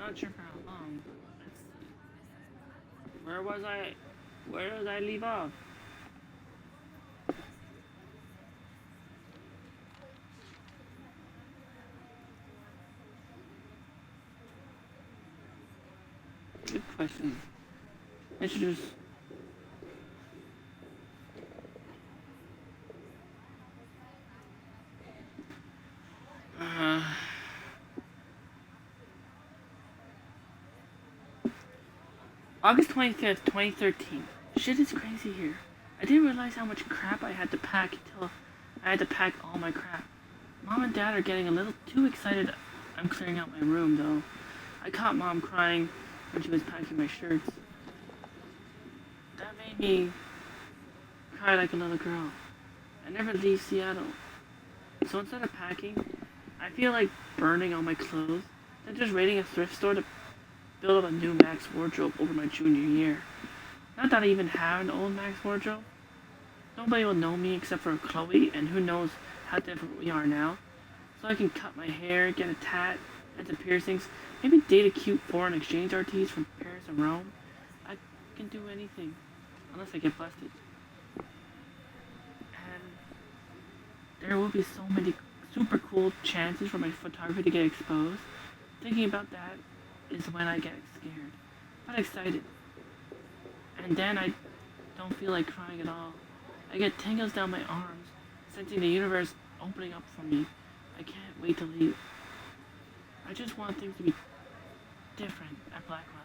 not sure for how long, but let's see. Where was I? Where did I leave off? Good question. I should just. Uh, August 25th, 2013. Shit is crazy here. I didn't realize how much crap I had to pack until I had to pack all my crap. Mom and Dad are getting a little too excited I'm clearing out my room, though. I caught Mom crying when she was packing my shirts. That made me cry like a little girl. I never leave Seattle. So instead of packing, I feel like burning all my clothes, then just raiding a thrift store to build up a new Max wardrobe over my junior year. Not that I even have an old Max wardrobe. Nobody will know me except for Chloe, and who knows how different we are now. So I can cut my hair, get a tat, and some piercings, maybe date a cute foreign exchange artiste from Paris and Rome. I can do anything, unless I get busted. And there will be so many super cool chances for my photography to get exposed. Thinking about that is when I get scared, but excited. And then I don't feel like crying at all. I get tingles down my arms, sensing the universe opening up for me. I can't wait to leave. I just want things to be different at Blackwell.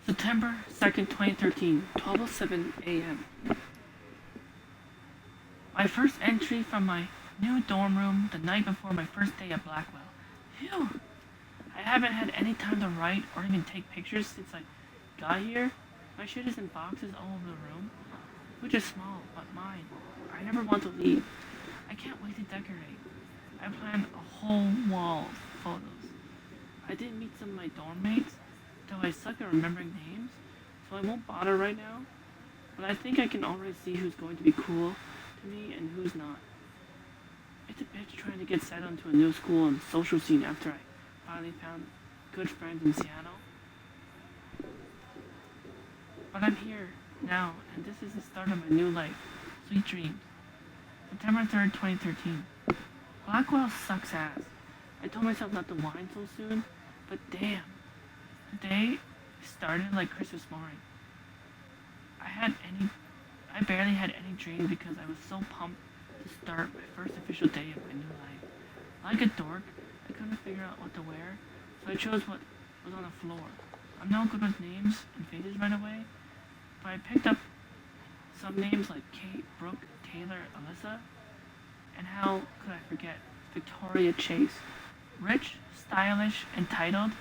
September 2nd, 2013, 12:07 a.m. My first entry from my new dorm room the night before my first day at Blackwell. Phew! I haven't had any time to write or even take pictures since I got here. My shit is in boxes all over the room, which is small, but mine. I never want to leave. I can't wait to decorate. I plan a whole wall of photos. I did meet some of my dorm mates, though I suck at remembering names, so I won't bother right now. But I think I can already see who's going to be cool to me and who's not. It's a bitch trying to get settled into a new school and social scene after I finally found good friends in Seattle. But I'm here now, and this is the start of my new life. Sweet dreams. September 3rd, 2013. Blackwell sucks ass. I told myself not to whine so soon, but damn. Today started like Christmas morning. I barely had any dreams because I was so pumped to start my first official day of my new life. Like a dork, I couldn't figure out what to wear, so I chose what was on the floor. I'm not good with names and faces right away, but I picked up some names like Kate, Brooke, Taylor, Alyssa, and how could I forget Victoria Chase. Rich, stylish, entitled,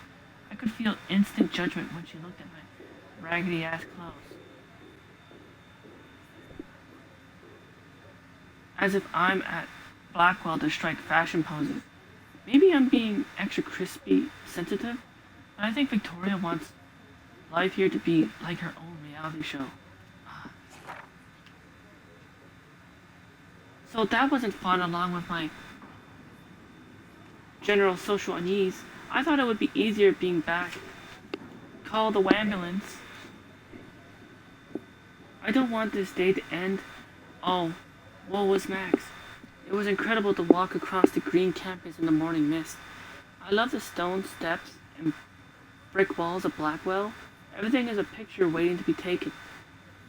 I could feel instant judgment when she looked at my raggedy ass clothes. As if I'm at Blackwell to strike fashion poses. Maybe I'm being extra crispy sensitive, but I think Victoria wants life here to be like her own reality show. So that wasn't fun along with my general social unease. I thought it would be easier being back. Call the ambulance. I don't want this day to end. Oh, woe was Max. It was incredible to walk across the green campus in the morning mist. I love the stone steps and brick walls of Blackwell. Everything is a picture waiting to be taken.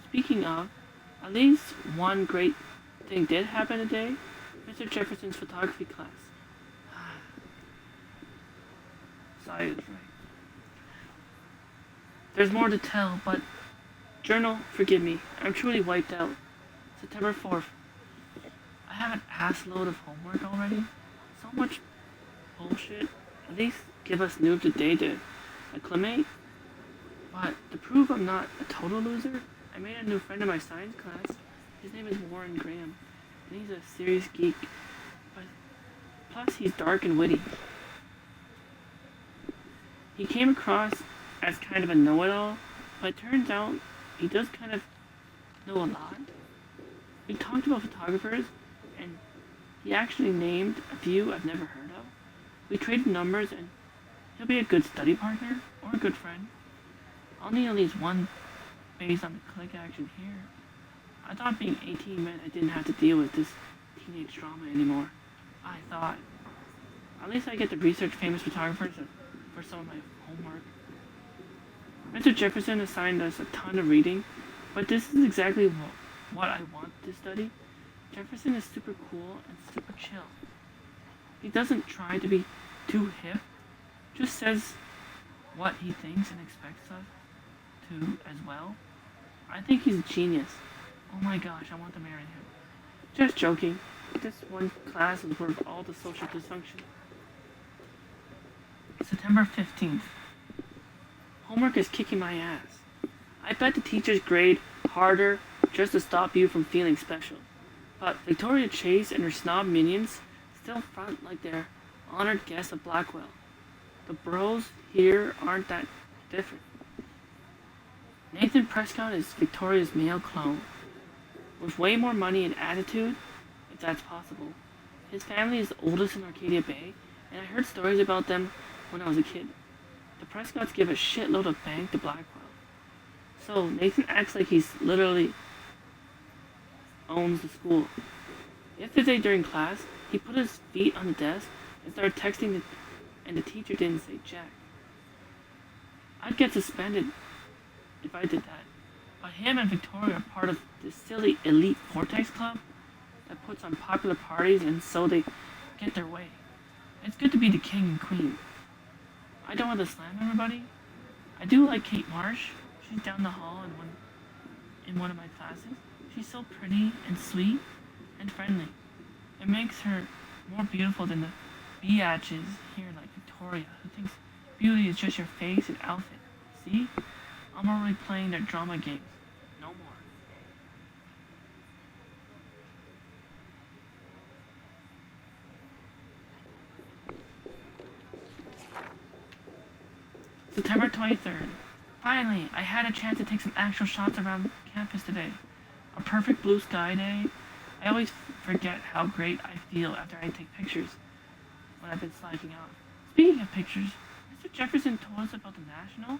Speaking of, at least one great thing did happen today. Mr. Jefferson's photography class. Sorry, that's right. There's more to tell, but journal, forgive me. I'm truly wiped out. September 4th. I have an ass load of homework already. So much bullshit. At least give us noobs a day to acclimate. But to prove I'm not a total loser, I made a new friend in my science class. His name is Warren Graham, and he's a serious geek. But plus he's dark and witty. He came across as kind of a know-it-all, but it turns out he does kind of know a lot. We talked about photographers, and he actually named a few I've never heard of. We traded numbers, and he'll be a good study partner or a good friend. I'll need at least one based on the click action here. I thought being 18 meant I didn't have to deal with this teenage drama anymore. I thought. At least I get to research famous photographers for some of my homework. Mr. Jefferson assigned us a ton of reading, but this is exactly what I want to study. Jefferson is super cool and super chill. He doesn't try to be too hip, just says what he thinks and expects us to as well. I think he's a genius. Oh my gosh, I want to marry him. Just joking. This one class is worth all the social dysfunction. September 15th. Homework is kicking my ass. I bet the teachers grade harder just to stop you from feeling special. But Victoria Chase and her snob minions still front like they're honored guests of Blackwell. The bros here aren't that different. Nathan Prescott is Victoria's male clone, with way more money and attitude, if that's possible. His family is the oldest in Arcadia Bay, and I heard stories about them when I was a kid. The Prescotts give a shitload of bank to Blackwell. So Nathan acts like he's literally owns the school. Yesterday during class, he put his feet on the desk and started texting, and the teacher didn't say jack. I'd get suspended if I did that. But him and Victoria are part of this silly elite Vortex Club that puts on popular parties, and so they get their way. It's good to be the king and queen. I don't want to slam everybody. I do like Kate Marsh. She's down the hall in one of my classes. She's so pretty and sweet and friendly. It makes her more beautiful than the biatches here like Victoria, who thinks beauty is just your face and outfit. See? I'm already playing their drama games. No more. September 23rd. Finally, I had a chance to take some actual shots around campus today. A perfect blue sky day. I always forget how great I feel after I take pictures when I've been slacking out. Speaking of pictures, Mr. Jefferson told us about the National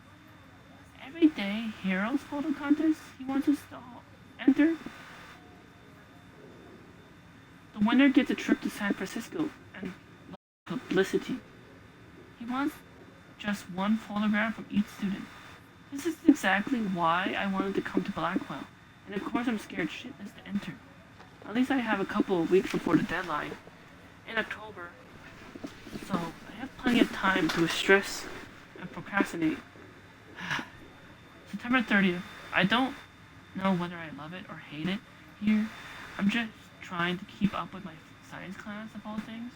Everyday Heroes photo contest he wants us to all enter. The winner gets a trip to San Francisco and publicity. He wants just one photograph from each student. This is exactly why I wanted to come to Blackwell. And of course I'm scared shitless to enter. At least I have a couple of weeks before the deadline in October. So I have plenty of time to stress and procrastinate. September 30th. I don't know whether I love it or hate it here. I'm just trying to keep up with my science class of all things.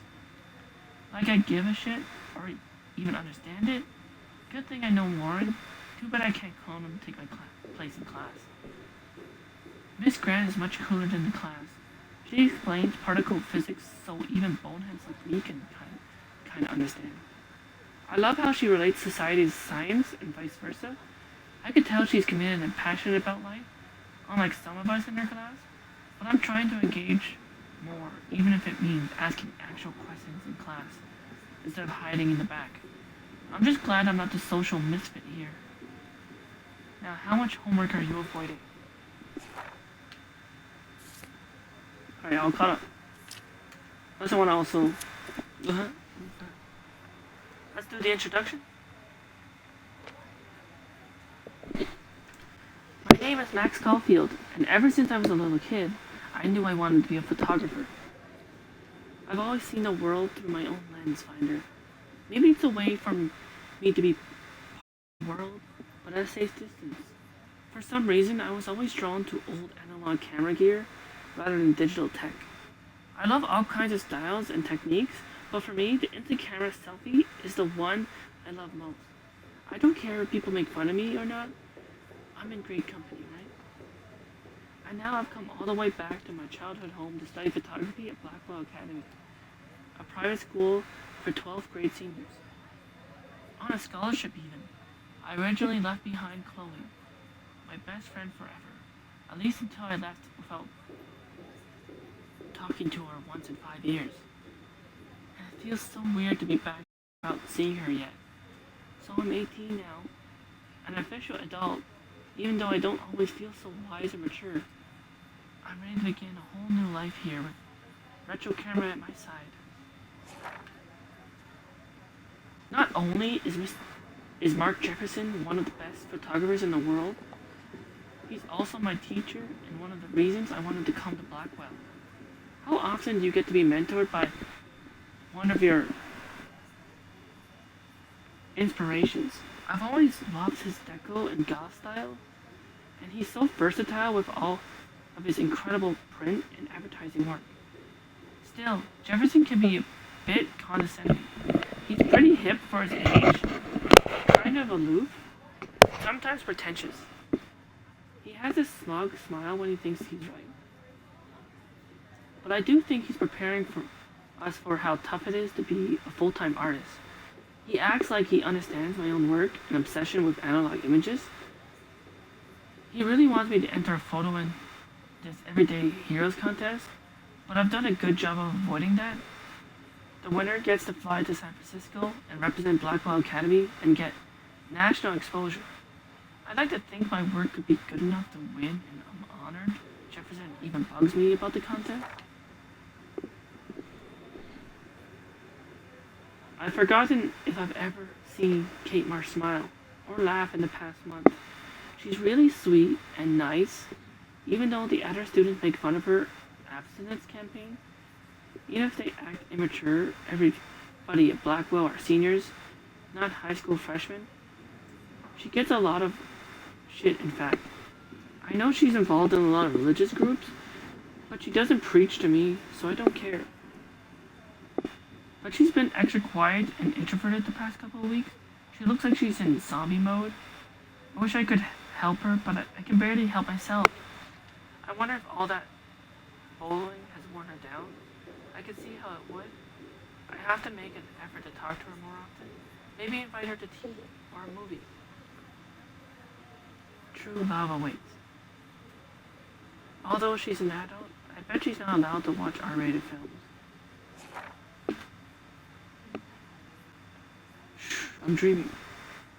Like I give a shit or even understand it. Good thing I know Warren. Too bad I can't clone him to take my place in class. Miss Grant is much cooler than the class. She explains particle physics so even boneheads like me can kind of understand. I love how she relates society to science and vice versa. I could tell she's committed and passionate about life, unlike some of us in her class. But I'm trying to engage more, even if it means asking actual questions in class, instead of hiding in the back. I'm just glad I'm not the social misfit here. Now, how much homework are you avoiding? Alright, I'll cut up. Unless I want to also... Let's do the introduction. My name is Max Caulfield, and ever since I was a little kid, I knew I wanted to be a photographer. I've always seen the world through my own lens finder. Maybe it's a way for me to be part of the world, but at a safe distance. For some reason, I was always drawn to old analog camera gear rather than digital tech. I love all kinds of styles and techniques, but for me, the instant camera selfie is the one I love most. I don't care if people make fun of me or not. I'm in great company, right? And now I've come all the way back to my childhood home to study photography at Blackwell Academy, a private school for 12th grade seniors. On a scholarship even. I originally left behind Chloe, my best friend forever. At least until I left without talking to her once in 5 years. And it feels so weird to be back without seeing her yet. So I'm 18 now, an official adult, even though I don't always feel so wise and mature. I'm ready to begin a whole new life here with retro camera at my side. Not only is Mark Jefferson one of the best photographers in the world, he's also my teacher and one of the reasons I wanted to come to Blackwell. How often do you get to be mentored by one of your inspirations? I've always loved his deco and goth style, and he's so versatile with all of his incredible print and advertising work. Still, Jefferson can be a bit condescending. He's pretty hip for his age, kind of aloof, sometimes pretentious. He has a smug smile when he thinks he's right. But I do think he's preparing for us for how tough it is to be a full-time artist. He acts like he understands my own work and obsession with analog images. He really wants me to enter a photo in this Everyday Heroes contest, but I've done a good job of avoiding that. The winner gets to fly to San Francisco and represent Blackwell Academy and get national exposure. I'd like to think my work could be good enough to win, and I'm honored Jefferson even bugs me about the contest. I've forgotten if I've ever seen Kate Marsh smile or laugh in the past month. She's really sweet and nice, even though the other students make fun of her abstinence campaign. Even if they act immature, everybody at Blackwell are seniors, not high school freshmen. She gets a lot of shit, in fact. I know she's involved in a lot of religious groups, but she doesn't preach to me, so I don't care. But she's been extra quiet and introverted the past couple of weeks. She looks like she's in zombie mode. I wish I could help her, but I can barely help myself. I wonder if all that bowling has worn her down. I could see how it would. I have to make an effort to talk to her more often. Maybe invite her to tea or a movie. True love awaits. Although she's an adult, I bet she's not allowed to watch R-rated films. Shh, I'm dreaming.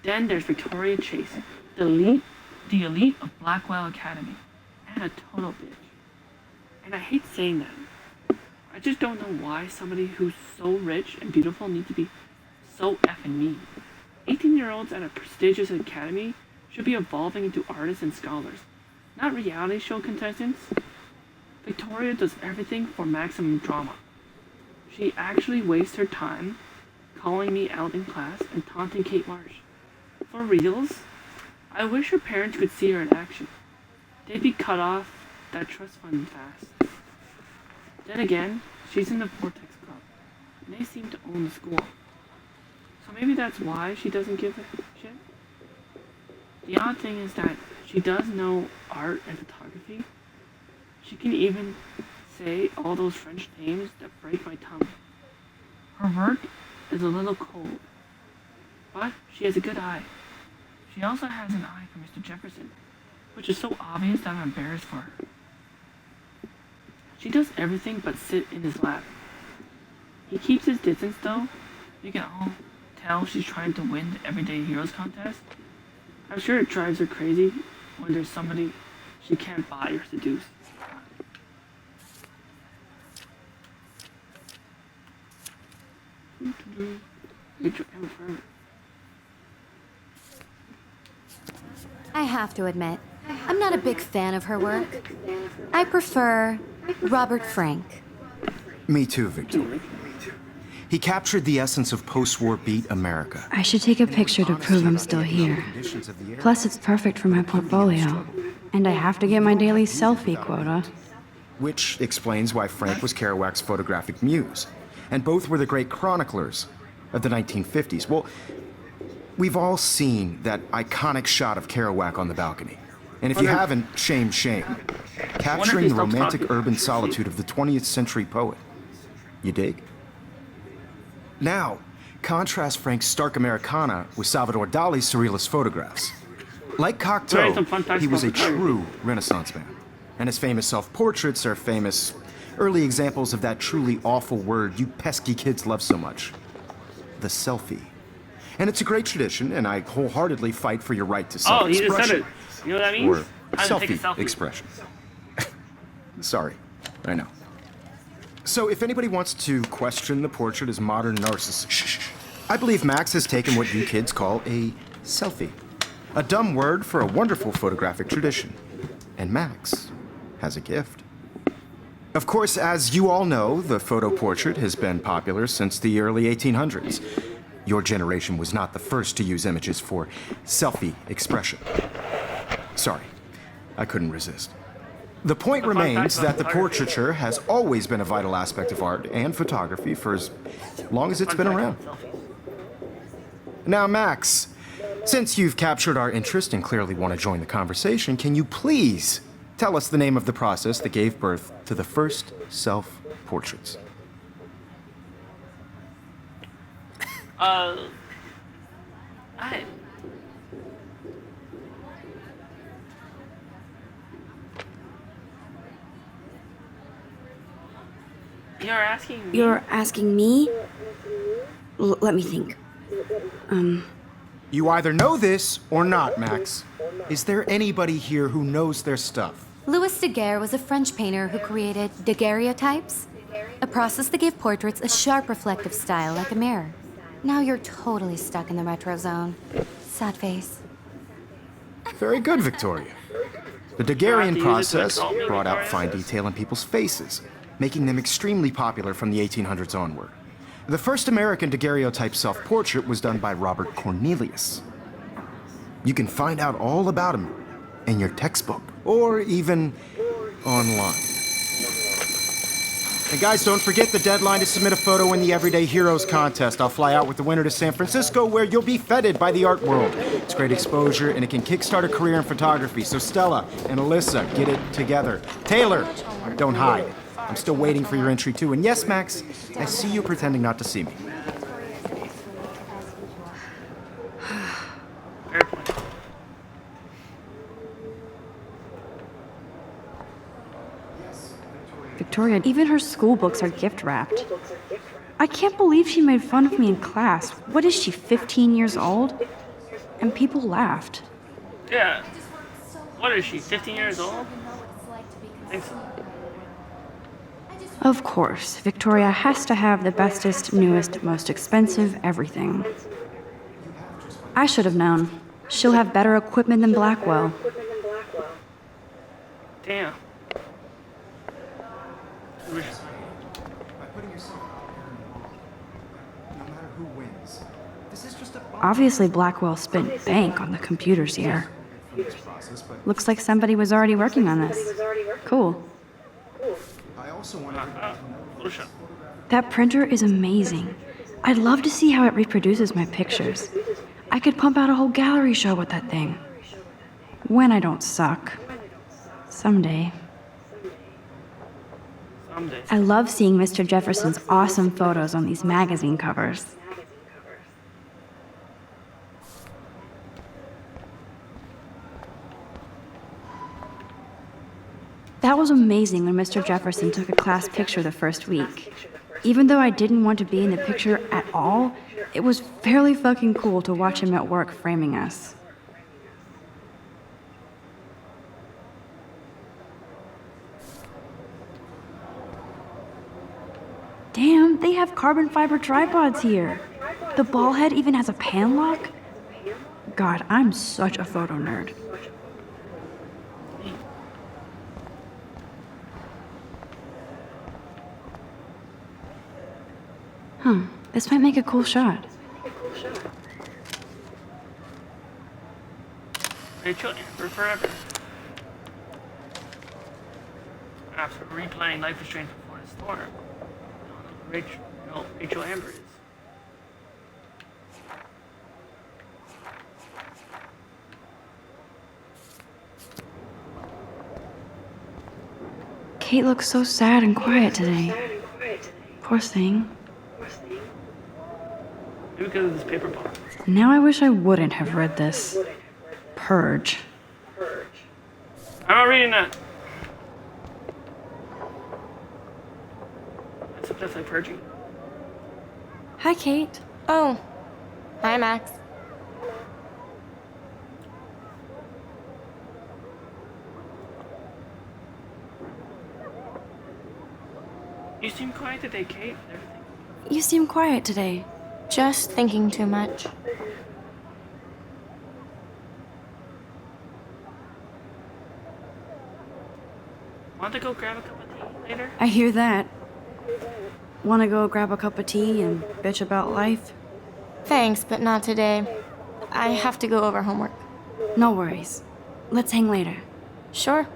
Then there's Victoria Chase, the elite of Blackwell Academy, and a total bitch. And I hate saying that. I just don't know why somebody who's so rich and beautiful needs to be so effing mean. 18-year-olds at a prestigious academy should be evolving into artists and scholars, not reality show contestants. Victoria does everything for maximum drama. She actually wastes her time calling me out in class and taunting Kate Marsh. For reals? I wish her parents could see her in action. They'd be cut off that trust fund fast. Then again, she's in the Vortex Club, and they seem to own the school. So maybe that's why she doesn't give a shit. The odd thing is that she does know art and photography. She can even say all those French names that break my tongue. Her work is a little cold, but she has a good eye. She also has an eye for Mr. Jefferson, which is so obvious that I'm embarrassed for her. She does everything but sit in his lap. He keeps his distance though. You can all tell she's trying to win the Everyday Heroes contest. I'm sure it drives her crazy when there's somebody she can't buy or seduce. I have to admit, I'm not a big fan of her work. I prefer Robert Frank. Me too, Victoria. He captured the essence of post-war beat America. I should take a picture to prove I'm still here. Plus, it's perfect for my portfolio. And I have to get my daily selfie quota. Which explains why Frank was Kerouac's photographic muse. And both were the great chroniclers of the 1950s. Well, we've all seen that iconic shot of Kerouac on the balcony. And if you haven't, shame, shame. Capturing the romantic urban solitude of the 20th century poet. You dig? Now, contrast Frank's stark Americana with Salvador Dali's surrealist photographs. Like Alright, Cocteau, some fun facts he was a about photography. true Renaissance man. And his famous self-portraits are famous early examples of that truly awful word you pesky kids love so much. The selfie. And it's a great tradition, and I wholeheartedly fight for your right to Oh, he self-expression. just said it. You know what that means? Or How to take a selfie selfie. expression. Sorry, I know. So if anybody wants to question the portrait as modern narcissism, I believe Max has taken what you kids call a selfie. A dumb word for a wonderful photographic tradition. And Max has a gift. Of course, as you all know, the photo portrait has been popular since the early 1800s. Your generation was not the first to use images for selfie expression. Sorry, I couldn't resist. The point remains that the portraiture has always been a vital aspect of art and photography for as long as it's been around. Now, Max, since you've captured our interest and clearly want to join the conversation, can you please tell us the name of the process that gave birth to the first self-portraits? I... You're asking me? You're asking me? Let me think. You either know this or not, Max. Is there anybody here who knows their stuff? Louis Daguerre was a French painter who created daguerreotypes, a process that gave portraits a sharp reflective style like a mirror. Now you're totally stuck in the retro zone. Sad face. Very good, Victoria. The Daguerrean process brought out fine detail in people's faces, making them extremely popular from the 1800s onward. The first American daguerreotype self-portrait was done by Robert Cornelius. You can find out all about him in your textbook, or even online. And guys, don't forget the deadline to submit a photo in the Everyday Heroes contest. I'll fly out with the winner to San Francisco, where you'll be feted by the art world. It's great exposure, and it can kickstart a career in photography. So Stella and Alyssa, get it together. Taylor, don't hide. I'm still waiting for your entry too. And yes, Max, I see you pretending not to see me. Fair point. Victoria, even her school books are gift wrapped. I can't believe she made fun of me in class. What is she, 15 years old? And people laughed. Yeah. What is she, 15 years old? I think so. Of course, Victoria has to have the bestest, newest, most expensive everything. I should have known. She'll have better equipment than Blackwell. Damn. By putting yourself out there, no matter who wins, this is just a Obviously, Blackwell spent bank on the computers here. Looks like somebody was already working on this. Cool. I also want to Photoshop. That printer is amazing. I'd love to see how it reproduces my pictures. I could pump out a whole gallery show with that thing. When I don't suck. Someday. Someday. I love seeing Mr. Jefferson's awesome photos on these magazine covers. That was amazing when Mr. Jefferson took a class picture the first week. Even though I didn't want to be in the picture at all, it was fairly fucking cool to watch him at work framing us. Damn, they have carbon fiber tripods here. The ball head even has a pan lock. God, I'm such a photo nerd. Huh, this might make a cool shot. Rachel Amber forever. After replaying Life is Strange before the storm, Rachel Amber is. Kate looks so sad and quiet today. Poor thing. Maybe because of this paper ball. Now I wish I wouldn't have read this. purge. I'm not reading that. That's definitely purging. Hi, Kate. Oh. Hi, Max. You seem quiet today, Kate. Everything. You seem quiet today. Just thinking too much. Want to go grab a cup of tea later? I hear that. Wanna go grab a cup of tea and bitch about life? Thanks, but not today. I have to go over homework. No worries. Let's hang later. Sure.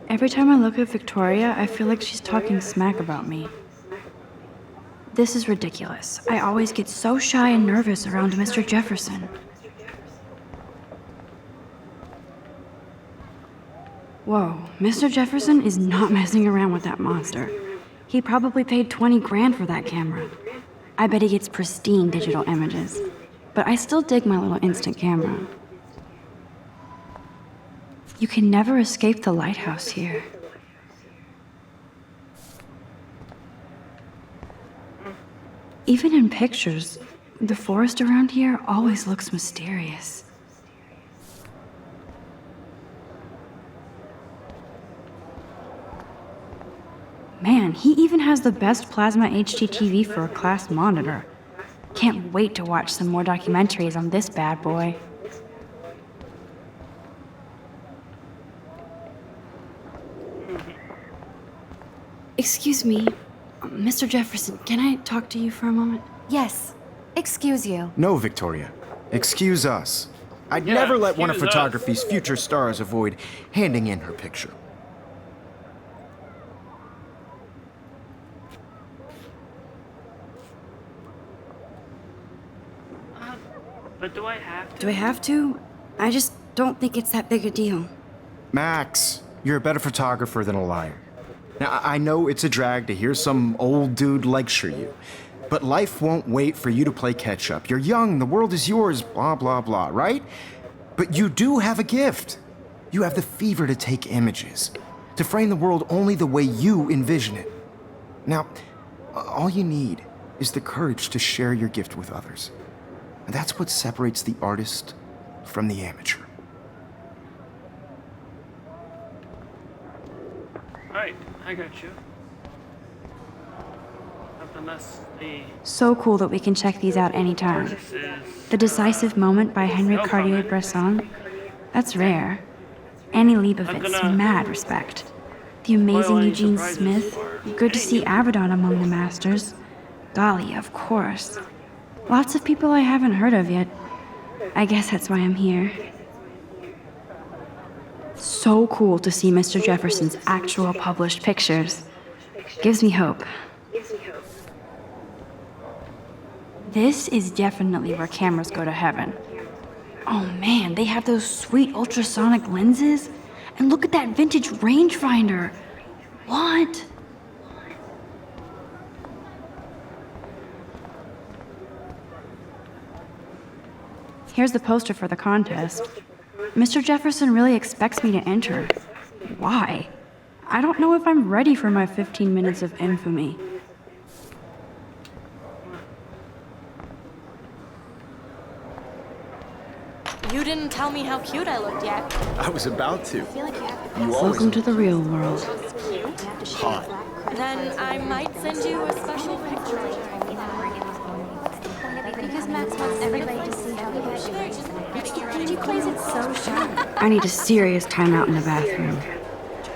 Every time I look at Victoria, I feel like she's talking smack about me. This is ridiculous. I always get so shy and nervous around Mr. Jefferson. Whoa, Mr. Jefferson is not messing around with that monster. He probably paid 20 grand for that camera. I bet he gets pristine digital images. But I still dig my little instant camera. You can never escape the lighthouse here. Even in pictures, the forest around here always looks mysterious. Man, he even has the best plasma HDTV for a class monitor. Can't wait to watch some more documentaries on this bad boy. Excuse me, Mr. Jefferson, can I talk to you for a moment? Yes. Excuse you. No, Victoria. Excuse us. I'd Yeah, never let one of excuse us. photography's future stars avoid handing in her picture. But do I have to? Do I have to? I just don't think it's that big a deal. Max, you're a better photographer than a liar. Now, I know it's a drag to hear some old dude lecture you, but life won't wait for you to play catch up. You're young, the world is yours, blah, blah, blah, right? But you do have a gift. You have the fever to take images, to frame the world only the way you envision it. Now, all you need is the courage to share your gift with others. And that's what separates the artist from the amateur. Alright, I got you. Unless the So cool that we can check these out anytime. purchase is... The Decisive Moment by Henry No comment. Cartier-Bresson. That's rare. Annie Leibovitz, gonna- mad respect. The amazing any Eugene surprises Smith. for Good to see Avedon among the masters. Golly, of course. Lots of people I haven't heard of yet. I guess that's why I'm here. So cool to see Mr. Jefferson's actual published pictures. Gives me hope. This is definitely where cameras go to heaven. Oh man, they have those sweet ultrasonic lenses. And look at that vintage rangefinder. What? Here's the poster for the contest. Mr. Jefferson really expects me to enter. Why? I don't know if I'm ready for my 15 minutes of infamy. You didn't tell me how cute I looked yet. I was about to. Welcome to the real world. Hot. Then I might send you a special picture. Because Max wants everybody to see how he He plays it so sharp. I need a serious timeout in the bathroom.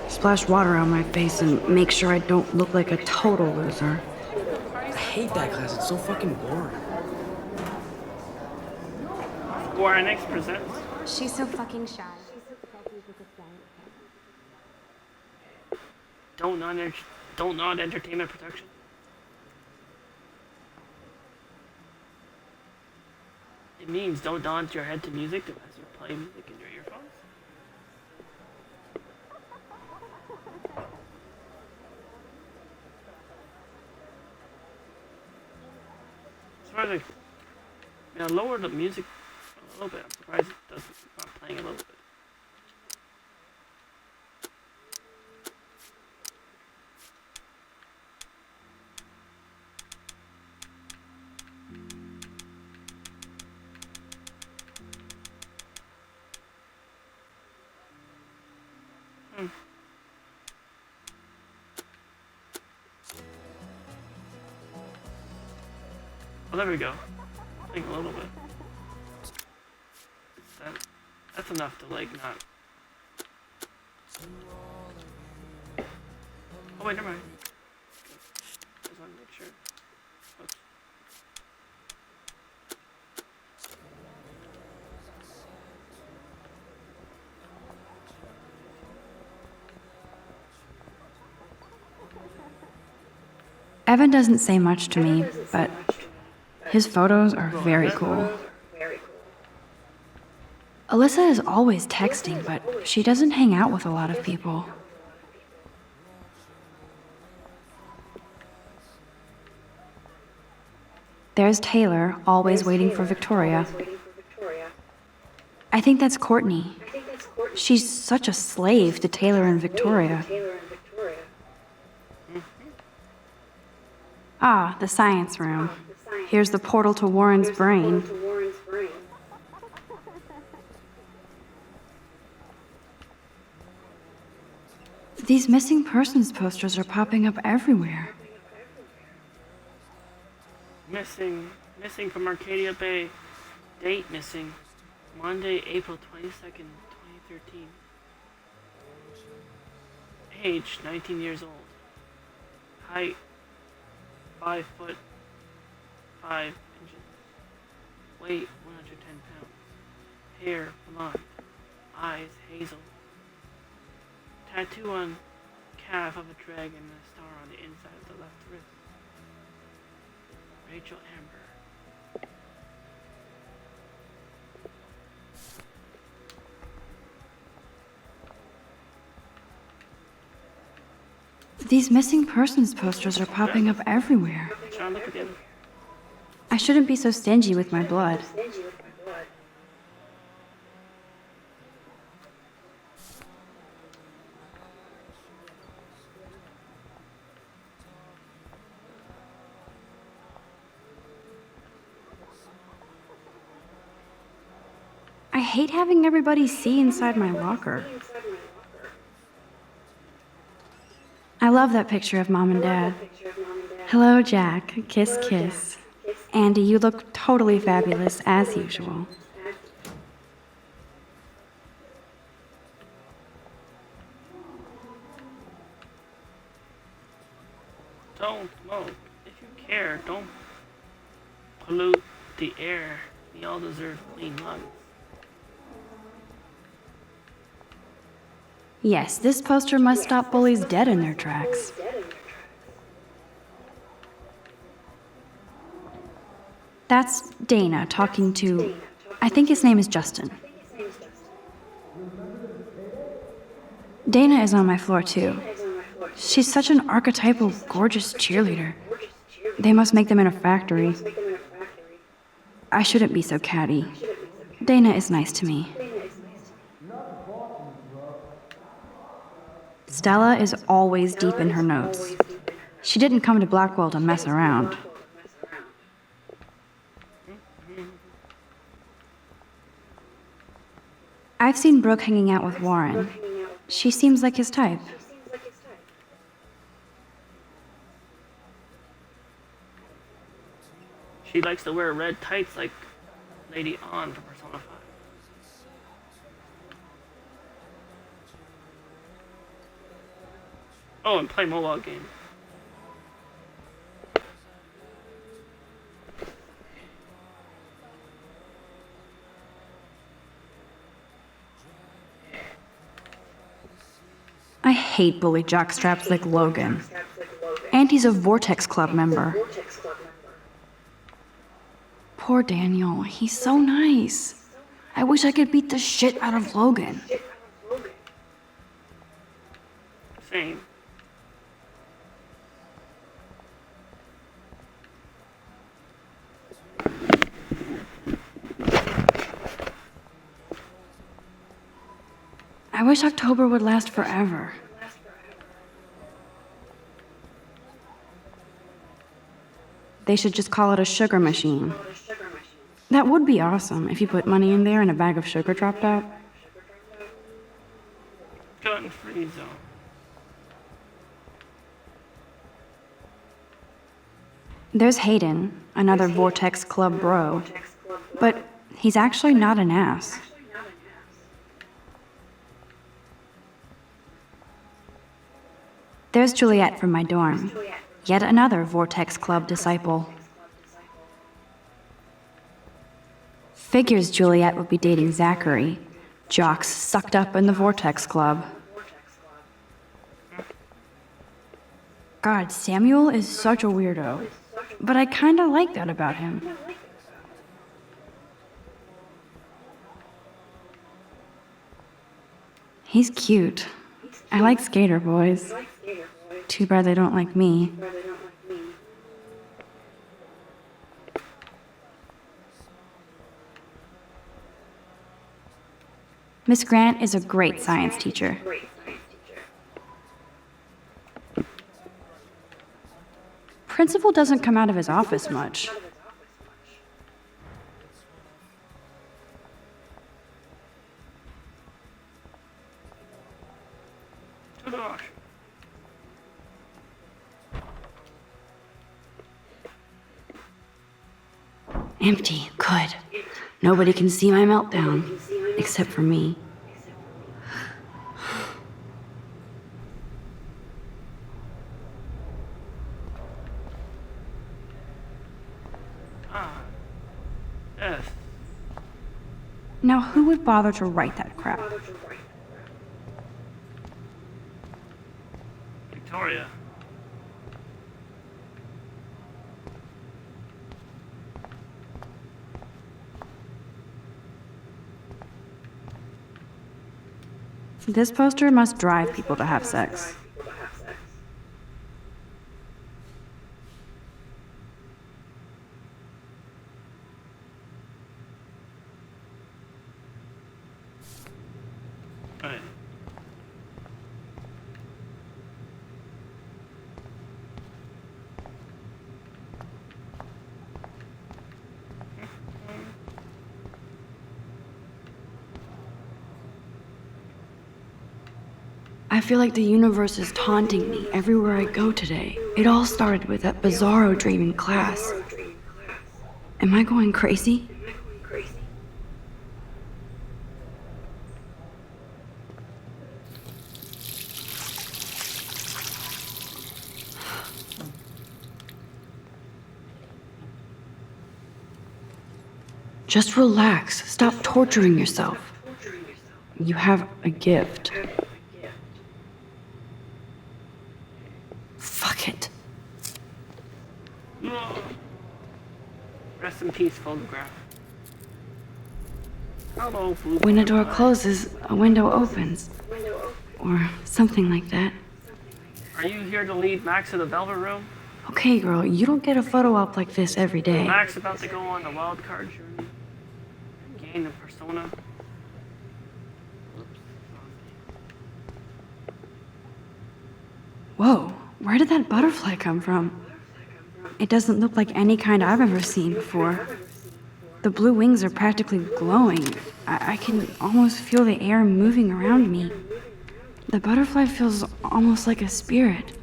Splash water on my face and make sure I don't look like a total loser. I hate that class. It's so fucking boring. Square Enix presents. She's so fucking shy. Don't not entertainment production. It means don't nod your head to music as you play music in your earphones. surprised I lowered the music a little bit. I'm surprised it's not playing a little bit. Oh, there we go. Playing a little bit. That's enough to like not. Oh wait, never mind. Just want to make sure. Oops. Evan doesn't say much to me, but his photos are very cool. Alyssa is always texting, but she doesn't hang out with a lot of people. There's Taylor, always waiting for Victoria. I think that's Courtney. She's such a slave to Taylor and Victoria. Ah, the science room. Here's the portal to Warren's brain. These missing persons posters are popping up everywhere. Missing from Arcadia Bay. Date missing. Monday, April 22nd, 2013. Age, 19 years old. Height, 5 foot 5 inches. Weight, 110 pounds. Hair, blonde. Eyes, hazel. Tattoo on calf of a dragon and a star on the inside of the left wrist. Rachel Amber. These missing persons posters are popping up everywhere. Sean, look again. I shouldn't be so stingy with my blood. I hate having everybody see inside my locker. I love that picture of Mom and Dad. Hello, Jack. Kiss, kiss. Andy, you look totally fabulous, as usual. Don't smoke. If you care, don't pollute the air. We all deserve clean lungs. Yes, this poster must stop bullies dead in their tracks. That's Dana talking to, I think his name is Justin. Dana is on my floor too. She's such an archetypal, gorgeous cheerleader. They must make them in a factory. I shouldn't be so catty. Dana is nice to me. Stella is always deep in her notes. She didn't come to Blackwell to mess around. I've seen Brooke hanging out with Warren. She seems like his type. She likes to wear red tights like Lady On from Persona 5. Oh, and play mobile games. I hate bully jockstraps like Logan. And he's a Vortex Club member. Poor Daniel, he's so nice. I wish I could beat the shit out of Logan. Same. I wish October would last forever. They should just call it a sugar machine. That would be awesome if you put money in there and a bag of sugar dropped out. Gun-free zone. There's Hayden, another Vortex Club bro. But he's actually not an ass. There's Juliet from my dorm. Yet another Vortex Club disciple. Figures Juliet would be dating Zachary, jocks sucked up in the Vortex Club. God, Samuel is such a weirdo. But I kinda like that about him. He's cute. I like skater boys. Too bad they don't like me. Miss Grant is a great science teacher. Principal doesn't come out of his office much. Empty. Good. Nobody can see my meltdown, except for me. Yes. Now, who would bother to write that crap? Victoria. This poster must drive people to have sex. Right. I feel like the universe is taunting me everywhere I go today. It all started with that bizarro dream in class. Am I going crazy? Just relax. Stop torturing yourself. You have a gift. Fuck it. Rest in peace, photograph. Hello, blue. When a door closes, a window opens. Or something like that. Are you here to lead Max to the Velvet Room? Okay, girl, you don't get a photo op like this every day. Max about to go on the wild card journey. Gain the persona. Whoa, where did that butterfly come from? It doesn't look like any kind I've ever seen before. The blue wings are practically glowing. I can almost feel the air moving around me. The butterfly feels almost like a spirit.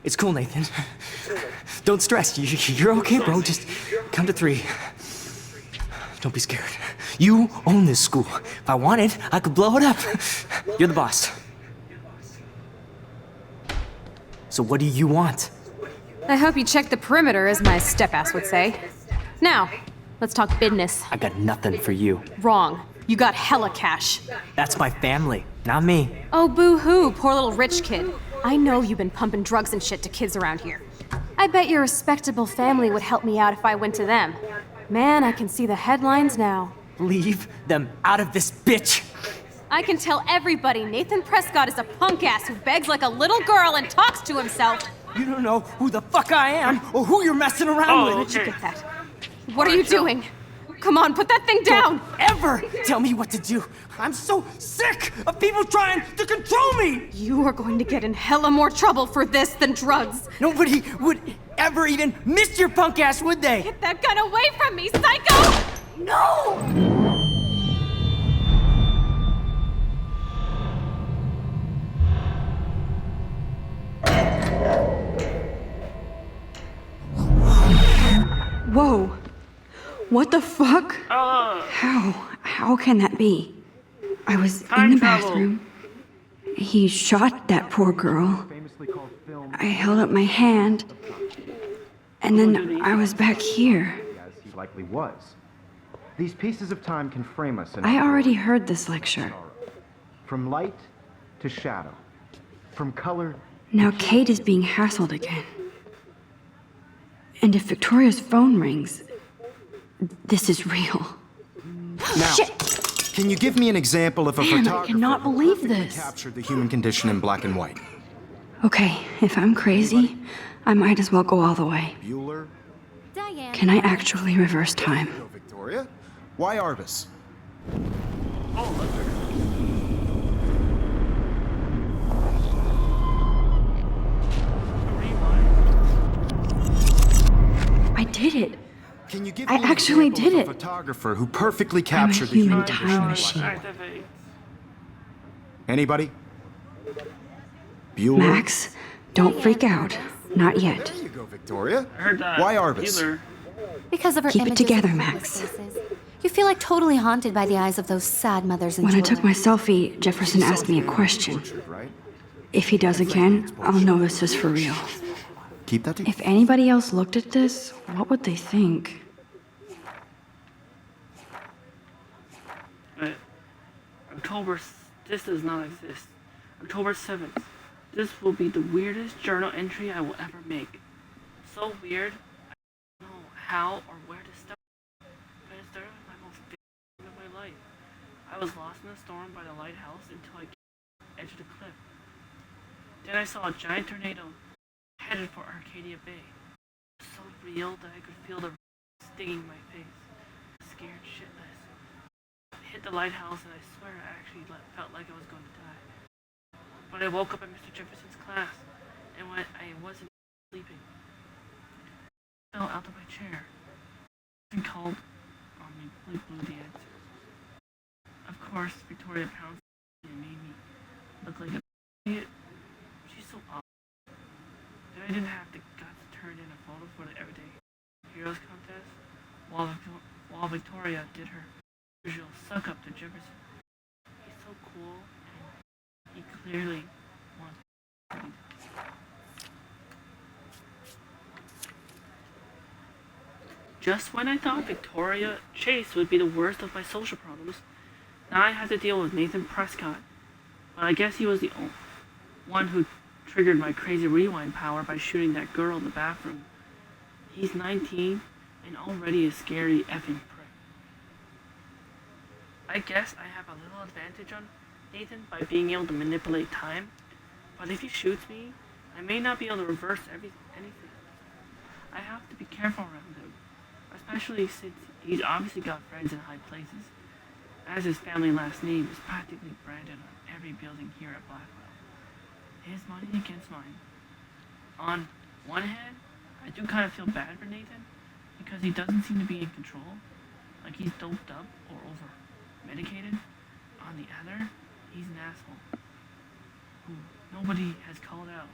It's cool, Nathan. Don't stress. You're okay, bro. Just count to 3. Don't be scared. You own this school. If I wanted, I could blow it up. You're the boss. So what do you want? I hope you check the perimeter, as my step-ass would say. Now, let's talk business. I got nothing for you. Wrong. You got hella cash. That's my family, not me. Oh, boo-hoo, poor little rich kid. I know you've been pumping drugs and shit to kids around here. I bet your respectable family would help me out if I went to them. Man, I can see the headlines now. Leave them out of this bitch. I can tell everybody Nathan Prescott is a punk ass who begs like a little girl and talks to himself. You don't know who the fuck I am or who you're messing around Oh, with. okay. Get that. What are you doing? Come on, put that thing down! Ever tell me what to do. I'm so sick of people trying to control me. You are going to get in hella more trouble for this than drugs. Nobody would ever even miss your punk ass, would they? Get that gun away from me, psycho! No! Whoa. What the fuck? Oh, How can that be? I was in Time the travel. bathroom. He shot that poor girl. I held up my hand. And then I was back here. As he likely was. These pieces of time can frame us in I our already world. heard this lecture. From light to shadow. From color. Now Kate is being hassled again. And if Victoria's phone rings, this is real. Now, Shit! can you give me an example of a Man, I photographer cannot who believe perfectly this. captured the human condition in black and white? Okay, if I'm crazy, I might as well go all the way. Bueller? Diane. Can I actually reverse time? No, Victoria? Why Arbus? oh, look. I did it. Can you give I me an actually example did of a it. photographer who perfectly captured the human human time condition in machine. black and white? Activate. Anybody? Bueller? Max, don't freak out. Not yet. There you go, Victoria. I heard that. Why Arbus? Healer. Because of her Keep it images together, of Max. hopeless cases. You feel like totally haunted by the eyes of those sad mothers and When I children. took my selfie, Jefferson asked me a question. Portrait, right? If he does again, I'll know this is for real. Keep that to If anybody else looked at this, what would they think? October. This does not exist. October 7th. This will be the weirdest journal entry I will ever make. So weird. I don't know how or where to start. But it started with my most favorite moment of my life. I was lost in a storm by the lighthouse until I came to the edge of the cliff. Then I saw a giant tornado headed for Arcadia Bay. It was so real that I could feel the stinging my face. Scared shitless. I hit the lighthouse and I swear I actually felt like I was going to die. But I woke up at Mr. Jefferson's class, and when I wasn't sleeping, I fell out of my chair and called on me, blew the answers. Of course, Victoria pounced and made me look like an idiot. She's so awesome. Then I didn't have the guts to turn in a photo for the Everyday Heroes contest, while Victoria did her usual suck up to Jefferson. He's so cool, and he clearly wants to be. Just when I thought Victoria Chase would be the worst of my social problems, now I have to deal with Nathan Prescott. But I guess he was the one who triggered my crazy rewind power by shooting that girl in the bathroom. He's 19 and already a scary effing prick. I guess I have a little advantage on Nathan by being able to manipulate time, but if he shoots me, I may not be able to reverse anything. I have to be careful around him, especially since he's obviously got friends in high places, as his family last name is practically branded on every building here at Blackwell. His money against mine. On one hand, I do kind of feel bad for Nathan, because he doesn't seem to be in control, like he's doped up or over medicated. On the other, he's an asshole who nobody has called out,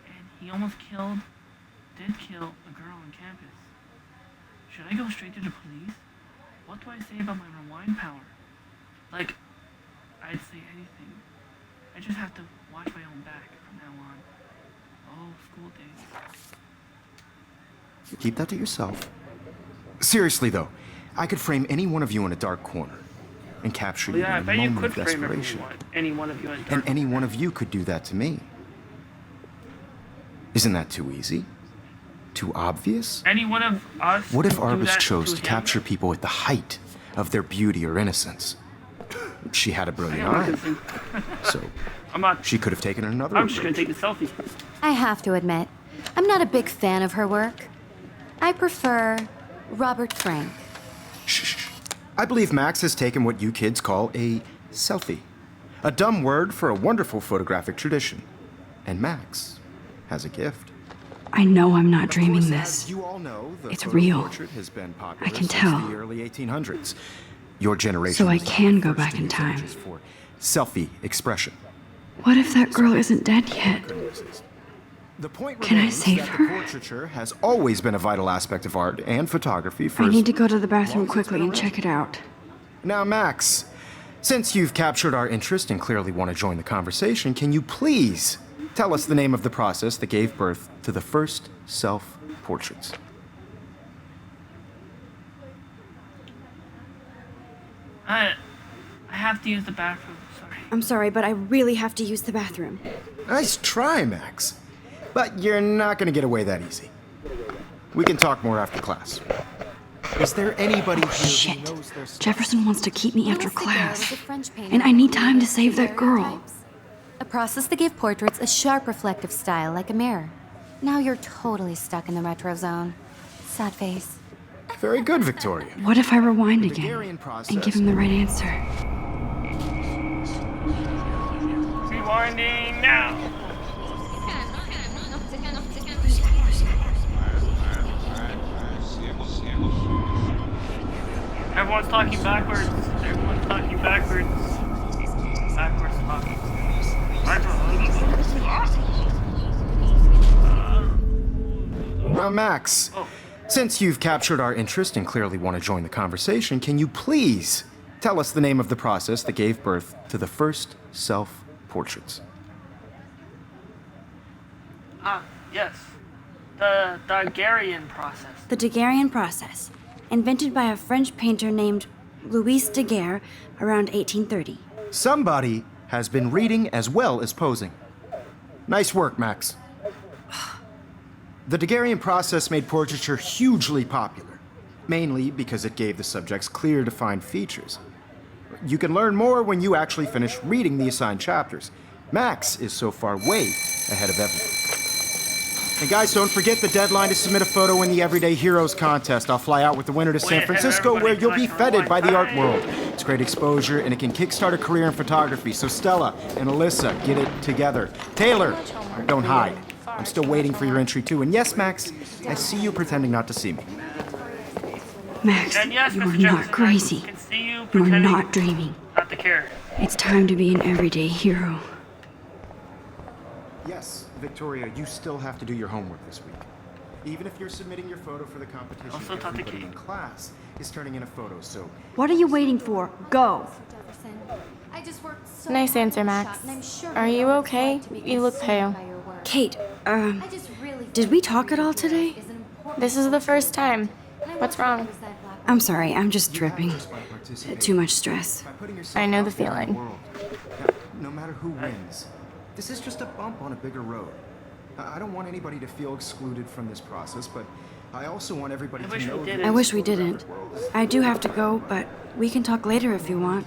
and he almost did kill a girl on campus. Should I go straight to the police? What do I say about my rewind power? Like, I'd say anything. I just have to watch my own back from now on. Oh, school days. Keep that to yourself. Seriously, though, I could frame any one of you in a dark corner and capture Well, you yeah, I in a bet you moment could of frame desperation. any one of you in And any one of you could do that to me. Isn't that too easy? Too obvious? any one of us. What if could do Arbus that chose to him? capture people at the height of their beauty or innocence? She had a I brilliant know what eye, this thing. so I'm not. she could have taken another I'm just gonna approach. take the selfie. I have to admit, I'm not a big fan of her work. I prefer Robert Frank. Shh. I believe Max has taken what you kids call a selfie. A dumb word for a wonderful photographic tradition. And Max has a gift. I know I'm not dreaming Of course, this. as you all know, the It's photo real. portrait has been popular I can since tell. the early 1800s. Your generation So I was the can go first back to in use time. images for selfie expression. What if that girl isn't dead yet? The point Can I remains save that her? the portraiture has always been a vital aspect of art and photography for I as need to go to the bathroom long as it's quickly been and check it out. Now, Max, since you've captured our interest and clearly want to join the conversation, can you please tell us the name of the process that gave birth to the first self-portraits? I have to use the bathroom. Sorry. I'm sorry, but I really have to use the bathroom. Nice try, Max. But you're not going to get away that easy. We can talk more after class. Is there anybody here Shit. who knows their stuff? Jefferson wants to keep me after Louis Daguerre was class. a French painter And I who need time to created save that girl. daguerreotypes, a process that gave portraits a sharp reflective style like a mirror. Now you're totally stuck in the retro zone. Sad face. Very good, Victoria. What if I rewind again Daguerrean process. and give him the right answer? Rewinding now. Everyone's talking backwards. Everyone's talking backwards. Backwards talking. Now, Max, since you've captured our interest and clearly want to join the conversation, can you please tell us the name of the process that gave birth to the first self-portraits? Yes. The Daguerrean process. The Daguerrean process, invented by a French painter named Louis Daguerre around 1830. Somebody has been reading as well as posing. Nice work, Max. The Daguerrean process made portraiture hugely popular, mainly because it gave the subjects clear, defined features. You can learn more when you actually finish reading the assigned chapters. Max is so far way ahead of everyone. And guys, don't forget the deadline to submit a photo in the Everyday Heroes contest. I'll fly out with the winner to San Francisco, where you'll be feted by the art world. It's great exposure, and it can kickstart a career in photography. So Stella and Alyssa, get it together. Taylor, don't hide. I'm still waiting for your entry too. And yes, Max, I see you pretending not to see me. Max, And yes, you are Mr. not Jefferson, crazy. I can see you You are pretending not dreaming. not to care. It's time to be an everyday hero. Yes, Victoria, you still have to do your homework this week. Even if you're submitting your photo for the competition, Also taught the everybody key. in class is turning in a photo, so What are you waiting for? Go! Jefferson, I just worked so Nice hard answer, on this Max. shot, and I'm sure Are my you mom was okay? right to make You me look so pale. by your work. Kate, I just really did we talk at all today? is an important This is the first time. and I What's want wrong? to use that black I'm sorry, I'm just dripping. by participating. Too much stress. By putting yourself I know out the there in feeling. world. Now, no matter who wins, this is just a bump on a bigger road. I don't want anybody to feel excluded from this process, but I also want everybody I to wish we know did that it. I wish we didn't. I do have to go, but we can talk later if you want.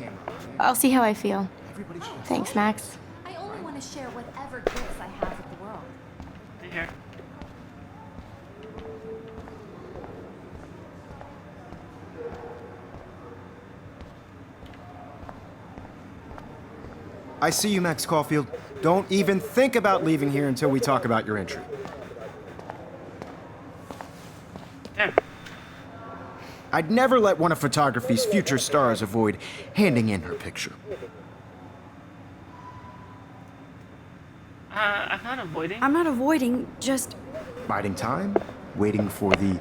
I'll see how I feel. everybody should Thanks, Max. I only want to share whatever gifts I have with the world. Stay here. I see you, Max Caulfield. Don't even think about leaving here until we talk about your entry. There. I'd never let one of photography's future stars avoid handing in her picture. I'm not avoiding. I'm not avoiding, just Biding time, waiting for the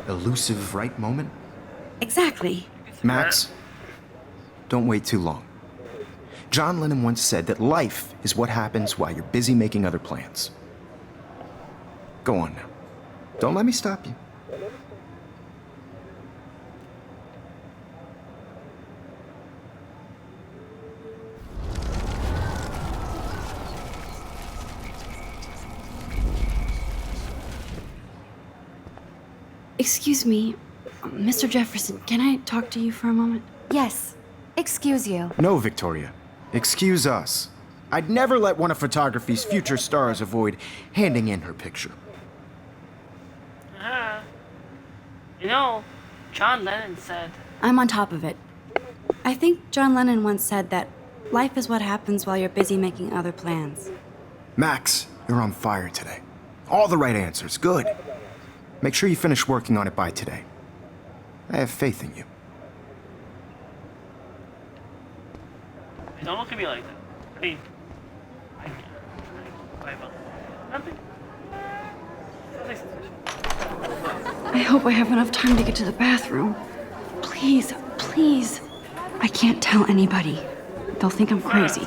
elusive right moment. exactly. Max, don't wait too long. John Lennon once said that life is what happens while you're busy making other plans. Go on now. Don't let me stop you. Excuse me, Mr. Jefferson, can I talk to you for a moment? Yes. Excuse you. No, Victoria. Excuse us. I'd never let one of photography's future stars avoid handing in her picture. You know, John Lennon said, I'm on top of it. I think John Lennon once said that life is what happens while you're busy making other plans. Max, you're on fire today. All the right answers. Good. Make sure you finish working on it by today. I have faith in you. "Hey, don't look at me like that. I mean, nothing. Nothing special." I hope I have enough time to get to the bathroom. Please, please. I can't tell anybody. They'll think I'm crazy.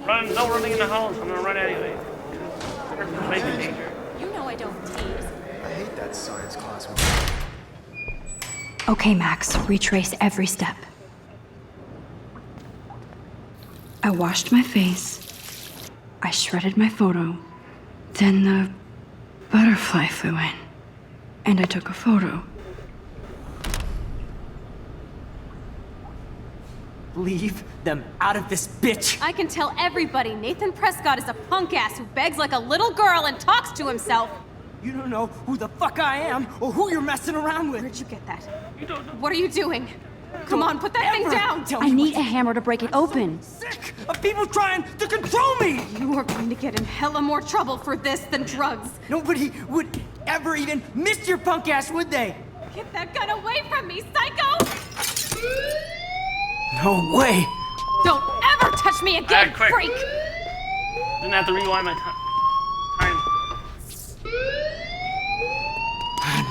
Run, no running in the house. I'm gonna run anyway. Make a danger. You know I don't tease. I hate that science class. Okay, Max, retrace every step. I washed my face. I shredded my photo. Then the butterfly flew in. And I took a photo. Leave them out of this bitch. I can tell everybody Nathan Prescott is a punk ass who begs like a little girl and talks to himself. You don't know who the fuck I am or who you're messing around with. Where'd you get that? You don't know. What are you doing? Come on, put that thing Ever down! tell I me need what a hammer to break it open. sick of people trying to control me. You are going to get in hella more trouble for this than drugs. Nobody would ever even miss your punk ass, would they? Get that gun away from me, psycho! No way. Don't ever touch me again, Quick. freak! Didn't have to rewind my time.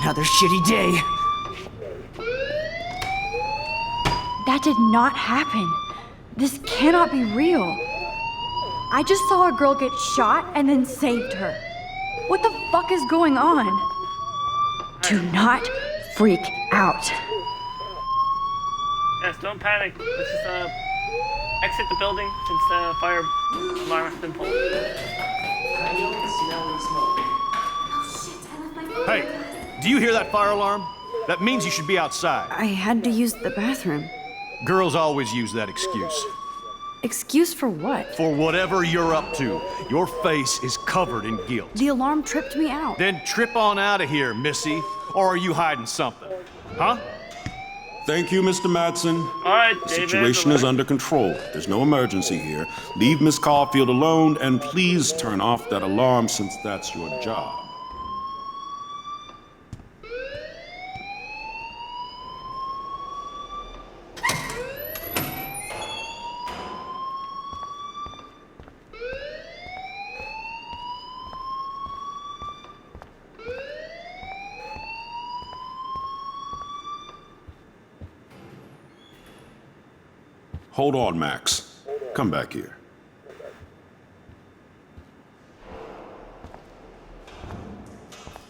Another shitty day. That did not happen. This cannot be real. I just saw a girl get shot and then saved her. What the fuck is going on? Do not freak out. Yes, don't panic. Let's just exit the building since the fire alarm has been pulled. Hey, do you hear that fire alarm? That means you should be outside. I had to use the bathroom. Girls always use that excuse. Excuse for what? For whatever you're up to, your face is covered in guilt. The alarm tripped me out. Then trip on out of here, Missy. Or are you hiding something? Huh? Thank you, Mr. Madsen. All right, The David. situation is under control. There's no emergency here. Leave Miss Caulfield alone, and please turn off that alarm since that's your job. Hold on, Max. Come back here.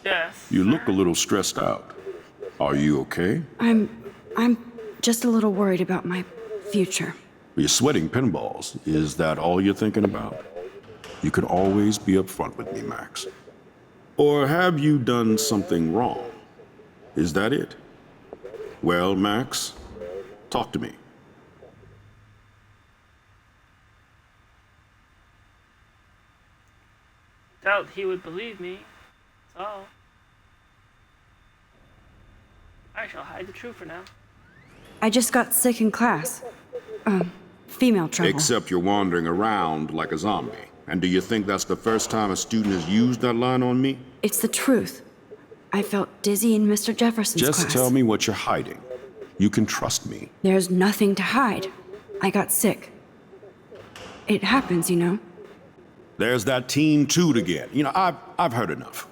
Yes. You look a little stressed out. Are you okay? I'm just a little worried about my future. You're sweating pinballs. Is that all you're thinking about? You can always be upfront with me, Max. Or have you done something wrong? Is that it? Well, Max, talk to me. Doubt he would believe me. So I shall hide the truth for now. I just got sick in class. Female trouble. Except you're wandering around like a zombie. And do you think that's the first time a student has used that line on me? It's the truth. I felt dizzy in Mr. Jefferson's class. Just tell me what you're hiding. You can trust me. There's nothing to hide. I got sick. It happens, you know. There's that teen toot again. You know, I've heard enough.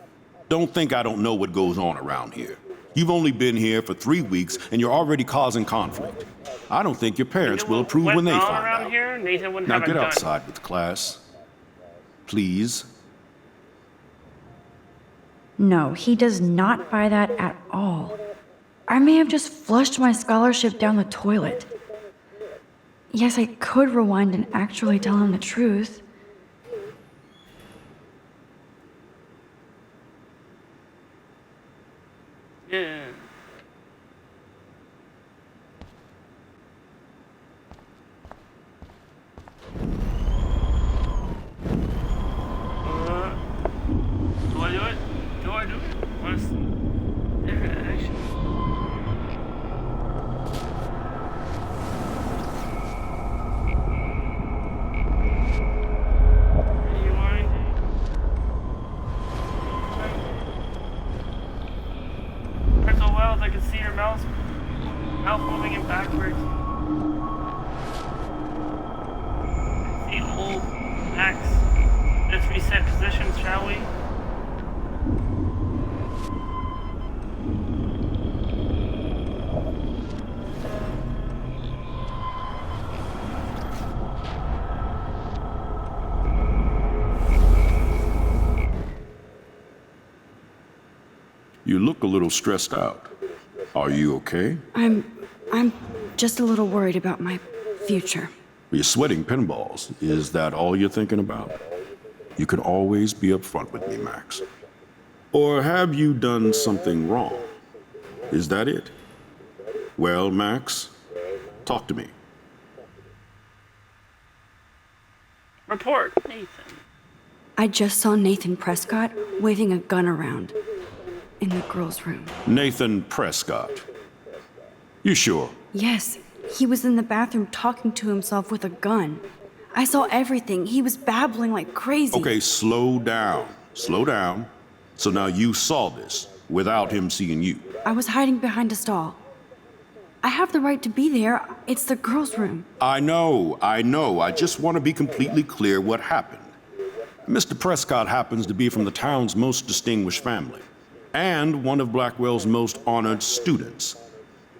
Don't think I don't know what goes on around here. You've only been here for 3 weeks and you're already causing conflict. I don't think your parents will approve when they Went wrong find around out. here, Nathan wouldn't Now have get a gun. outside with class. Please. No, he does not buy that at all. I may have just flushed my scholarship down the toilet. Yes, I could rewind and actually tell him the truth. Yeah. Do I do it? Do I do it? Honestly, their action. Are you winding? There's a wells. I can see your mouth moving it backwards. The old Max. Let's reset positions, shall we? You look a little stressed out. Are you okay? I'm just a little worried about my future. You're sweating pinballs. Is that all you're thinking about? You can always be upfront with me, Max. Or have you done something wrong? Is that it? Well, Max, talk to me. Report, Nathan. I just saw Nathan Prescott waving a gun around in the girls' room. Nathan Prescott. You sure? Yes, he was in the bathroom talking to himself with a gun. I saw everything. He was babbling like crazy. Okay, slow down. Slow down. So now you saw this without him seeing you. I was hiding behind a stall. I have the right to be there. It's the girls' room. I know. I just want to be completely clear what happened. Mr. Prescott happens to be from the town's most distinguished family and one of Blackwell's most honored students.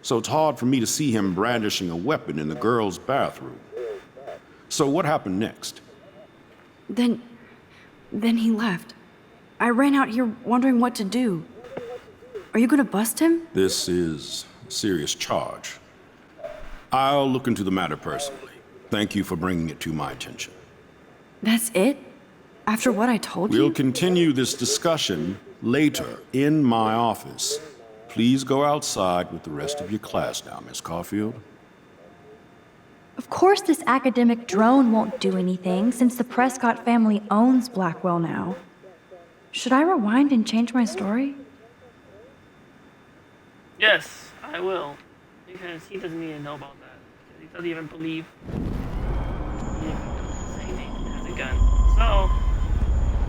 So it's hard for me to see him brandishing a weapon in the girls' bathroom. So what happened next? Then he left. I ran out here wondering what to do. Are you gonna bust him? This is a serious charge. I'll look into the matter personally. Thank you for bringing it to my attention. That's it? After what I told you? We'll continue this discussion later in my office. Please go outside with the rest of your class now, Miss Caulfield. Of course this academic drone won't do anything since the Prescott family owns Blackwell now. Should I rewind and change my story? Yes, I will. Because he doesn't even know about that. Because he doesn't even believe saying Nathan has a gun. So,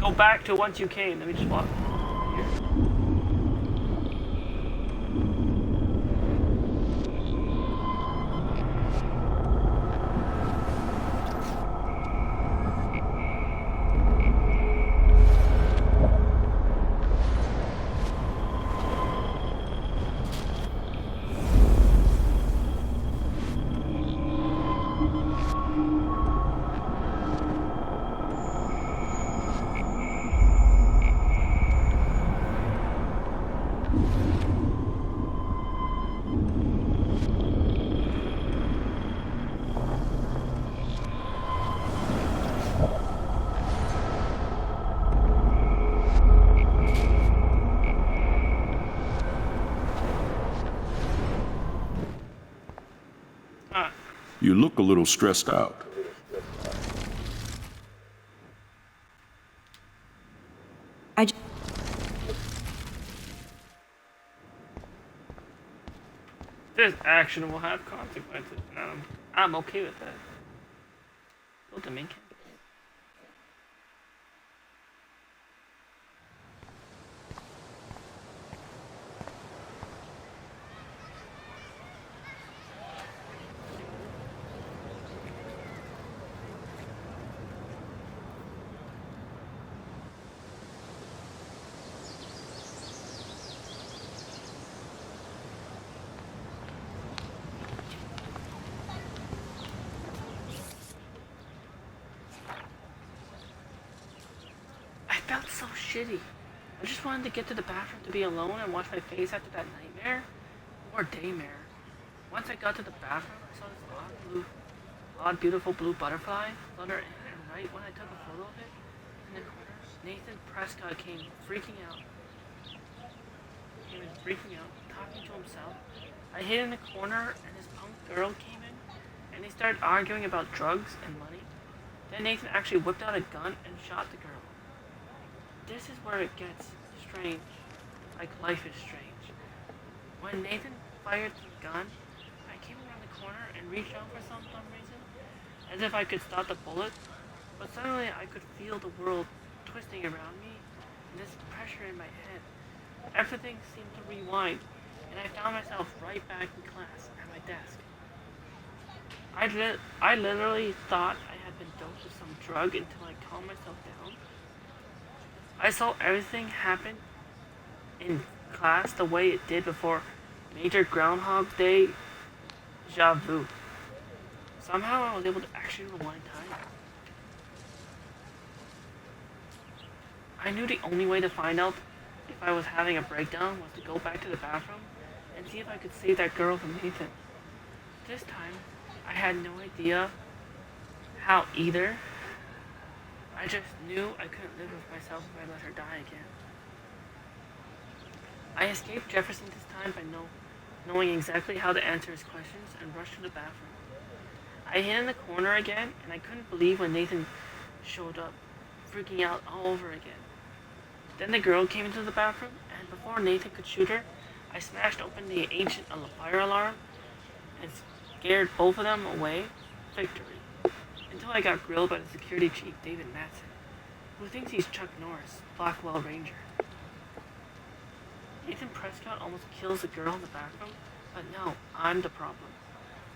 go back to once you came. Let me just walk here. You look a little stressed out. This action will have consequences, and I'm okay with that. Go Dominican. I felt so shitty. I just wanted to get to the bathroom to be alone and wash my face after that nightmare or daymare. Once I got to the bathroom, I saw this odd, beautiful blue butterfly flutter in, and right when I took a photo of it, in the corner, Nathan Prescott came freaking out. Talking to himself. I hid in the corner, and this punk girl came in, and they started arguing about drugs and money. Then Nathan actually whipped out a gun and shot the girl. This is where it gets strange. like life is strange. When Nathan fired the gun, I came around the corner and reached out for some dumb reason, as if I could stop the bullet, but suddenly I could feel the world twisting around me and this pressure in my head. Everything seemed to rewind, and I found myself right back in class at my desk. I literally thought I had been dosed with some drug until I calmed myself down. I saw everything happen in class the way it did before Major Groundhog Day déjà vu. Somehow I was able to actually rewind time. I knew the only way to find out if I was having a breakdown was to go back to the bathroom and see if I could save that girl from Nathan. This time, I had no idea how either. I just knew I couldn't live with myself if I let her die again. I escaped Jefferson this time by knowing exactly how to answer his questions and rushed to the bathroom. I hid in the corner again, and I couldn't believe when Nathan showed up, freaking out all over again. Then the girl came into the bathroom, and before Nathan could shoot her, I smashed open the ancient fire alarm and scared both of them away. Victory. Until I got grilled by the security chief, David Matson, who thinks he's Chuck Norris, Blackwell Ranger. Nathan Prescott almost kills the girl in the bathroom, but no, I'm the problem.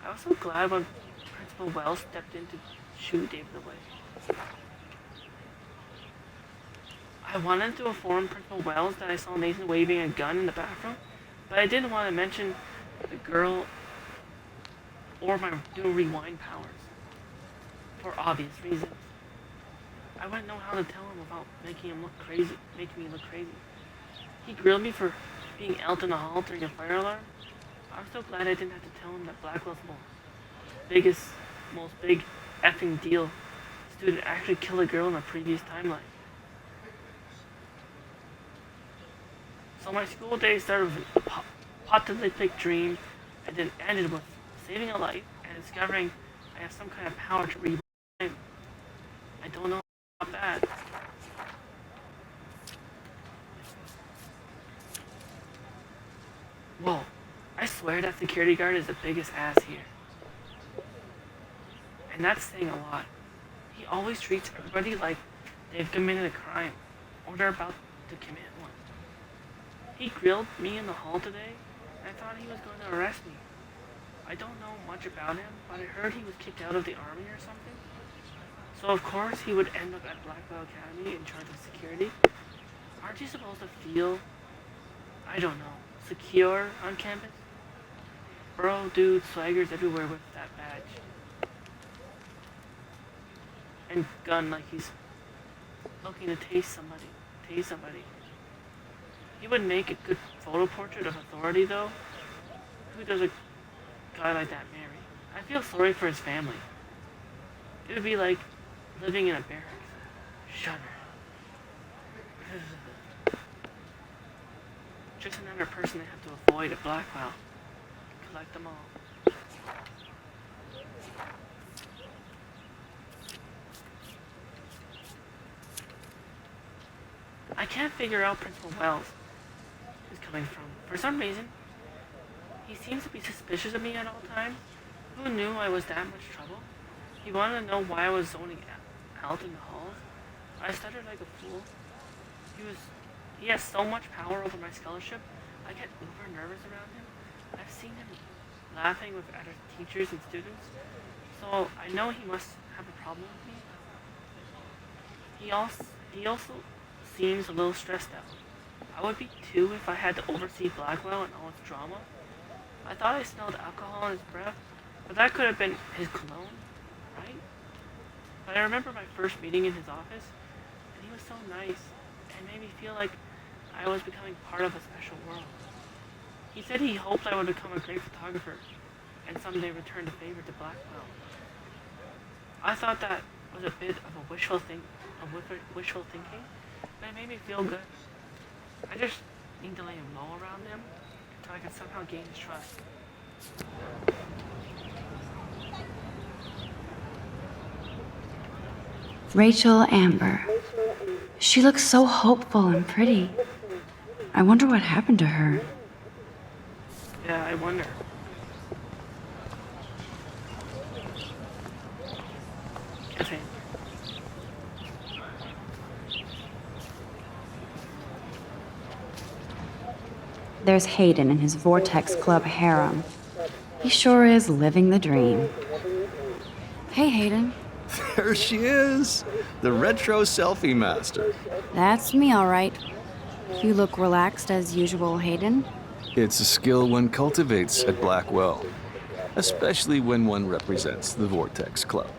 I was so glad when Principal Wells stepped in to shoo David away. I wanted to inform Principal Wells that I saw Nathan waving a gun in the bathroom, but I didn't want to mention the girl or my new rewind powers, for obvious reasons. I wouldn't know how to tell him without making me look crazy. He grilled me for being out in the hall during a fire alarm. I was so glad I didn't have to tell him that Blackwell's most big effing deal student actually killed a girl in a previous timeline. So my school day started with an apocalyptic dream and then ended with saving a life and discovering I have some kind of power to rewind time. I don't know how bad. Whoa, I swear that security guard is the biggest ass here. And that's saying a lot. He always treats everybody like they've committed a crime, or they're about to commit one. He grilled me in the hall today, and I thought he was going to arrest me. I don't know much about him, but I heard he was kicked out of the army or something. So of course he would end up at Blackwell Academy in charge of security. Aren't you supposed to feel, I don't know, secure on campus? Bro, dude, swaggers everywhere with that badge. And gun like he's looking to tase somebody. He would make a good photo portrait of authority though. Who does a guy like that marry? I feel sorry for his family. It would be like living in a barracks. Shudder. Just another person they have to avoid at Blackwell. Collect them all. I can't figure out Principal Wells is coming from. For some reason, he seems to be suspicious of me at all times. Who knew I was that much trouble? He wanted to know why I was zoning out in the halls. I stuttered like a fool. He has so much power over my scholarship, I get uber nervous around him. I've seen him laughing with other teachers and students, so I know he must have a problem with me. He also seems a little stressed out. I would be too if I had to oversee Blackwell and all its drama. I thought I smelled alcohol in his breath, but that could have been his cologne, right? But I remember my first meeting in his office, and he was so nice, and made me feel like I was becoming part of a special world. He said he hoped I would become a great photographer, and someday return the favor to Blackwell. I thought that was a bit of a wishful thinking, but it made me feel good. I just need to lay low around him until I can somehow gain his trust. Rachel Amber. She looks so hopeful and pretty. I wonder what happened to her. Yeah, I wonder. Okay. There's Hayden and his Vortex Club harem. He sure is living the dream. Hey, Hayden. There she is, the retro selfie master. That's me, all right. You look relaxed as usual, Hayden. It's a skill one cultivates at Blackwell, especially when one represents the Vortex Club.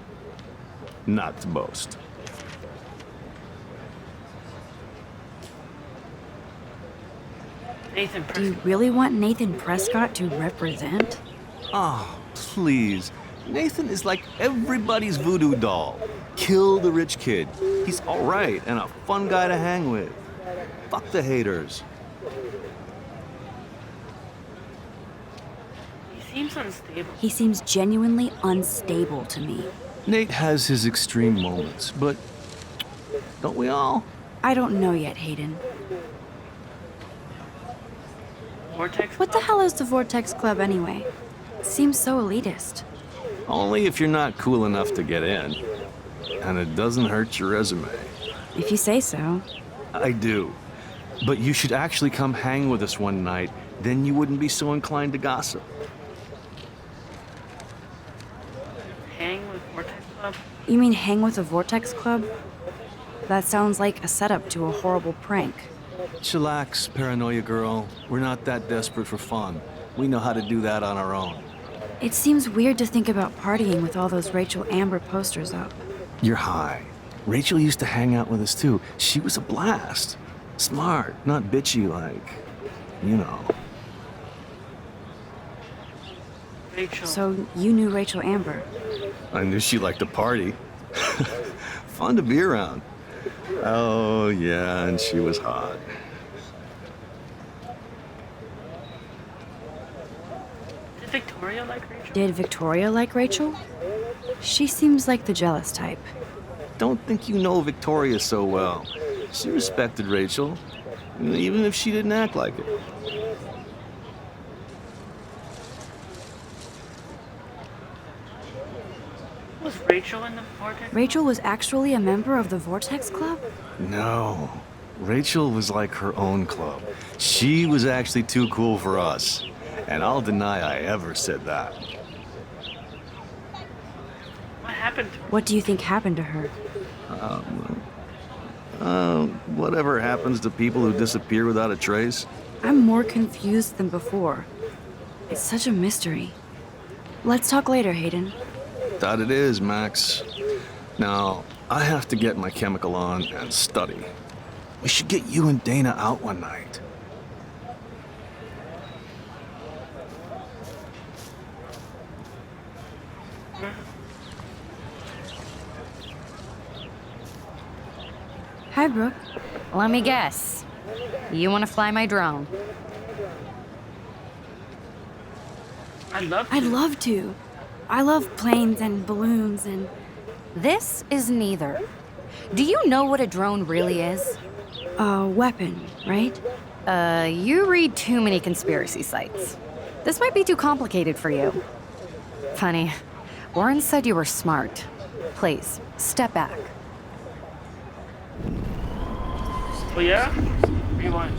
Not to boast. Nathan Do you really want Nathan Prescott to represent? Oh, please. Nathan is like everybody's voodoo doll. Kill the rich kid. He's all right and a fun guy to hang with. Fuck the haters. He seems unstable. He seems genuinely unstable to me. Nate has his extreme moments, but don't we all? I don't know yet, Hayden. Vortex What the hell is the Vortex Club anyway? It seems so elitist. Only if you're not cool enough to get in. And it doesn't hurt your resume. If you say so. I do. But you should actually come hang with us one night, then you wouldn't be so inclined to gossip. hang with Vortex Club? You mean hang with the Vortex Club? That sounds like a setup to a horrible prank. Chillax, paranoia girl. We're not that desperate for fun. We know how to do that on our own. It seems weird to think about partying with all those Rachel Amber posters up. You're high. Rachel used to hang out with us too. She was a blast. Smart, not bitchy like, you know. Rachel. So you knew Rachel Amber? I knew she liked to party. Fun to be around. Oh, yeah, and she was hot. Did Victoria like Rachel? Did Victoria like Rachel? She seems like the jealous type. Don't think you know Victoria so well. She respected Rachel, even if she didn't act like it. Was Rachel in the Vortex? Rachel was actually a member of the Vortex Club? No. Rachel was like her own club. She was actually too cool for us. And I'll deny I ever said that. What happened to her? What do you think happened to her? Whatever happens to people who disappear without a trace. I'm more confused than before. It's such a mystery. Let's talk later, Hayden. That it is, Max. Now, I have to get my chemical on and study. We should get you and Dana out one night. Hi, Brooke. Let me guess. You want to fly my drone? I'd love to. I'd love to. I love planes and balloons and... This is neither. Do you know what a drone really is? A weapon, right? You read too many conspiracy sites. This might be too complicated for you. Funny, Warren said you were smart. Please, step back. Oh yeah? Rewind.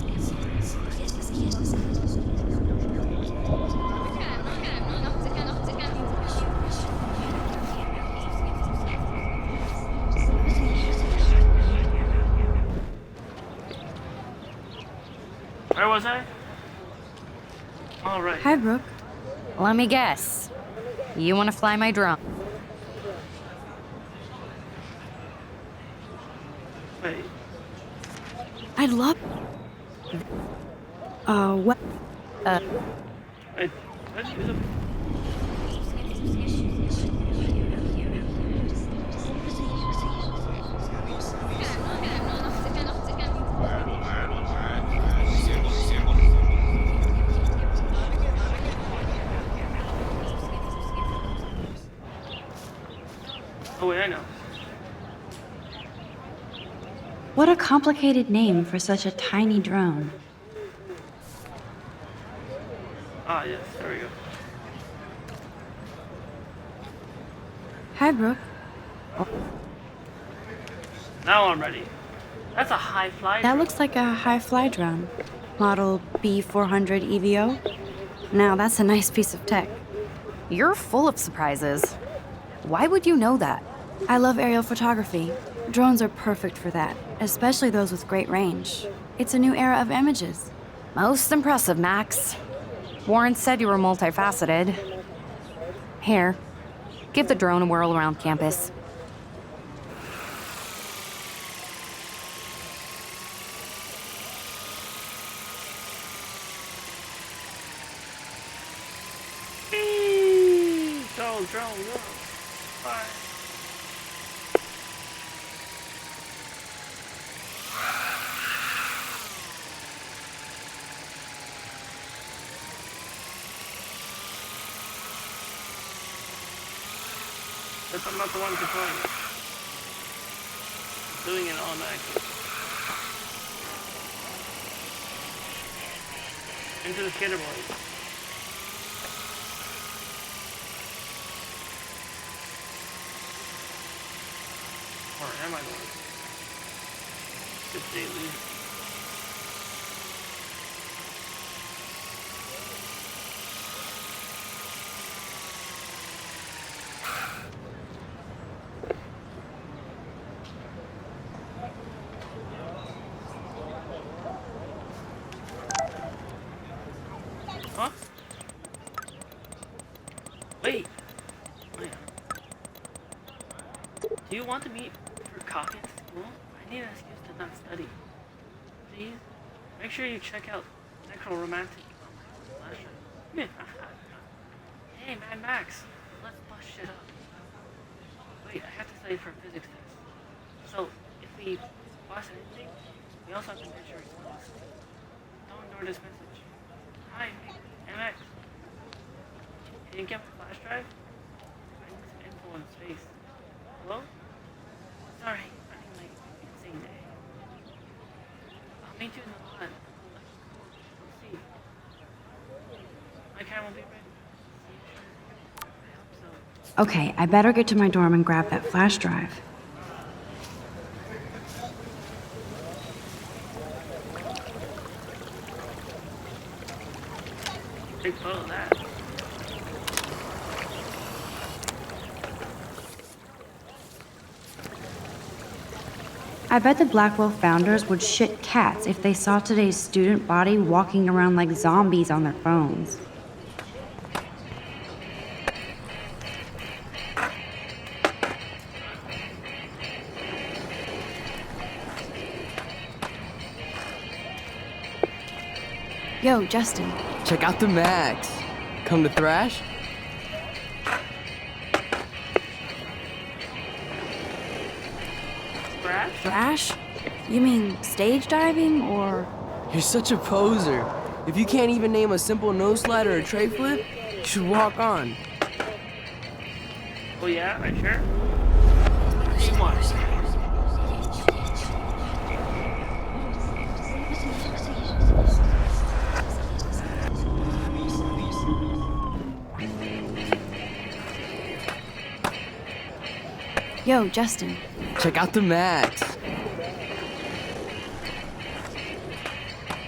Where was I? All right. Hi, Brooke. Let me guess. You want to fly my drone? Wait. I'd love... what? Wait. What? Oh wait, I know. What a complicated name for such a tiny drone. Ah, yes, there we go. Hi, Brooke. Now I'm ready. That's a high fly. That looks like a high-fly drone. Model B400 EVO. Now, that's a nice piece of tech. You're full of surprises. Why would you know that? I love aerial photography. Drones are perfect for that, especially those with great range. It's a new era of images. Most impressive, Max. Warren said you were multifaceted. Here, give the drone a whirl around campus. Drone, go. Bye. Guess I'm not the one controlling it. I'm doing it automatically. Into the skater board. Or am I going? Good daily. Huh? Wait. Do you want to meet for coffee at school? I need an excuse to not study. Please, make sure you check out Necromantic on my flash drive. Hey, man, Max, let's bust shit up. Wait, I have to study for a physics test. So, if we bust anything, we also have to make sure it's lost. Don't ignore this message. Hi, MX. Can you get my flash drive? I need some info in space. Hello? Sorry, running late. Insane day. I'll meet you in the lot. We'll see. My camera will be ready. I hope so. Okay, I better get to my dorm and grab that flash drive. Big photo of that. I bet the Blackwell founders would shit cats if they saw today's student body walking around like zombies on their phones. Yo, Justin. Check out the Max. Come to thrash? Thrash? You mean stage diving, or...? You're such a poser. If you can't even name a simple nose slide or a tray flip, you should walk on. Oh yeah, right sure. Team one. Yo, Justin. Check out the Max.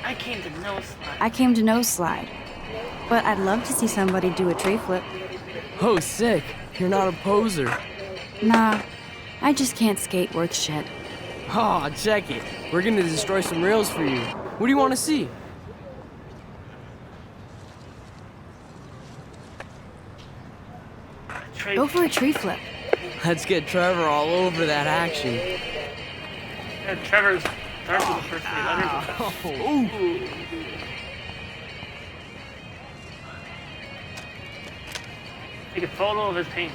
I came to nose slide. I came to nose slide. But I'd love to see somebody do a tree flip. Oh, sick. You're not a poser. Nah, I just can't skate worth shit. Aw, check it. We're gonna destroy some rails for you. What do you want to see? Go for a tree flip. Let's get Trevor all over that action. Yeah, Trevor's starts with the first three letters. Ooh. Take a photo of his paint.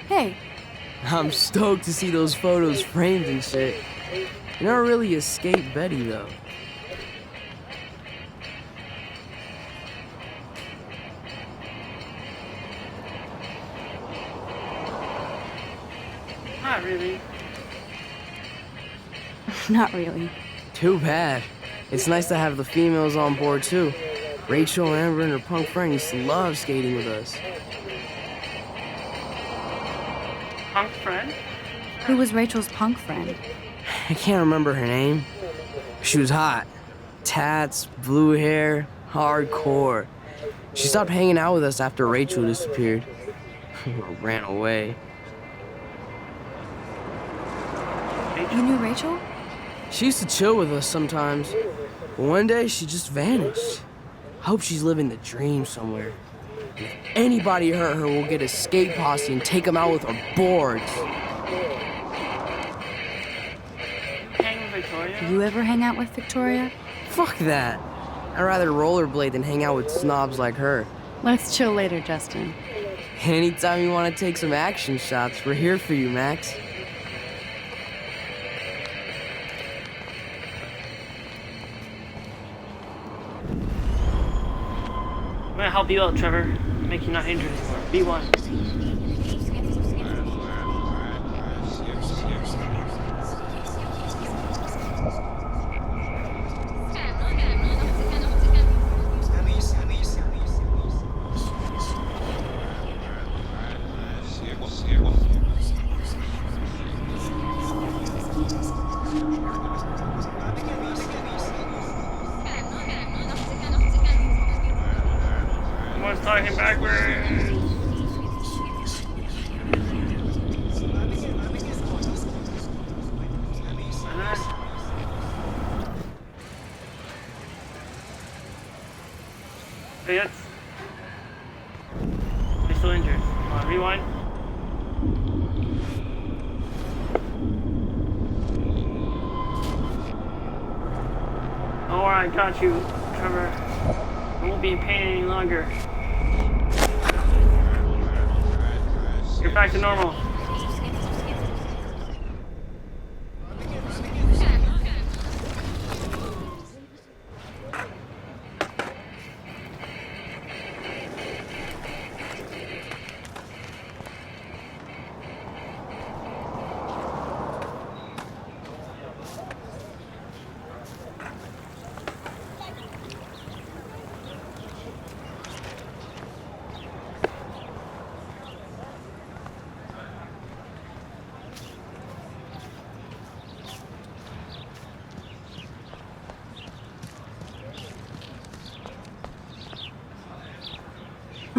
Hey. I'm stoked to see those photos framed and shit. You're not really a skate Betty, though. Not really. Not really. Too bad. It's nice to have the females on board too. Rachel, Amber, and her punk friend used to love skating with us. Punk friend? Who was Rachel's punk friend? I can't remember her name. She was hot. Tats, blue hair, hardcore. She stopped hanging out with us after Rachel disappeared. Or ran away. You knew Rachel? She used to chill with us sometimes. But one day, she just vanished. I hope she's living the dream somewhere. And if anybody hurt her, we'll get a skate posse and take them out with our boards. Hang with Victoria? Do you ever hang out with Victoria? Fuck that. I'd rather rollerblade than hang out with snobs like her. Let's chill later, Justin. Anytime you want to take some action shots, we're here for you, Max. I'm gonna help you out, Trevor. Make you not injured anymore. B1. Someone's talking backwards. Hey, that's... You're still injured. Come on, rewind. Alright, got you, Trevor. I won't be in pain any longer. You're back to normal.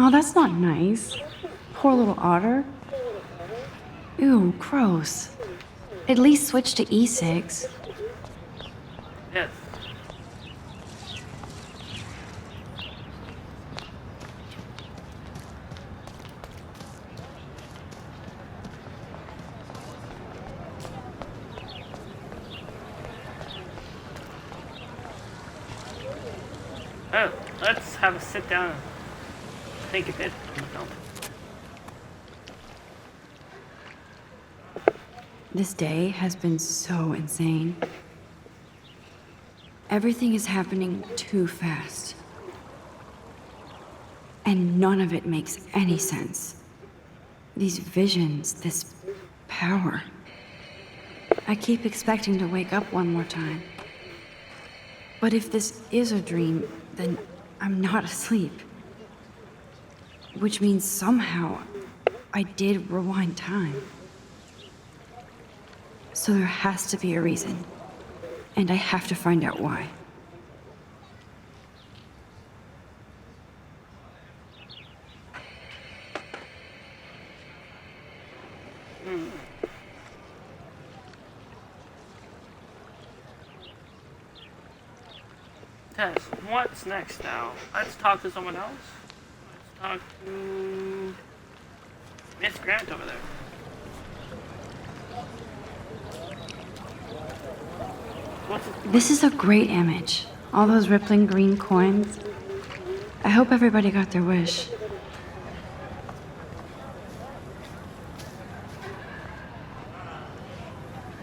Oh, that's not nice. Poor little otter. Ew, gross. At least switch to E6. Yes. Oh, let's have a sit down and think a bit on the film. This day has been so insane. Everything is happening too fast. And none of it makes any sense. These visions, this power. I keep expecting to wake up one more time. But if this is a dream, then I'm not asleep. Which means somehow I did rewind time. So there has to be a reason. And I have to find out why. Tess, what's next now? Let's talk to someone else. Let's talk to Miss Grant over there. This is a great image. All those rippling green coins. I hope everybody got their wish.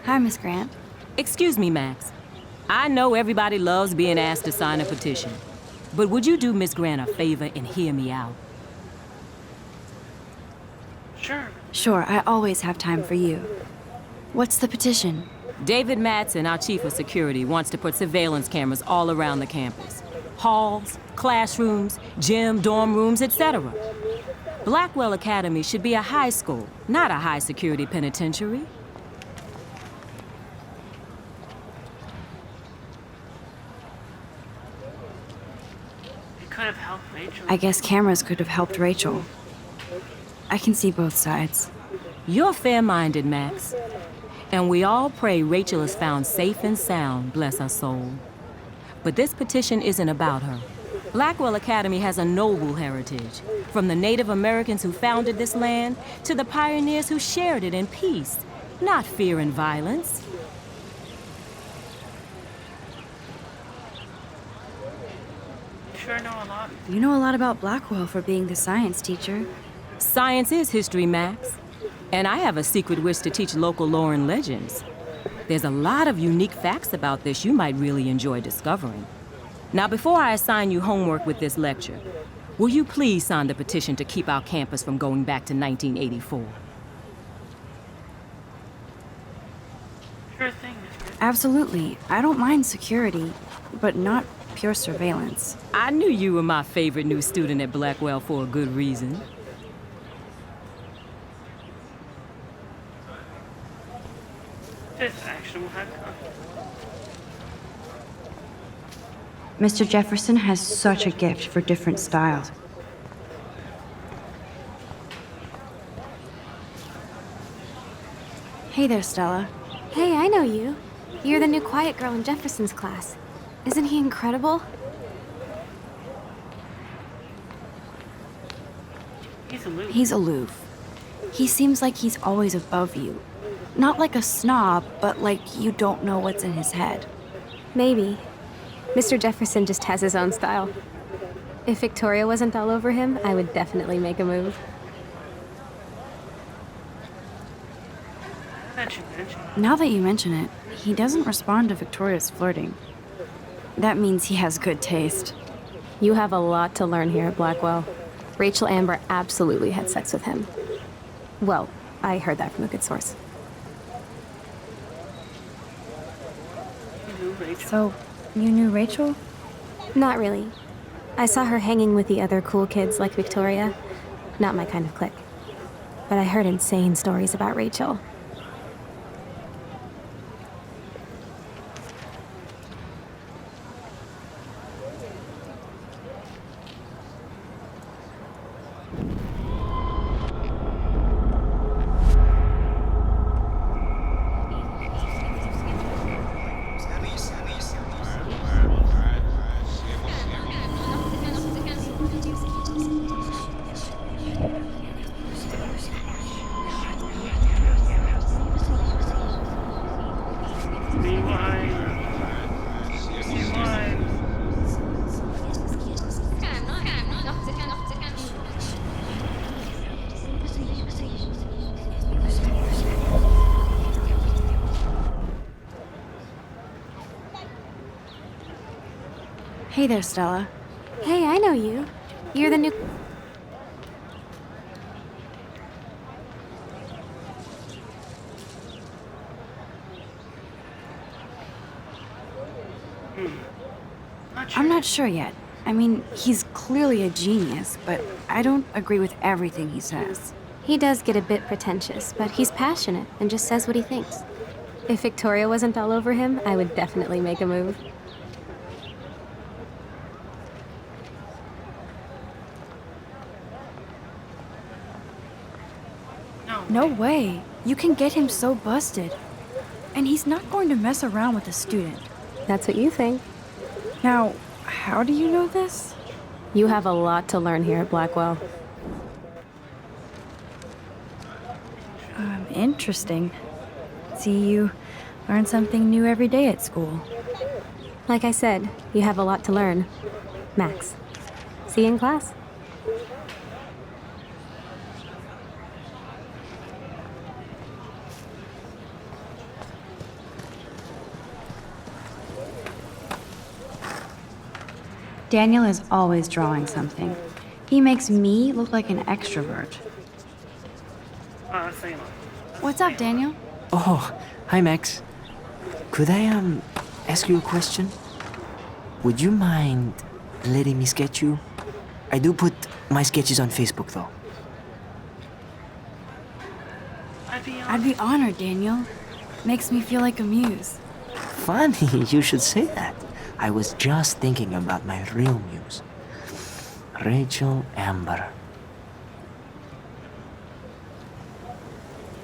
Hi, Miss Grant. Excuse me, Max. I know everybody loves being asked to sign a petition, but would you do Miss Grant a favor and hear me out? Sure. Sure, I always have time for you. What's the petition? David Madsen, our chief of security, wants to put surveillance cameras all around the campus. Halls, classrooms, gym, dorm rooms, etc. Blackwell Academy should be a high school, not a high-security penitentiary. It could have helped Rachel. I guess cameras could have helped Rachel. I can see both sides. You're fair-minded, Max. And we all pray Rachel is found safe and sound, bless her soul. But this petition isn't about her. Blackwell Academy has a noble heritage, from the Native Americans who founded this land to the pioneers who shared it in peace, not fear and violence. Sure know a lot. You know a lot about Blackwell for being the science teacher. Science is history, Max. And I have a secret wish to teach local lore and legends. There's a lot of unique facts about this you might really enjoy discovering. Now, before I assign you homework with this lecture, will you please sign the petition to keep our campus from going back to 1984? Sure thing, Miss Griffin. Absolutely. I don't mind security, but not pure surveillance. I knew you were my favorite new student at Blackwell for a good reason. This actionable handcuff. Mr. Jefferson has such a gift for different styles. Hey there, Stella. Hey, I know you. You're the new quiet girl in Jefferson's class. Isn't he incredible? He's aloof. He's aloof. He seems like he's always above you. Not like a snob, but like you don't know what's in his head. Maybe. Mr. Jefferson just has his own style. If Victoria wasn't all over him, I would definitely make a move. Now that you mention it, he doesn't respond to Victoria's flirting. That means he has good taste. You have a lot to learn here at Blackwell. Rachel Amber absolutely had sex with him. Well, I heard that from a good source. So, you knew Rachel? Not really. I saw her hanging with the other cool kids like Victoria. Not my kind of clique. But I heard insane stories about Rachel. Hey there, Stella. Hey, I know you. You're the new... I'm not sure yet. I mean, he's clearly a genius, but I don't agree with everything he says. He does get a bit pretentious, but he's passionate and just says what he thinks. If Victoria wasn't all over him, I would definitely make a move. No way. You can get him so busted. And he's not going to mess around with a student. That's what you think. Now, how do you know this? You have a lot to learn here at Blackwell. Interesting. See, you learn something new every day at school. Like I said, you have a lot to learn. Max. See you in class. Daniel is always drawing something. He makes me look like an extrovert. What's up, Daniel? Oh, hi, Max. Could I, ask you a question? Would you mind letting me sketch you? I do put my sketches on Facebook, though. I'd be honored, Daniel. Makes me feel like a muse. Funny, you should say that. I was just thinking about my real muse, Rachel Amber.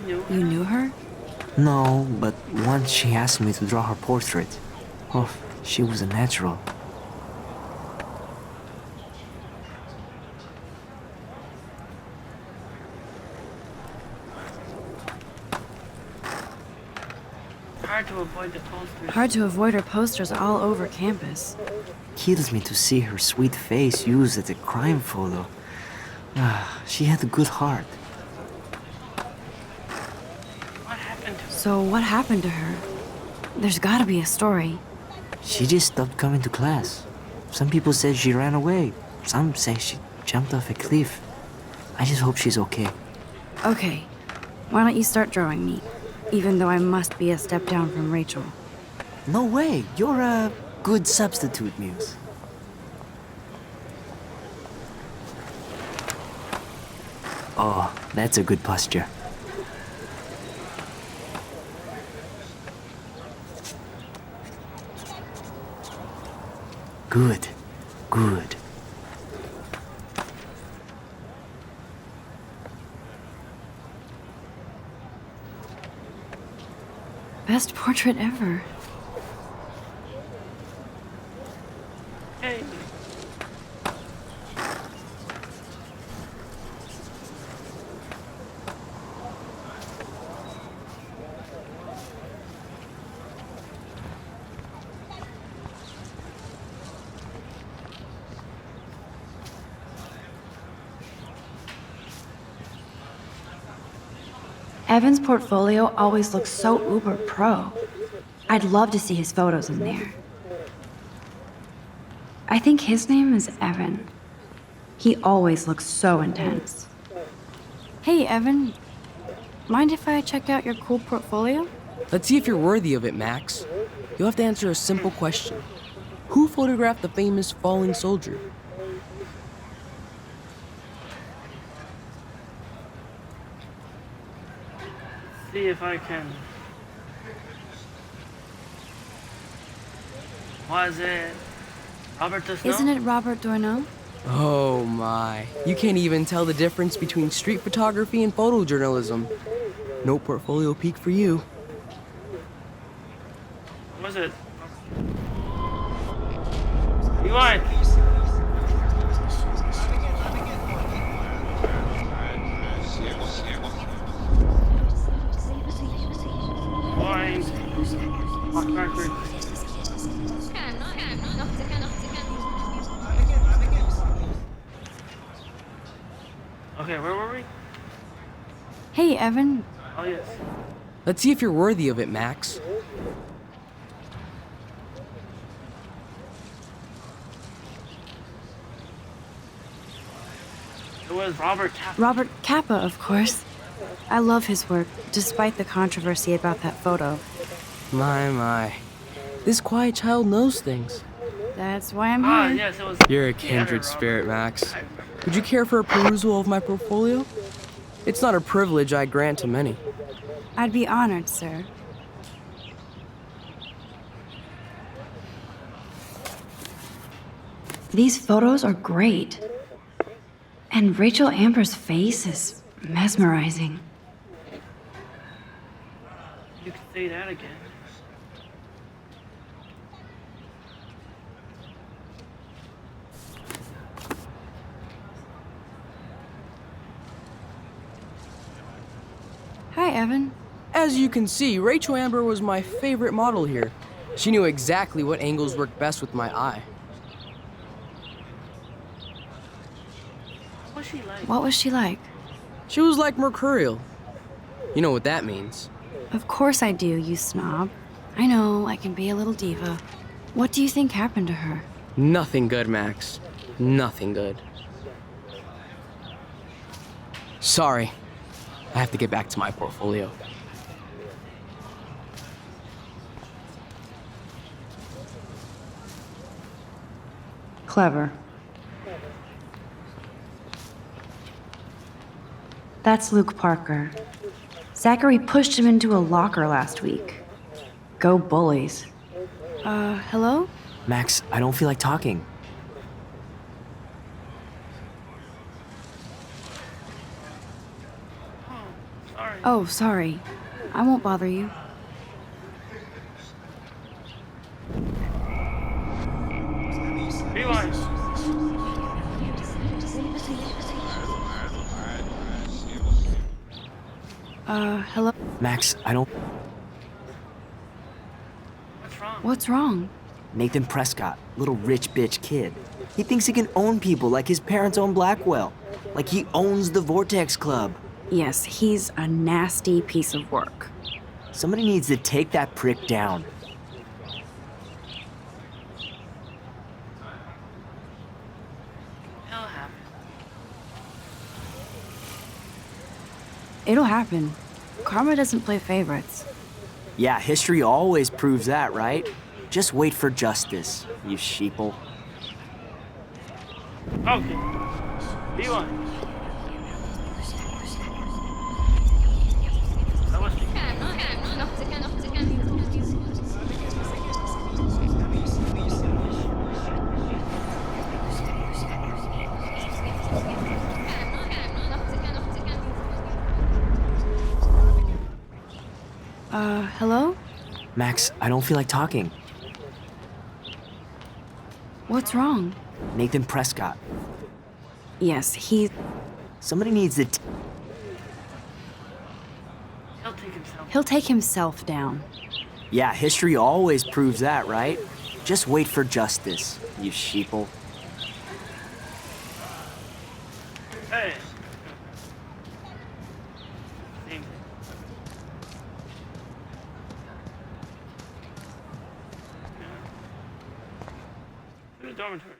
You knew her? No, but once she asked me to draw her portrait. Oh, she was a natural. Hard to avoid the posters. Hard to avoid her posters all over campus. Kills me to see her sweet face used as a crime photo. She had a good heart. What happened to her? So what happened to her? There's gotta be a story. She just stopped coming to class. Some people said she ran away. Some say she jumped off a cliff. I just hope she's okay. Okay, why don't you start drawing me? Even though I must be a step down from Rachel. No way, you're a good substitute, Muse. Oh, that's a good posture. Good, good. Best portrait ever. Hey. Evan's portfolio always looks so uber pro. I'd love to see his photos in there. I think his name is Evan. He always looks so intense. Hey, Evan. Mind if I check out your cool portfolio? Let's see if you're worthy of it, Max. You'll have to answer a simple question. Who photographed the famous falling soldier? See if I can. Was it Robert the Snow? Isn't it Robert Doisneau? Oh my. You can't even tell the difference between street photography and photojournalism. No portfolio peak for you. Was it? You want? Blind. Walk backwards. Okay, where were we? Hey, Evan. Oh, yes. Let's see if you're worthy of it, Max. It was Robert Kappa. Robert Kappa, of course. I love his work, despite the controversy about that photo. My. This quiet child knows things. That's why I'm Ah, here. yes, it was. You're a kindred spirit, Max. Would you care for a perusal of my portfolio? It's not a privilege I grant to many. I'd be honored, sir. These photos are great. And Rachel Amber's face is mesmerizing. You could say that again. Hi, Evan. As you can see, Rachel Amber was my favorite model here. She knew exactly what angles worked best with my eye. What was she like? What was she like? She was like mercurial. You know what that means. Of course I do, you snob. I know, I can be a little diva. What do you think happened to her? Nothing good, Max. Nothing good. Sorry. I have to get back to my portfolio. Clever. That's Luke Parker. Zachary pushed him into a locker last week. Go bullies. Hello? Max, I don't feel like talking. Oh, sorry. I won't bother you. Rewind. Hello? Max, I don't... What's wrong? What's wrong? Nathan Prescott, little rich bitch kid. He thinks he can own people like his parents own Blackwell. Like he owns the Vortex Club. Yes, he's a nasty piece of work. Somebody needs to take that prick down. It'll happen. It'll happen. Karma doesn't play favorites. Yeah, history always proves that, right? Just wait for justice, you sheeple. Okay. Rewind. That was Hello? Max, I don't feel like talking. What's wrong? Nathan Prescott. Yes, he... Somebody needs to... He'll take himself down. Yeah, history always proves that, right? Just wait for justice, you sheeple. Hey. Same thing. To the dormitory.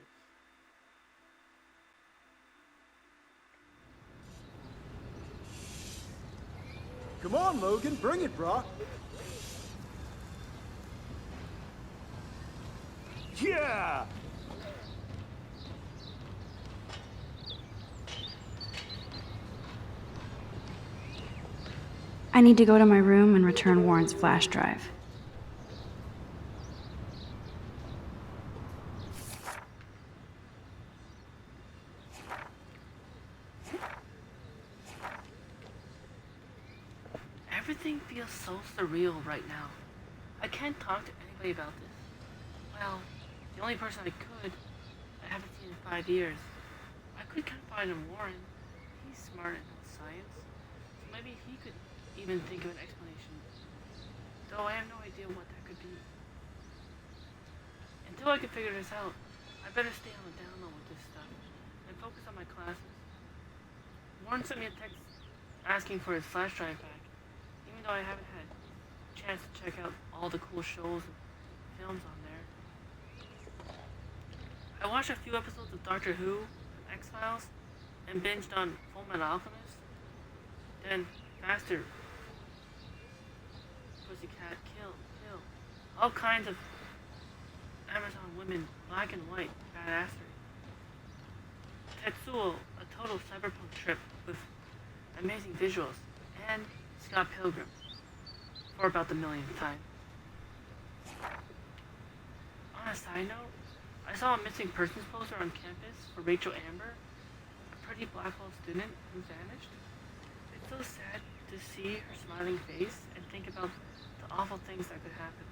Come on, Logan, bring it, bro. Yeah! I need to go to my room and return Warren's flash drive. Everything feels so surreal right now. I can't talk to anybody about this. Well, the only person I could, I haven't seen in 5 years. I could confide in Warren. He's smart and knows science. So maybe he could even think of an explanation. Though I have no idea what that could be. Until I can figure this out, I better stay on the down low with this stuff and focus on my classes. Warren sent me a text asking for his flash drive back, even though I haven't had a chance to check out all the cool shows and films on there. I watched a few episodes of Doctor Who and X-Files and binged on Fullmetal Alchemist. Then, faster, Pussycat, Kill. All kinds of Amazon women, black and white, badassery. Tetsuo, a total cyberpunk trip with amazing visuals, and Scott Pilgrim, for about the millionth time. On a side note, I saw a missing persons poster on campus for Rachel Amber, a pretty Blackwell student who vanished. It's so sad to see her smiling face and think about the awful things that could happen.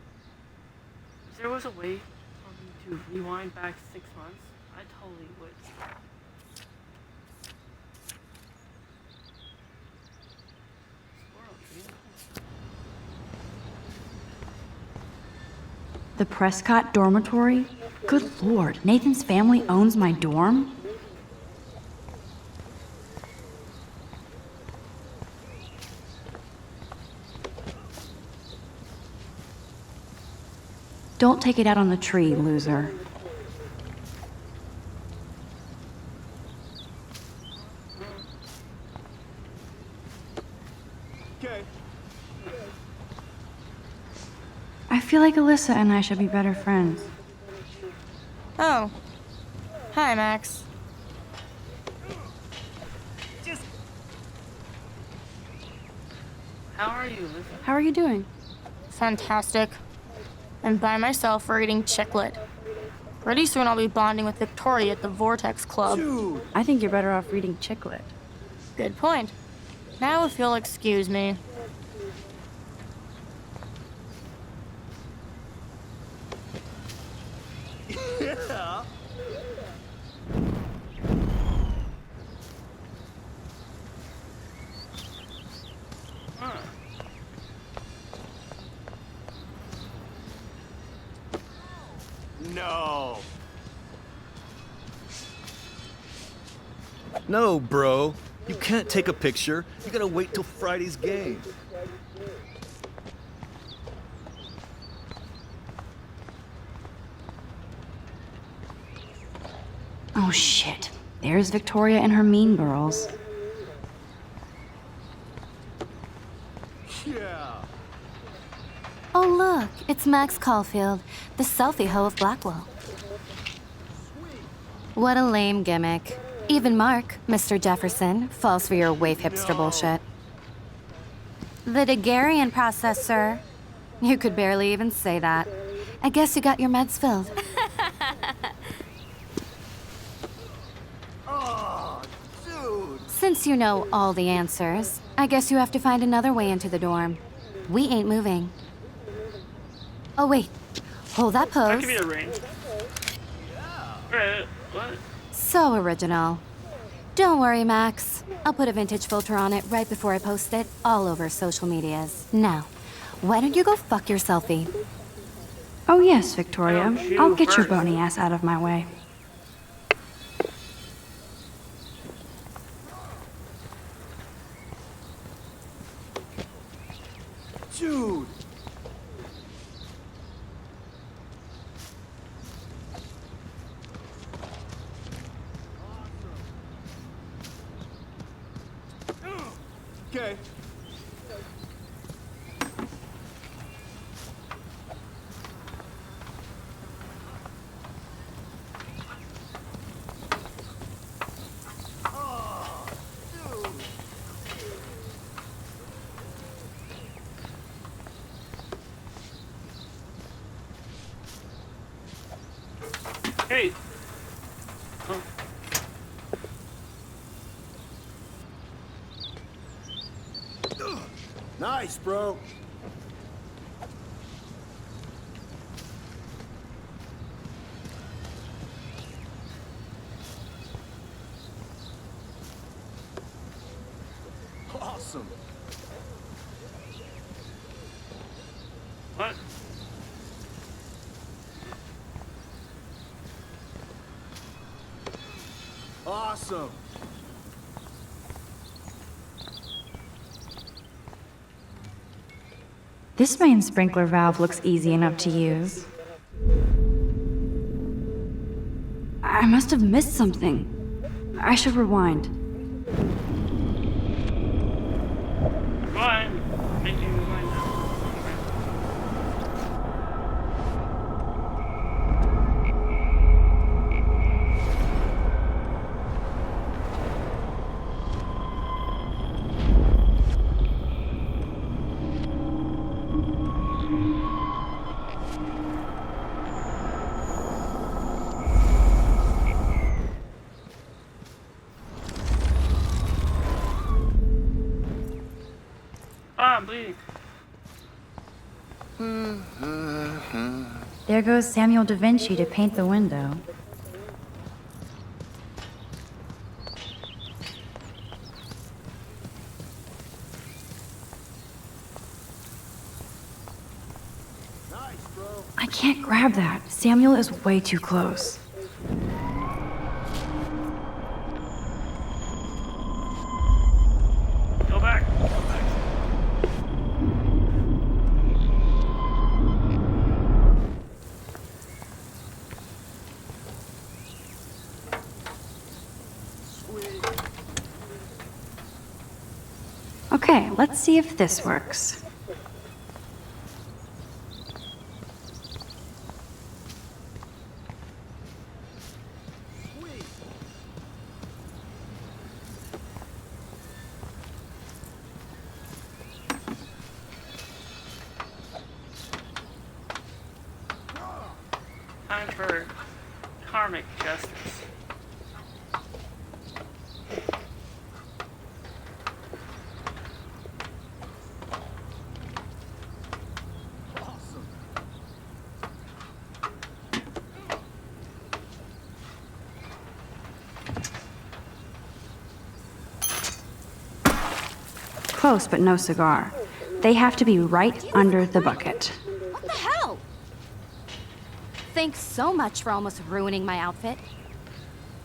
If there was a way for me to rewind back 6 months, I totally would. The Prescott dormitory? Good lord, Nathan's family owns my dorm? Don't take it out on the tree, loser. Okay. I feel like Alyssa and I should be better friends. Oh. Hi, Max. How are you, Liz? How are you doing? Fantastic. I'm by myself reading Chicklet. Pretty soon I'll be bonding with Victoria at the Vortex Club. I think you're better off reading Chicklet. Good point. Now if you'll excuse me. Yeah. No. No, bro. You can't take a picture. You gotta wait till Friday's game. Oh shit. There's Victoria and her mean girls. Yeah. Oh, look, it's Max Caulfield, the selfie hoe of Blackwell. What a lame gimmick. Even Mark, Mr. Jefferson, falls for your waif hipster bullshit. The Daguerrean process, sir. You could barely even say that. I guess you got your meds filled. Oh, dude. Since you know all the answers, I guess you have to find another way into the dorm. We ain't moving. Oh, wait. Hold that That pose. could be arranged. Alright, what? So original. Don't worry, Max. I'll put a vintage filter on it right before I post it all over social medias. Now, why don't you go fuck your selfie? Oh yes, Victoria. Oh, you I'll get your first. bony ass out of my way. Dude. Okay. Oh, dude. Hey. Oh. Nice, bro. Awesome. What? Awesome. This main sprinkler valve looks easy enough to use. I must have missed something. I should rewind. Why? Make you rewind now. Ah, I'm bleeding. There goes Samuel da Vinci to paint the window. I can't grab that. Samuel is way too close. Go back. Okay, let's see if this works. for karmic justice. Close, but no cigar. They have to be right under the bucket. What the hell? Thanks so much for almost ruining my outfit.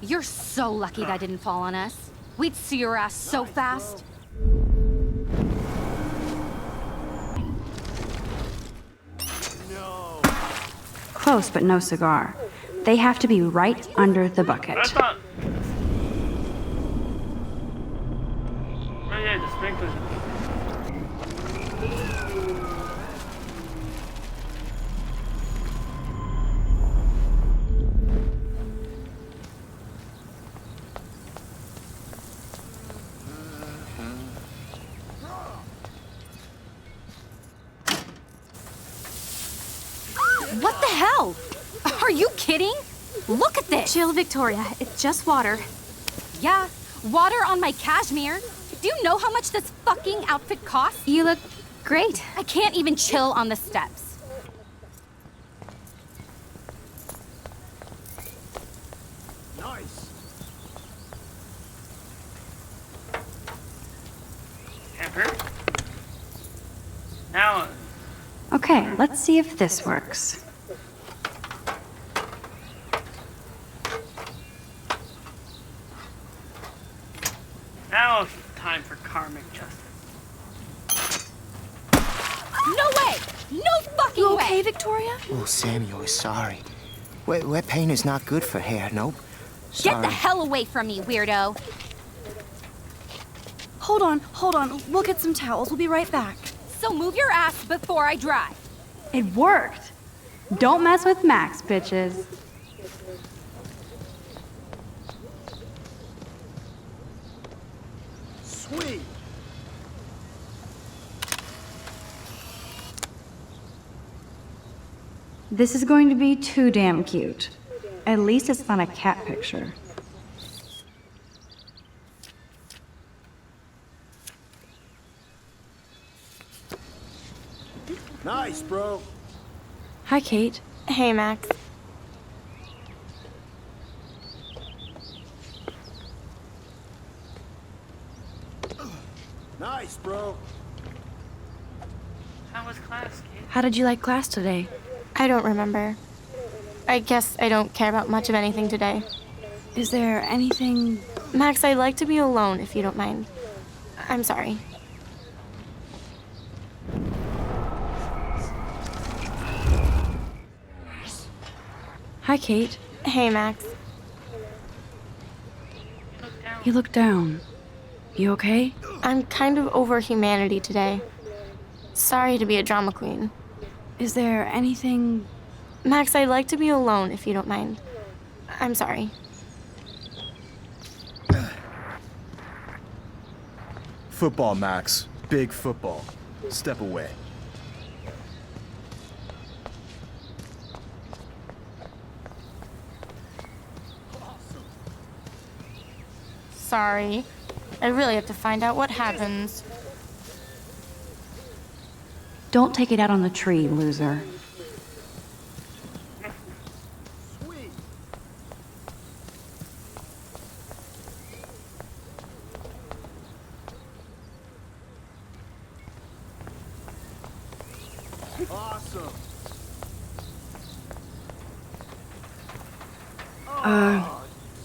You're so lucky that didn't fall on us. We'd see your ass so fast. Close, but no cigar. They have to be right under the bucket. I thought. Oh yeah, the sprinklers. What the hell? Are you kidding? Look at this. Chill, Victoria. It's just water. Yeah, water on my cashmere. Do you know how much this fucking outfit costs? You look great. I can't even chill on the steps. Nice. Camper. Now. Okay, let's see if this works. Now it's time for karmic justice. No way! No fucking You way! okay, Victoria? Oh, Samuel is sorry. Wet paint is not good for hair, nope. Sorry. Get the hell away from me, weirdo! Hold on. We'll get some towels. We'll be right back. So move your ass before I dry. It worked. Don't mess with Max, bitches. Sweet. This is going to be too damn cute. At least it's not a cat picture. Nice, bro. Hi, Kate. Hey, Max. Nice, bro. How was class, Kate? How did you like class today? I don't remember. I guess I don't care about much of anything today. Is there anything... Max, I'd like to be alone if you don't mind. I'm sorry. Hi, Kate. Hey, Max. You look down. You okay? I'm kind of over humanity today. Sorry to be a drama queen. Is there anything... Max, I'd like to be alone if you don't mind. I'm sorry. Football, Max. Big football. Step away. Sorry. I really have to find out what happens. Don't take it out on the tree, loser. Sweet. Awesome.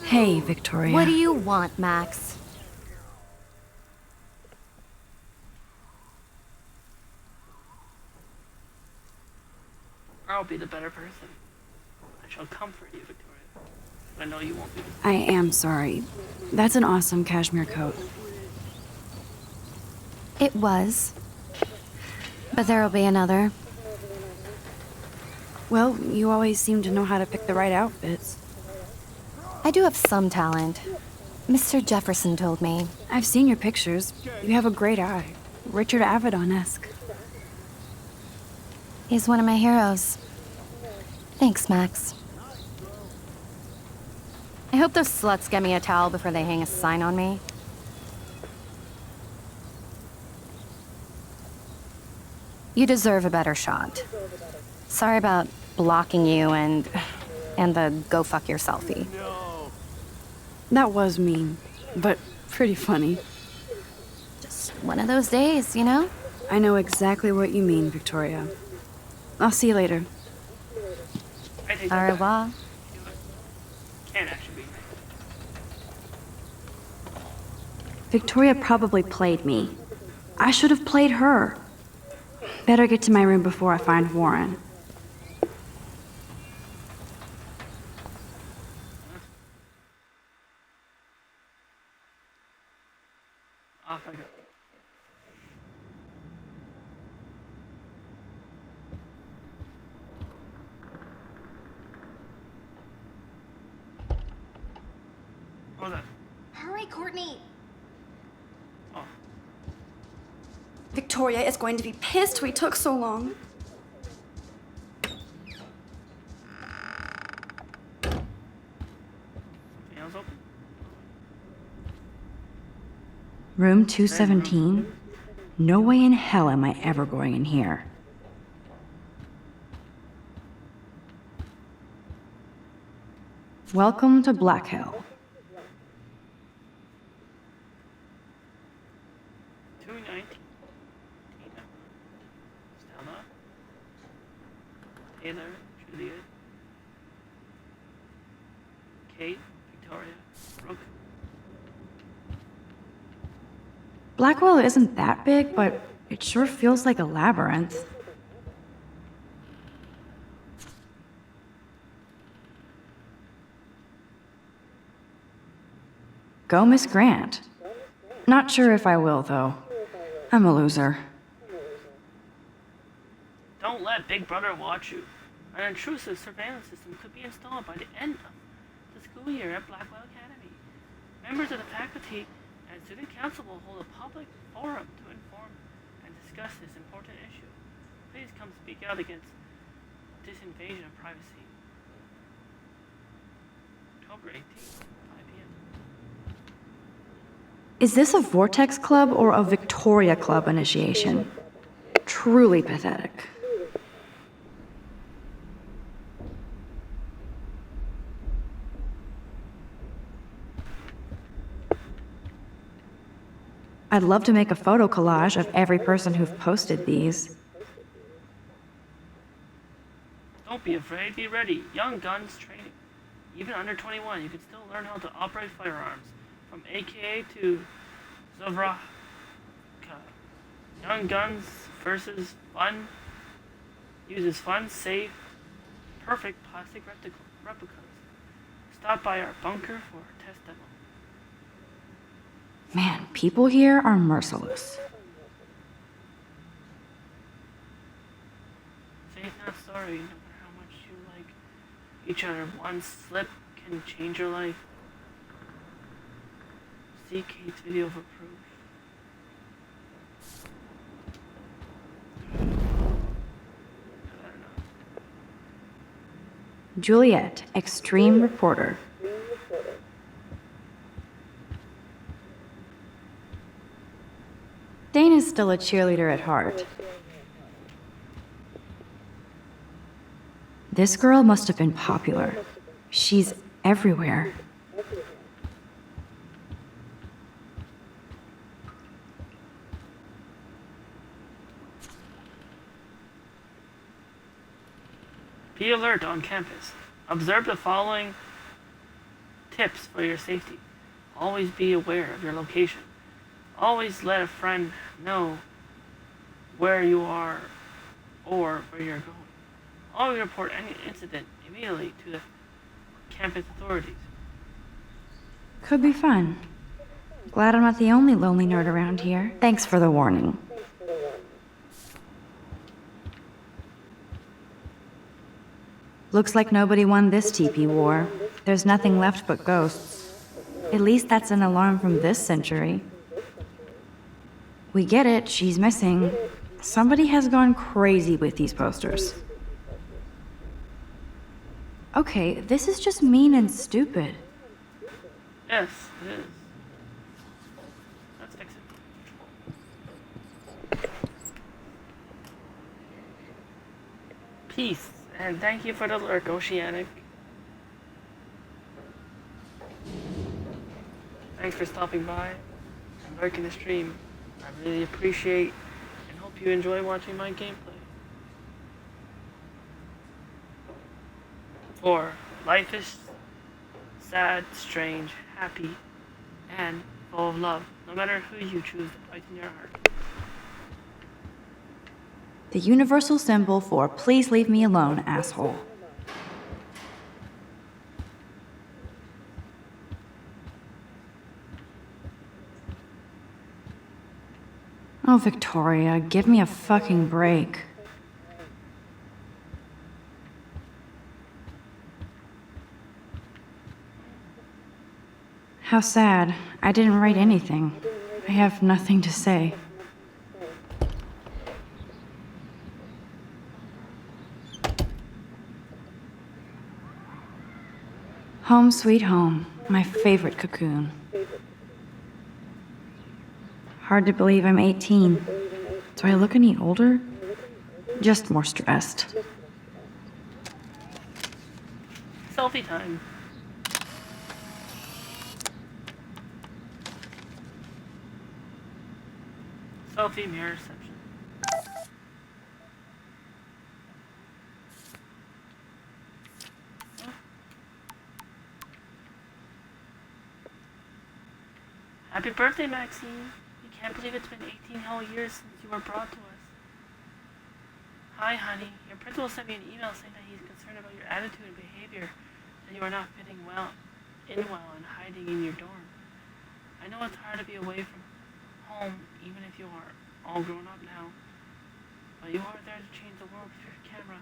Hey, Victoria. What do you want, Max? I'll be the better person. I shall comfort you, Victoria. I know you won't be. I am sorry. That's an awesome cashmere coat. It was. But there'll be another. Well, you always seem to know how to pick the right outfits. I do have some talent. Mr. Jefferson told me. I've seen your pictures. You have a great eye. Richard Avedon-esque. He's one of my heroes. Thanks, Max. I hope those sluts get me a towel before they hang a sign on me. You deserve a better shot. Sorry about blocking you and the go fuck your selfie. That was mean, but pretty funny. Just one of those days, you know? I know exactly what you mean, Victoria. I'll see you later. Au revoir. Can't actually be. Victoria probably played me. I should have played her. Better get to my room before I find Warren. Off I go. What was that? Hurry, Courtney. Oh. Victoria is going to be pissed we took so long. Something else open? Room 217? No way in hell am I ever going in here. Welcome to Black Hill. 219. Tina. Stella. Taylor. Juliet. Kate. Victoria. Brooke. Blackwell isn't that big, but it sure feels like a labyrinth. Go, Miss Grant. Not sure if I will, though. I'm a loser. Don't let Big Brother watch you. An intrusive surveillance system could be installed by the end of the school year at Blackwell Academy. Members of the faculty and student council will hold a public forum to inform and discuss this important issue. Please come speak out against this invasion of privacy. October 18th, 5 p.m. Is this a Vortex Club or a Victoria Club initiation? Truly pathetic. I'd love to make a photo collage of every person who've posted these. Don't be afraid, be ready. Young Guns training. Even under 21, you can still learn how to operate firearms. From AKA to Zovraka. Young Guns versus Fun uses fun, safe, perfect plastic replicas. Stop by our bunker for a test demo. Man, people here are merciless. Faith not sorry, no matter how much you like each other. One slip can change your life. See Kate's video for proof. Juliet, extreme reporter. Dana's still a cheerleader at heart. This girl must have been popular. She's everywhere. Be alert on campus. Observe the following tips for your safety. Always be aware of your location. Always let a friend know where you are or where you're going. Always report any incident immediately to the campus authorities. Could be fun. Glad I'm not the only lonely nerd around here. Thanks for the warning. Looks like nobody won this TP war. There's nothing left but ghosts. At least that's an alarm from this century. We get it, she's missing. Somebody has gone crazy with these posters. Okay, this is just mean and stupid. Yes, it is. Let's fix it. Peace, and thank you for the lurk, Oceanic. Thanks for stopping by and lurking the stream. I really appreciate and hope you enjoy watching my gameplay. For life is sad, strange, happy, and full of love, no matter who you choose to brighten your heart. The universal symbol for please leave me alone, asshole. Oh, Victoria, give me a fucking break. How sad. I didn't write anything. I have nothing to say. Home sweet home, my favorite cocoon. Hard to believe I'm 18. Do I look any older? Just more stressed. Selfie time. Selfie mirror section. Happy birthday, Maxine. You can't believe it's been 18 whole years since you were brought to us. Hi, honey. Your principal sent me an email saying that he's concerned about your attitude and behavior, that you are not fitting well and hiding in your dorm. I know it's hard to be away from home, even if you are all grown up now. But you are there to change the world with your camera.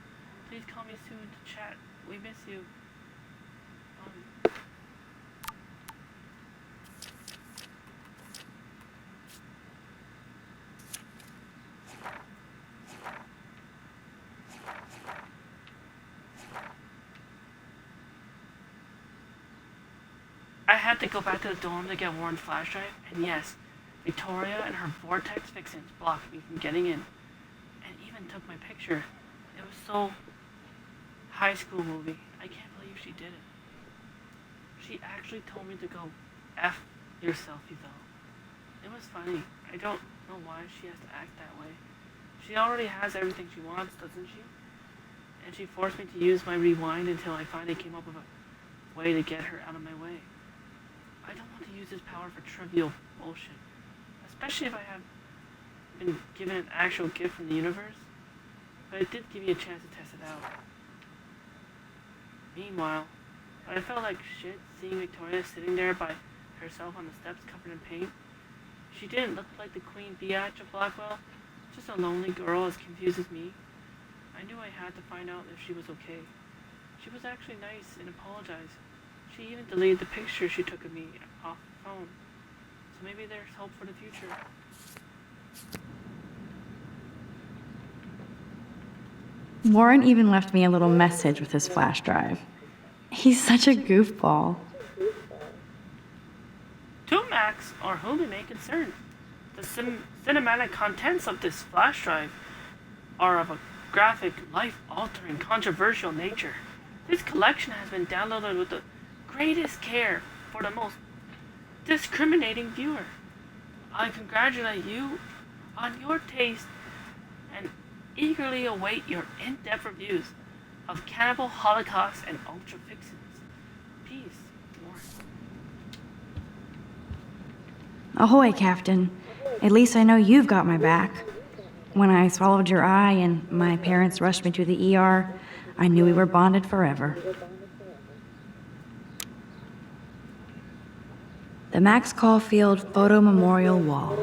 Please call me soon to chat. We miss you. I had to go back to the dorm to get Warren's flash drive, and yes, Victoria and her vortex fixins blocked me from getting in, and even took my picture. It was so high school movie. I can't believe she did it. She actually told me to go F yourself, Yvelle. It was funny. I don't know why she has to act that way. She already has everything she wants, doesn't she? And she forced me to use my rewind until I finally came up with a way to get her out of my way. I don't want to use this power for trivial bullshit, especially if I have been given an actual gift from the universe, but it did give me a chance to test it out. Meanwhile, I felt like shit seeing Victoria sitting there by herself on the steps covered in paint. She didn't look like the Queen Biatch of Blackwell, just a lonely girl as confused as me. I knew I had to find out if she was okay. She was actually nice and apologized. She even deleted the picture she took of me off the phone. So maybe there's hope for the future. Warren even left me a little message with his flash drive. He's such a goofball. To Max, or whom it may concern, the cinematic contents of this flash drive are of a graphic, life-altering, controversial nature. This collection has been downloaded with the greatest care for the most discriminating viewer. I congratulate you on your taste and eagerly await your in-depth reviews of Cannibal Holocaust and Ultra Fixins. Peace, Warren. Ahoy, Captain. At least I know you've got my back. When I swallowed your eye and my parents rushed me to the ER, I knew we were bonded forever. The Max Caulfield Photo Memorial Wall.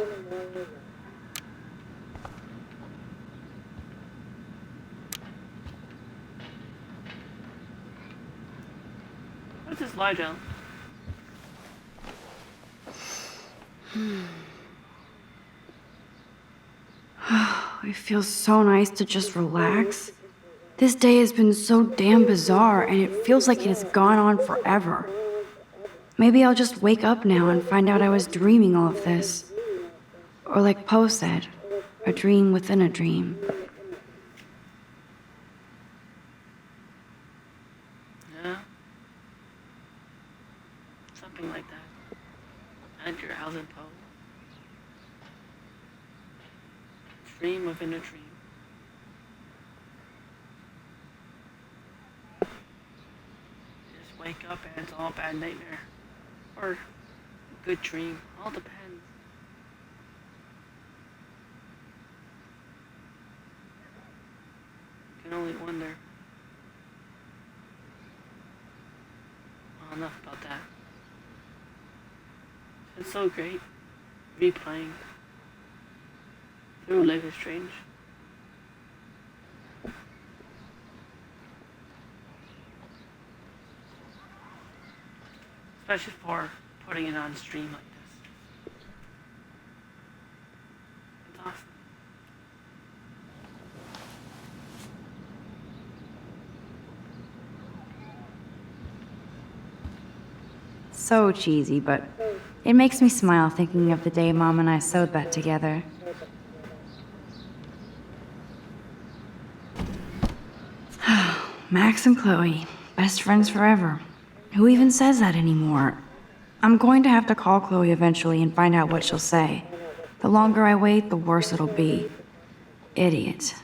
What's this lie down? It feels so nice to just relax. This day has been so damn bizarre, and it feels like it has gone on forever. Maybe I'll just wake up now and find out I was dreaming all of this. Or like Poe said, a dream within a dream. Yeah. Something like that. Edgar Allan Poe. Dream within a dream. Just wake up and it's all a bad nightmare. Or a good dream. All depends. You can only wonder. Well, enough about that. It's so great replaying through Life is Strange. Especially for putting it on stream like this. It's awesome. So cheesy, but it makes me smile thinking of the day Mom and I sewed that together. Max and Chloe, best friends forever. Who even says that anymore? I'm going to have to call Chloe eventually and find out what she'll say. The longer I wait, the worse it'll be. Idiot.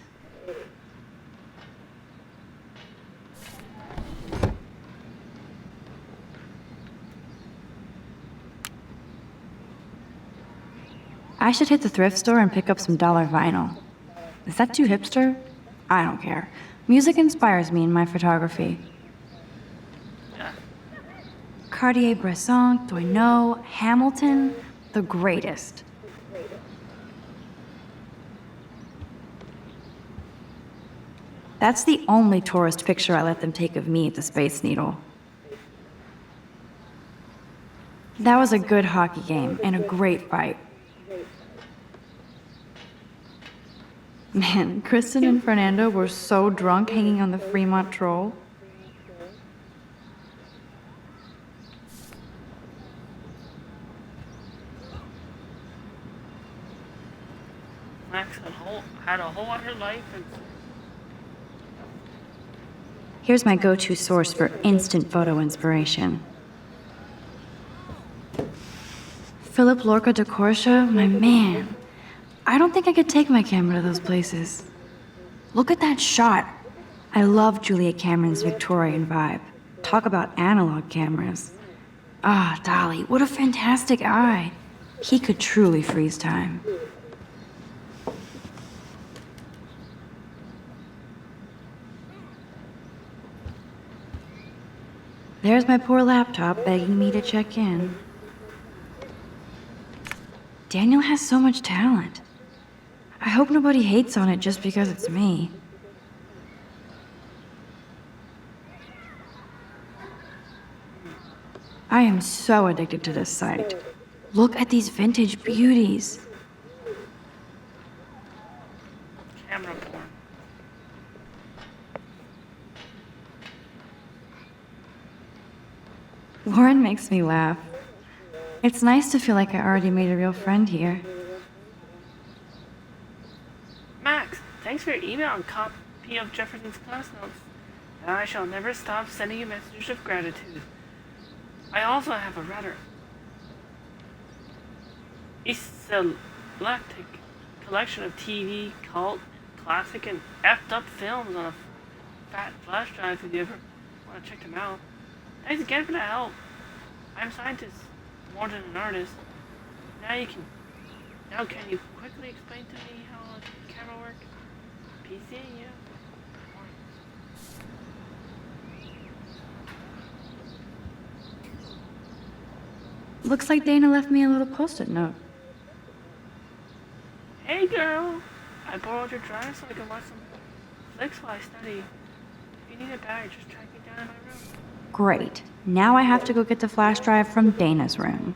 I should hit the thrift store and pick up some dollar vinyl. Is that too hipster? I don't care. Music inspires me in my photography. Cartier-Bresson, Doisneau, Hamilton, the greatest. That's the only tourist picture I let them take of me at the Space Needle. That was a good hockey game and a great fight. Man, Kristen and Fernando were so drunk hanging on the Fremont Troll. Max had a whole other life and Here's my go-to source for instant photo inspiration. Philip Lorca de Corsia, my man. I don't think I could take my camera to those places. Look at that shot. I love Julia Cameron's Victorian vibe. Talk about analog cameras. Ah, Dolly, what a fantastic eye. He could truly freeze time. There's my poor laptop begging me to check in. Daniel has so much talent. I hope nobody hates on it just because it's me. I am so addicted to this site. Look at these vintage beauties. camera porn. Warren makes me laugh. It's nice to feel like I already made a real friend here. Max, thanks for your email and copy of Jefferson's class notes. And I shall never stop sending you messages of gratitude. I also have a rather eclectic collection of TV, cult, classic, and effed up films on a fat flash drive if you ever want to check them out. Thanks again for the help. I'm a scientist, more than an artist. Now can you quickly explain to me how a camera works? PC, yeah. Looks like Dana left me a little post-it note. Hey girl, I borrowed your drive so I can watch some flicks while I study. If you need a bag, just track me down in my room. Great. Now I have to go get the flash drive from Dana's room.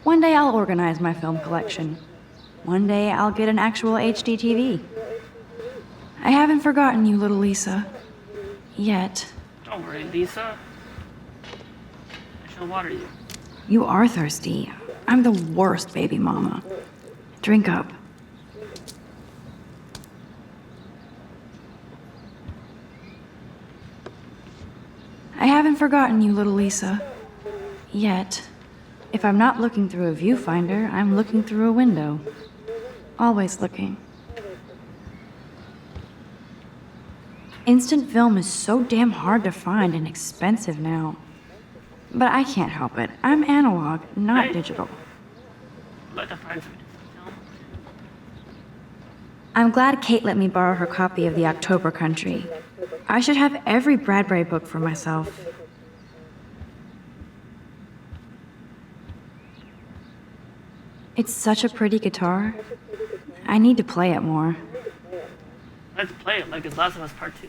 One day I'll organize my film collection. One day I'll get an actual HD TV. I haven't forgotten you, little Lisa. Yet. Don't worry, Lisa. I'll water you. You are thirsty. I'm the worst baby mama. Drink up. I haven't forgotten you, little Lisa. Yet. If I'm not looking through a viewfinder, I'm looking through a window. Always looking. Instant film is so damn hard to find and expensive now. But I can't help it. I'm analog, not digital. Let the find some film. I'm glad Kate let me borrow her copy of The October Country. I should have every Bradbury book for myself. It's such a pretty guitar. I need to play it more. Let's play it like it's Last of Us Part 2.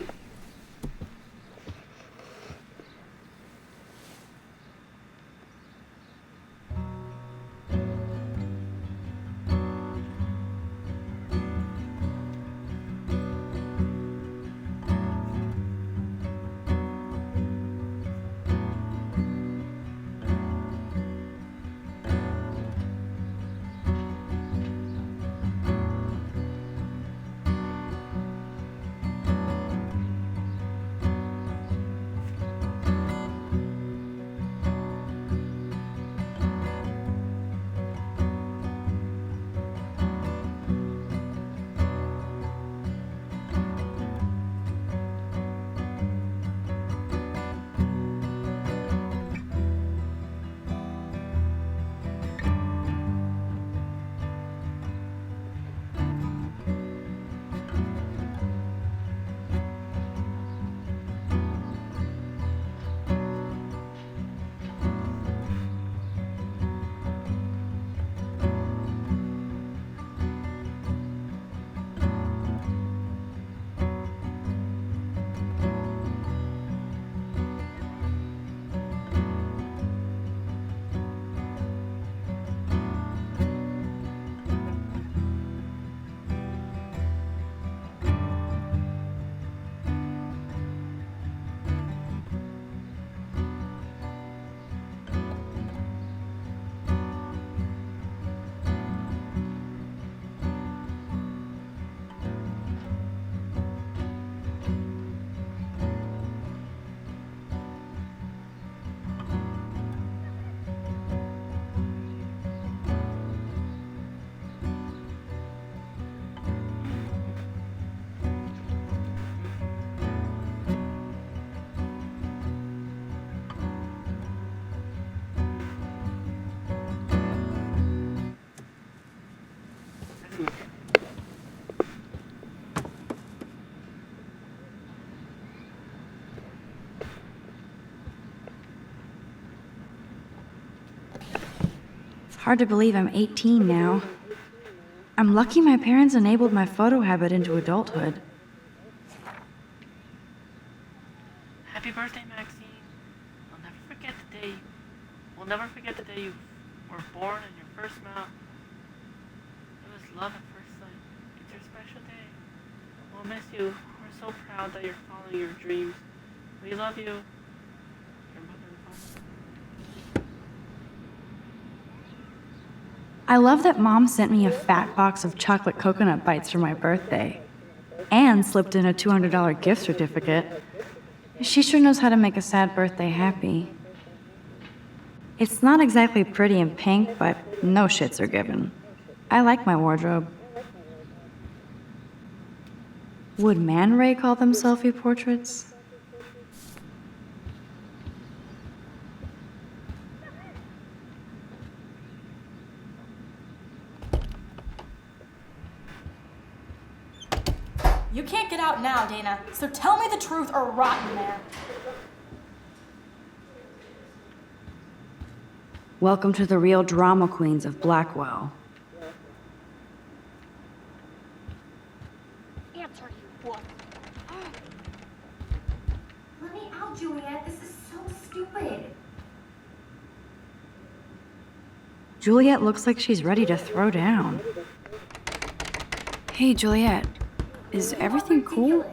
Hard to believe I'm 18 now. I'm lucky my parents enabled my photo habit into adulthood. Happy birthday, Maxine. We'll never forget the day. We'll never forget the day you were born and your first smile. It was love at first sight. It's your special day. We'll miss you. We're so proud that you're following your dreams. We love you. Your mother and father. I love that Mom sent me a fat box of chocolate coconut bites for my birthday. And slipped in a $200 gift certificate. She sure knows how to make a sad birthday happy. It's not exactly pretty and pink, but no shits are given. I like my wardrobe. Would Man Ray call them selfie portraits? You can't get out now, Dana, so tell me the truth or rot in there. Welcome to the real drama queens of Blackwell. Answer, you wolf. Let me out, Juliet. This is so stupid. Juliet looks like she's ready to throw down. Hey, Juliet. Is everything cool?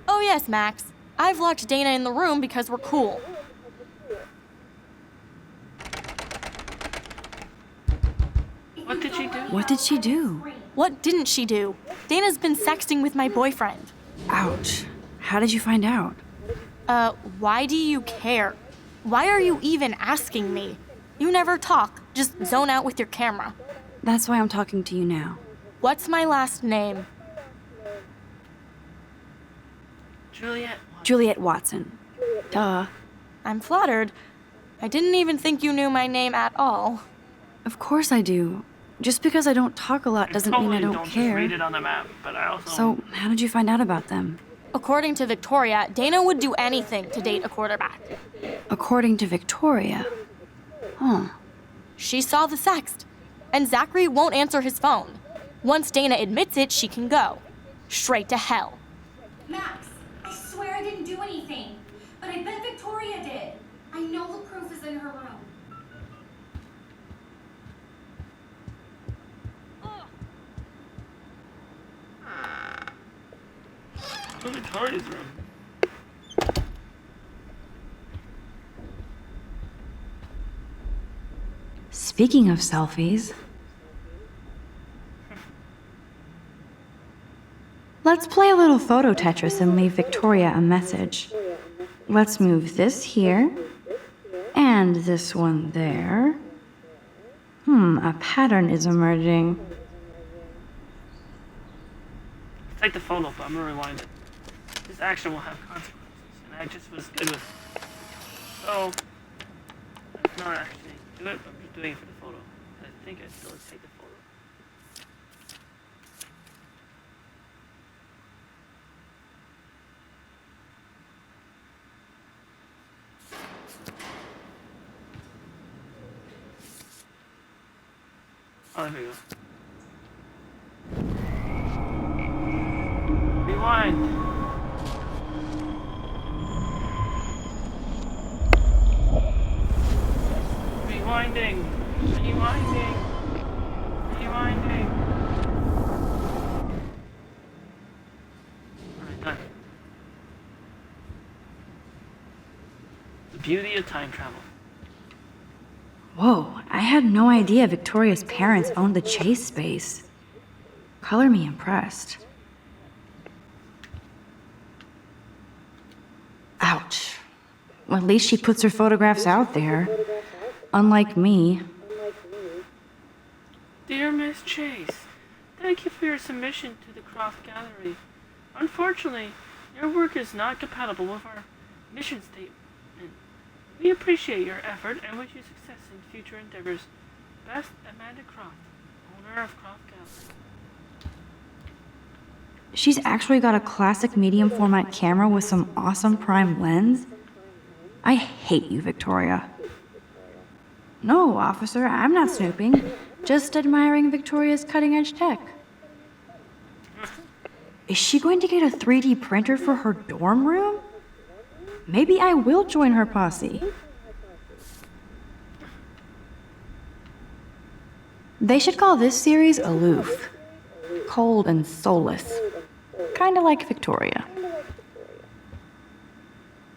Oh yes, Max. I've locked Dana in the room because we're cool. What did she do? What didn't she do? Dana's been sexting with my boyfriend. Ouch. How did you find out? Why do you care? Why are you even asking me? You never talk, just zone out with your camera. That's why I'm talking to you now. What's my last name? Juliet. Juliet Watson. Duh. I'm flattered. I didn't even think you knew my name at all. Of course I do. Just because I don't talk a lot doesn't mean I don't care. Just read it on the map, but I also... So, how did you find out about them? According to Victoria, Dana would do anything to date a quarterback. According to Victoria? Huh. She saw the sext, and Zachary won't answer his phone. Once Dana admits it, she can go. Straight to hell. Max, I swear I didn't do anything. But I bet Victoria did. I know the proof is in her room. Go to Victoria's room. Speaking of selfies, let's play a little photo Tetris and leave Victoria a message. Let's move this here, and this one there. A pattern is emerging. Take the photo, but I'm gonna rewind it. This action will have consequences, and I just was good with it. So, let's not actually do it, but I'm just doing it for the photo. I think I still take the photo. Oh, there we go. Rewind. Rewinding. Rewinding. Rewinding. Alright, done. The beauty of time travel. Whoa, I had no idea Victoria's parents owned the chase space. Color me impressed. Ouch. Well, at least she puts her photographs out there. Unlike me. Dear Miss Chase, thank you for your submission to the Croft Gallery. Unfortunately, your work is not compatible with our mission statement. We appreciate your effort and wish you success in future endeavors. Best, Amanda Croft, owner of Croft Gallery. She's actually got a classic medium format camera with some awesome prime lens. I hate you, Victoria. No, officer, I'm not snooping. Just admiring Victoria's cutting edge tech. Is she going to get a 3D printer for her dorm room? Maybe I will join her posse. They should call this series Aloof. Cold and soulless. Kinda like Victoria.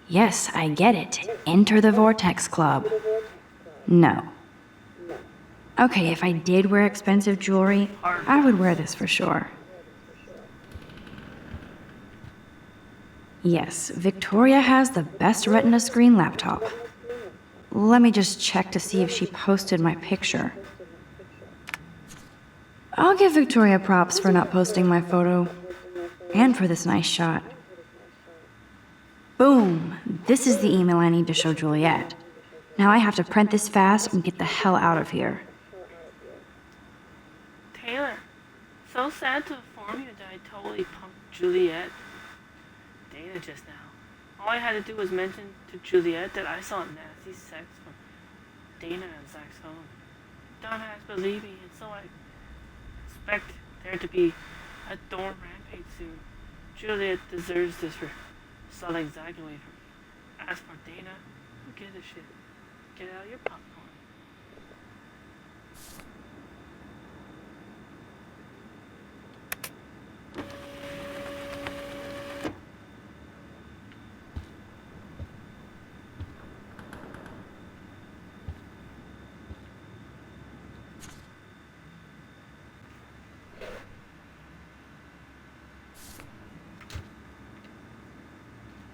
Yes, I get it. Enter the Vortex Club. No. Okay, if I did wear expensive jewelry, I would wear this for sure. Yes, Victoria has the best Retina screen laptop. Let me just check to see if she posted my picture. I'll give Victoria props for not posting my photo. And for this nice shot. Boom! This is the email I need to show Juliet. Now I have to print this fast and get the hell out of here. Taylor, so sad to inform you that I totally punked Juliet. Dana just now. All I had to do was mention to Juliet that I saw nasty sex from Dana and Zach's home. Dumbass believe me, and so I expect there to be a dorm rampage soon. Juliet deserves this for selling Zach away from me. As for Dana, who gives a shit? Get out your popcorn.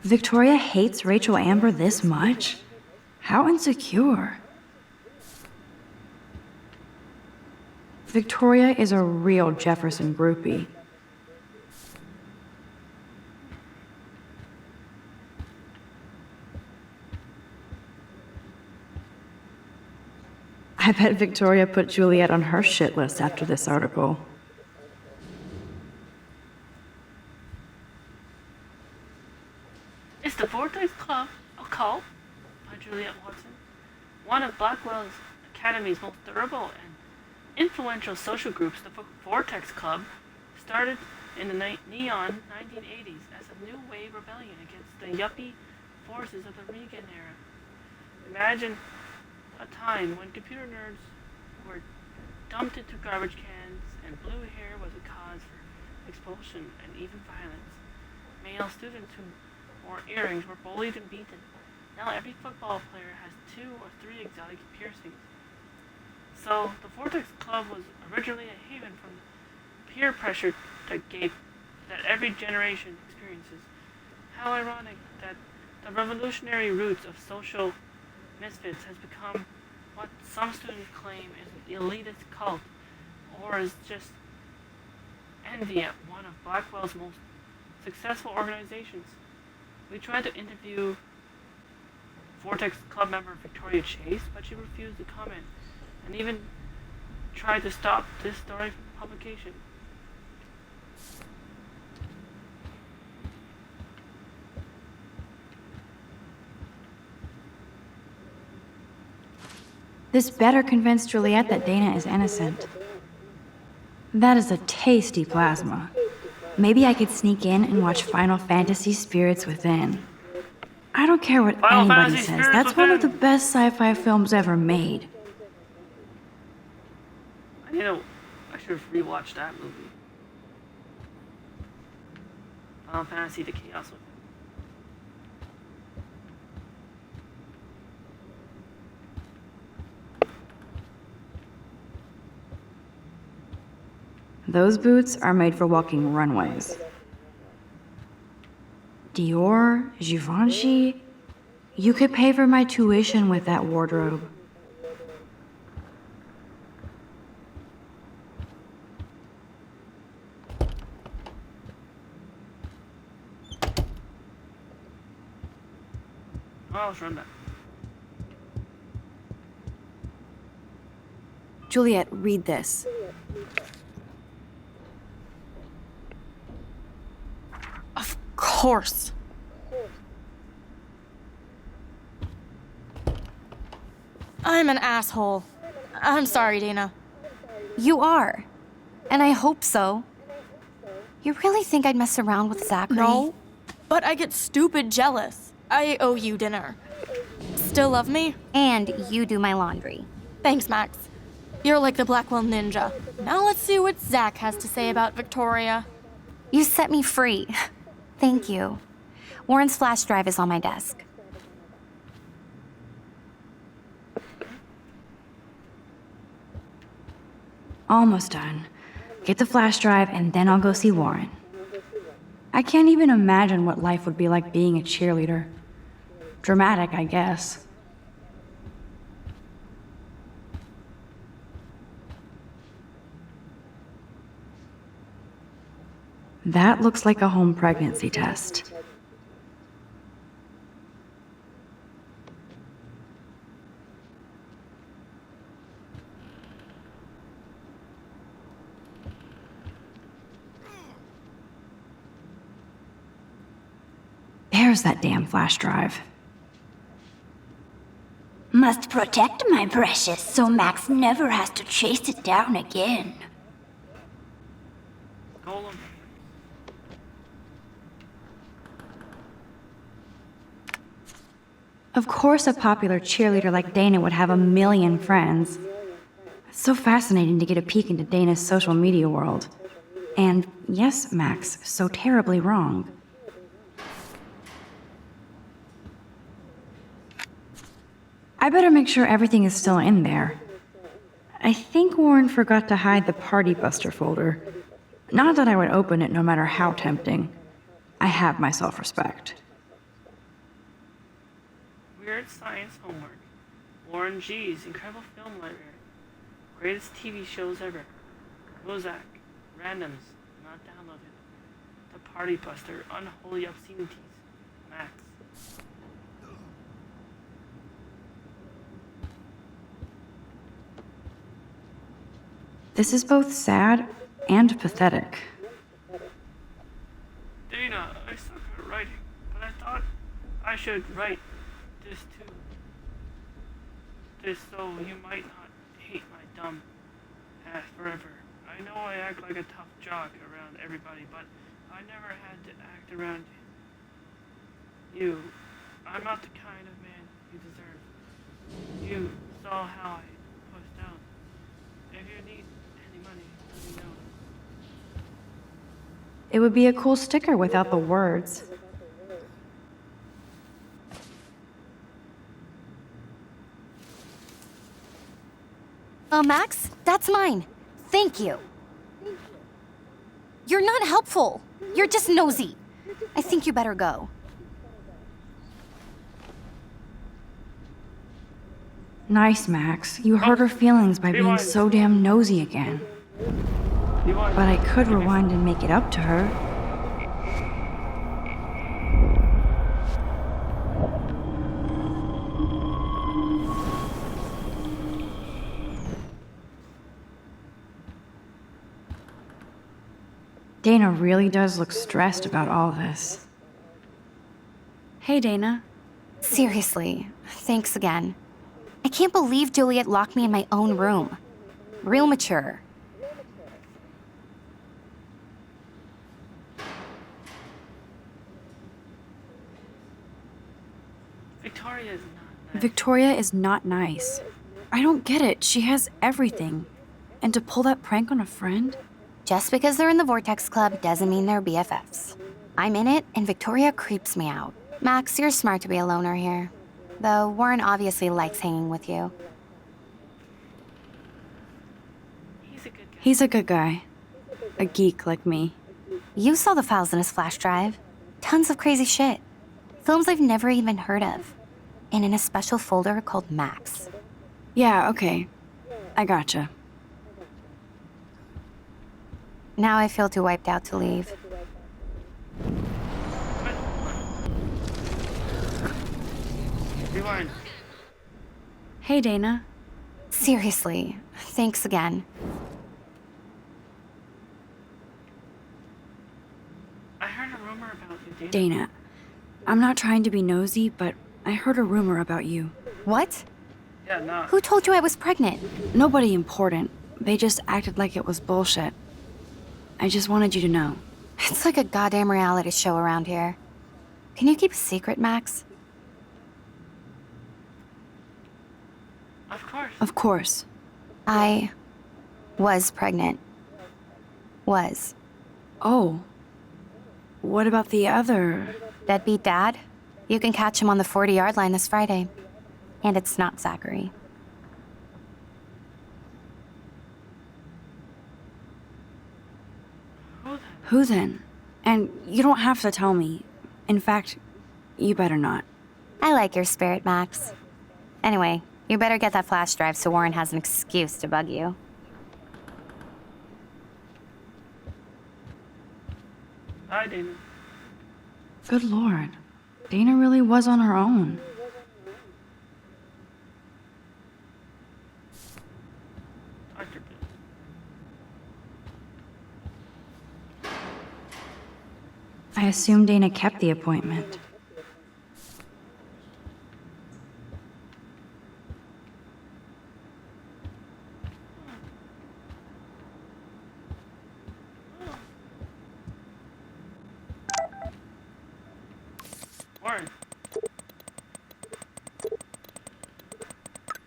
Victoria hates Rachel Amber this much? How insecure. Victoria is a real Jefferson groupie. I bet Victoria put Juliet on her shit list after this article. Is the Vortex Club a cult? By Juliet Watson. One of Blackwell's Academy's most durable and influential social groups, the Vortex Club, started in the neon 1980s as a new wave rebellion against the yuppie forces of the Reagan era. Imagine a time when computer nerds were dumped into garbage cans and blue hair was a cause for expulsion and even violence. Male students who wore earrings were bullied and beaten. Now every football player has 2 or 3 exotic piercings. So the Vortex Club was originally a haven from the peer pressure that every generation experiences. How ironic that the revolutionary roots of social misfits has become what some students claim is an elitist cult, or is just envy at one of Blackwell's most successful organizations. We tried to interview Vortex Club member Victoria Chase, but she refused to comment, and even tried to stop this story from publication. This better convince Juliet that Dana is innocent. That is a tasty plasma. Maybe I could sneak in and watch Final Fantasy Spirits Within. I don't care what anybody says, that's one of the best sci-fi films ever made. I should have rewatched that movie. Final Fantasy: The Chaos Within. Those boots are made for walking runways. Dior, Givenchy. You could pay for my tuition with that wardrobe. Oh, let's run that. Juliet, read this. Of course. I'm an asshole. I'm sorry, Dana. You are. And I hope so. You really think I'd mess around with Zachary? No, but I get stupid jealous. I owe you dinner. Still love me? And you do my laundry. Thanks, Max. You're like the Blackwell Ninja. Now let's see what Zach has to say about Victoria. You set me free. Thank you. Warren's flash drive is on my desk. Almost done. Get the flash drive and then I'll go see Warren. I can't even imagine what life would be like being a cheerleader. Dramatic, I guess. That looks like a home pregnancy test. There's that damn flash drive. Must protect my precious so Max never has to chase it down again. Golem. Of course a popular cheerleader like Dana would have a million friends. It's so fascinating to get a peek into Dana's social media world. And yes, Max, so terribly wrong. I better make sure everything is still in there. I think Warren forgot to hide the Party Buster folder. Not that I would open it no matter how tempting. I have my self-respect. Weird Science Homework. Warren G's Incredible Film Library. Greatest TV shows ever. Mozak. Randoms. Not downloaded. The Party Buster. Unholy Obscenities. Max. This is both sad and pathetic. Dana, I suck at writing, but I thought I should write this too. This so you might not hate my dumb ass forever. I know I act like a tough jock around everybody, but I never had to act around you. I'm not the kind of man you deserve. You saw how I pushed out. If you need any money, let me know. It would be a cool sticker without the words. Oh, Max, that's mine. Thank you. You're not helpful. You're just nosy. I think you better go. Nice, Max. You hurt her feelings by being so damn nosy again. But I could rewind and make it up to her. Dana really does look stressed about all this. Hey, Dana. Seriously, thanks again. I can't believe Juliet locked me in my own room. Real mature. Victoria is not nice. I don't get it. She has everything. And to pull that prank on a friend? Just because they're in the Vortex Club doesn't mean they're BFFs. I'm in it, and Victoria creeps me out. Max, you're smart to be a loner here. Though Warren obviously likes hanging with you. He's a good guy. A geek like me. You saw the files in his flash drive. Tons of crazy shit. Films I've never even heard of. And in a special folder called Max. Yeah, okay. I gotcha. Now I feel too wiped out to leave. Rewind. Hey, Dana. Seriously, thanks again. I heard a rumor about you, Dana, I'm not trying to be nosy, but I heard a rumor about you. What? Yeah, no. Who told you I was pregnant? Nobody important. They just acted like it was bullshit. I just wanted you to know. It's like a goddamn reality show around here. Can you keep a secret, Max? Of course. Of course. I was pregnant. Was. Oh. What about the other? Deadbeat dad? You can catch him on the 40-yard line this Friday. And it's not Zachary. Who then? And you don't have to tell me. In fact, you better not. I like your spirit, Max. Anyway, you better get that flash drive so Warren has an excuse to bug you. Hi, Dana. Good lord. Dana really was on her own. I assume Dana kept the appointment. Warren.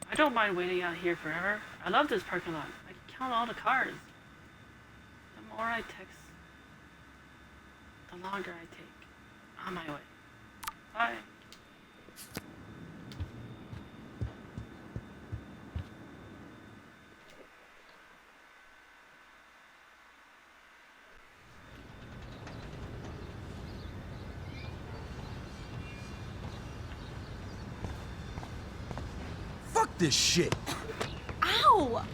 I don't mind waiting out here forever. I love this parking lot. I can count all the cars. The more I text, the longer I take. On my way. Bye. this shit. Ow!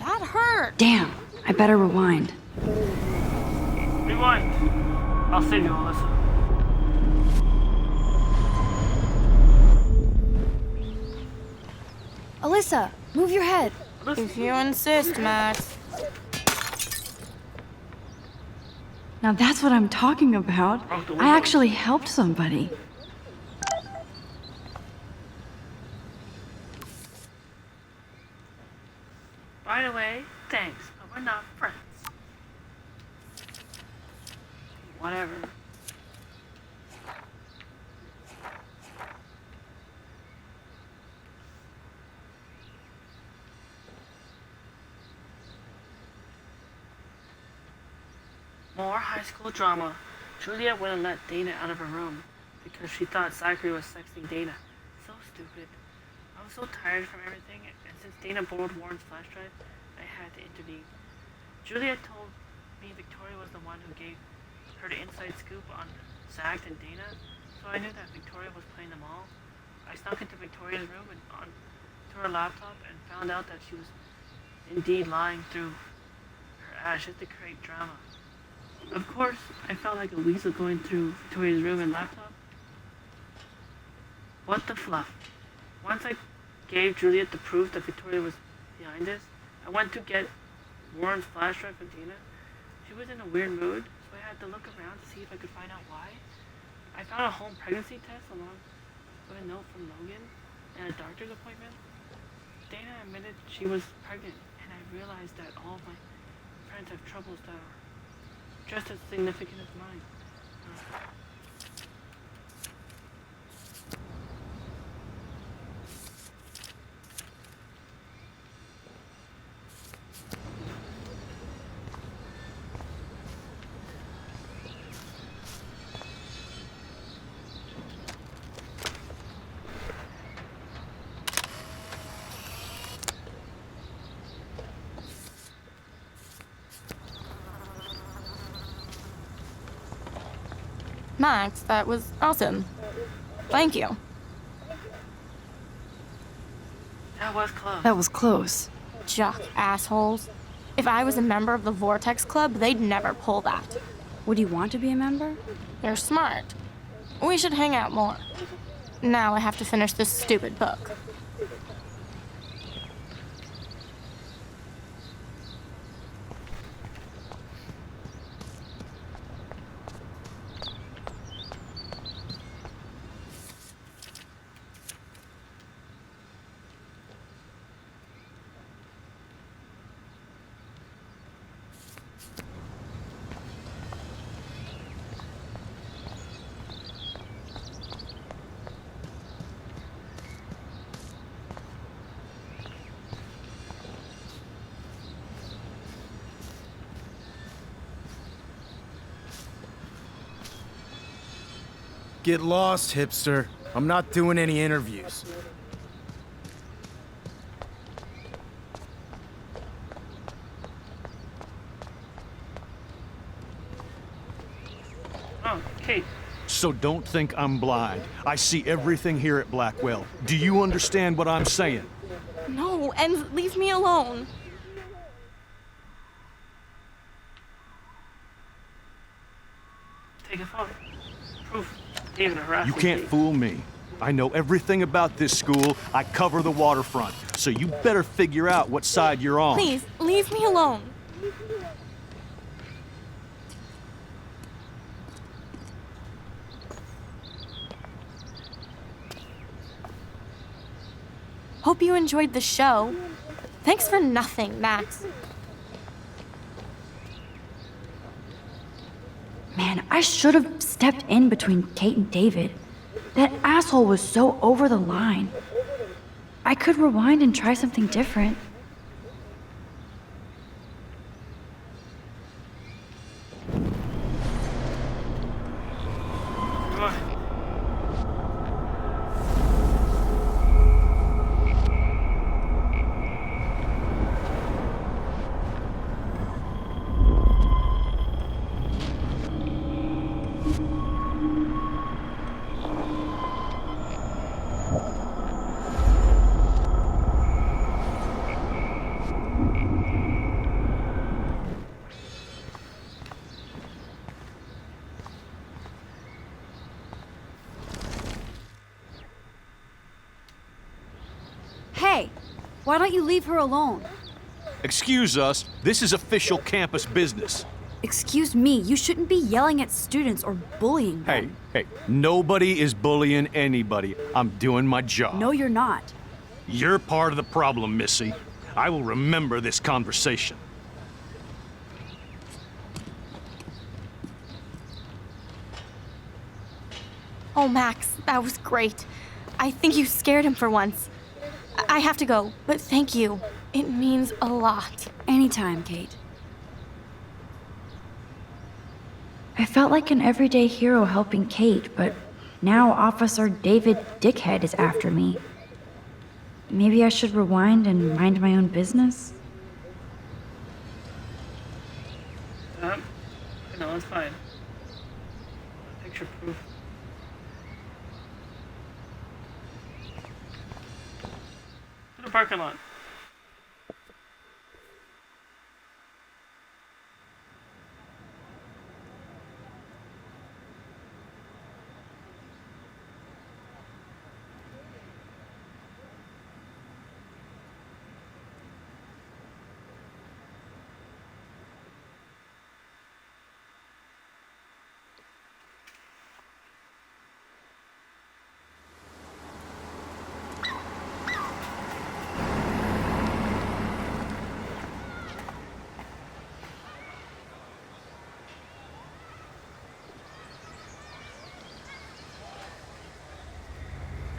That hurt. Damn, I better rewind. Rewind. I'll save you, Alyssa. Alyssa, move your head. If you insist, Max. Now that's what I'm talking about. I actually helped somebody. By the way, thanks, but we're not friends. Whatever. More high school drama. Juliet wouldn't let Dana out of her room because she thought Zachary was sexting Dana. So stupid. I was so tired from everything, and since Dana borrowed Warren's flash drive, I had to intervene. Juliet told me Victoria was the one who gave her the inside scoop on Zach and Dana, so I knew that Victoria was playing them all. I snuck into Victoria's room and onto her laptop and found out that she was indeed lying through her ashes to create drama. Of course, I felt like a weasel going through Victoria's room and laptop. What the fluff? Once I gave Juliet the proof that Victoria was behind this, I went to get Warren's flash drive from Dana. She was in a weird mood, so I had to look around to see if I could find out why. I found a home pregnancy test along with a note from Logan and a doctor's appointment. Dana admitted she was pregnant, and I realized that all of my friends have troubles that are just as significant as mine. Max, that was awesome. Thank you. That was close. That was close. Jock assholes. If I was a member of the Vortex Club, they'd never pull that. Would you want to be a member? They're smart. We should hang out more. Now I have to finish this stupid book. Get lost, hipster. I'm not doing any interviews. Oh, Kate. So don't think I'm blind. I see everything here at Blackwell. Do you understand what I'm saying? No, and leave me alone. Take a photo. Proof. David harassed You can't fool me. I know everything about this school. I cover the waterfront. So you better figure out what side you're on. Please, leave me alone. Hope you enjoyed the show. Thanks for nothing, Max. Man, I should have stepped in between Kate and David. That asshole was so over the line. I could rewind and try something different. Come on. Why don't you leave her alone? Excuse us, this is official campus business. Excuse me, you shouldn't be yelling at students or bullying them. Hey, nobody is bullying anybody. I'm doing my job. No, you're not. You're part of the problem, Missy. I will remember this conversation. Oh, Max, that was great. I think you scared him for once. I have to go, but thank you. It means a lot. Anytime, Kate. I felt like an everyday hero helping Kate, but now Officer David Dickhead is after me. Maybe I should rewind and mind my own business? No, it's fine. Picture proof. To the parking lot.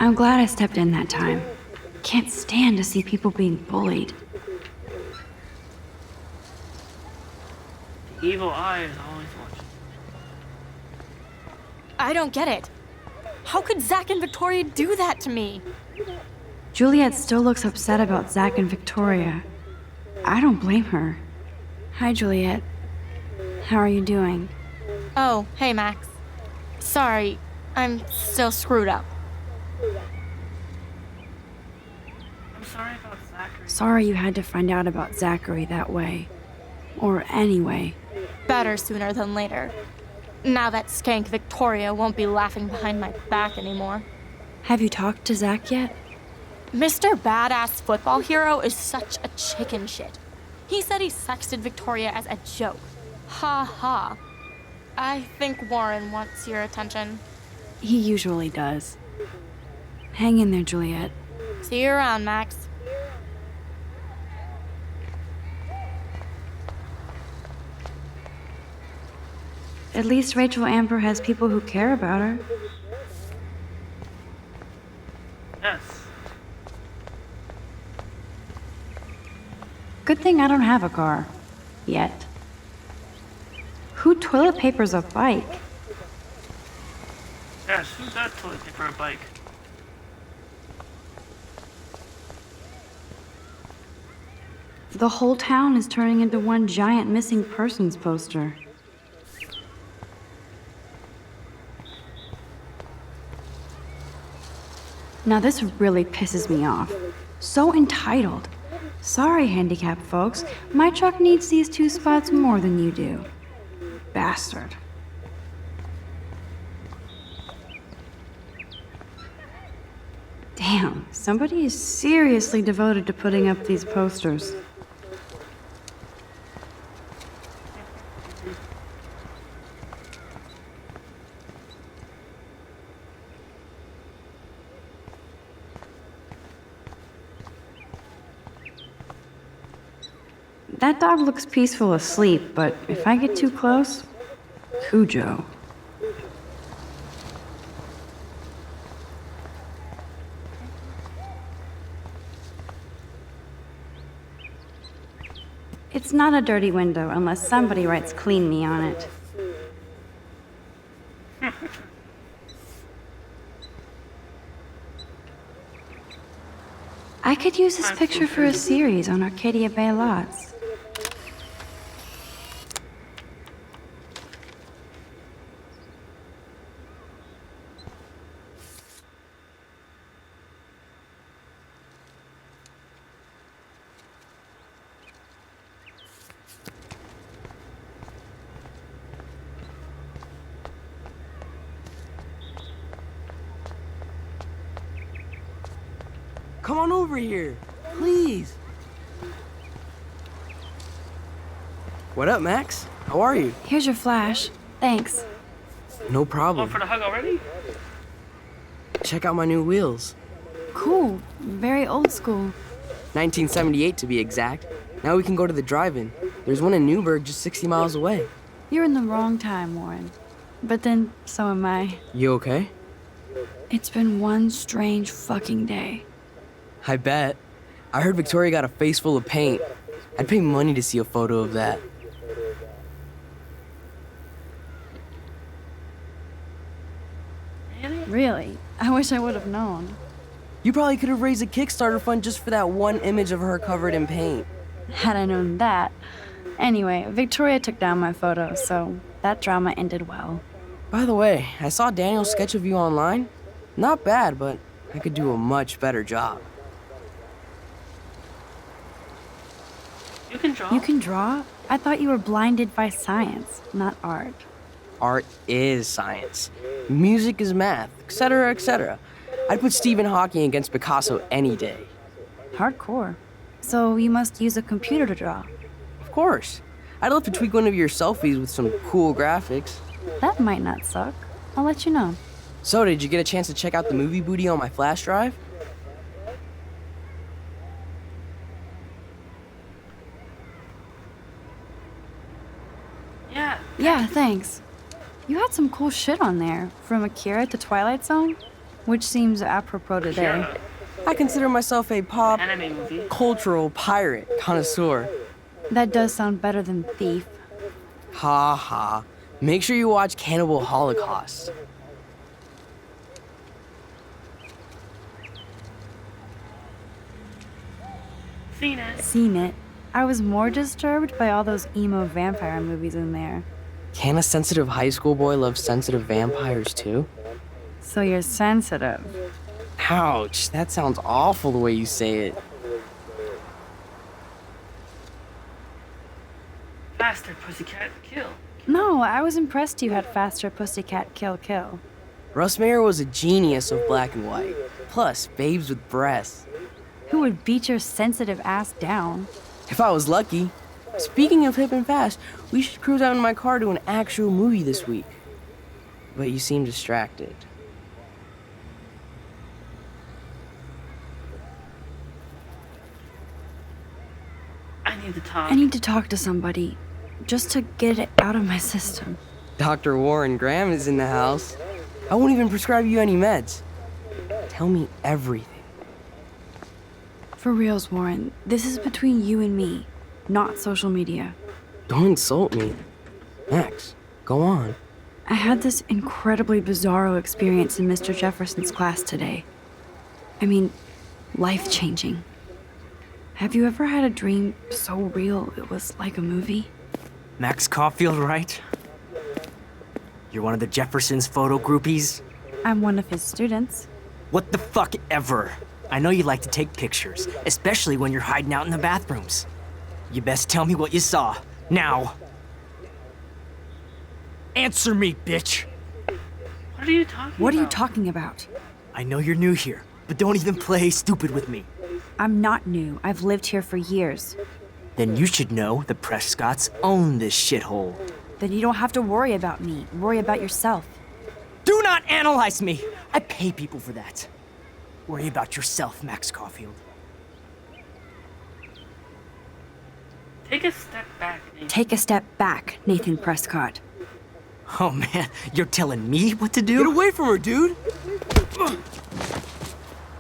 I'm glad I stepped in that time. Can't stand to see people being bullied. The evil eye is always watching. I don't get it. How could Zach and Victoria do that to me? Juliet still looks upset about Zach and Victoria. I don't blame her. Hi, Juliet. How are you doing? Oh, hey, Max. Sorry, I'm still screwed up. I'm sorry about Zachary. Sorry you had to find out about Zachary that way. Or anyway. Better sooner than later. Now that skank Victoria won't be laughing behind my back anymore. Have you talked to Zach yet? Mr. Badass Football Hero is such a chicken shit. He said he sexted Victoria as a joke. Ha ha. I think Warren wants your attention. He usually does. Hang in there, Juliet. See you around, Max. At least Rachel Amber has people who care about her. Yes. Good thing I don't have a car. Yet. Who toilet papers a bike? Yes, who's got toilet paper a bike? The whole town is turning into one giant missing persons poster. Now this really pisses me off. So entitled. Sorry, handicapped folks. My truck needs these 2 spots more than you do. Bastard. Damn, somebody is seriously devoted to putting up these posters. That dog looks peaceful asleep, but if I get too close, Cujo. It's not a dirty window unless somebody writes "clean me" on it. I could use this picture for a series on Arcadia Bay lots. Come on over here. Please. What up, Max? How are you? Here's your flash. Thanks. No Going problem. for the hug already? Check out my new wheels. Cool. Very old school. 1978 to be exact. Now we can go to the drive-in. There's one in Newburgh just 60 miles away. You're in the wrong time, Warren. But then, so am I. You okay? It's been one strange fucking day. I bet. I heard Victoria got a face full of paint. I'd pay money to see a photo of that. Really? I wish I would have known. You probably could have raised a Kickstarter fund just for that one image of her covered in paint. Had I known that. Anyway, Victoria took down my photo, so that drama ended well. By the way, I saw Daniel's sketch of you online. Not bad, but I could do a much better job. You can draw? You can draw? I thought you were blinded by science, not art. Art is science. Music is math, etc., etc. I'd put Stephen Hawking against Picasso any day. Hardcore. So you must use a computer to draw. Of course. I'd love to tweak one of your selfies with some cool graphics. That might not suck. I'll let you know. So, did you get a chance to check out the movie booty on my flash drive? Yeah. Yeah, thanks. You had some cool shit on there, from Akira to Twilight Zone, which seems apropos today. I consider myself a pop Anime movie. cultural pirate connoisseur. That does sound better than thief. Ha ha. Make sure you watch Cannibal Holocaust. Seen it. Seen it. I was more disturbed by all those emo vampire movies in there. Can a sensitive high school boy love sensitive vampires too? So you're sensitive. Ouch, that sounds awful the way you say it. Faster, pussycat, kill. No, I was impressed you had faster Pussycat Kill Kill. Russ Meyer was a genius of black and white. Plus, babes with breasts. Who would beat your sensitive ass down? If I was lucky. Speaking of hip and fast, we should cruise out in my car to an actual movie this week. But you seem distracted. I need to talk. I need to talk to somebody, just to get it out of my system. Dr. Warren Graham is in the house. I won't even prescribe you any meds. Tell me everything. For reals, Warren, this is between you and me, not social media. Don't insult me. Max, go on. I had this incredibly bizarro experience in Mr. Jefferson's class today. I mean, life-changing. Have you ever had a dream so real it was like a movie? Max Caulfield, right? You're one of the Jefferson's photo groupies? I'm one of his students. What the fuck ever? I know you like to take pictures, especially when you're hiding out in the bathrooms. You best tell me what you saw. Now. Answer me, bitch! What are you talking about? What are you talking about? I know you're new here, but don't even play stupid with me. I'm not new. I've lived here for years. Then you should know the Prescotts own this shithole. Then you don't have to worry about me. Worry about yourself. Do not analyze me! I pay people for that. Worry about yourself, Max Caulfield. Take a step back, Nathan. Take a step back, Nathan Prescott. Oh man, you're telling me what to do? Get away from her, dude!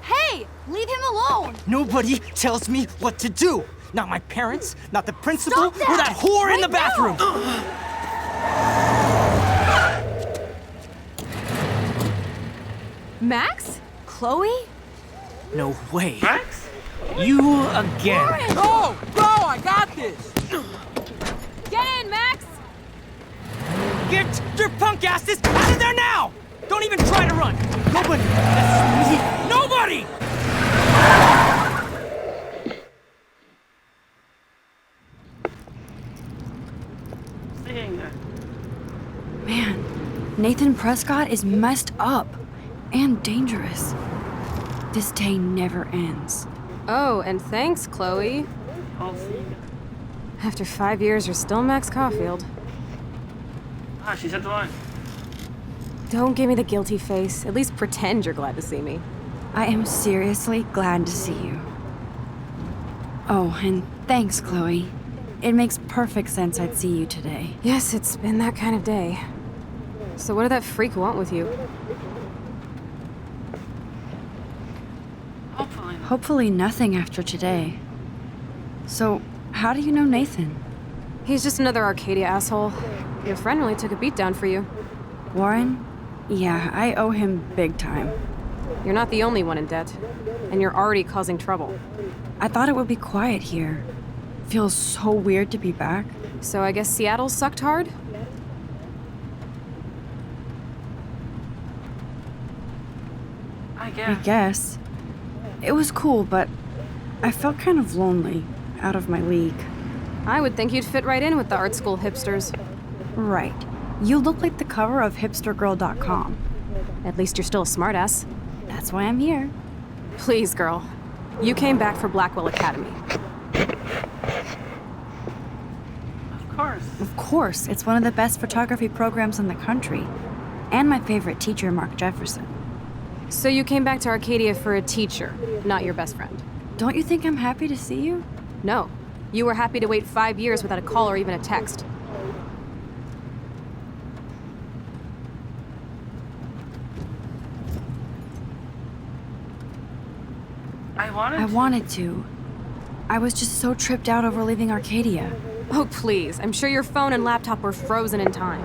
Hey! Leave him alone! Nobody tells me what to do! Not my parents, not the principal, Stop that! or that whore in the bathroom! Max? Chloe? No way. Max? You again. Go! Go! I got this! Get in, Max! Get your punk asses out of there now! Don't even try to run! Nobody! That's me! Nobody! Seeing Man, Nathan Prescott is messed up and dangerous. This day never ends. Oh, and thanks, Chloe. I'll see you. After 5 years, you're still Max Caulfield. Ah, she said the line. Don't give me the guilty face. At least pretend you're glad to see me. I am seriously glad to see you. Oh, and thanks, Chloe. It makes perfect sense I'd see you today. Yes, it's been that kind of day. So what did that freak want with you? Hopefully nothing after today. So, how do you know Nathan? He's just another Arcadia asshole. Your friend really took a beat down for you. Warren? Yeah, I owe him big time. You're not the only one in debt. And you're already causing trouble. I thought it would be quiet here. Feels so weird to be back. So I guess Seattle sucked hard? I I guess. It was cool, but I felt kind of lonely, out of my league. I would think you'd fit right in with the art school hipsters. Right. You look like the cover of hipstergirl.com. At least you're still a smartass. That's why I'm here. Please, girl. You came back for Blackwell Academy. Of course. Of course. It's one of the best photography programs in the country. And my favorite teacher, Mark Jefferson. So you came back to Arcadia for a teacher, not your best friend. Don't you think I'm happy to see you? No. You were happy to wait 5 years without a call or even a text. I wanted to. I was just so tripped out over leaving Arcadia. Oh, please. I'm sure your phone and laptop were frozen in time.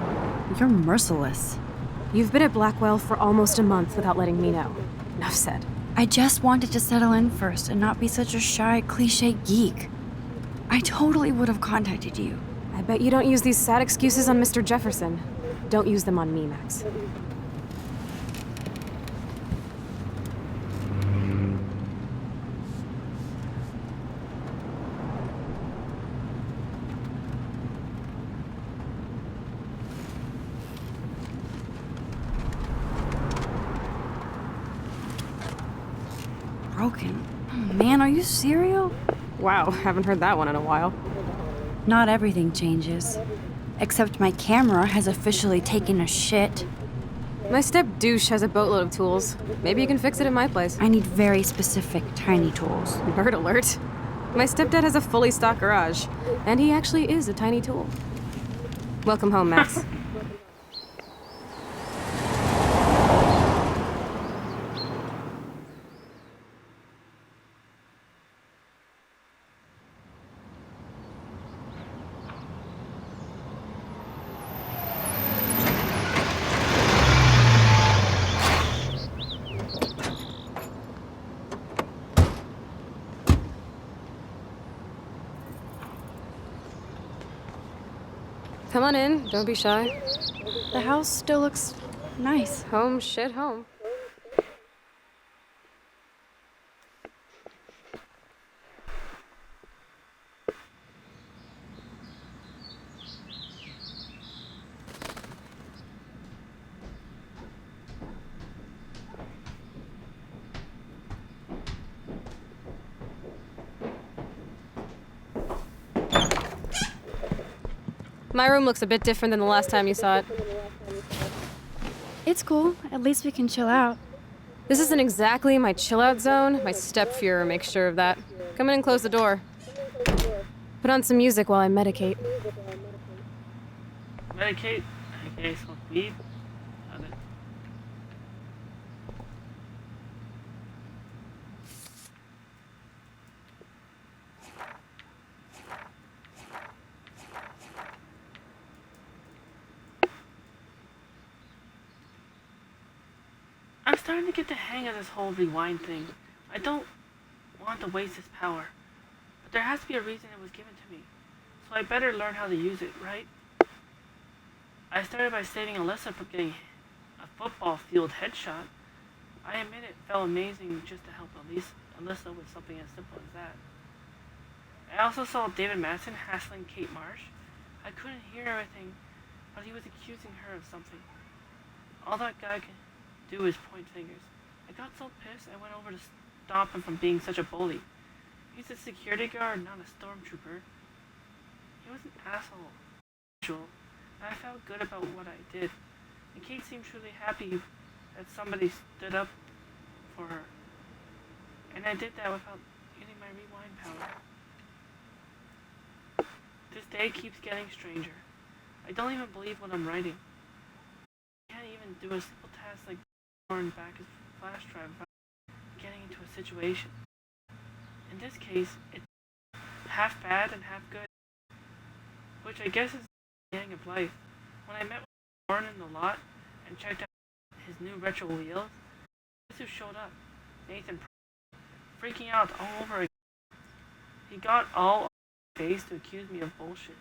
You're merciless. You've been at Blackwell for almost a month without letting me know. Enough said. I just wanted to settle in first and not be such a shy, cliche geek. I totally would have contacted you. I bet you don't use these sad excuses on Mr. Jefferson. Don't use them on me, Max. Broken. Oh, man, are you serial? Wow, haven't heard that one in a while. Not everything changes. Except my camera has officially taken a shit. My step douche has a boatload of tools. Maybe you can fix it at my place. I need very specific, tiny tools. Nerd alert. My stepdad has a fully stocked garage, and he actually is a tiny tool. Welcome home, Max. Come on in, don't be shy. The house still looks nice. Home shit home. My room looks a bit different than the last time you saw it. It's cool. At least we can chill out. This isn't exactly my chill-out zone. My step-Fuhrer makes sure of that. Come in and close the door. Put on some music while I medicate. Medicate? Okay, smoke weed. Got it. I'm starting to get the hang of this whole rewind thing. I don't want to waste this power, but there has to be a reason it was given to me, so I better learn how to use it, right? I started by saving Alyssa from getting a football field headshot. I admit it felt amazing just to help Alyssa with something as simple as that. I also saw David Madsen hassling Kate Marsh. I couldn't hear everything, but he was accusing her of something. All that guy could do is point fingers. I got so pissed I went over to stop him from being such a bully. He's a security guard, not a stormtrooper. He was an asshole, and I felt good about what I did. And Kate seemed truly happy that somebody stood up for her. And I did that without using my rewind power. This day keeps getting stranger. I don't even believe what I'm writing. I can't even do a simple task like throwing back his flash drive without getting into a situation. In this case, it's half bad and half good, which I guess is the yang of life. When I met with Warren in the lot and checked out his new retro wheels, guess who showed up? Nathan, freaking out all over again. He got all on my face to accuse me of bullshit.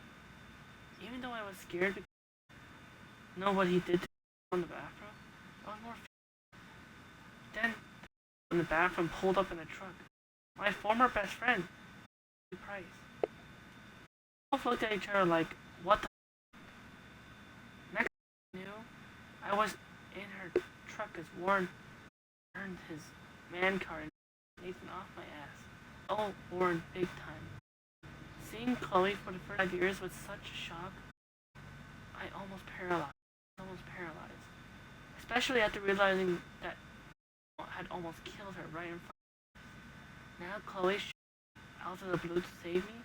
Even though I was scared because I know what he did to me in the bathroom, I was more Then, in the bathroom pulled up in a truck. My former best friend, Price. We both looked at each other like, what the Next thing I knew, I was in her truck as Warren turned his man car and Nathan off my ass. Oh, Warren, big time. Seeing Chloe for the first 5 years was such a shock. I almost paralyzed. Especially after realizing that I had almost killed her right in front of me. Now Chloe out of the blue to save me.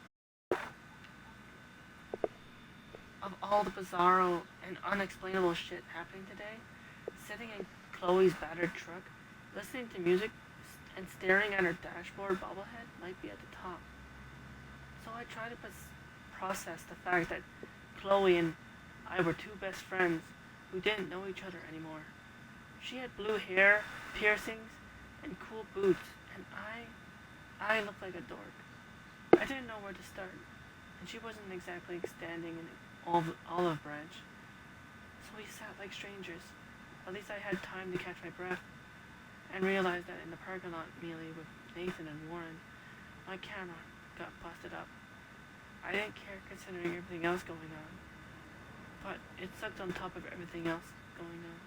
Of all the bizarro and unexplainable shit happening today, sitting in Chloe's battered truck, listening to music and staring at her dashboard bobblehead might be at the top. So I try to process the fact that Chloe and I were two best friends who didn't know each other anymore. She had blue hair, piercings, and cool boots, and I looked like a dork. I didn't know where to start, and she wasn't exactly standing in an olive branch. So we sat like strangers. At least I had time to catch my breath, and realized that in the parking lot melee with Nathan and Warren, my camera got busted up. I didn't care considering everything else going on, but it sucked on top of everything else going on.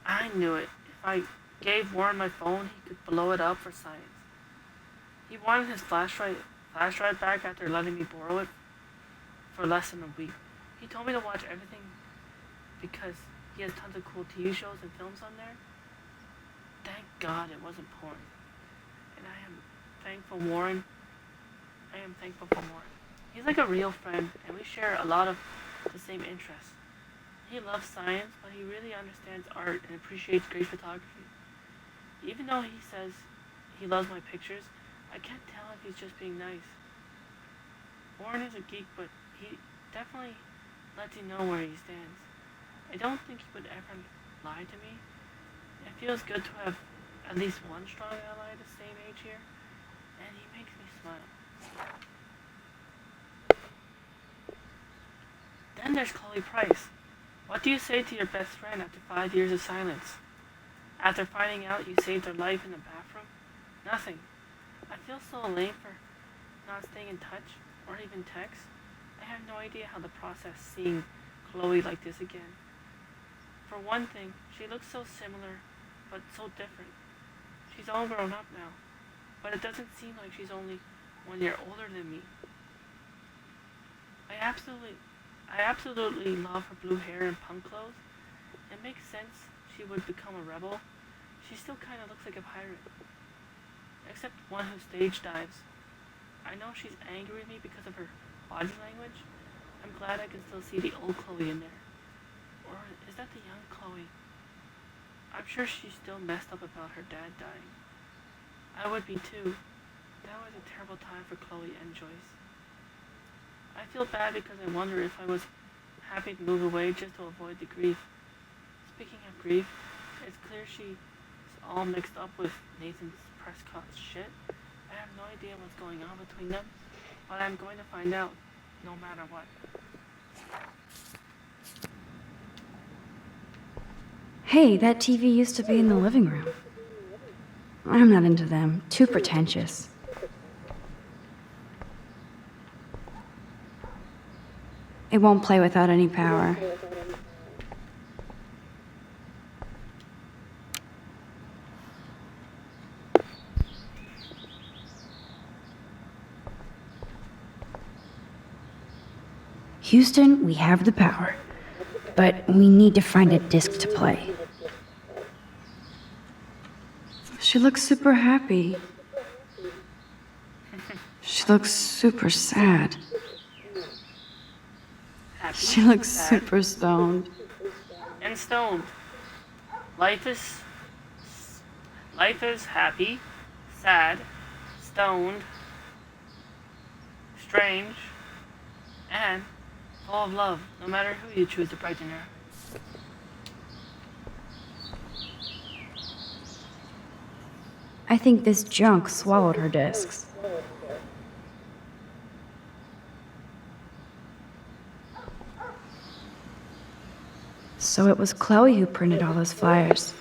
I knew it. If I gave Warren my phone, he could blow it up for science. He wanted his flash drive back after letting me borrow it for less than a week. He told me to watch everything because he has tons of cool TV shows and films on there. Thank God it wasn't porn. And I am thankful for Warren. He's like a real friend, and we share a lot of the same interests. He loves science, but he really understands art and appreciates great photography. Even though he says he loves my pictures, I can't tell if he's just being nice. Warren is a geek, but he definitely lets you know where he stands. I don't think he would ever lie to me. It feels good to have at least one strong ally the same age here, and he makes me smile. Then there's Chloe Price. What do you say to your best friend after 5 years of silence? After finding out you saved her life in the bathroom? Nothing. I feel so lame for not staying in touch or even text. I have no idea how to process seeing Chloe like this again. For one thing, she looks so similar, but so different. She's all grown up now, but it doesn't seem like she's only 1 year older than me. I absolutely love her blue hair and punk clothes. It makes sense she would become a rebel. She still kind of looks like a pirate. Except one who stage dives. I know she's angry with me because of her body language. I'm glad I can still see the old Chloe in there. Or is that the young Chloe? I'm sure she's still messed up about her dad dying. I would be too. That was a terrible time for Chloe and Joyce. I feel bad because I wonder if I was happy to move away just to avoid the grief. Speaking of grief, it's clear she's all mixed up with Nathan's Prescott's shit. I have no idea what's going on between them, but I'm going to find out, no matter what. Hey, that TV used to be in the living room. I'm not into them. Too pretentious. It won't play without any power. Houston, we have the power. But we need to find a disc to play. She looks super happy. She looks super sad. Happy, She looks sad, super stoned. and stoned. Life is happy, sad, stoned, strange, and full of love, no matter who you choose to brighten her. I think this junk swallowed her discs. So it was Chloe who printed all those flyers.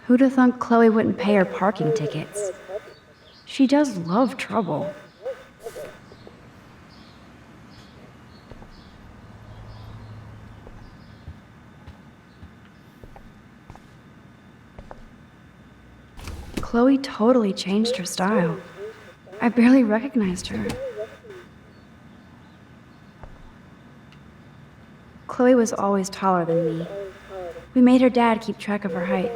Who'd have thought Chloe wouldn't pay her parking tickets? She does love trouble. Chloe totally changed her style. I barely recognized her. Chloe was always taller than me. We made her dad keep track of her height.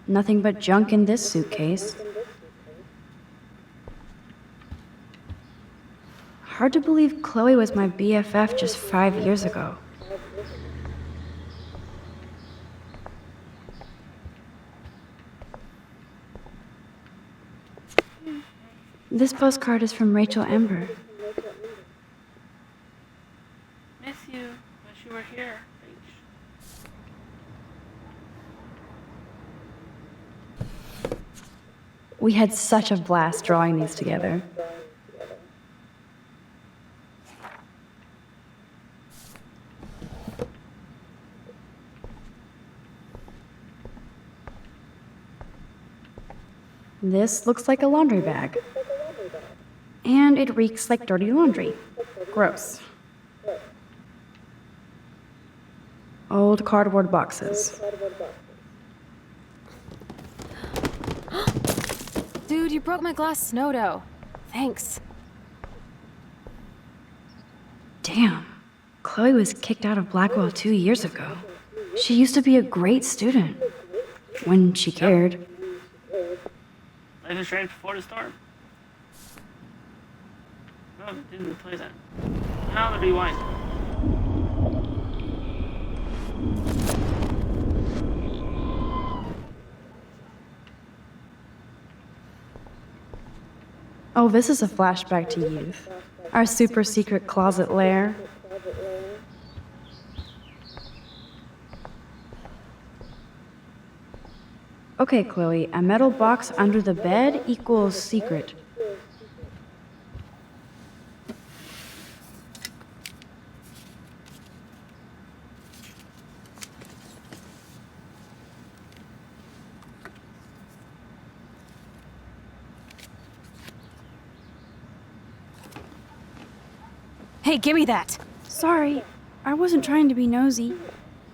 Nothing but junk in this suitcase. Hard to believe Chloe was my BFF just 5 years ago. This postcard is from Rachel Amber. Miss you. Wish you were here. We had such a blast drawing these together. This looks like a laundry bag. And it reeks like dirty laundry. Gross. Old cardboard boxes. Dude, you broke my glass snow dough. Thanks. Damn. Chloe was kicked out of Blackwell 2 years ago. She used to be a great student. When she cared. Life is strange before the storm. No, didn't play that. Now the rewind. Oh, this is a flashback to youth. Our super secret closet lair. Okay, Chloe, a metal box under the bed equals secret. Hey, give me that! Sorry, I wasn't trying to be nosy.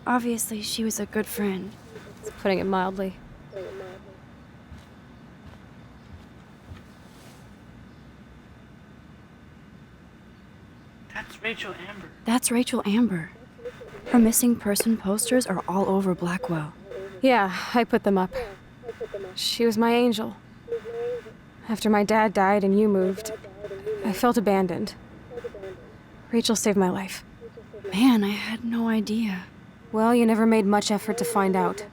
Obviously, she was a good friend. It's putting it mildly. That's Rachel Amber. That's Rachel Amber. Her missing person posters are all over Blackwell. Yeah, I put them up. She was my angel. After my dad died and you moved, I felt abandoned. Rachel saved my life. Man, I had no idea. Well, you never made much effort to find out.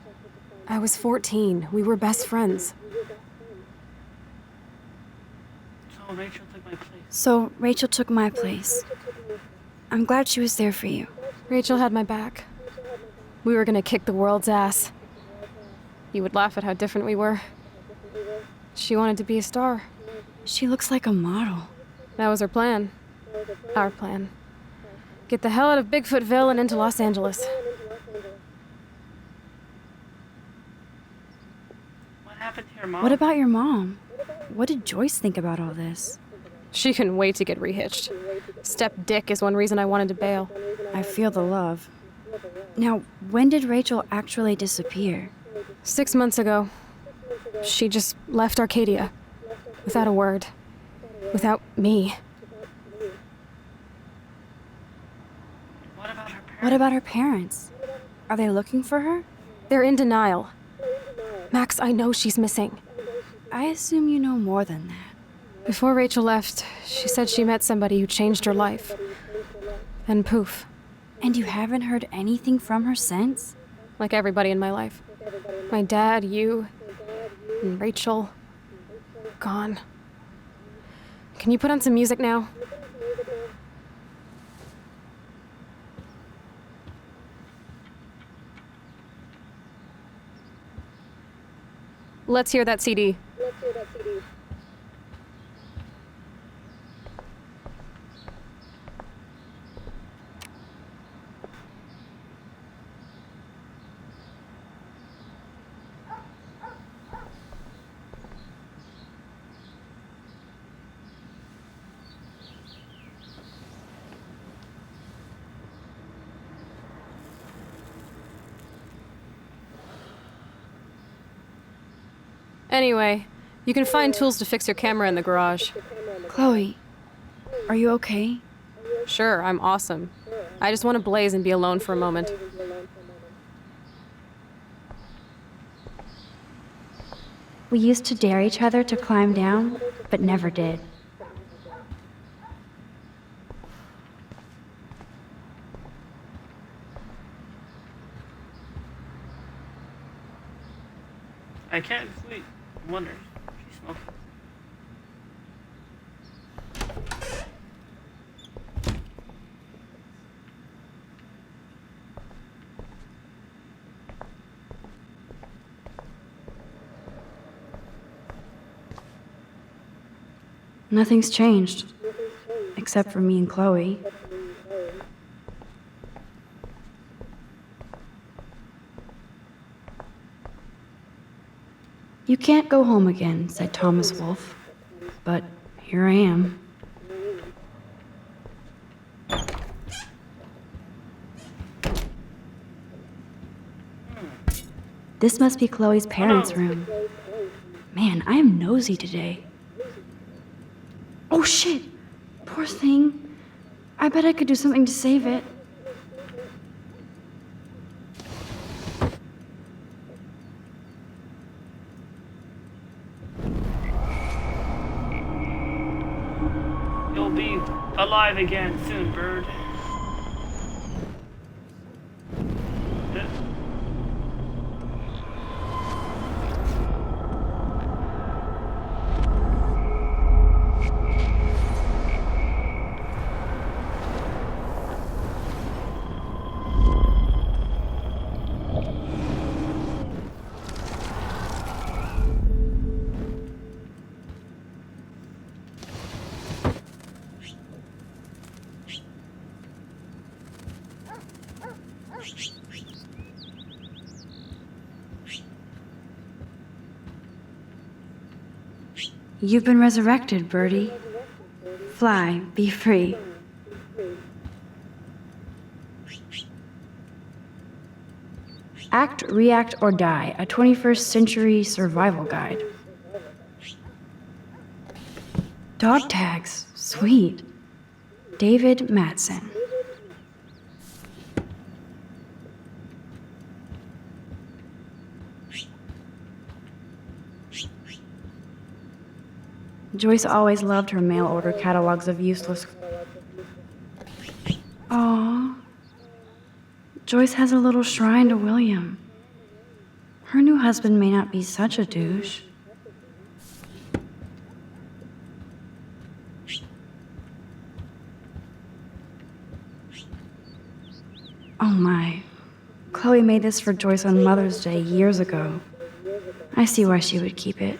I was 14. We were best friends. So Rachel took my place. I'm glad she was there for you. Rachel had my back. We were gonna kick the world's ass. You would laugh at how different we were. She wanted to be a star. She looks like a model. That was her plan. Our plan. Get the hell out of Bigfootville and into Los Angeles. What happened to your mom? What about your mom? What did Joyce think about all this? She couldn't wait to get rehitched. Step dick is one reason I wanted to bail. I feel the love. Now, when did Rachel actually disappear? 6 months ago. She just left Arcadia. Without a word. Without me. What about her parents? Are they looking for her? They're in denial. Max, I know she's missing. I assume you know more than that. Before Rachel left, she said she met somebody who changed her life. Then poof. And you haven't heard anything from her since? Like everybody in my life. My dad, you, and Rachel. Gone. Can you put on some music now? Let's hear that CD. Anyway, you can find tools to fix your camera in the garage. Chloe, are you okay? Sure, I'm awesome. I just want to blaze and be alone for a moment. We used to dare each other to climb down, but never did. I can't sleep. I wonder. She's smoking. Nothing's changed. Except for me and Chloe. You can't go home again, said Thomas Wolfe. But here I am. This must be Chloe's parents' room. Man, I am nosy today. Oh shit! Poor thing. I bet I could do something to save it. You'll be alive again soon, bird. You've been resurrected, Birdie. Fly, be free. Act, React, or Die, a 21st century survival guide. Dog tags, sweet. David Matson. Joyce always loved her mail order catalogs of useless... Aww. Joyce has a little shrine to William. Her new husband may not be such a douche. Oh my. Chloe made this for Joyce on Mother's Day years ago. I see why she would keep it.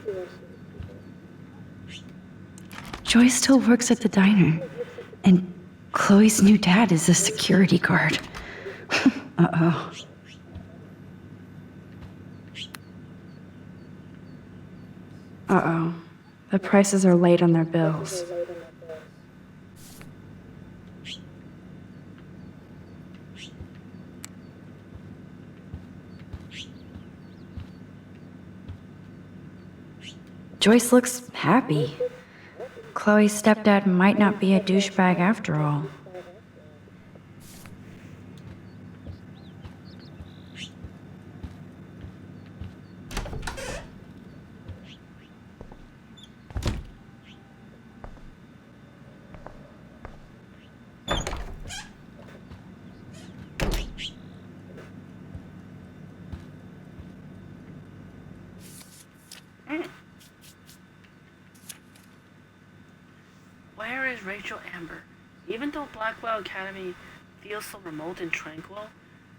Joyce still works at the diner, and Chloe's new dad is a security guard. Uh-oh. Uh-oh. The prices are late on their bills. Joyce looks happy. Chloe's stepdad might not be a douchebag after all. Where is Rachel Amber? Even though Blackwell Academy feels so remote and tranquil,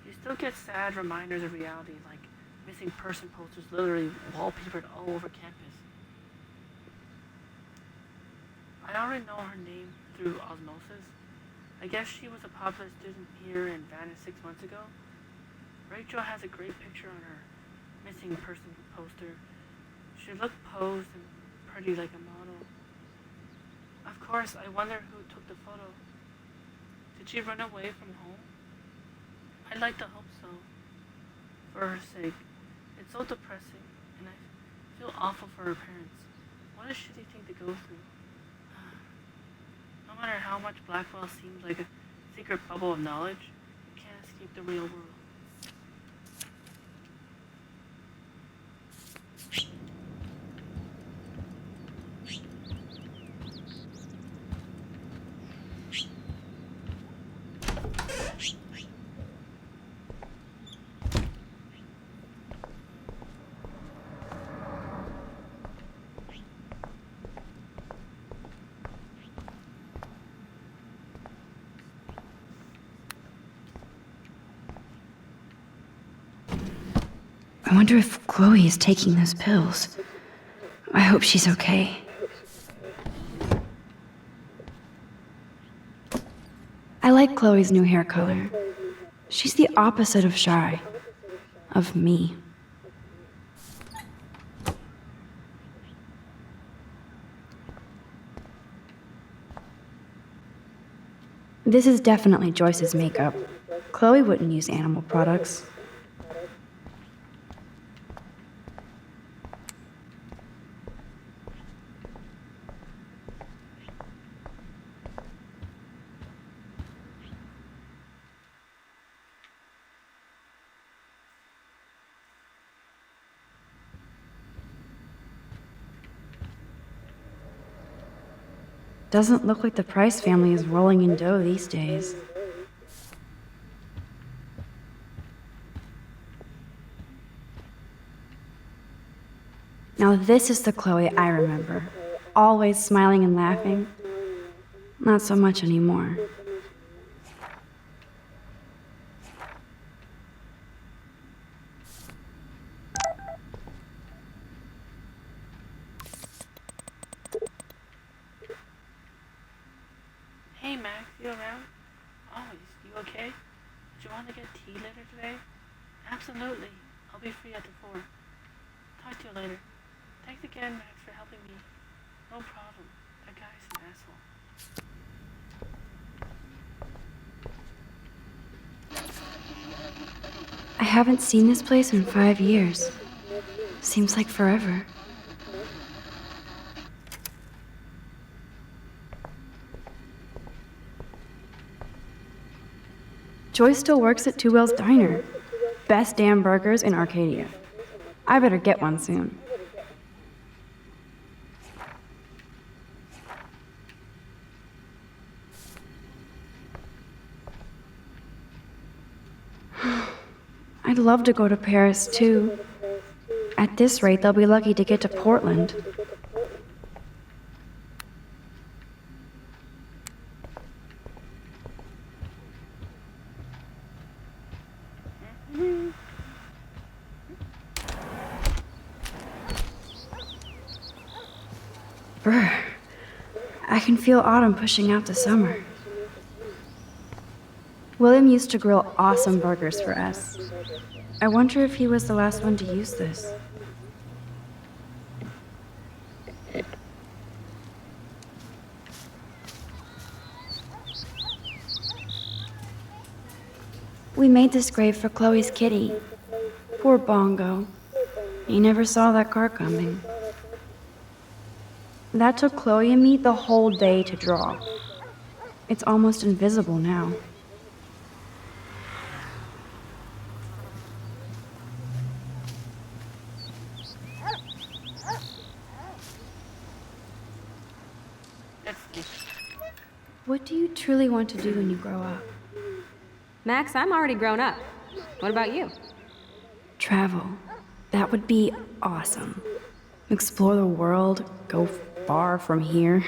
you still get sad reminders of reality, like missing person posters literally wallpapered all over campus. I already know her name through osmosis. I guess she was a popular student here and vanished 6 months ago. Rachel has a great picture on her missing person poster. She looked posed and pretty like a model. Of course, I wonder who took the photo. Did she run away from home? I'd like to hope so. For her sake. It's so depressing, and I feel awful for her parents. What a shitty thing to go through. No matter how much Blackwell seems like a secret bubble of knowledge, you can't escape the real world. I wonder if Chloe is taking those pills. I hope she's okay. I like Chloe's new hair color. She's the opposite of shy. Of me. This is definitely Joyce's makeup. Chloe wouldn't use animal products. Doesn't look like the Price family is rolling in dough these days. Now this is the Chloe I remember. Always smiling and laughing. Not so much anymore. Hey Max, you around? Oh, you okay? Did you want to get tea later today? Absolutely. I'll be free after 4. Talk to you later. Thanks again, Max, for helping me. No problem. That guy's an asshole. I haven't seen this place in 5 years. Seems like forever. Joyce still works at Two Whales Diner. Best damn burgers in Arcadia. I better get one soon. I'd love to go to Paris too. At this rate, they'll be lucky to get to Portland. Brr. I can feel autumn pushing out the summer. William used to grill awesome burgers for us. I wonder if he was the last one to use this. We made this grave for Chloe's kitty. Poor Bongo. He never saw that car coming. That took Chloe and me the whole day to draw. It's almost invisible now. What do you truly want to do when you grow up? Max, I'm already grown up. What about you? Travel. That would be awesome. Explore the world, go far from here.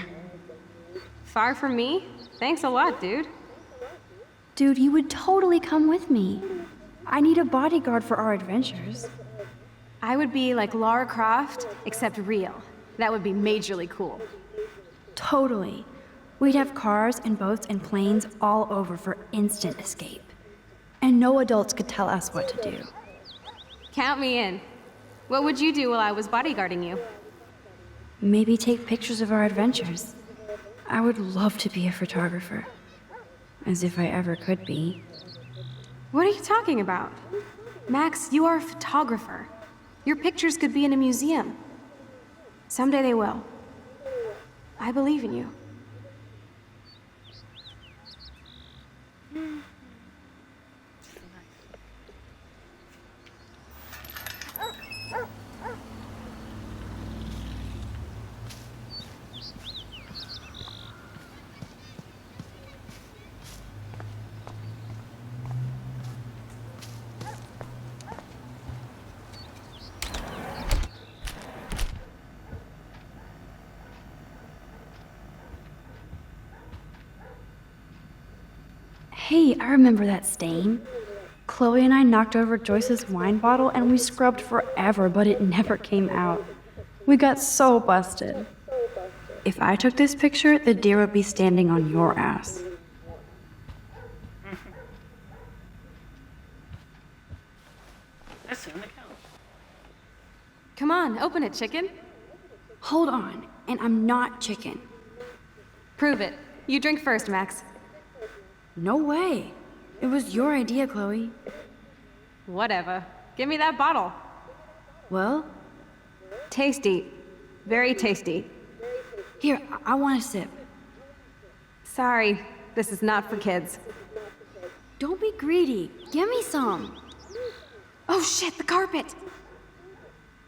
Far from me? Thanks a lot, dude. Dude, you would totally come with me. I need a bodyguard for our adventures. I would be like Lara Croft, except real. That would be majorly cool. Totally. We'd have cars and boats and planes all over for instant escape. And no adults could tell us what to do. Count me in. What would you do while I was bodyguarding you? Maybe take pictures of our adventures. I would love to be a photographer. As if I ever could be. What are you talking about? Max, you are a photographer. Your pictures could be in a museum. Someday they will. I believe in you. Hey, I remember that stain. Chloe and I knocked over Joyce's wine bottle and we scrubbed forever, but it never came out. We got so busted. If I took this picture, the deer would be standing on your ass. That's on the couch. Come on, open it, chicken. Hold on, and I'm not chicken. Prove it. You drink first, Max. No way. It was your idea, Chloe. Whatever. Give me that bottle. Well? Tasty. Very tasty. Here, I want a sip. Sorry, this is not for kids. Don't be greedy. Give me some. Oh shit, the carpet!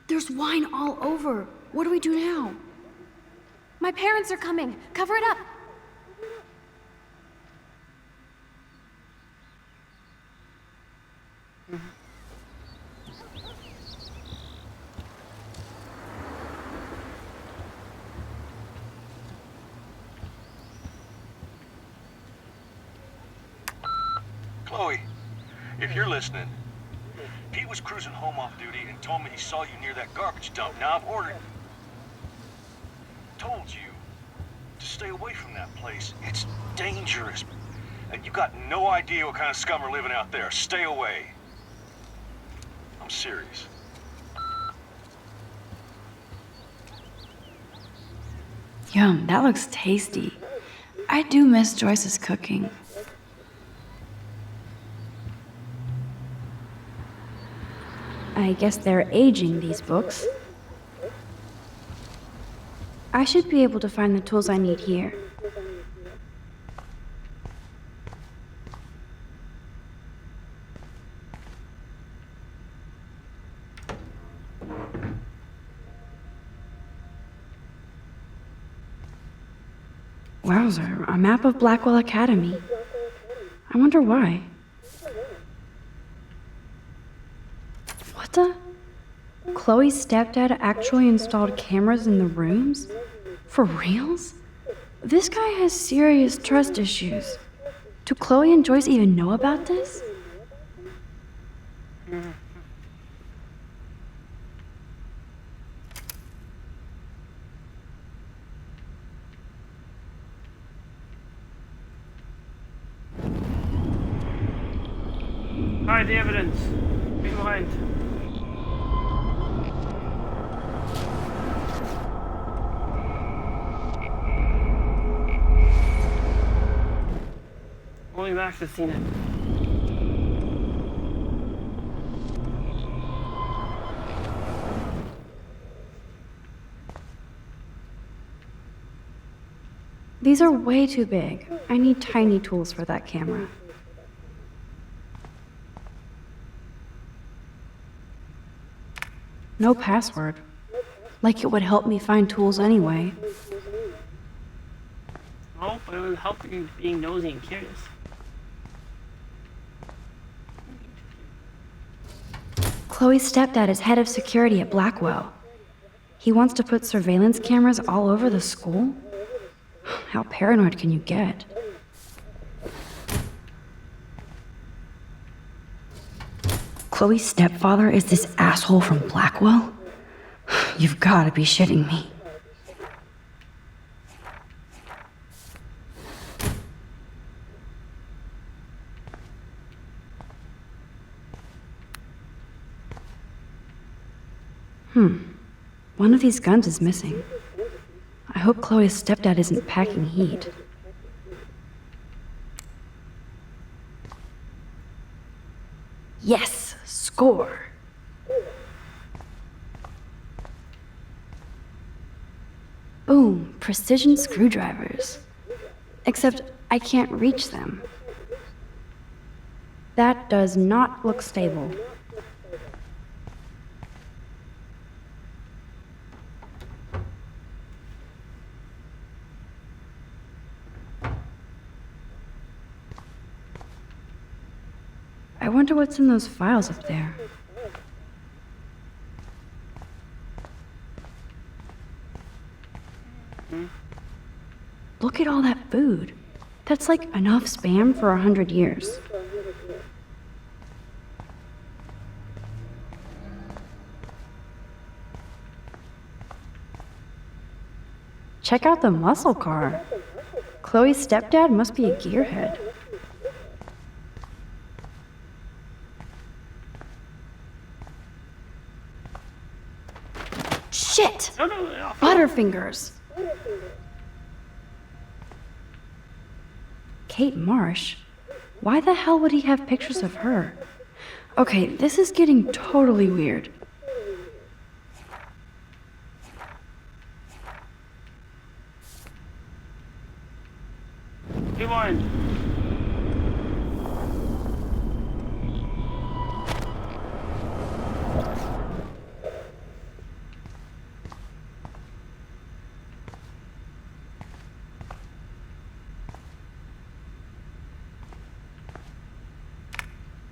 There's wine all over. What do we do now? My parents are coming. Cover it up. Chloe, if you're listening, Pete was cruising home off duty and told me he saw you near that garbage dump. Now I've told you to stay away from that place. It's dangerous. And you got no idea what kind of scum are living out there. Stay away. I'm serious. Yum, that looks tasty. I do miss Joyce's cooking. I guess they're aging, these books. I should be able to find the tools I need here. Wowzer, a map of Blackwell Academy. I wonder why. What the? Chloe's stepdad actually installed cameras in the rooms? For reals? This guy has serious trust issues. Do Chloe and Joyce even know about this? Hide the evidence. Be behind. Only Max has seen it. These are way too big. I need tiny tools for that camera. No password. Like it would help me find tools anyway. Oh, but it would help you being nosy and curious. Chloe's stepdad is head of security at Blackwell. He wants to put surveillance cameras all over the school? How paranoid can you get? Chloe's stepfather is this asshole from Blackwell? You've got to be shitting me. One of these guns is missing. I hope Chloe's stepdad isn't packing heat. Yes! Score! Boom! Precision screwdrivers. Except I can't reach them. That does not look stable. I wonder what's in those files up there. Look at all that food. That's like enough spam for 100 years. Check out the muscle car. Chloe's stepdad must be a gearhead. Shit! Butterfingers! Kate Marsh? Why the hell would he have pictures of her? Okay, this is getting totally weird. Rewind.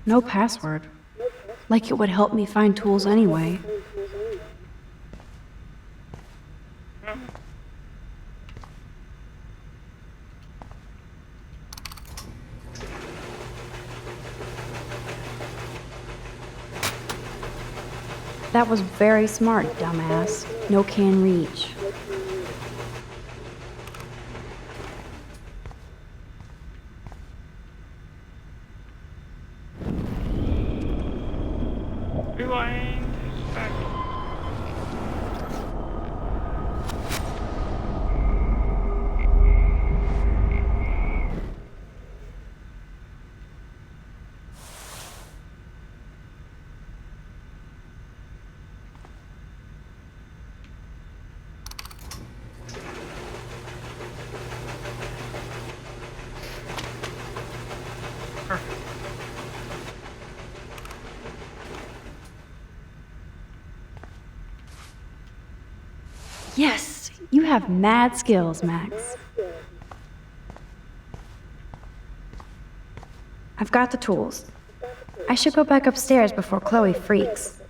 No password. Like it would help me find tools anyway. That was very smart, dumbass. No can reach. Rewind. Back. Perfect. Yes, you have mad skills, Max. I've got the tools. I should go back upstairs before Chloe freaks.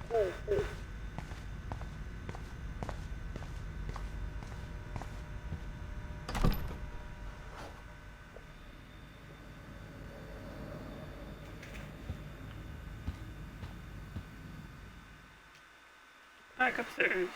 Back upstairs.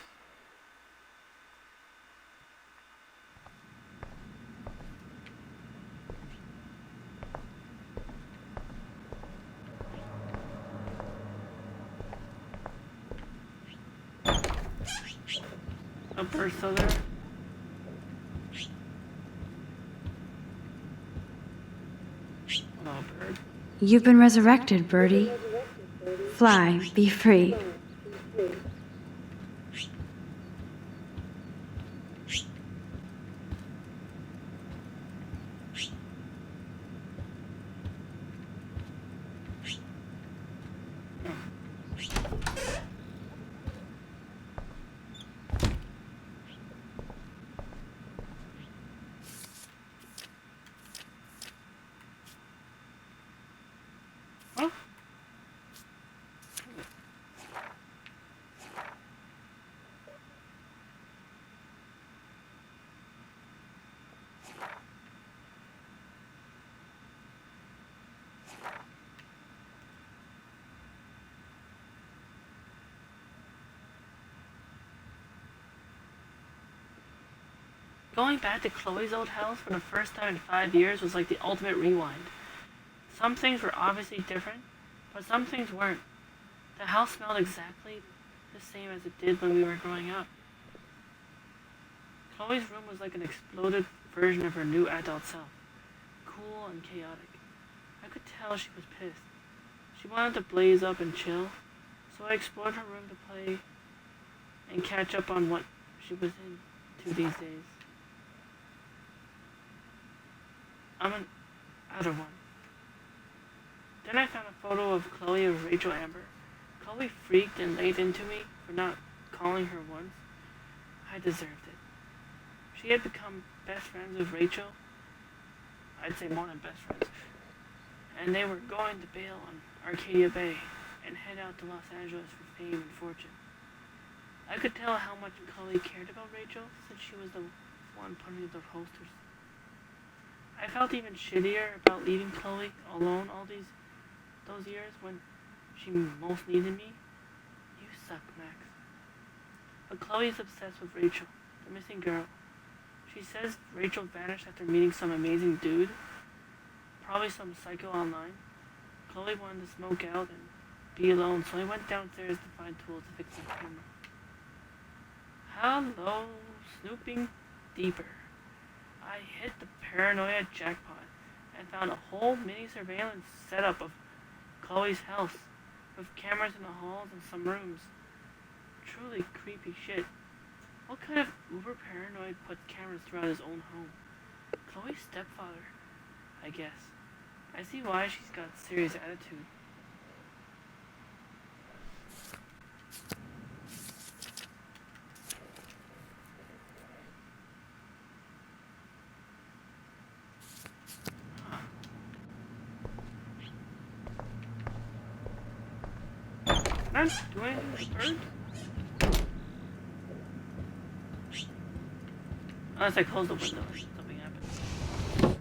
A bird still there? Oh, bird. You've been resurrected, Birdie. Fly, be free. Going back to Chloe's old house for the first time in 5 years was like the ultimate rewind. Some things were obviously different, but some things weren't. The house smelled exactly the same as it did when we were growing up. Chloe's room was like an exploded version of her new adult self. Cool and chaotic. I could tell she was pissed. She wanted to blaze up and chill, so I explored her room to play and catch up on what she was into these days. I'm an outer one. Then I found a photo of Chloe with Rachel Amber. Chloe freaked and laid into me for not calling her once. I deserved it. She had become best friends with Rachel. I'd say more than best friends. And they were going to bail on Arcadia Bay and head out to Los Angeles for fame and fortune. I could tell how much Chloe cared about Rachel since she was the one putting the posters. I felt even shittier about leaving Chloe alone all those years when she most needed me. You suck, Max. But Chloe's obsessed with Rachel, the missing girl. She says Rachel vanished after meeting some amazing dude, probably some psycho online. Chloe wanted to smoke out and be alone, so I went downstairs to find tools to fix my camera. Hello, snooping deeper. I hit the paranoia jackpot and found a whole mini surveillance setup of Chloe's house, with cameras in the halls and some rooms. Truly creepy shit. What kind of uber paranoid put cameras throughout his own home? Chloe's stepfather, I guess. I see why she's got serious attitude. Can I do anything with birds? Unless I close the window, something happens.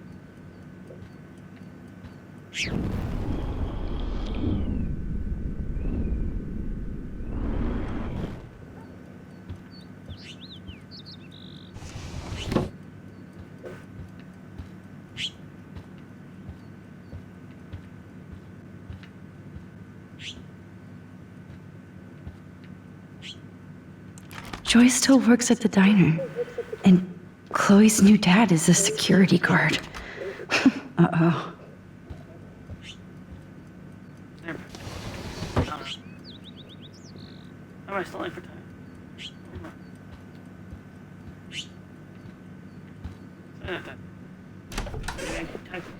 Joy still works at the diner, and Chloe's new dad is a security guard. Uh-oh. Never. How am I stalling for time?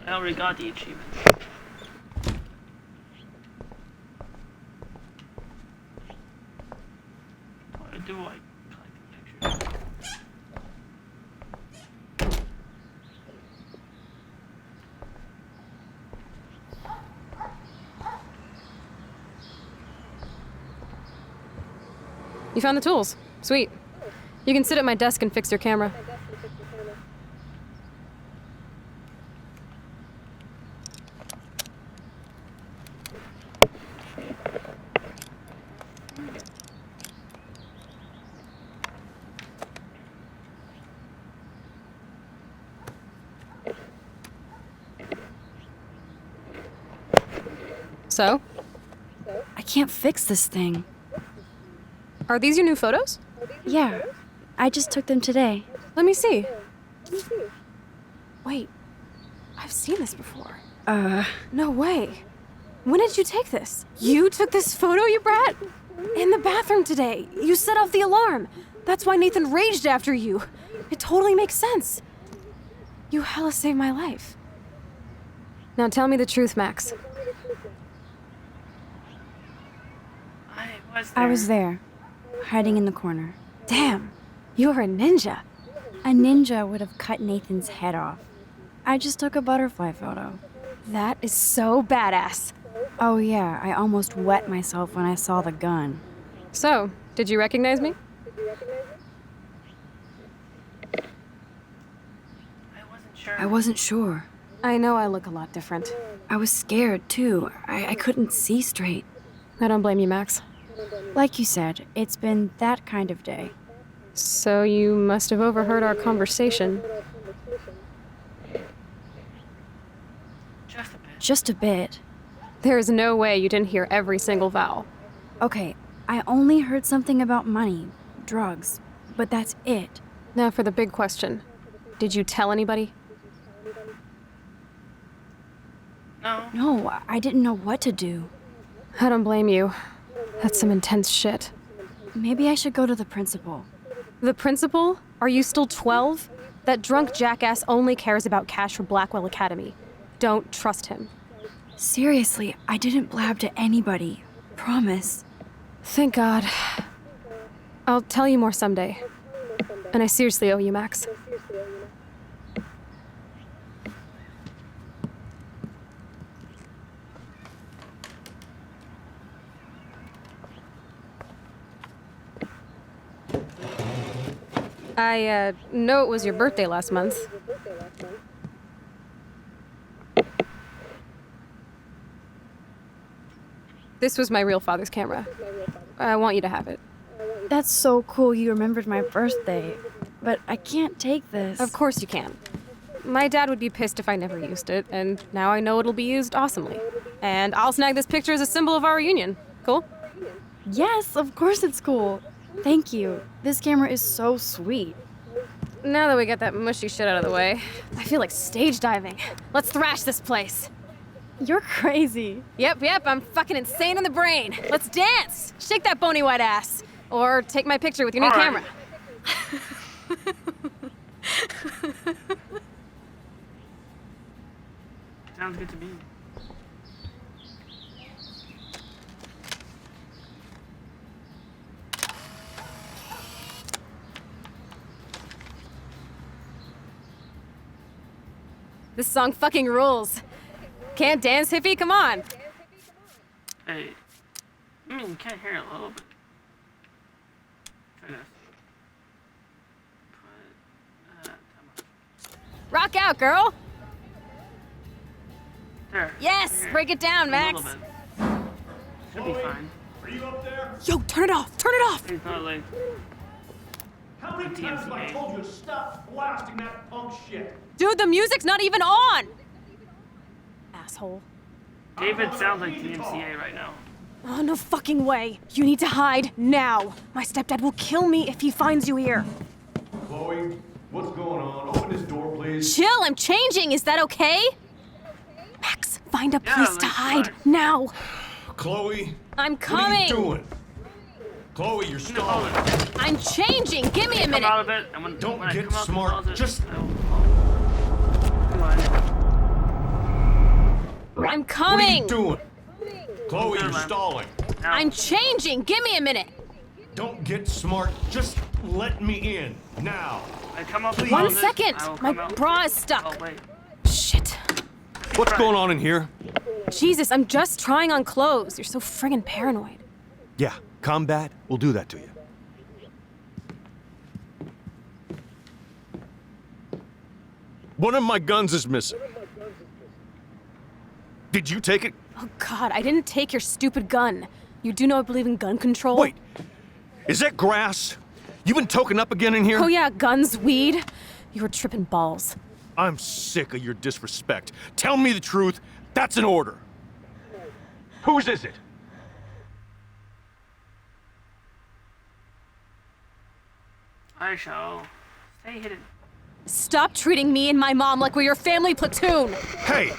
I already got the achievement. What do I collect pictures? You found the tools. Sweet. You can sit at my desk and fix your camera. So? I can't fix this thing. Are these your new photos? Yeah, I just took them today. Let me see. Wait, I've seen this before. No way. When did you take this? You took this photo, you brat? In the bathroom today. You set off the alarm. That's why Nathan raged after you. It totally makes sense. You hella saved my life. Now tell me the truth, Max. I was there, hiding in the corner. Damn, you're a ninja. A ninja would have cut Nathan's head off. I just took a butterfly photo. That is so badass. Oh yeah, I almost wet myself when I saw the gun. So, did you recognize me? I wasn't sure. I know I look a lot different. I was scared too. I couldn't see straight. I don't blame you, Max. Like you said, it's been that kind of day. So you must have overheard our conversation. Just a bit. There is no way you didn't hear every single vowel. Okay, I only heard something about money, drugs, but that's it. Now for the big question. Did you tell anybody? No, I didn't know what to do. I don't blame you. That's some intense shit. Maybe I should go to the principal. The principal? Are you still 12? That drunk jackass only cares about cash for Blackwell Academy. Don't trust him. Seriously, I didn't blab to anybody. Promise. Thank God. I'll tell you more someday. And I seriously owe you, Max. I know it was your birthday last month. This was my real father's camera. I want you to have it. That's so cool you remembered my birthday. But I can't take this. Of course you can. My dad would be pissed if I never used it, and now I know it'll be used awesomely. And I'll snag this picture as a symbol of our reunion. Cool? Yes, of course it's cool. Thank you. This camera is so sweet. Now that we got that mushy shit out of the way, I feel like stage diving. Let's thrash this place. You're crazy. Yep, I'm fucking insane in the brain. Let's dance! Shake that bony white ass. Or take my picture with your new camera. Sounds good to me. This song fucking rules. Can't dance, hippie? Come on. Hey, I mean, you can't hear it a little bit. Try this. Rock out, girl. There. Yes, Here. break it down, Max. A little bit. Should be fine. Are you up there? Yo, turn it off. Turn it off. It's not like How many times have I told you to stop blasting that punk shit? Dude, the music's not even on. Asshole. David sounds like DMCA right now. Oh, no fucking way. You need to hide now. My stepdad will kill me if he finds you here. Chloe, what's going on? Open this door, please. Chill, I'm changing. Is that okay? Max, find a place to hide now. Chloe, I'm what are coming. you doing? Chloe, you're stalling. I'm changing. Give me a Come minute. out of it, and when Don't I get come out the smart. closet, Just come on. I'm coming. What are you doing? Chloe, you're stalling. I'm changing. Give me a minute. Don't get smart. Just let me in now. I come out the Please. 1 closet, second. I will My come out. bra is stuck. Oh wait. Shit. What's going on in here? Jesus, I'm just trying on clothes. You're so friggin' paranoid. Yeah, combat will do that to you. One of my guns is missing. Did you take it? Oh God, I didn't take your stupid gun. You do know I believe in gun control? Wait, is that grass? You been token up again in here? Oh yeah, guns, weed. You were tripping balls. I'm sick of your disrespect. Tell me the truth. That's an order. Whose is it? I shall stay hidden. Stop treating me and my mom like we're your family platoon. Hey,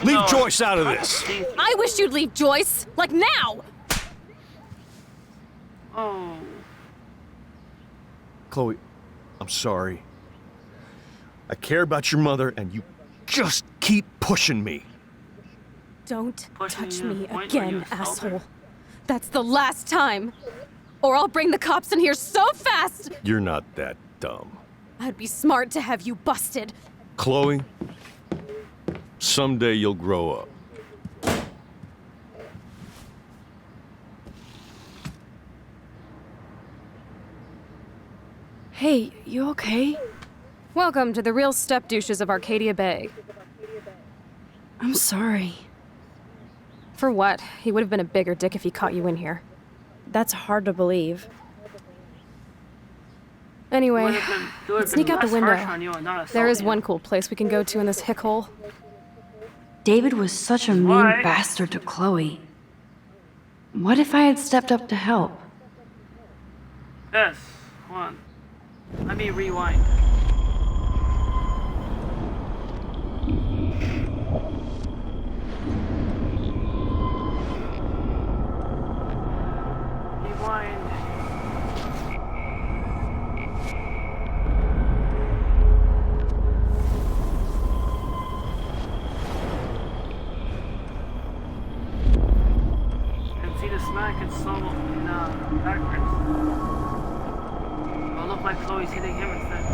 leave Joyce out of this. I wish you'd leave Joyce, like now. Oh. Chloe, I'm sorry. I care about your mother, and you just keep pushing me. Don't touch me point where again, you assaulted asshole. her. That's the last time. Or I'll bring the cops in here so fast. You're not that dumb. I'd be smart to have you busted. Chloe, someday you'll grow up. Hey, you okay? Welcome to the real step douches of Arcadia Bay. I'm sorry. For what? He would have been a bigger dick if he caught you in here. That's hard to believe. Anyway, It would've let's been sneak out the less window. harsh on you and not There is assault you. one cool place we can go to in this hick hole. David was such a mean Why? bastard to Chloe. What if I had stepped up to help? Yes, hold on. Let me rewind. Rewind. And see the smack and slow in backwards. It'll look like Chloe's hitting him instead.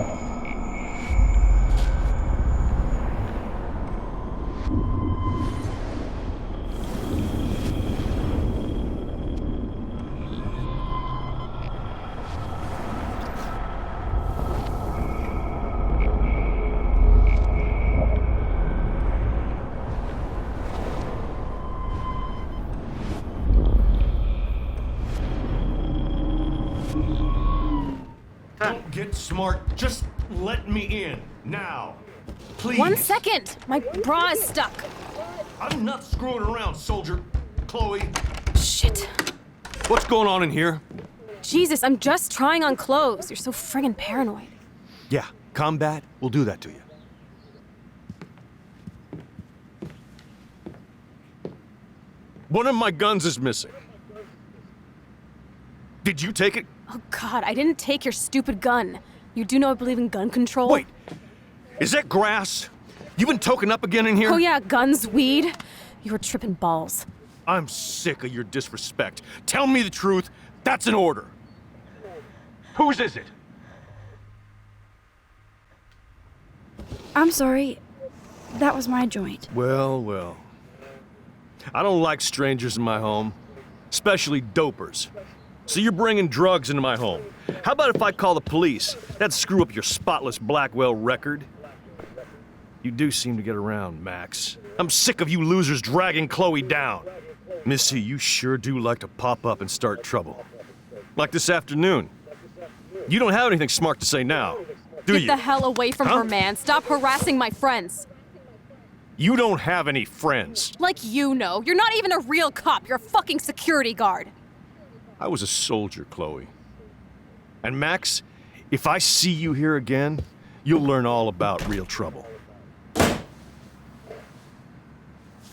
Don't get smart. Just let me in. Now. Please. 1 second! My bra is stuck. I'm not screwing around, soldier. Chloe. Shit. What's going on in here? Jesus, I'm just trying on clothes. You're so friggin' paranoid. Yeah, combat will do that to you. One of my guns is missing. Did you take it? Oh god, I didn't take your stupid gun. You do know I believe in gun control? Wait, is that grass? You been token up again in here? Oh yeah, guns, weed. You were tripping balls. I'm sick of your disrespect. Tell me the truth. That's an order. Whose is it? I'm sorry. That was my joint. Well, well. I don't like strangers in my home, especially dopers. So you're bringing drugs into my home. How about if I call the police? That'd screw up your spotless Blackwell record. You do seem to get around, Max. I'm sick of you losers dragging Chloe down. Missy, you sure do like to pop up and start trouble. Like this afternoon. You don't have anything smart to say now, do Get you? the hell away from Huh? her, man. Stop harassing my friends. You don't have any friends. Like you know. You're not even a real cop. You're a fucking security guard. I was a soldier, Chloe. And Max, if I see you here again, you'll learn all about real trouble.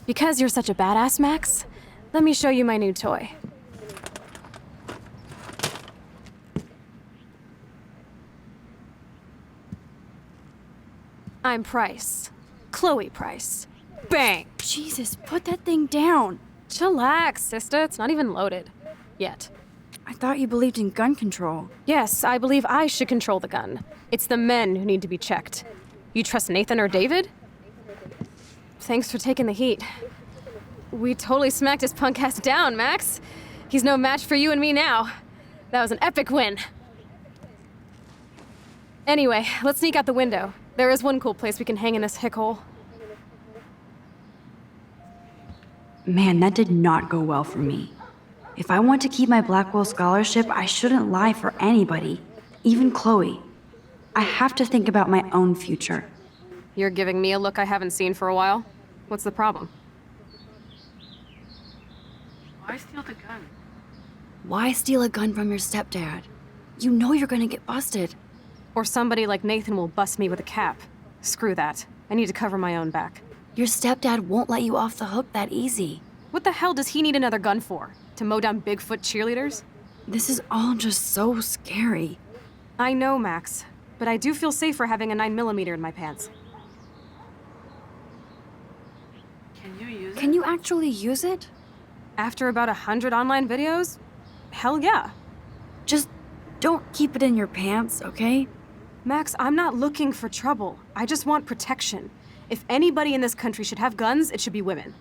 Because you're such a badass, Max, let me show you my new toy. I'm Price. Chloe Price. Bang! Jesus, put that thing down. Chillax, sister. It's not even loaded. Yet. I thought you believed in gun control. Yes, I believe I should control the gun. It's the men who need to be checked. You trust Nathan or David? Thanks for taking the heat. We totally smacked his punk ass down, Max. He's no match for you and me now. That was an epic win. Anyway, let's sneak out the window. There is one cool place we can hang in this hick hole. Man, that did not go well for me. If I want to keep my Blackwell scholarship, I shouldn't lie for anybody, even Chloe. I have to think about my own future. You're giving me a look I haven't seen for a while. What's the problem? Why steal the gun? Why steal a gun from your stepdad? You know you're gonna get busted. Or somebody like Nathan will bust me with a cap. Screw that. I need to cover my own back. Your stepdad won't let you off the hook that easy. What the hell does he need another gun for? To mow down Bigfoot cheerleaders? This is all just so scary. I know, Max, but I do feel safer having a 9mm in my pants. Can you use it? Can you actually use it? After about 100 online videos? Hell yeah. Just don't keep it in your pants, okay? Max, I'm not looking for trouble. I just want protection. If anybody in this country should have guns, it should be women.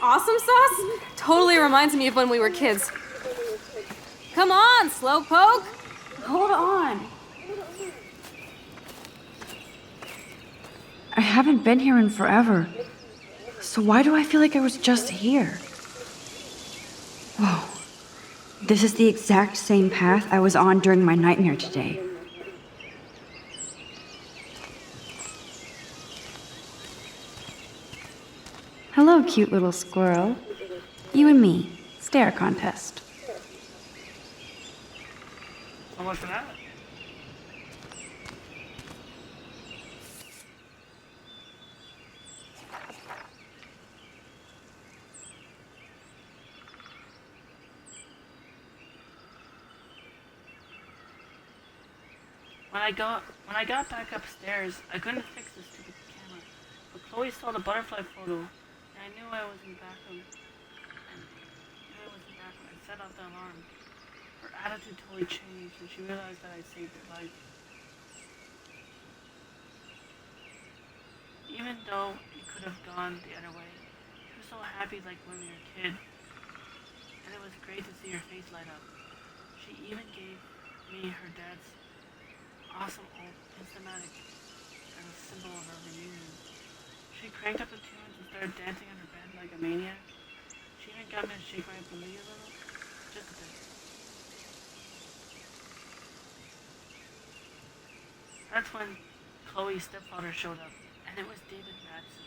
awesome sauce totally reminds me of when we were kids. Come on, Slowpoke! Hold on. I haven't been here in forever. So why do I feel like I was just here? Whoa. This is the exact same path I was on during my nightmare today. Hello, cute little squirrel. You and me. Stare contest. So much for that. When I got back upstairs, I couldn't fix the stupid camera. But Chloe saw the butterfly photo, and I knew I was in the bathroom. I set off the alarm. Her attitude totally changed, and she realized that I saved her life. Even though it could have gone the other way, she was so happy like when we were a kid. And it was great to see her face light up. She even gave me her dad's awesome old Instamatic as a symbol of our reunion. She cranked up the tunes and started dancing on her bed like a maniac. She even got me to shake my booty a little, just a bit. That's when Chloe's stepfather showed up, and it was David Madsen.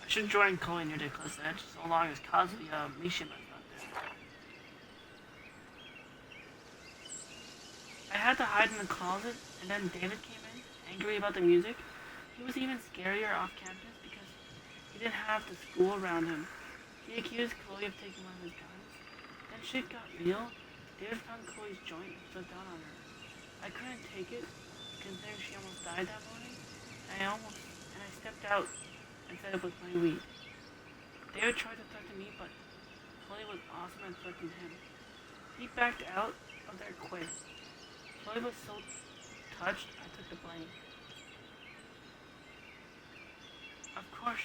I should join Chloe near the cliff's edge, so long as Kazuya Mishima's not there. I had to hide in the closet, and then David came in, angry about the music. He was even scarier off campus because he didn't have the school around him. He accused Chloe of taking one of his guns. Then shit got real. David found Chloe's joint and flipped out on her. I couldn't take it, considering she almost died that morning. And I stepped out and said it was my weed. David tried to threaten me, but Chloe was awesome and threatened him. He backed out of there quick. Chloe was so touched, I took the blame. Of course,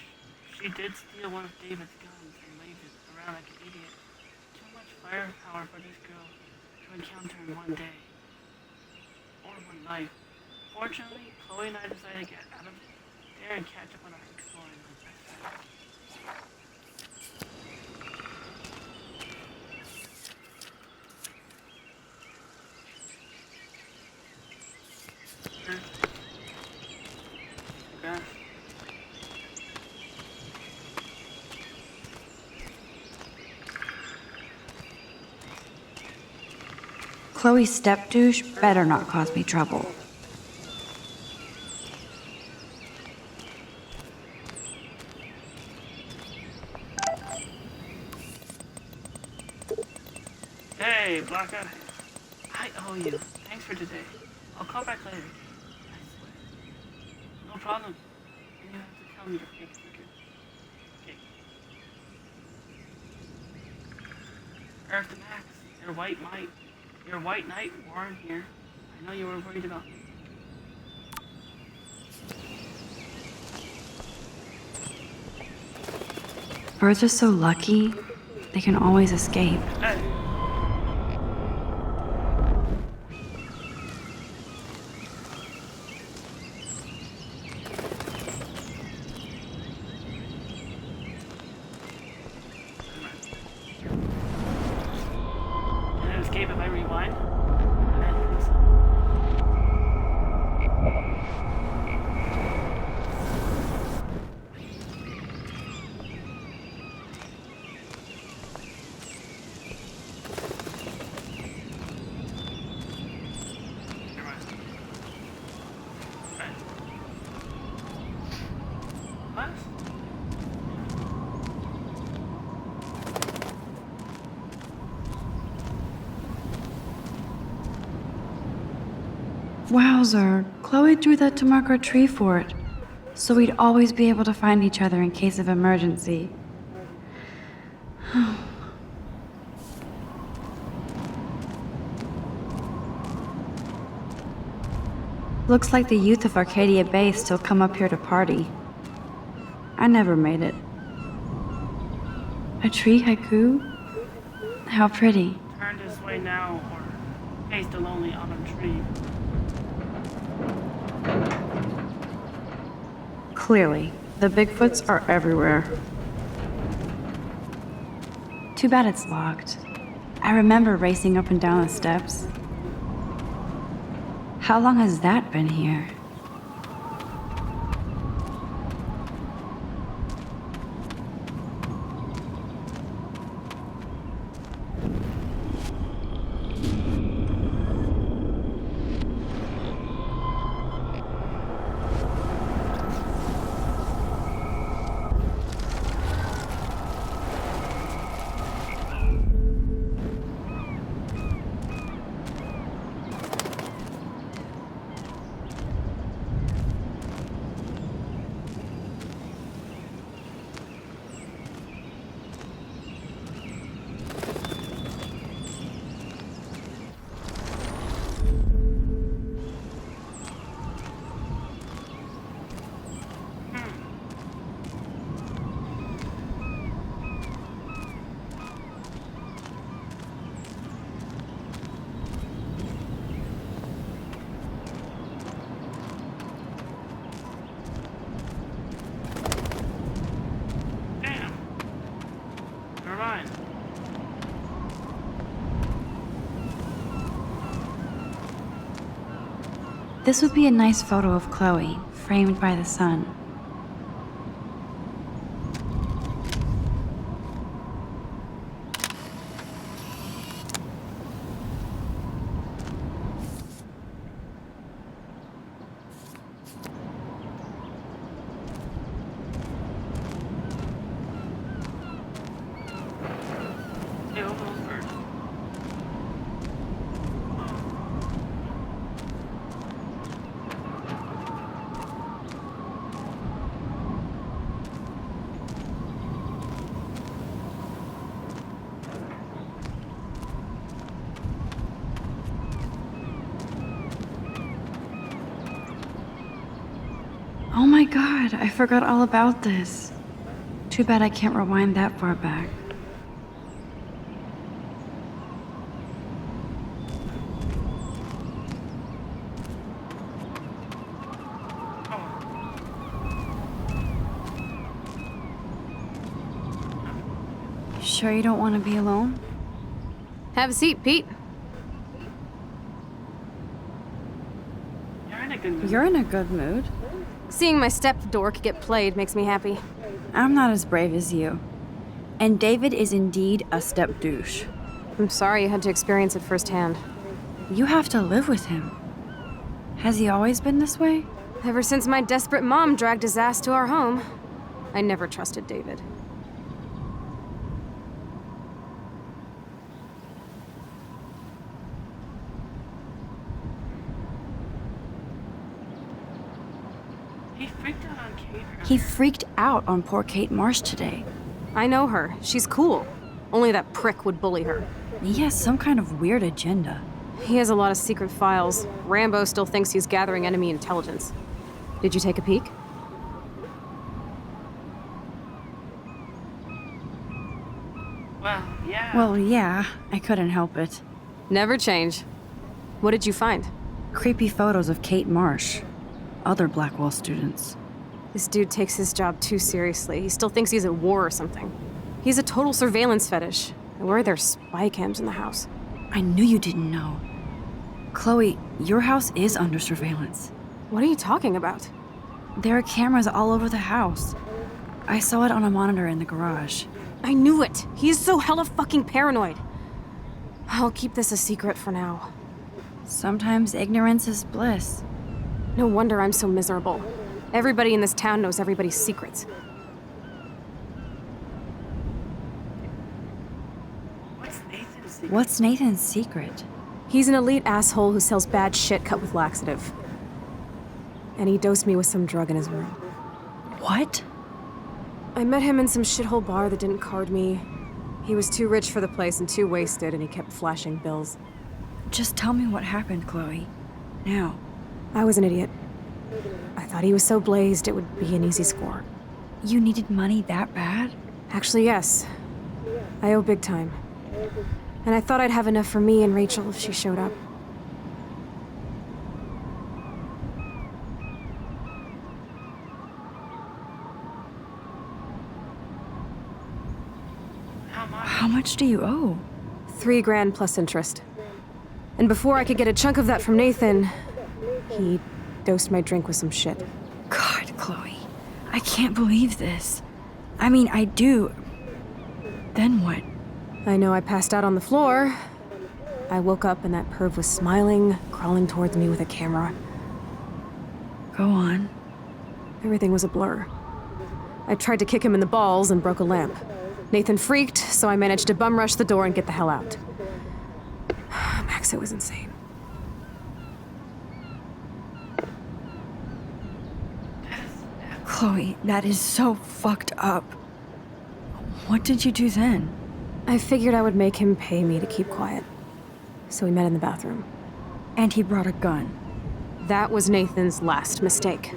she did steal one of David's guns and waved it around like an idiot. Too much firepower for this girl to encounter in one day. Or one life. Fortunately, Chloe and I decided to get out of there and catch up on our exploring like best friends. Grass. Chloe's step douche better not cause me trouble. Hey, Blanca. I owe you. Thanks for today. I'll call back later. I swear. No problem. And you have to tell me your fake secret. Okay. Earth Max, your white knight, Warren here. I know you were worried about me. Birds are so lucky, they can always escape. Hey. Can I escape if I rewind? I don't think so. Wowzer, Chloe drew that to mark our tree fort, so we'd always be able to find each other in case of emergency. Looks like the youth of Arcadia Bay still come up here to party. I never made it. A tree haiku? How pretty. Turn this way now or face the lonely autumn tree. Clearly, the Bigfoots are everywhere. Too bad it's locked. I remember racing up and down the steps. How long has that been here? This would be a nice photo of Chloe, framed by the sun. Oh my god, I forgot all about this. Too bad I can't rewind that far back. Sure you don't want to be alone? Have a seat, Pete. You're in a good mood. Seeing my step dork get played makes me happy. I'm not as brave as you. And David is indeed a step douche. I'm sorry you had to experience it firsthand. You have to live with him. Has he always been this way? Ever since my desperate mom dragged his ass to our home, I never trusted David. He freaked out on poor Kate Marsh today. I know her. She's cool. Only that prick would bully her. He has some kind of weird agenda. He has a lot of secret files. Rambo still thinks he's gathering enemy intelligence. Did you take a peek? Well, yeah, I couldn't help it. Never change. What did you find? Creepy photos of Kate Marsh. Other Blackwell students. This dude takes his job too seriously. He still thinks he's at war or something. He's a total surveillance fetish. And where are there spy cams in the house? I knew you didn't know. Chloe, your house is under surveillance. What are you talking about? There are cameras all over the house. I saw it on a monitor in the garage. I knew it! He is so hella fucking paranoid. I'll keep this a secret for now. Sometimes ignorance is bliss. No wonder I'm so miserable. Everybody in this town knows everybody's secrets. What's Nathan's secret? He's an elite asshole who sells bad shit cut with laxative. And he dosed me with some drug in his room. What? I met him in some shithole bar that didn't card me. He was too rich for the place and too wasted, and he kept flashing bills. Just tell me what happened, Chloe. Now. I was an idiot. I thought he was so blazed it would be an easy score. You needed money that bad? Actually, yes. I owe big time. And I thought I'd have enough for me and Rachel if she showed up. How much do you owe? $3,000 plus interest. And before I could get a chunk of that from Nathan, he dosed my drink with some shit. God, Chloe. I can't believe this. I mean, I do. Then what? I know I passed out on the floor. I woke up and that perv was smiling, crawling towards me with a camera. Go on. Everything was a blur. I tried to kick him in the balls and broke a lamp. Nathan freaked, so I managed to bum rush the door and get the hell out. Max, it was insane. Chloe, that is so fucked up. What did you do then? I figured I would make him pay me to keep quiet. So we met in the bathroom. And he brought a gun. That was Nathan's last mistake.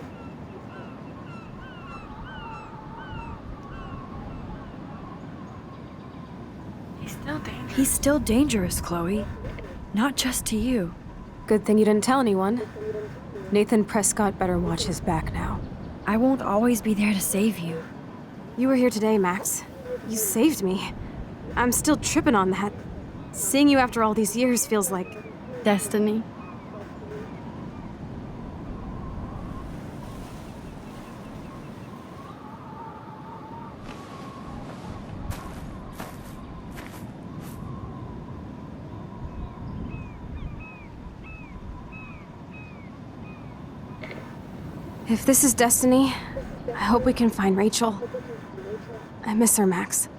He's still dangerous, Chloe. Not just to you. Good thing you didn't tell anyone. Nathan Prescott better watch his back now. I won't always be there to save you. You were here today, Max. You saved me. I'm still tripping on that. Seeing you after all these years feels like... Destiny. If this is destiny, I hope we can find Rachel. I miss her, Max.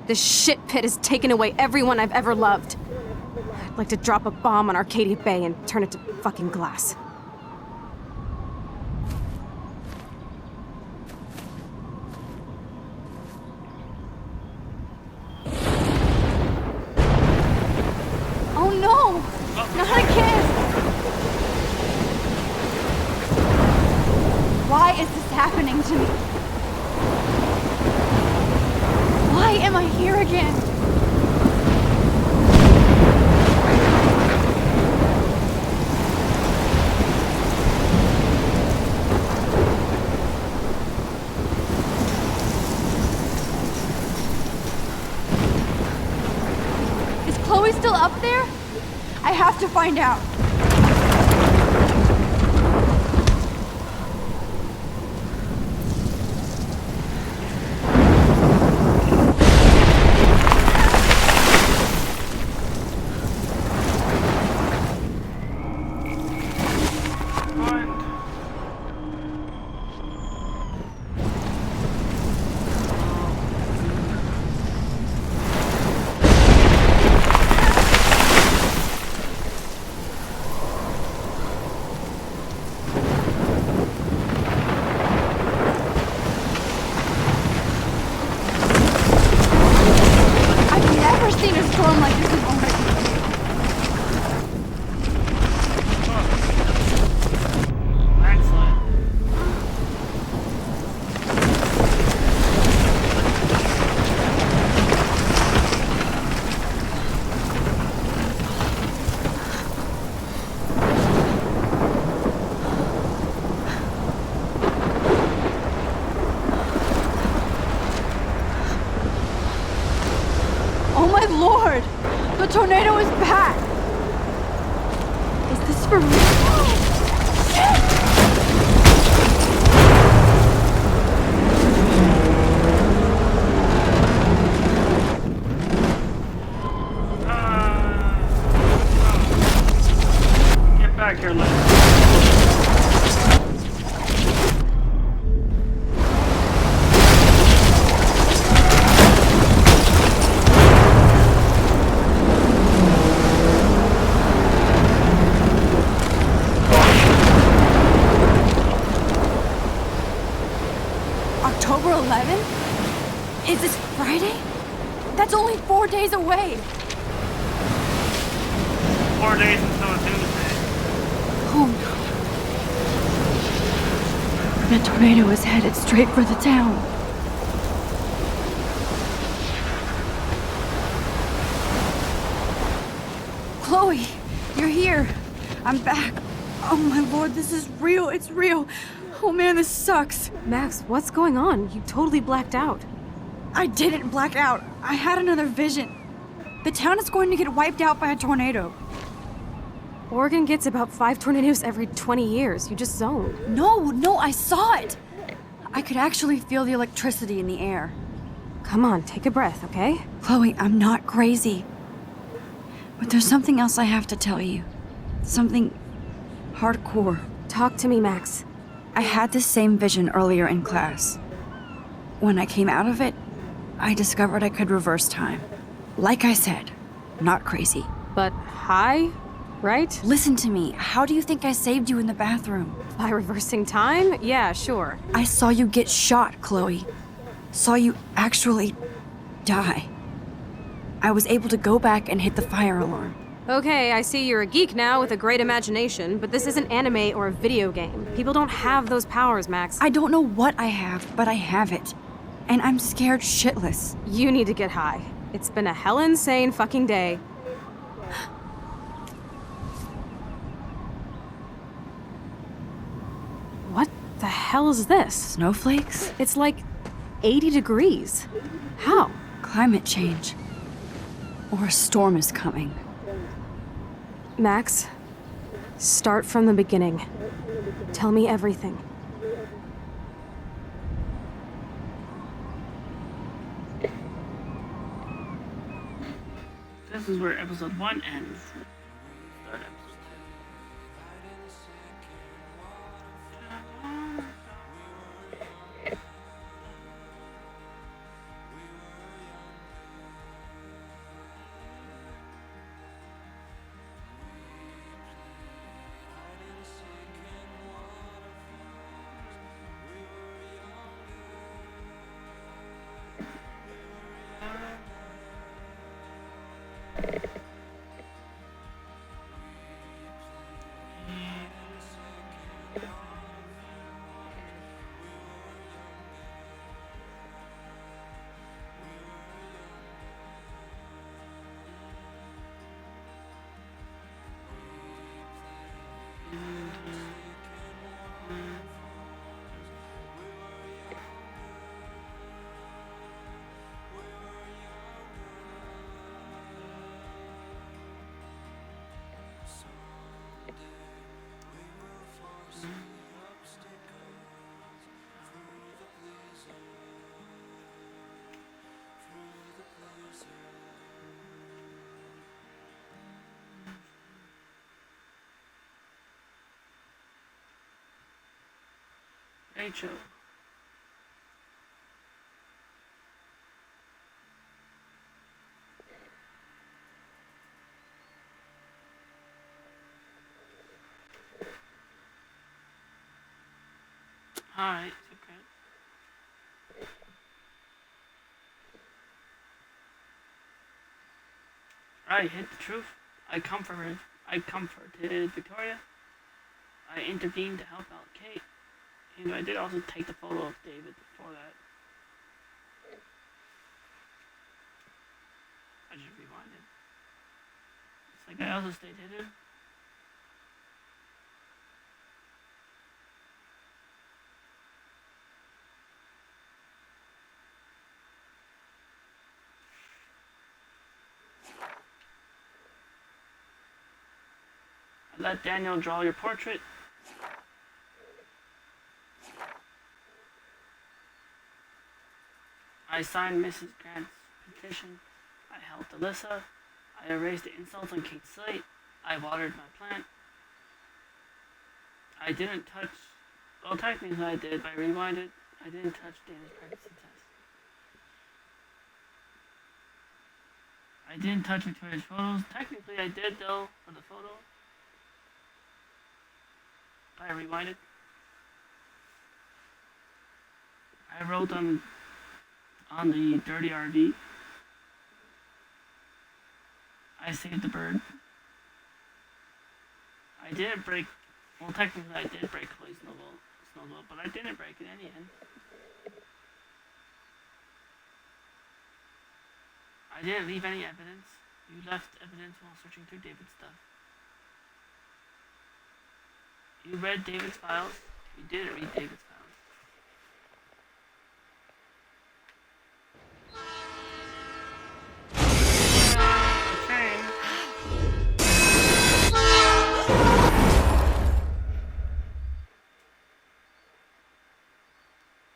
This shit pit has taken away everyone I've ever loved. I'd like to drop a bomb on Arcadia Bay and turn it to fucking glass. Oh no! Not again! Why is this happening to me? Why am I here again? Is Chloe still up there? I have to find out. Seen a storm like this in already. Oh my lord! The tornado is back! Is this for real? Get back here, Liz. October 11th? Is this Friday? That's only 4 days away. 4 days until Tuesday. Oh no. That tornado is headed straight for the town. Chloe, you're here. I'm back. Oh my lord, this is real. It's real. Oh man, this sucks. Max, what's going on? You totally blacked out. I didn't black out. I had another vision. The town is going to get wiped out by a tornado. Oregon gets about 5 tornadoes every 20 years. You just zoned. No, I saw it. I could actually feel the electricity in the air. Come on, take a breath, okay? Chloe, I'm not crazy. But there's something else I have to tell you. Something hardcore. Talk to me, Max. I had this same vision earlier in class. When I came out of it, I discovered I could reverse time. Like I said, not crazy. But high, right? Listen to me. How do you think I saved you in the bathroom? By reversing time? Yeah, sure. I saw you get shot, Chloe. Saw you actually die. I was able to go back and hit the fire alarm. Okay, I see you're a geek now with a great imagination, but this isn't anime or a video game. People don't have those powers, Max. I don't know what I have, but I have it. And I'm scared shitless. You need to get high. It's been a hell insane fucking day. What the hell is this? Snowflakes? It's like 80 degrees. How? Climate change. Or a storm is coming. Max, start from the beginning. Tell me everything. This is where episode 1 ends. Start episode 2. Rachel. Alright, okay. I hit the truth. I comforted Victoria. I intervened to help out Kate. And I did also take the photo of David before that. I just rewinded. It's like I also stayed hidden. I let Daniel draw your portrait. I signed Mrs. Grant's petition. I helped Alyssa. I erased the insults on Kate's slate. I watered my plant. I didn't touch... Well, technically I did, but I rewinded. I didn't touch Dana's pregnancy test. I didn't touch Victoria's photos. Technically I did, though, for the photo. I rewinded. I wrote on the dirty RV. I saved the bird. I didn't break. Well, technically, I did break Chloe's snow globe, but I didn't break it in the end. I didn't leave any evidence. You left evidence while searching through David's stuff. You read David's files. You didn't read David's files.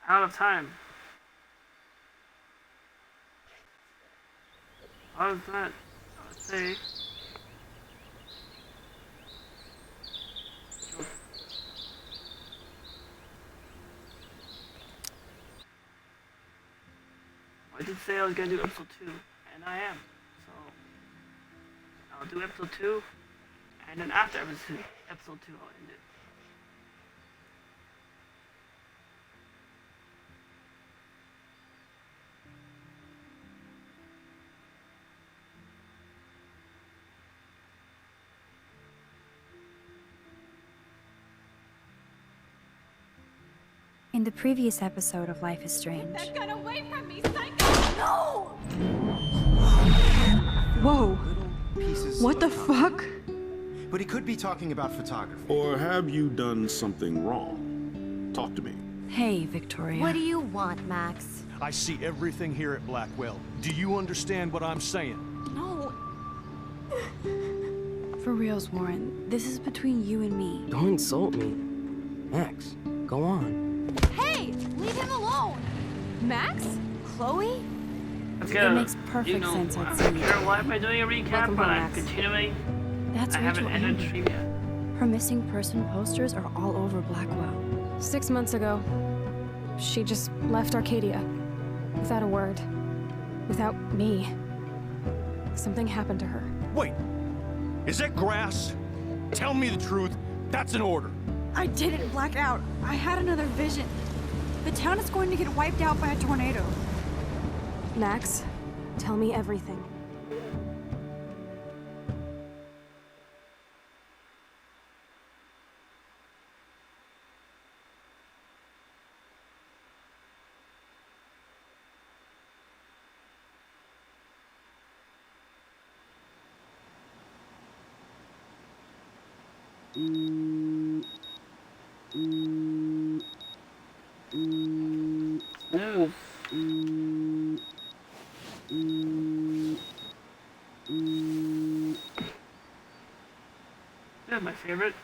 Out of time. How is that? Let's see. I did say I was gonna do episode 2, and I am. So I'll do episode 2, and then after episode 2, I'll end it. In the previous episode of Life is Strange. That gun away from me, psycho! No! Whoa. Pieces What the of fuck? But he could be talking about photography. Or have you done something wrong? Talk to me. Hey, Victoria. What do you want, Max? I see everything here at Blackwell. Do you understand what I'm saying? No. For reals, Warren, this is between you and me. Don't insult me. Max, go on. Hey! Leave him alone! Max? Chloe? Let's It go. makes perfect sense, I'd say. Sure, why am I doing a recap? Welcome But home, I'm Max. continuing. That's I haven't Rachel ended the Amy. stream yet. Her missing person posters are all over Blackwell. 6 months ago, she just left Arcadia. Without a word. Without me. Something happened to her. Wait, is that grass? Tell me the truth. That's an order. I didn't black out. I had another vision. The town is going to get wiped out by a tornado. Max, tell me everything. No. That's my favorite.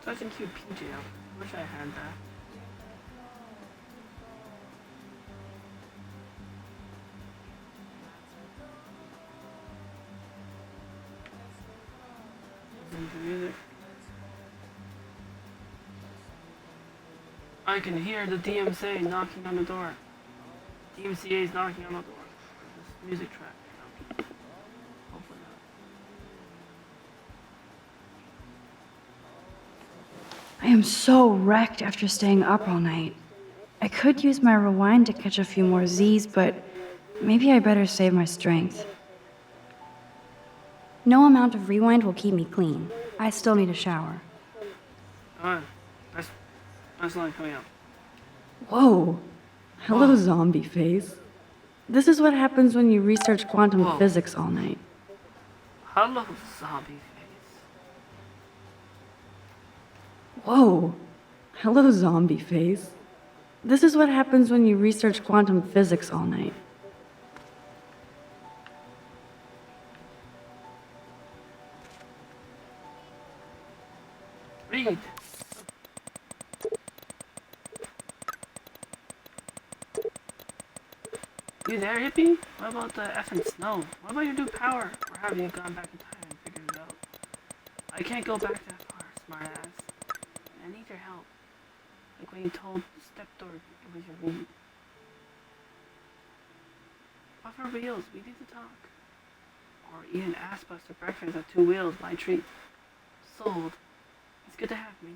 Such a cute PJ. I wish I had that. Listen to music. I can hear the DMCA knocking on the door. DMCA is knocking on the door. This music track. No. Hopefully not. I am so wrecked after staying up all night. I could use my rewind to catch a few more Z's, but maybe I better save my strength. No amount of rewind will keep me clean. I still need a shower. That's not coming up. Whoa. Hello, zombie face. This is what happens when you research quantum physics all night. Hello, zombie face. Whoa. Hello, zombie face. This is what happens when you research quantum physics all night. You there, hippie? What about the effing snow? What about your new power? Or have you gone back in time and figured it out? I can't go back that far, smartass. I need your help. Like when you told Stepdog it was your need. But for reals, we need to talk. Or eat an ass buster breakfast at 2 Wheels, my treat. Sold. It's good to have me.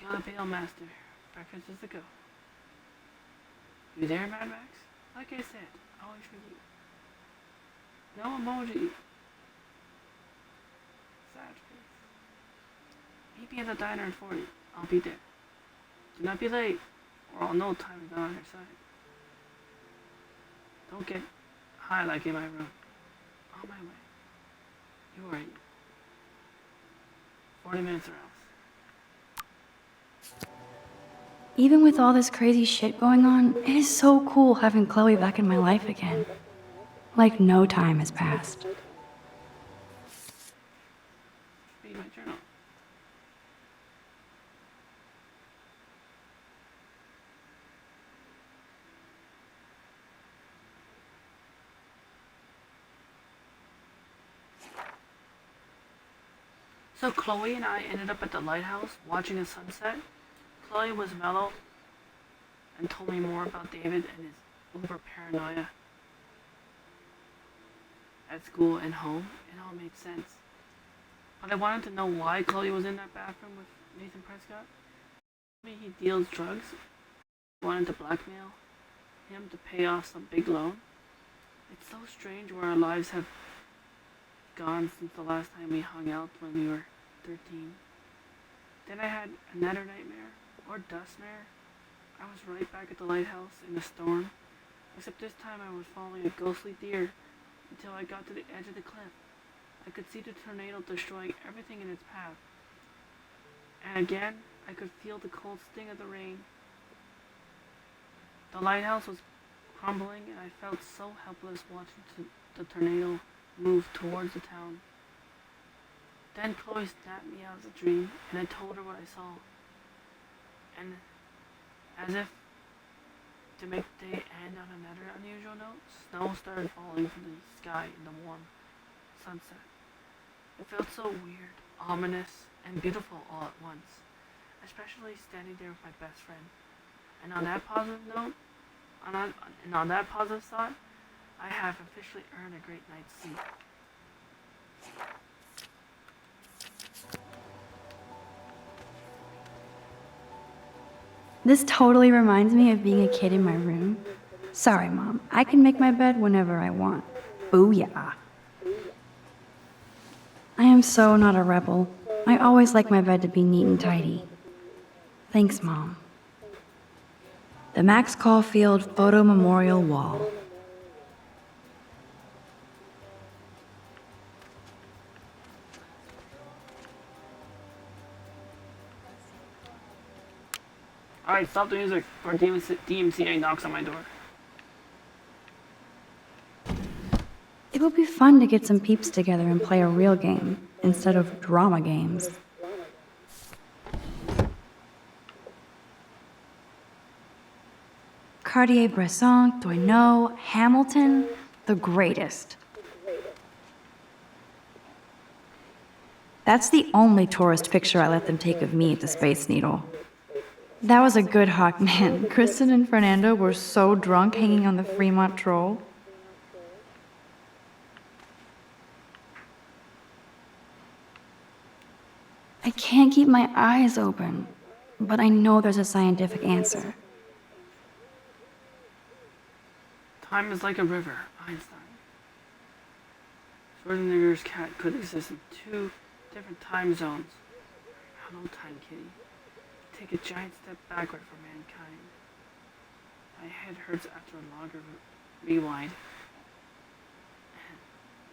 Got a bail, master. Breakfast is the go. You there, Mad Max? Like I said, always for you. No emoji. Sad face. Meet me at the diner at 40. I'll be there. Do not be late, or I'll know time is not on your side. Don't get high like in my room. On my way. You are you. 40 minutes or else. Even with all this crazy shit going on, it is so cool having Chloe back in my life again. Like no time has passed. Read my journal. So Chloe and I ended up at the lighthouse watching a sunset. Chloe was mellow and told me more about David and his uber paranoia at school and home. It all made sense. But I wanted to know why Chloe was in that bathroom with Nathan Prescott. Maybe he deals drugs. Wanted to blackmail him to pay off some big loan. It's so strange where our lives have gone since the last time we hung out when we were 13. Then I had another nightmare, or dustmare. I was right back at the lighthouse in the storm, except this time I was following a ghostly deer until I got to the edge of the cliff. I could see the tornado destroying everything in its path. And again, I could feel the cold sting of the rain. The lighthouse was crumbling and I felt so helpless watching the tornado move towards the town. Then Chloe snapped me out of the dream and I told her what I saw. And as if to make the day end on another unusual note, snow started falling from the sky in the warm sunset. It felt so weird, ominous, and beautiful all at once, especially standing there with my best friend. And on that positive note, on that positive thought, I have officially earned a great night's sleep. This totally reminds me of being a kid in my room. Sorry, Mom. I can make my bed whenever I want. Booyah. I am so not a rebel. I always like my bed to be neat and tidy. Thanks, Mom. The Max Caulfield Photo Memorial Wall. Alright, stop the music, or DMCA knocks on my door. It would be fun to get some peeps together and play a real game, instead of drama games. Cartier-Bresson, Doisneau, Hamilton, the greatest. That's the only tourist picture I let them take of me at the Space Needle. That was a good hawk, man. Kristen and Fernando were so drunk hanging on the Fremont Troll. I can't keep my eyes open, but I know there's a scientific answer. Time is like a river, Einstein. Schwarzenegger's cat could exist in 2 different time zones. Hello, Time Kitty. Take a giant step backward for mankind. My head hurts after a longer rewind.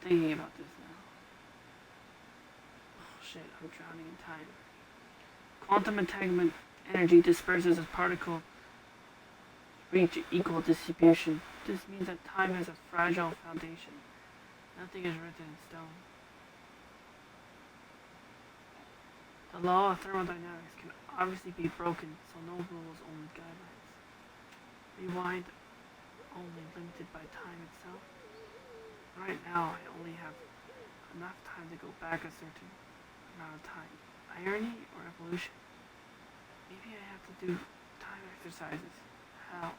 Thinking about this now. Oh shit, I'm drowning in time. Quantum entanglement energy disperses as particles reach equal distribution. This means that time has a fragile foundation. Nothing is written in stone. The law of thermodynamics can obviously be broken, so no rules, only guidelines. Rewind only limited by time itself. Right now, I only have enough time to go back a certain amount of time. Irony or evolution? Maybe I have to do time exercises. How?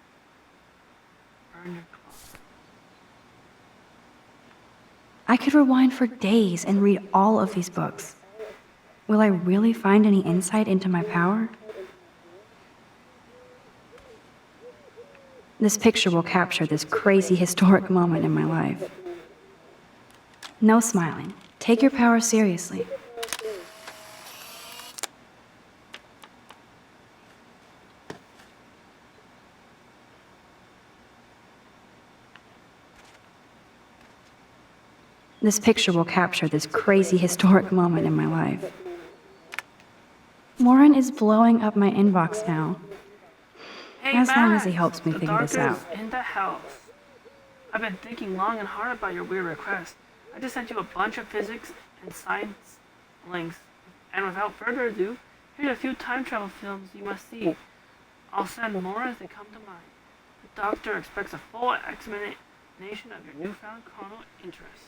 Burn your clock. I could rewind for days and read all of these books. Will I really find any insight into my power? This picture will capture this crazy historic moment in my life. No smiling. Take your power seriously. This picture will capture this crazy historic moment in my life. Warren is blowing up my inbox now. Hey, As long as he Max, helps me the figure this out. doctor's in the house. I've been thinking long and hard about your weird request. I just sent you a bunch of physics and science links. And without further ado, here's a few time travel films you must see. I'll send more as they come to mind. The doctor expects a full explanation of your newfound chrono interest.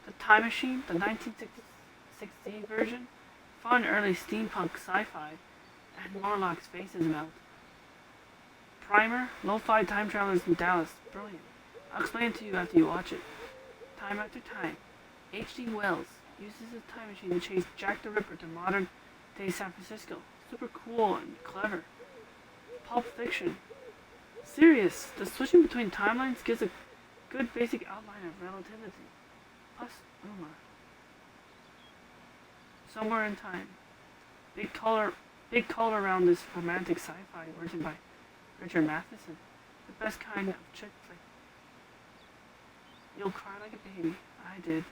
The Time Machine, the 1960 version, fun early steampunk sci-fi, and Morlock's faces melt. Primer, lo-fi time travelers in Dallas, brilliant. I'll explain it to you after you watch it. Time After Time, H.G. Wells uses his time machine to chase Jack the Ripper to modern-day San Francisco. Super cool and clever. Pulp Fiction, serious. The switching between timelines gives a good basic outline of relativity. Plus, Uma. Somewhere in Time. Big color around this romantic sci-fi written by Richard Matheson. The best kind of chick flick. You'll cry like a baby. I did.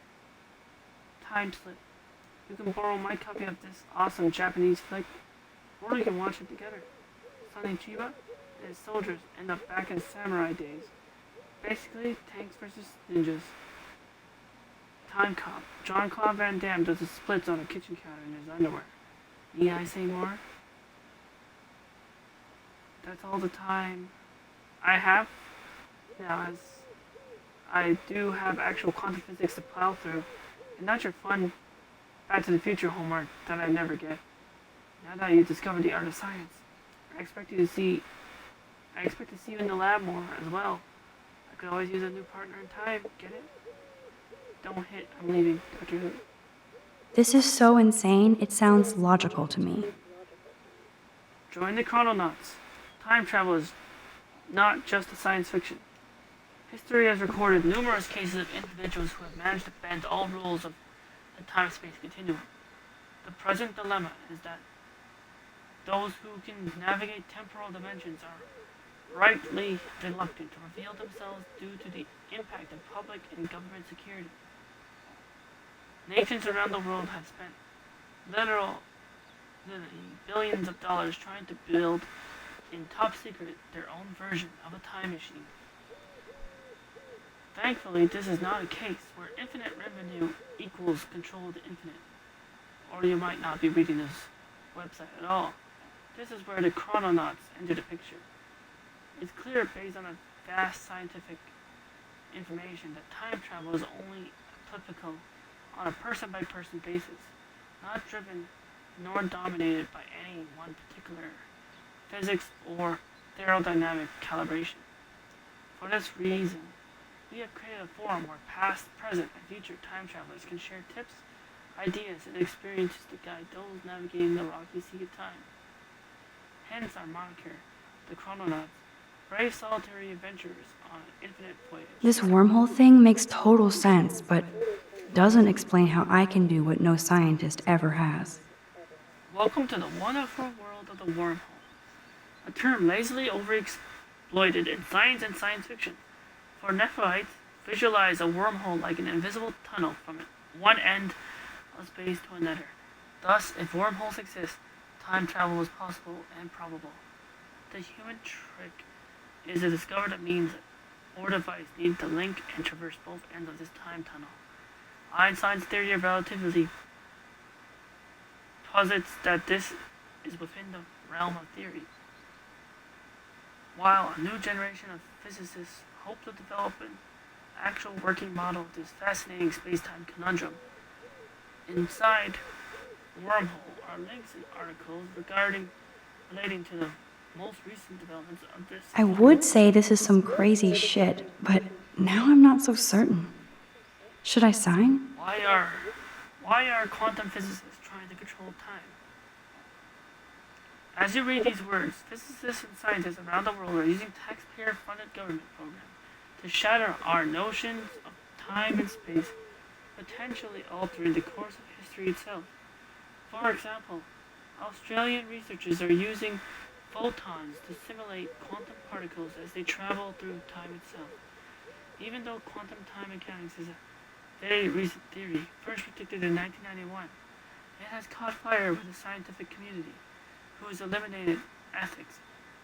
Time Slip. You can borrow my copy of this awesome Japanese flick, or you can watch it together. Sonny Chiba and his soldiers end up back in samurai days. Basically, tanks versus ninjas. Time Cop. Jean-Claude Van Damme does the splits on a kitchen counter in his underwear. Need I say more? That's all the time I have now, as I do have actual quantum physics to plow through, and not your fun Back to the Future homework that I never get. Now that you've discovered the art of science, I expect to see you in the lab more as well. I could always use a new partner in time, get it? Don't hit, I'm leaving, Dr. Who. This is so insane, it sounds logical to me. Join the Chrononauts. Time travel is not just a science fiction. History has recorded numerous cases of individuals who have managed to bend all rules of the time-space continuum. The present dilemma is that those who can navigate temporal dimensions are rightly reluctant to reveal themselves due to the impact of public and government security. Nations around the world have spent literally billions of dollars trying to build in top secret their own version of a time machine. Thankfully, this is not a case where infinite revenue equals control of the infinite, or you might not be reading this website at all. This is where the Chrononauts enter the picture. It's clear based on a vast scientific information that time travel is only applicable on a person-by-person basis, not driven nor dominated by any one particular physics or thermodynamic calibration. For this reason, we have created a forum where past, present, and future time travelers can share tips, ideas, and experiences to guide those navigating the rocky sea of time. Hence our moniker, the Chrononauts, brave solitary adventurers on an infinite voyage. This wormhole thing makes total sense, but doesn't explain how I can do what no scientist ever has. Welcome to the wonderful world of the wormhole, a term lazily overexploited in science and science fiction. For Nephites, visualize a wormhole like an invisible tunnel from one end of space to another. Thus, if wormholes exist, time travel is possible and probable. The human trick is to discover the means or device needed to link and traverse both ends of this time tunnel. Einstein's theory of relativity posits that this is within the realm of theory. while a new generation of physicists hope to develop an actual working model of this fascinating space-time conundrum. Inside Wormhole are links and articles relating to the most recent developments of this. I would say this is some crazy shit, but now I'm not so certain. Should I sign? Why are quantum physicists trying to control time? As you read these words, physicists and scientists around the world are using taxpayer-funded government programs to shatter our notions of time and space, potentially altering the course of history itself. For example, Australian researchers are using photons to simulate quantum particles as they travel through time itself. Even though quantum time mechanics is a very recent theory, first predicted in 1991, it has caught fire with the scientific community, who has eliminated ethics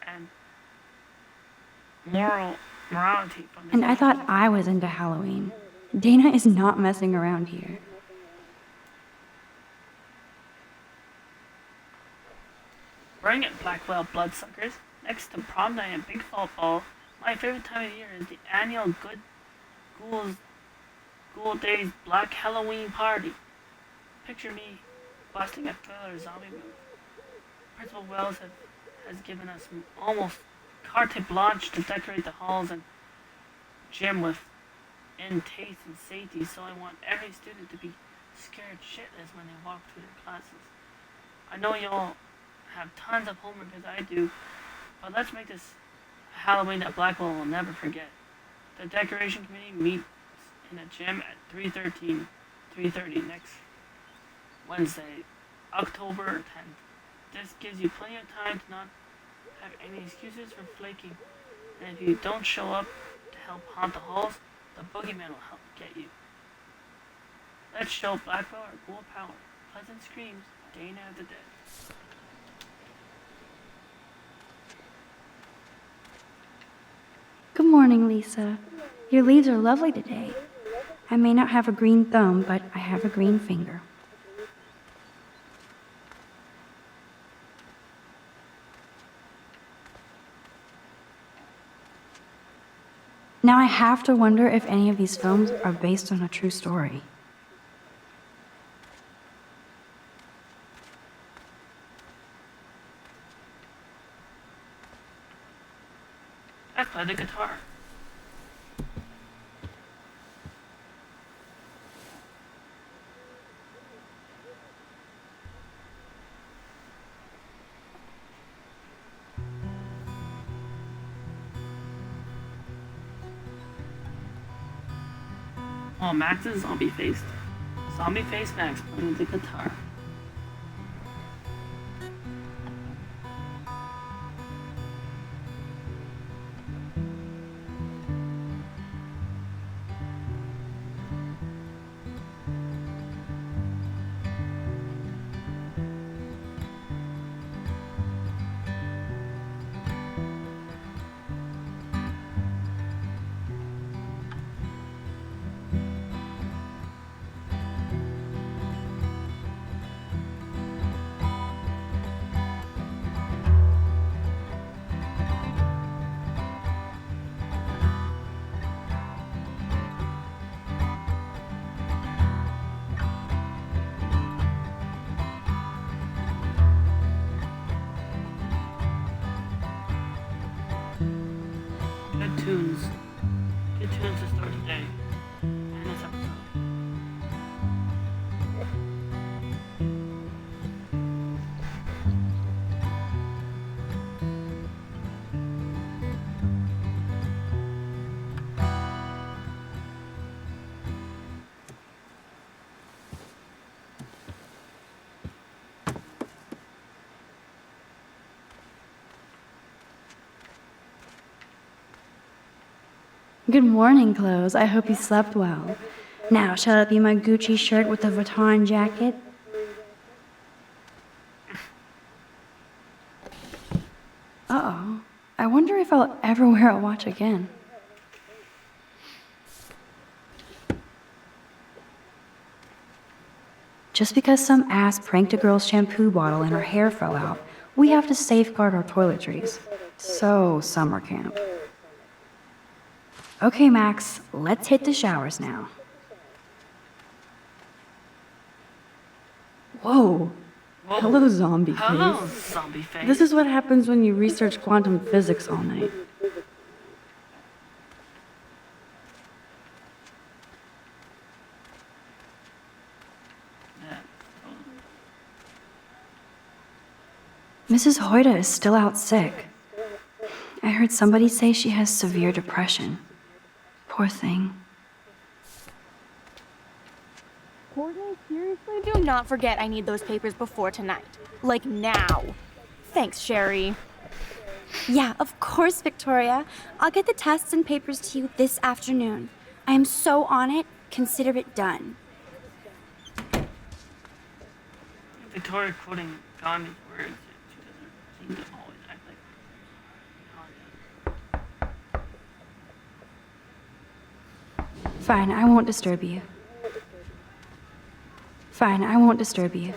and morality from the And I thought I was into Halloween. Dana is not messing around here. Bring it, Blackwell bloodsuckers. Next to prom night and Big Fall Ball, my favorite time of year is the annual Ghoul Days Black Halloween Party. Picture me busting a thriller zombie movie. Principal Wells has given us almost carte blanche to decorate the halls and gym with in taste and safety, so I want every student to be scared shitless when they walk through their classes. I know y'all have tons of homework as I do, but let's make this Halloween that Blackwell will never forget. The decoration committee meets in the gym at 3:30 next Wednesday, October 10th. This gives you plenty of time to not have any excuses for flaking, and if you don't show up to help haunt the halls, the boogeyman will help get you. Let's show Blackwell our ghoul power. Pleasant screams, Dana of the Dead. Good morning, Lisa. Your leaves are lovely today. I may not have a green thumb, but I have a green finger. Now I have to wonder if any of these films are based on a true story. Let's play the guitar. Oh, Max is zombie faced. Zombie face Max playing the guitar. Good tunes to start today and this episode. Good morning, clothes. I hope you slept well. Now, shall it be my Gucci shirt with the Vuitton jacket? Uh-oh. I wonder if I'll ever wear a watch again. Just because some ass pranked a girl's shampoo bottle and her hair fell out, we have to safeguard our toiletries. So, summer camp. Okay, Max, let's hit the showers now. Whoa. Whoa. Hello, zombie Hello, face. zombie face. This is what happens when you research quantum physics all night. Mrs. Hoyta is still out sick. I heard somebody say she has severe depression. Poor thing. Courtney, seriously? Do not forget I need those papers before tonight. Like now. Thanks, Sherry. Yeah, of course, Victoria. I'll get the tests and papers to you this afternoon. I am so on it. Consider it done. Victoria quoting Gandhi's words. She doesn't seem to always act like Fine, I won't disturb you. Fine, I won't disturb you.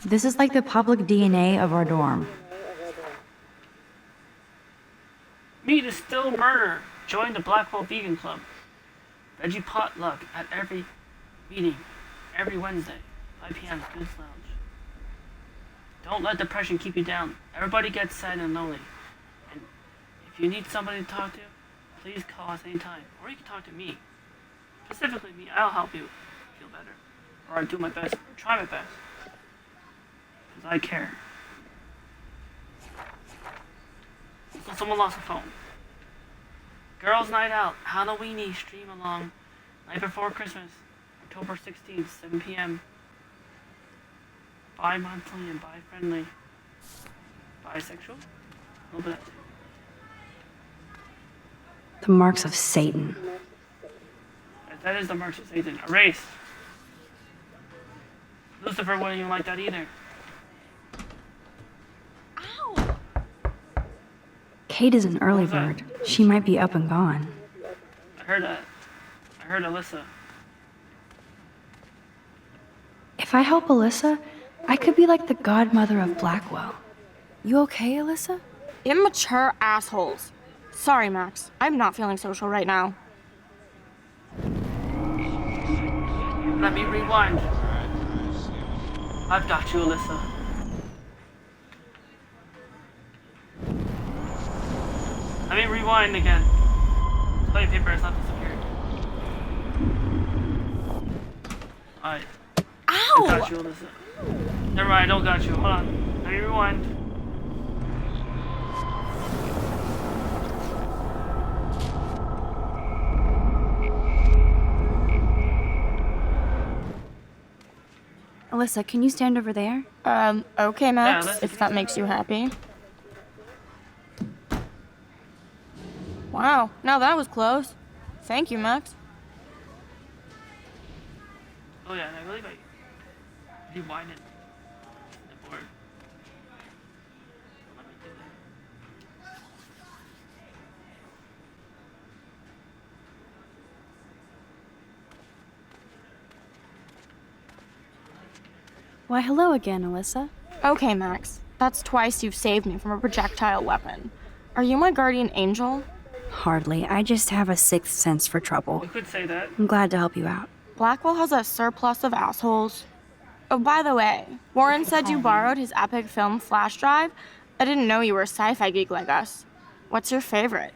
This is like the public DNA of our dorm. Meat is still murder. Join the Blackwell Vegan Club. Veggie potluck at every meeting, every Wednesday, 5 p.m. Goose Lounge. Don't let depression keep you down. Everybody gets sad and lonely. And if you need somebody to talk to, please call us anytime. Or you can talk to me. Specifically me. I'll help you feel better. Or I'll do my best. Or try my best. Because I care. So someone lost a phone. Girls' Night Out, Halloweeny stream along, night before Christmas, October 16th, 7 p.m. Bi-monthly and bi-friendly. Bisexual? A little bit of that too. The marks of Satan. That is the marks of Satan. Erase. Lucifer wouldn't even like that either. Kate is an early bird. She might be up and gone. I heard that. I heard Alyssa. If I help Alyssa, I could be like the godmother of Blackwell. You okay, Alyssa? Immature assholes. Sorry, Max. I'm not feeling social right now. Let me rewind. I've got you, Alyssa. Let me rewind again. Toilet paper has not disappeared. Alright. Ow! I got you, Alyssa. Never mind, I don't got you. Hold on. Let me rewind. Alyssa, can you stand over there? Okay, Max, Yeah, if that makes you happy. Wow, now that was close. Thank you, Max. Oh yeah, and I believe I rewinded the board. Let me do that. Why, hello again, Alyssa. Okay, Max. That's twice you've saved me from a projectile weapon. Are you my guardian angel? Hardly. I just have a sixth sense for trouble. You could say that. I'm glad to help you out. Blackwell has a surplus of assholes. Oh, by the way, Warren said you borrowed his epic film flash drive. I didn't know you were a sci-fi geek like us. What's your favorite?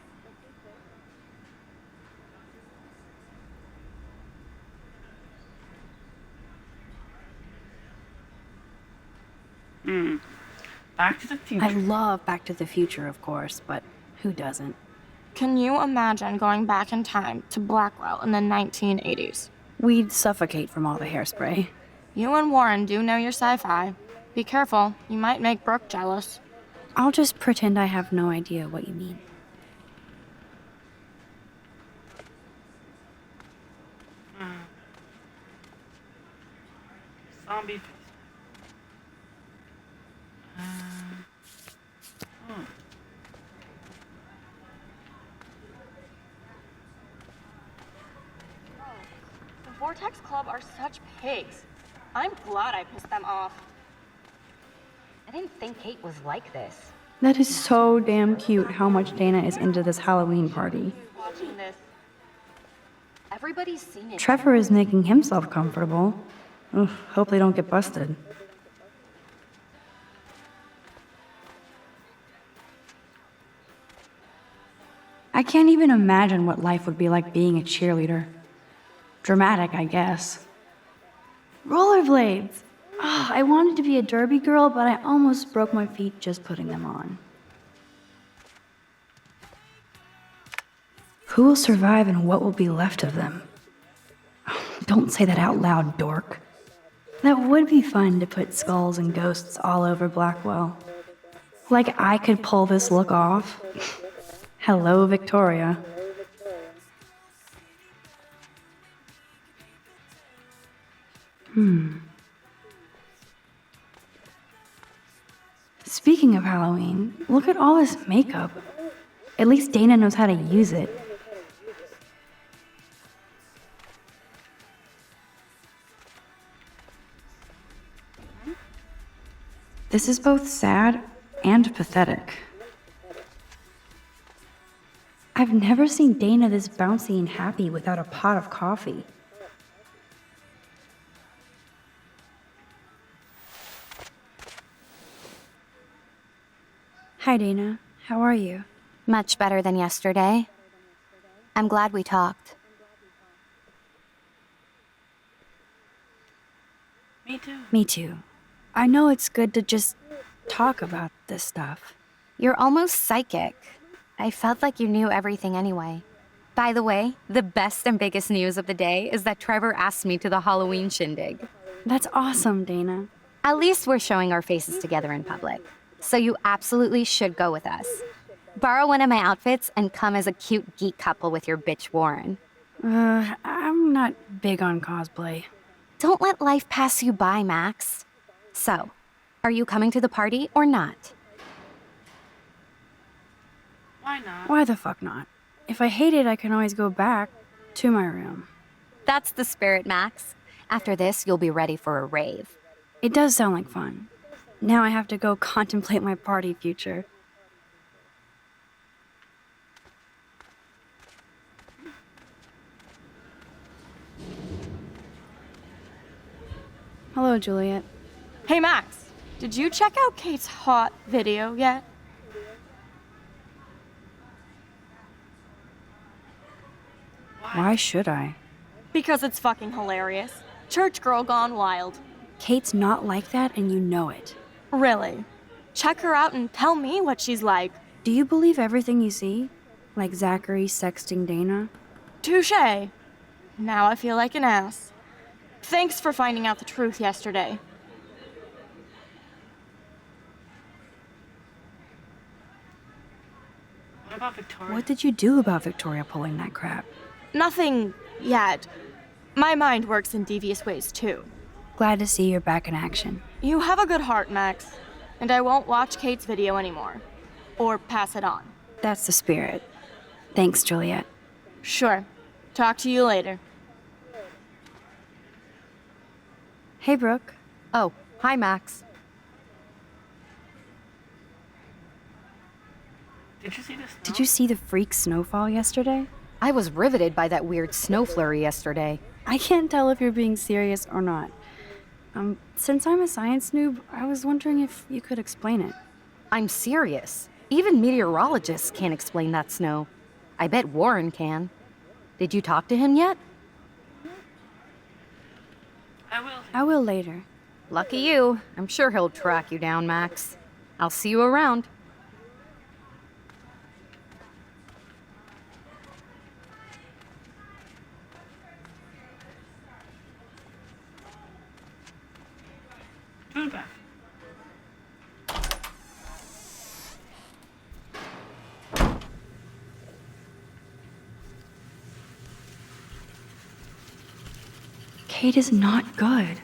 Back to the Future. I love Back to the Future, of course, but who doesn't? Can you imagine going back in time to Blackwell in the 1980s? We'd suffocate from all the hairspray. You and Warren do know your sci-fi. Be careful, you might make Brooke jealous. I'll just pretend I have no idea what you mean. Zombie face. Vortex Club are such pigs. I'm glad I pissed them off. I didn't think Kate was like this. That is so damn cute how much Dana is into this Halloween party. Watching this. Everybody's seen it. Trevor is making himself comfortable. Ugh, hope they don't get busted. I can't even imagine what life would be like being a cheerleader. Dramatic, I guess. Rollerblades! Oh, I wanted to be a derby girl, but I almost broke my feet just putting them on. Who will survive and what will be left of them? Oh, don't say that out loud, dork. That would be fun to put skulls and ghosts all over Blackwell. Like I could pull this look off. Hello, Victoria. Speaking of Halloween, look at all this makeup. At least Dana knows how to use it. This is both sad and pathetic. I've never seen Dana this bouncy and happy without a pot of coffee. Hi, Dana. How are you? Much better than yesterday. I'm glad we talked. Me too. Me too. I know it's good to just talk about this stuff. You're almost psychic. I felt like you knew everything anyway. By the way, the best and biggest news of the day is that Trevor asked me to the Halloween shindig. That's awesome, Dana. At least we're showing our faces together in public. So you absolutely should go with us. Borrow one of my outfits and come as a cute geek couple with your bitch Warren. I'm not big on cosplay. Don't let life pass you by, Max. So, are you coming to the party or not? Why not? Why the fuck not? If I hate it, I can always go back to my room. That's the spirit, Max. After this, you'll be ready for a rave. It does sound like fun. Now I have to go contemplate my party future. Hello, Juliet. Hey, Max, did you check out Kate's hot video yet? Why should I? Because it's fucking hilarious. Church girl gone wild. Kate's not like that, and you know it. Really? Check her out and tell me what she's like. Do you believe everything you see? Like Zachary sexting Dana? Touché. Now I feel like an ass. Thanks for finding out the truth yesterday. What about Victoria? What did you do about Victoria pulling that crap? Nothing yet. My mind works in devious ways too. Glad to see you're back in action. You have a good heart, Max. And I won't watch Kate's video anymore. Or pass it on. That's the spirit. Thanks, Juliet. Sure. Talk to you later. Hey, Brooke. Oh, hi, Max. Did you see this? Did you see the freak snowfall yesterday? I was riveted by that weird snow flurry yesterday. I can't tell if you're being serious or not. Since I'm a science noob, I was wondering if you could explain it. I'm serious. Even meteorologists can't explain that snow. I bet Warren can. Did you talk to him yet? I will later. Lucky you. I'm sure he'll track you down, Max. I'll see you around. Turn back. Kate is not good.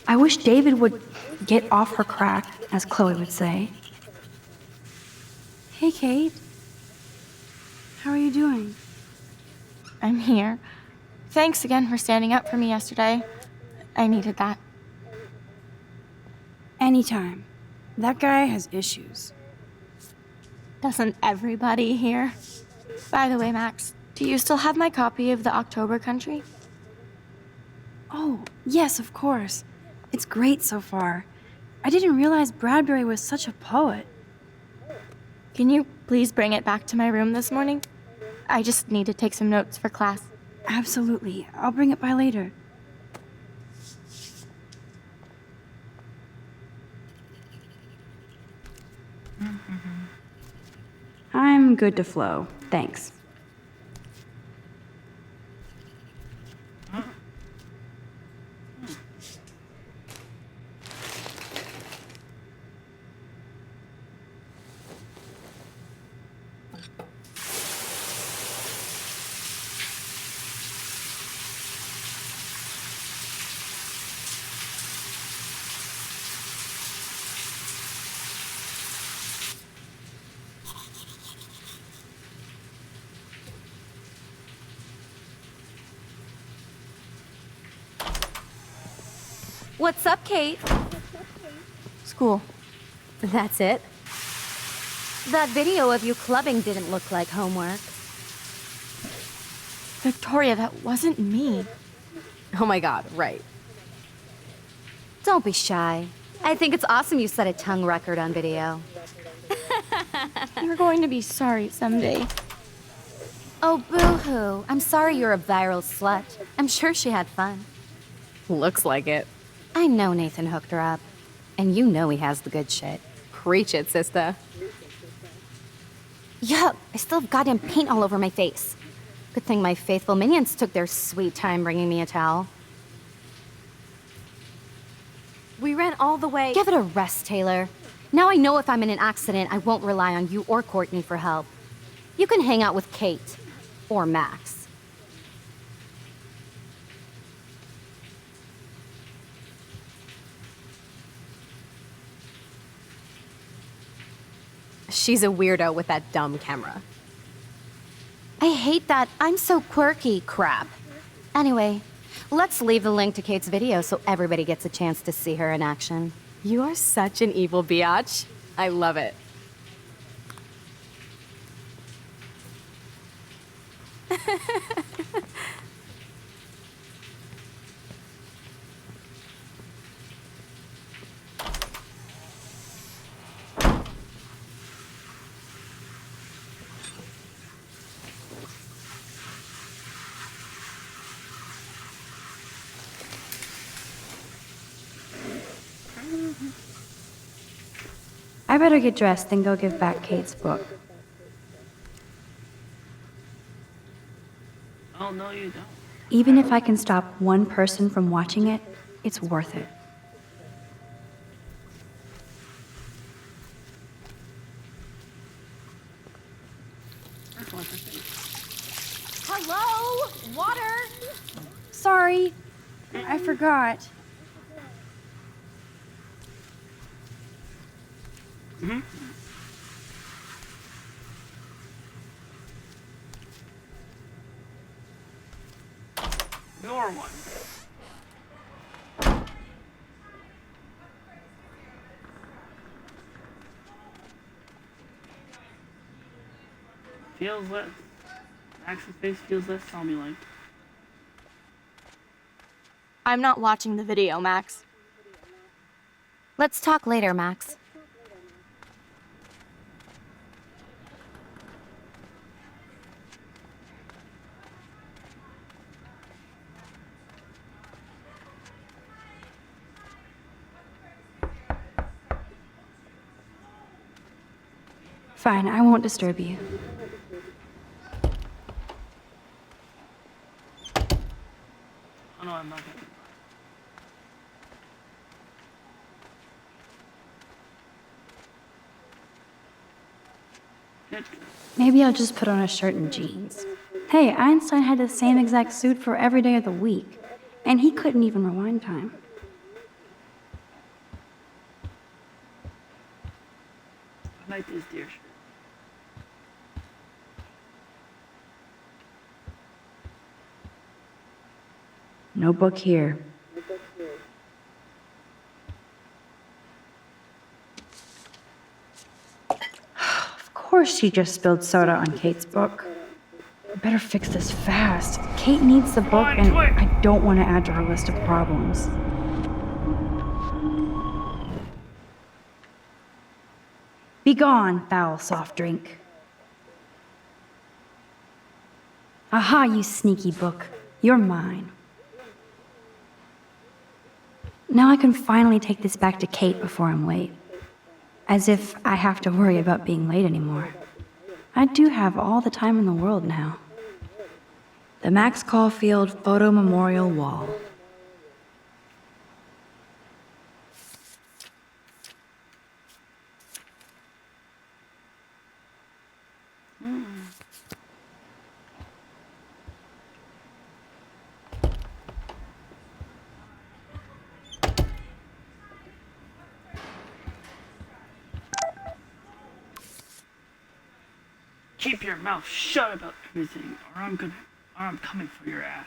I wish David would get off her crack, as Chloe would say. Hey, Kate. How are you doing? I'm here. Thanks again for standing up for me yesterday. I needed that. Anytime. That guy has issues. Doesn't everybody here? By the way, Max, do you still have my copy of the October Country? Oh, yes, of course. It's great so far. I didn't realize Bradbury was such a poet. Can you please bring it back to my room this morning? I just need to take some notes for class. Absolutely. I'll bring it by later. I'm good to flow. Thanks. What's up, Kate? School. That's it? That video of you clubbing didn't look like homework. Victoria, that wasn't me. Oh my god, right. Don't be shy. I think it's awesome you set a tongue record on video. You're going to be sorry someday. Oh, boo-hoo. I'm sorry you're a viral slut. I'm sure she had fun. Looks like it. I know Nathan hooked her up. And you know he has the good shit. Preach it, sister. Yup, I still have goddamn paint all over my face. Good thing my faithful minions took their sweet time bringing me a towel. We ran all the way. Give it a rest, Taylor. Now I know if I'm in an accident, I won't rely on you or Courtney for help. You can hang out with Kate. Or Max. She's a weirdo with that dumb camera. I hate that I'm so quirky crap. Anyway, let's leave the link to Kate's video so everybody gets a chance to see her in action. You are such an evil biatch. I love it. I better get dressed and go give back Kate's book. Oh, no, you don't. Even if I can stop one person from watching it, it's worth it. Hello? Water? Sorry, I forgot. Mm-hmm. Your one. Feels less. Max's face feels less zombie-like. I'm not watching the video, Max. Let's talk later, Max. Fine, I won't disturb you. Oh no, I'm not gonna. Maybe I'll just put on a shirt and jeans. Hey, Einstein had the same exact suit for every day of the week, and he couldn't even rewind time. I like this deer shirt. No book here. Of course she just spilled soda on Kate's book. I better fix this fast. Kate needs the book, and I don't want to add to her list of problems. Be gone, foul soft drink. Aha, you sneaky book. You're mine. Now I can finally take this back to Kate before I'm late. As if I have to worry about being late anymore. I do have all the time in the world now. The Max Caulfield Photo Memorial Wall. Keep your mouth shut about everything, or I'm coming for your ass.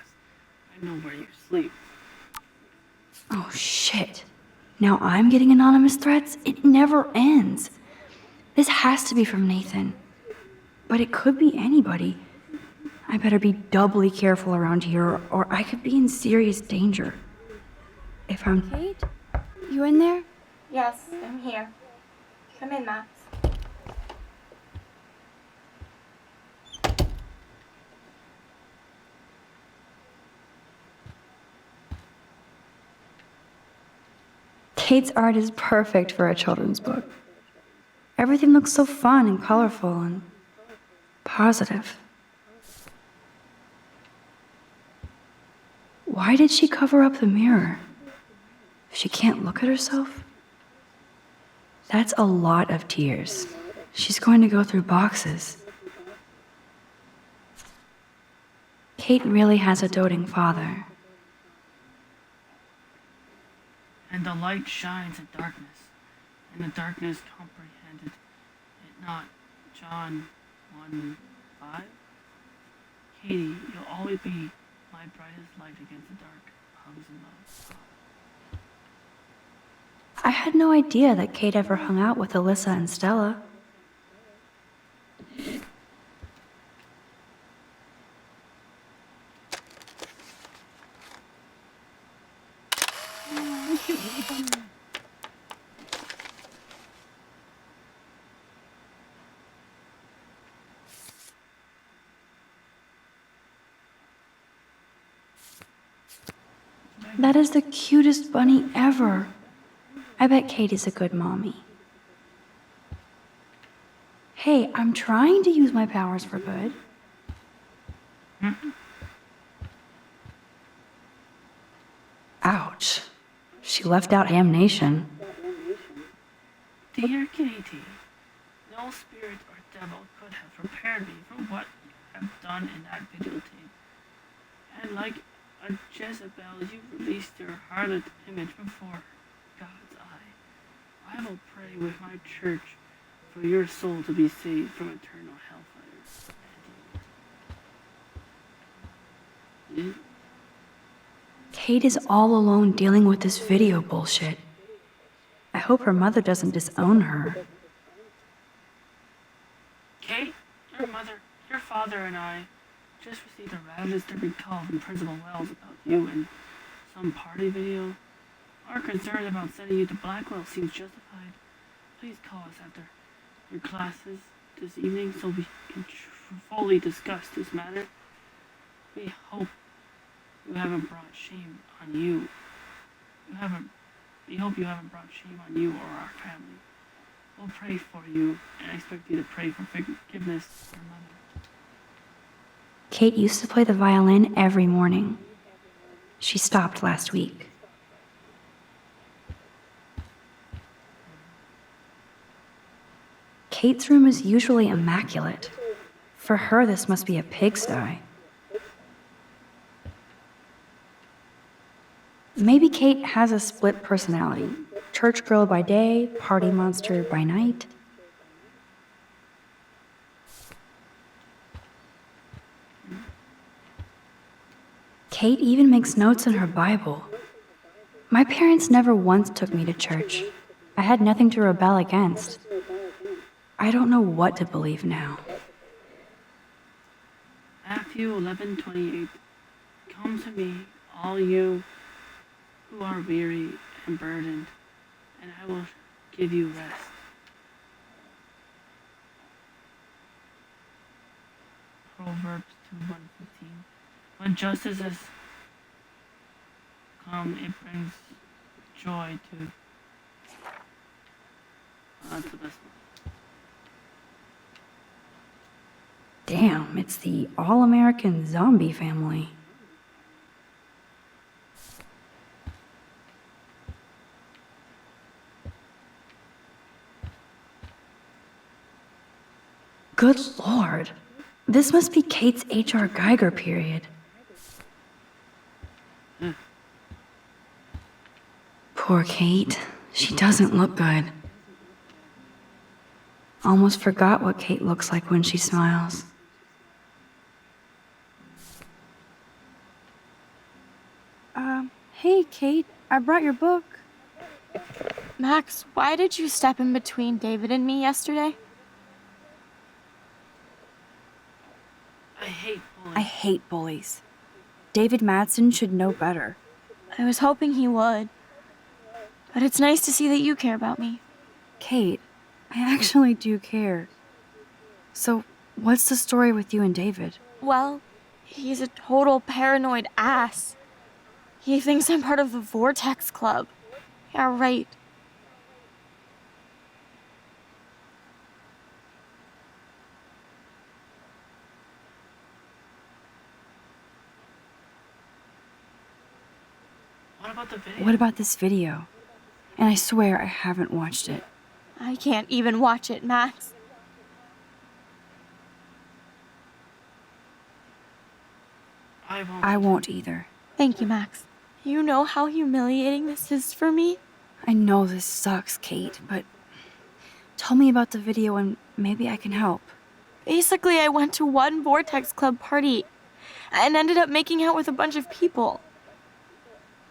I know where you sleep. Oh shit. Now I'm getting anonymous threats? It never ends. This has to be from Nathan. But it could be anybody. I better be doubly careful around here, or I could be in serious danger. If I'm... Kate? You in there? Yes, I'm here. Come in, Max. Kate's art is perfect for a children's book. Everything looks so fun and colorful and positive. Why did she cover up the mirror? She can't look at herself? That's a lot of tears. She's going to go through boxes. Kate really has a doting father. And the light shines in darkness, and the darkness comprehended it not. John 1:5. Katie, you'll always be my brightest light against the dark. Hugs and love. I had no idea that Kate ever hung out with Alyssa and Stella. That is the cutest bunny ever. I bet Kate is a good mommy. Hey, I'm trying to use my powers for good. Ouch. She left out Ham Nation. Dear Katie, no spirit or devil could have prepared me for what you have done in that videotape. And like a Jezebel, you released your harlot image before God's eye. I will pray with my church for your soul to be saved from eternal hellfire. Kate is all alone dealing with this video bullshit. I hope her mother doesn't disown her. Kate, your mother, your father, and I just received a rather disturbing call from Principal Wells about you and some party video. Our concern about sending you to Blackwell seems justified. Please call us after your classes this evening so we can fully discuss this matter. We hope you haven't brought shame on you. We hope you haven't brought shame on you or our family. We'll pray for you and expect you to pray for forgiveness for your mother. Kate used to play the violin every morning. She stopped last week. Kate's room is usually immaculate. For her, this must be a pigsty. Maybe Kate has a split personality. Church girl by day, party monster by night. Kate even makes notes in her Bible. My parents never once took me to church. I had nothing to rebel against. I don't know what to believe now. Matthew 11:28. Come to me, all you who are weary and burdened, and I will give you rest. Proverbs 2:1-15. When justice has come, it brings joy to. That's the best one. Damn, it's the all-American zombie family. Good lord. This must be Kate's H.R. Geiger period. Poor Kate. She doesn't look good. Almost forgot what Kate looks like when she smiles. Hey, Kate, I brought your book. Max, why did you step in between David and me yesterday? I hate bullies. David Madsen should know better. I was hoping he would. But it's nice to see that you care about me. Kate, I actually do care. So, what's the story with you and David? Well, he's a total paranoid ass. He thinks I'm part of the Vortex Club. Yeah, right. What about the video? What about this video? And I swear I haven't watched it. I can't even watch it, Max. I won't either. Thank you, Max. You know how humiliating this is for me? I know this sucks, Kate, but tell me about the video and maybe I can help. Basically, I went to one Vortex Club party and ended up making out with a bunch of people.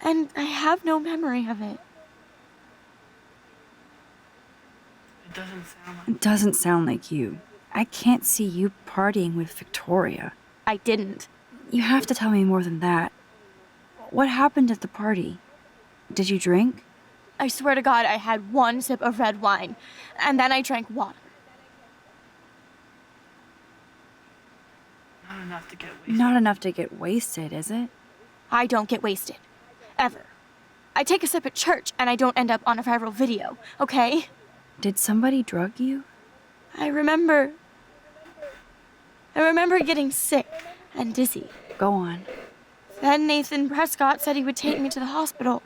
And I have no memory of it. It doesn't sound like you. I can't see you partying with Victoria. I didn't. You have to tell me more than that. What happened at the party? Did you drink? I swear to God, I had one sip of red wine, and then I drank water. Not enough to get wasted. Not enough to get wasted, is it? I don't get wasted. Ever. I take a sip at church, and I don't end up on a viral video, okay? Did somebody drug you? I remember getting sick and dizzy. Go on. Then Nathan Prescott said he would take me to the hospital.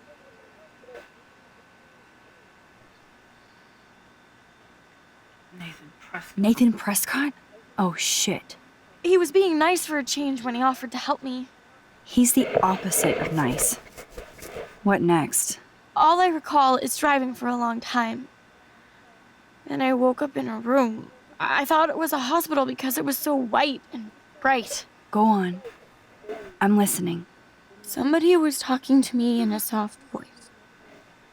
Nathan Prescott? Oh, shit. He was being nice for a change when he offered to help me. He's the opposite of nice. What next? All I recall is driving for a long time. Then I woke up in a room. I thought it was a hospital because it was so white and bright. Go on. I'm listening. Somebody was talking to me in a soft voice.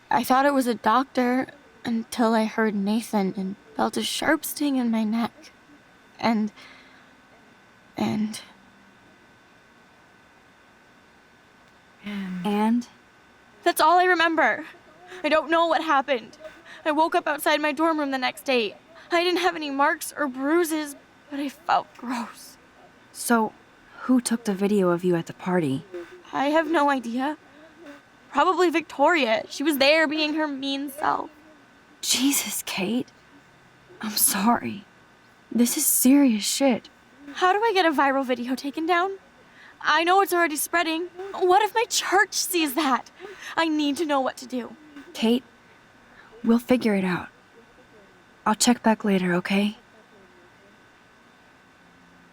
I thought it was a doctor until I heard Nathan and felt a sharp sting in my neck. And... That's all I remember. I don't know what happened. I woke up outside my dorm room the next day. I didn't have any marks or bruises, but I felt gross. So, who took the video of you at the party? I have no idea. Probably Victoria. She was there being her mean self. Jesus, Kate. I'm sorry. This is serious shit. How do I get a viral video taken down? I know it's already spreading. What if my church sees that? I need to know what to do. Kate, we'll figure it out. I'll check back later, okay?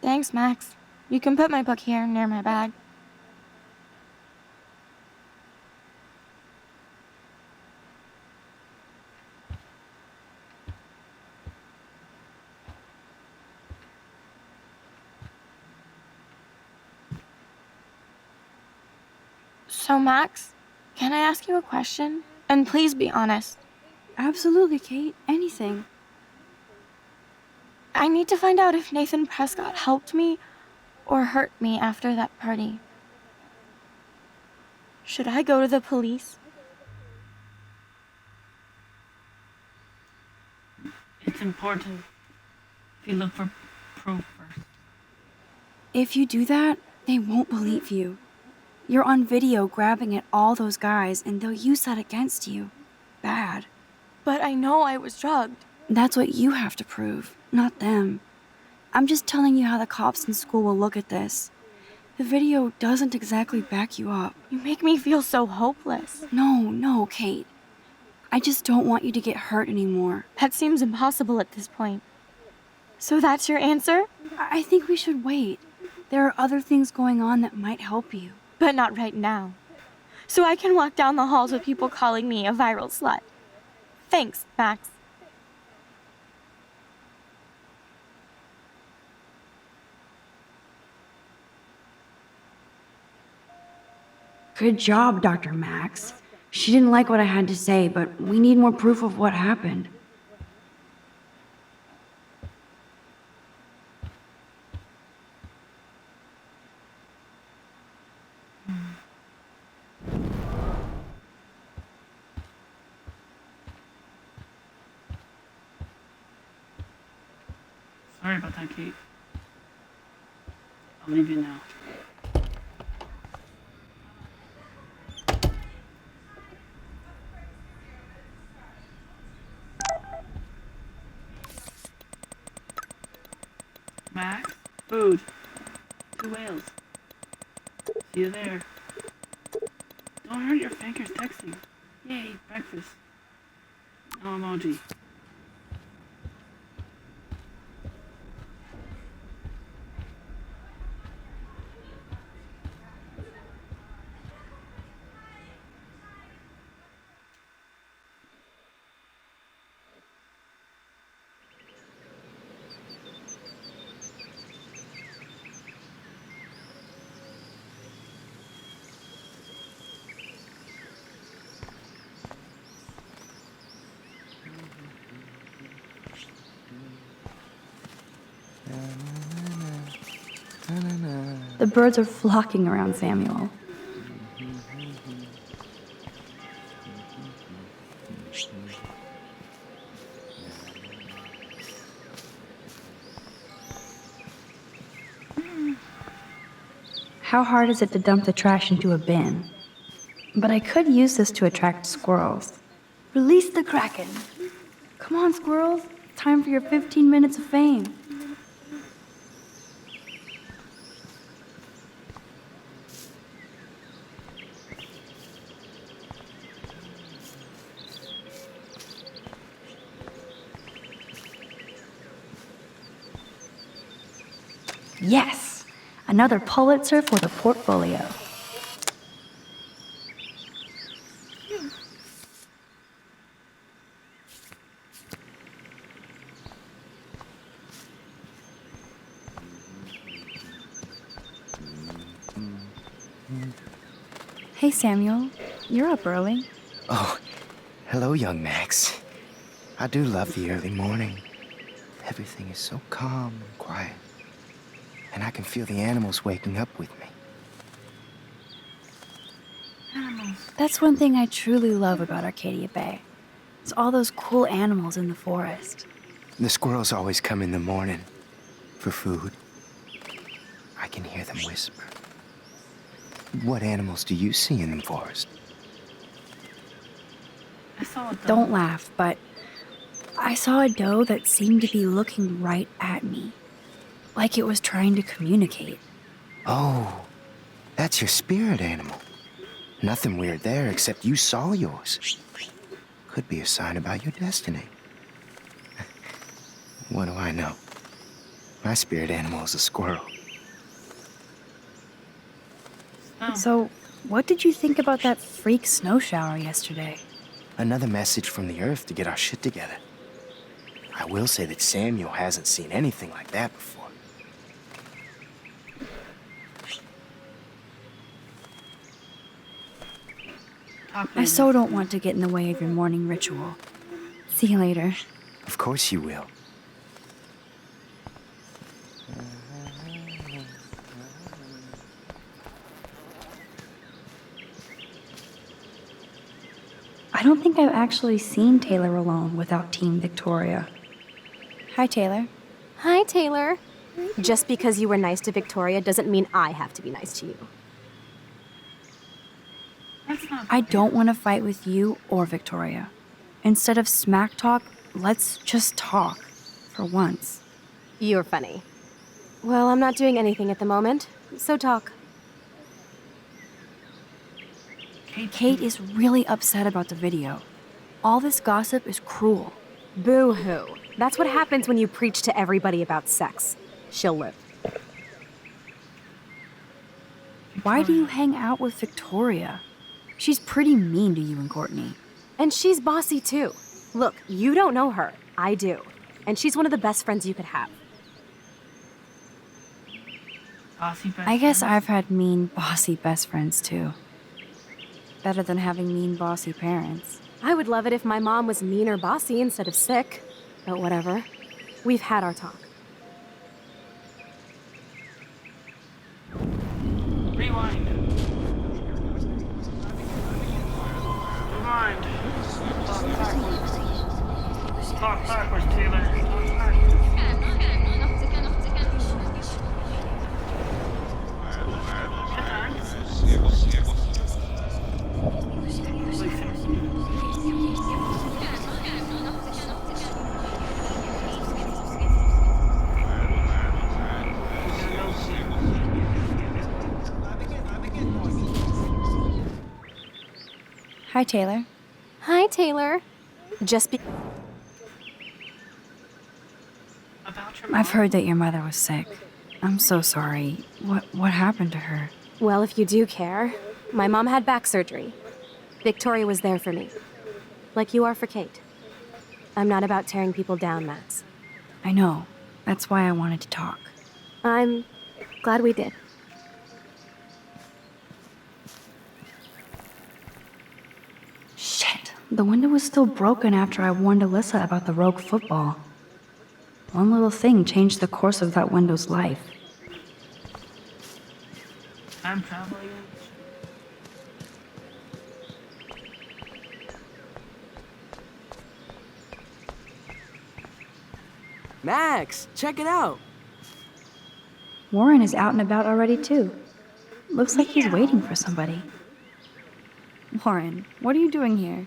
Thanks, Max. You can put my book here near my bag. So, Max, can I ask you a question? And please be honest. Absolutely, Kate. Anything. I need to find out if Nathan Prescott helped me or hurt me after that party. Should I go to the police? It's important if you look for proof first. If you do that, they won't believe you. You're on video grabbing at all those guys, and they'll use that against you. Bad. But I know I was drugged. That's what you have to prove, not them. I'm just telling you how the cops in school will look at this. The video doesn't exactly back you up. You make me feel so hopeless. No, Kate. I just don't want you to get hurt anymore. That seems impossible at this point. So that's your answer? I think we should wait. There are other things going on that might help you. But not right now. So I can walk down the halls with people calling me a viral slut. Thanks, Max. Good job, Dr. Max. She didn't like what I had to say, but we need more proof of what happened. Sorry about that, Kate. I'll leave you now. Max, food. 2 whales. See you there. Don't hurt your fingers texting. Yay, breakfast. No emoji. The birds are flocking around Samuel. How hard is it to dump the trash into a bin? But I could use this to attract squirrels. Release the Kraken. Come on, squirrels. Time for your 15 minutes of fame. Yes! Another Pulitzer for the portfolio. Hey, Samuel. You're up early. Oh, hello, young Max. I do love the early morning. Everything is so calm and quiet. And I can feel the animals waking up with me. That's one thing I truly love about Arcadia Bay. It's all those cool animals in the forest. The squirrels always come in the morning for food. I can hear them whisper. What animals do you see in the forest? I saw a doe. Don't laugh, but I saw a doe that seemed to be looking right at me. Like it was trying to communicate. Oh, that's your spirit animal. Nothing weird there except you saw yours. Could be a sign about your destiny. What do I know? My spirit animal is a squirrel. So, what did you think about that freak snow shower yesterday? Another message from the Earth to get our shit together. I will say that Samuel hasn't seen anything like that before. talk I so don't want to get in the way of your morning ritual. See you later. Of course you will. I don't think I've actually seen Taylor alone without Team Victoria. Hi, Taylor. Hi, Taylor. Just because you were nice to Victoria doesn't mean I have to be nice to you. I don't want to fight with you or Victoria. Instead of smack talk, let's just talk. For once. You're funny. Well, I'm not doing anything at the moment, so talk. Kate is really upset about the video. All this gossip is cruel. Boo-hoo. That's what happens when you preach to everybody about sex. She'll live. Why do you hang out with Victoria? She's pretty mean to you and Courtney. And she's bossy too. Look, you don't know her. I do. And she's one of the best friends you could have. I guess I've had mean, bossy best friends too. Better than having mean, bossy parents. I would love it if my mom was mean or bossy instead of sick. But whatever. We've had our talk. Rewind. Rewind. Talk backwards, Taylor. Talk backwards. Hi, Taylor. Hi, Taylor. Just be... I've heard that your mother was sick. I'm so sorry. What happened to her? Well, if you do care, my mom had back surgery. Victoria was there for me. Like you are for Kate. I'm not about tearing people down, Max. I know. That's why I wanted to talk. I'm glad we did. Shit. The window was still broken after I warned Alyssa about the rogue football. One little thing changed the course of that window's life. I'm traveling. Max, check it out. Warren is out and about already, too. Looks like he's waiting for somebody. Warren, what are you doing here?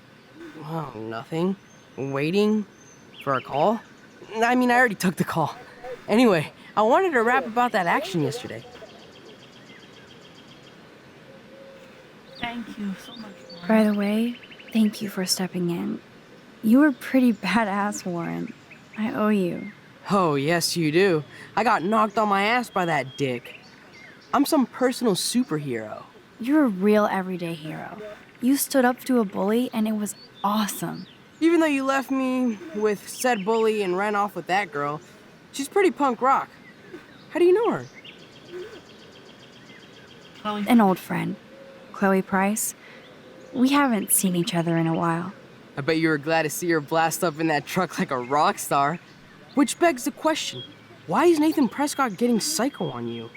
Oh, nothing. Waiting for a call? I mean, I already took the call. Anyway, I wanted to rap about that action yesterday. Thank you so much, Warren. By the way, thank you for stepping in. You were pretty badass, Warren. I owe you. Oh, yes, you do. I got knocked on my ass by that dick. I'm some personal superhero. You're a real everyday hero. You stood up to a bully, and it was awesome. Even though you left me with said bully and ran off with that girl, she's pretty punk rock. How do you know her? Chloe. An old friend, Chloe Price. We haven't seen each other in a while. I bet you were glad to see her blast up in that truck like a rock star. Which begs the question, why is Nathan Prescott getting psycho on you?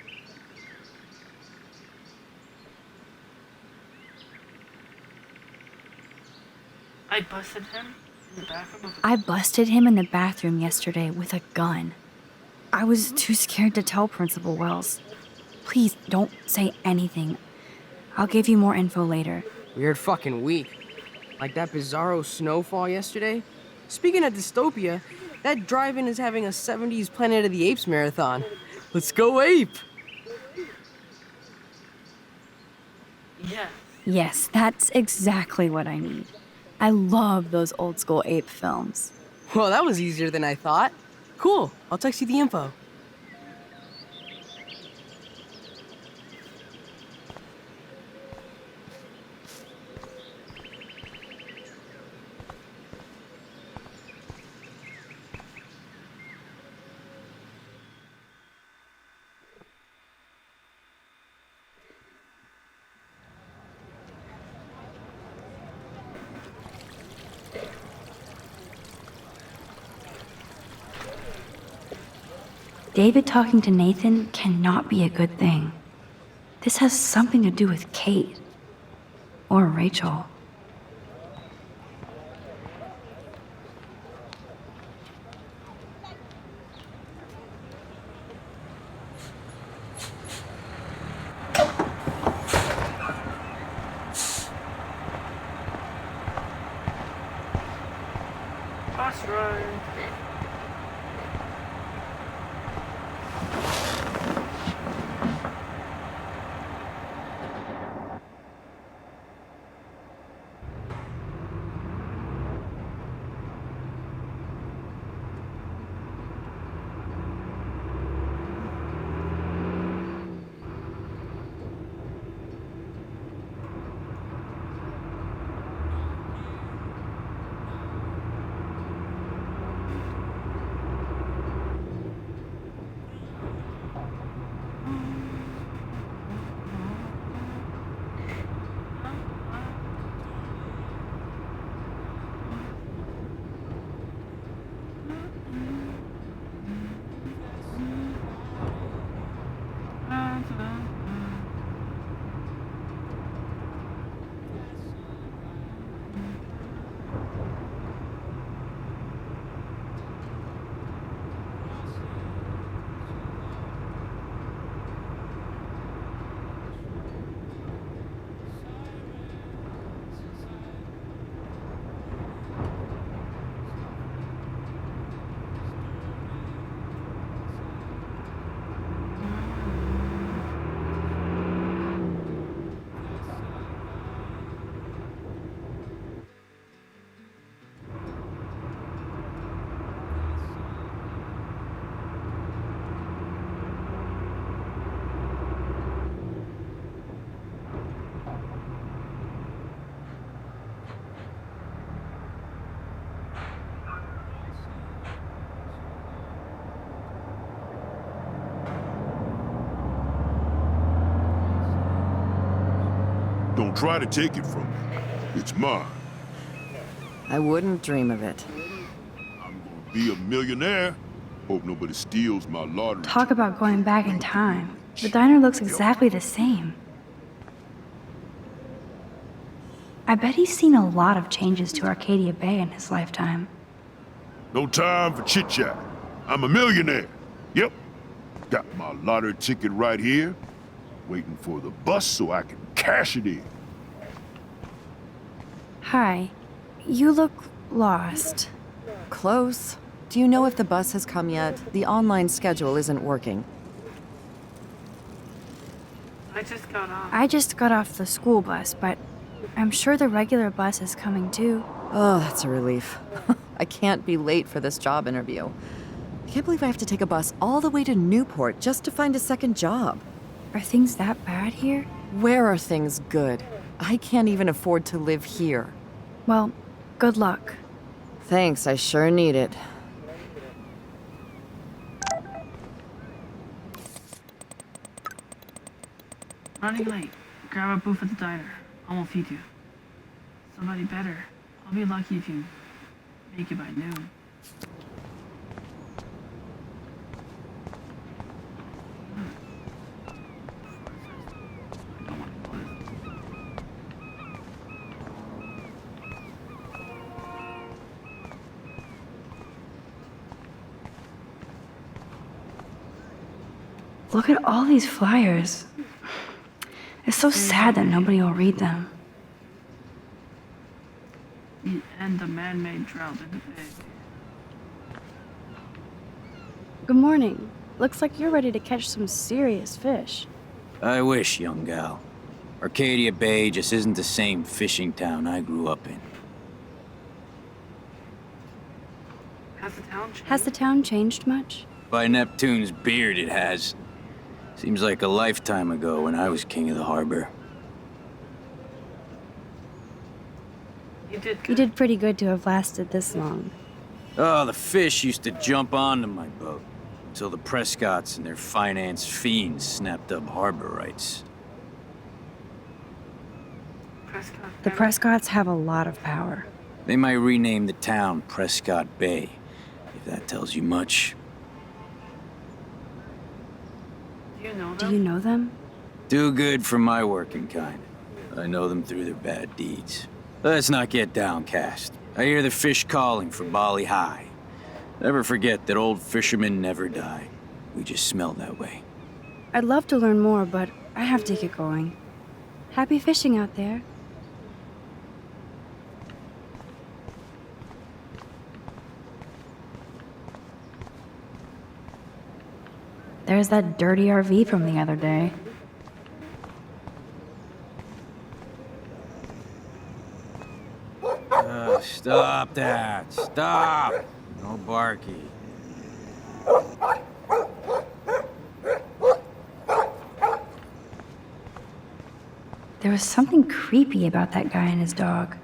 I busted him in the bathroom. I busted him in the bathroom yesterday with a gun. I was too scared to tell Principal Wells. Please don't say anything. I'll give you more info later. Weird fucking week. Like that bizarro snowfall yesterday. Speaking of dystopia, that drive-in is having a 70s Planet of the Apes marathon. Let's go ape! Yeah. Yes, that's exactly what I need. I love those old school ape films. Well, that was easier than I thought. Cool, I'll text you the info. David talking to Nathan cannot be a good thing. This has something to do with Kate. Or Rachel. Bus ride. Don't try to take it from me. It's mine. I wouldn't dream of it. I'm gonna be a millionaire. Hope nobody steals my lottery. Talk about going back in time. The diner looks exactly the same. I bet he's seen a lot of changes to Arcadia Bay in his lifetime. No time for chit-chat. I'm a millionaire. Yep. Got my lottery ticket right here. Waiting for the bus so I can cash it in. Hi. You look lost. Close. Do you know if the bus has come yet? The online schedule isn't working. I just got off the school bus, but I'm sure the regular bus is coming too. Oh, that's a relief. I can't be late for this job interview. I can't believe I have to take a bus all the way to Newport just to find a second job. Are things that bad here? Where are things good? I can't even afford to live here. Well, good luck. Thanks, I sure need it. Running late. Grab a booth at the diner. I won't feed you. Somebody better. I'll be lucky if you make it by noon. Look at all these flyers. It's so sad that nobody will read them. And the man-made drought in the bay. Good morning. Looks like you're ready to catch some serious fish. I wish, young gal. Arcadia Bay just isn't the same fishing town I grew up in. Has the town changed much? By Neptune's beard, it has. Seems like a lifetime ago when I was king of the harbor. You did pretty good to have lasted this long. Oh, the fish used to jump onto my boat until the Prescotts and their finance fiends snapped up harbor rights. The Prescotts have a lot of power. They might rename the town Prescott Bay, if that tells you much. know Do them? you know them? Too good for my working kind. I know them through their bad deeds. Let's not get downcast. I hear the fish calling for Bali High. Never forget that old fishermen never die. We just smell that way. I'd love to learn more, but I have to get going. Happy fishing out there. There's that dirty RV from the other day. Stop that. Stop. No barky. There was something creepy about that guy and his dog.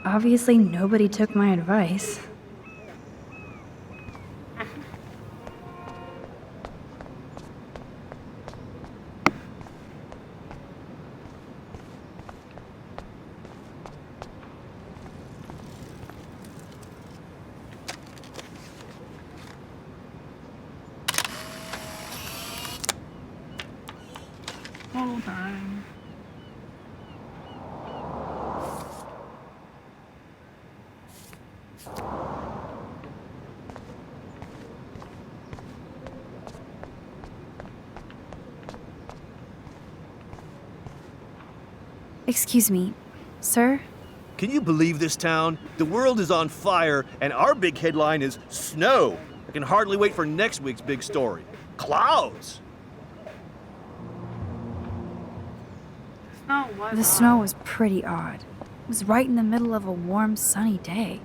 Obviously, nobody took my advice. Hold on. Excuse me, sir? Can you believe this town? The world is on fire, and our big headline is snow. I can hardly wait for next week's big story. Clouds! The snow was pretty odd. It was right in the middle of a warm, sunny day.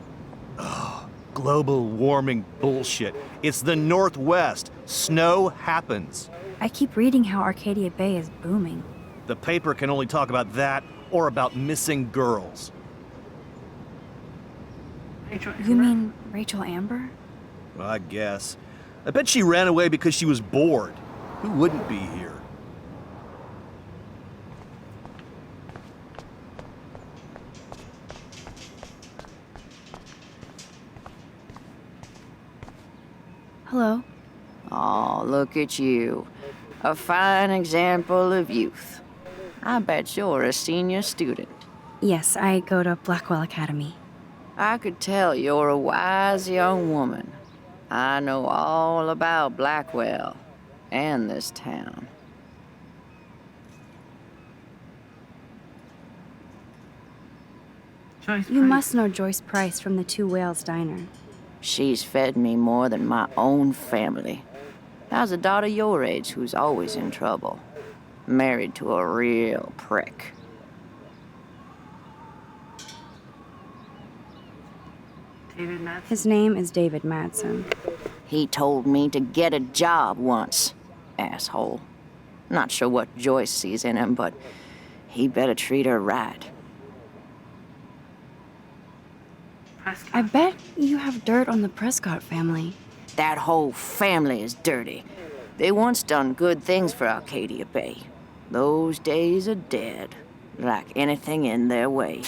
Global warming bullshit. It's the Northwest. Snow happens. I keep reading how Arcadia Bay is booming. The paper can only talk about that or about missing girls. You mean Rachel Amber? I guess. I bet she ran away because she was bored. Who wouldn't be here? Hello. Oh, look at you. A fine example of youth. I bet you're a senior student. Yes, I go to Blackwell Academy. I could tell you're a wise young woman. I know all about Blackwell and this town. You must know Joyce Price from the Two Whales Diner. She's fed me more than my own family. How's a daughter your age who's always in trouble? Married to a real prick. David Madsen. His name is David Madsen. He told me to get a job once, asshole. Not sure what Joyce sees in him, but he better treat her right. I bet you have dirt on the Prescott family. That whole family is dirty. They once done good things for Arcadia Bay. Those days are dead, like anything in their way.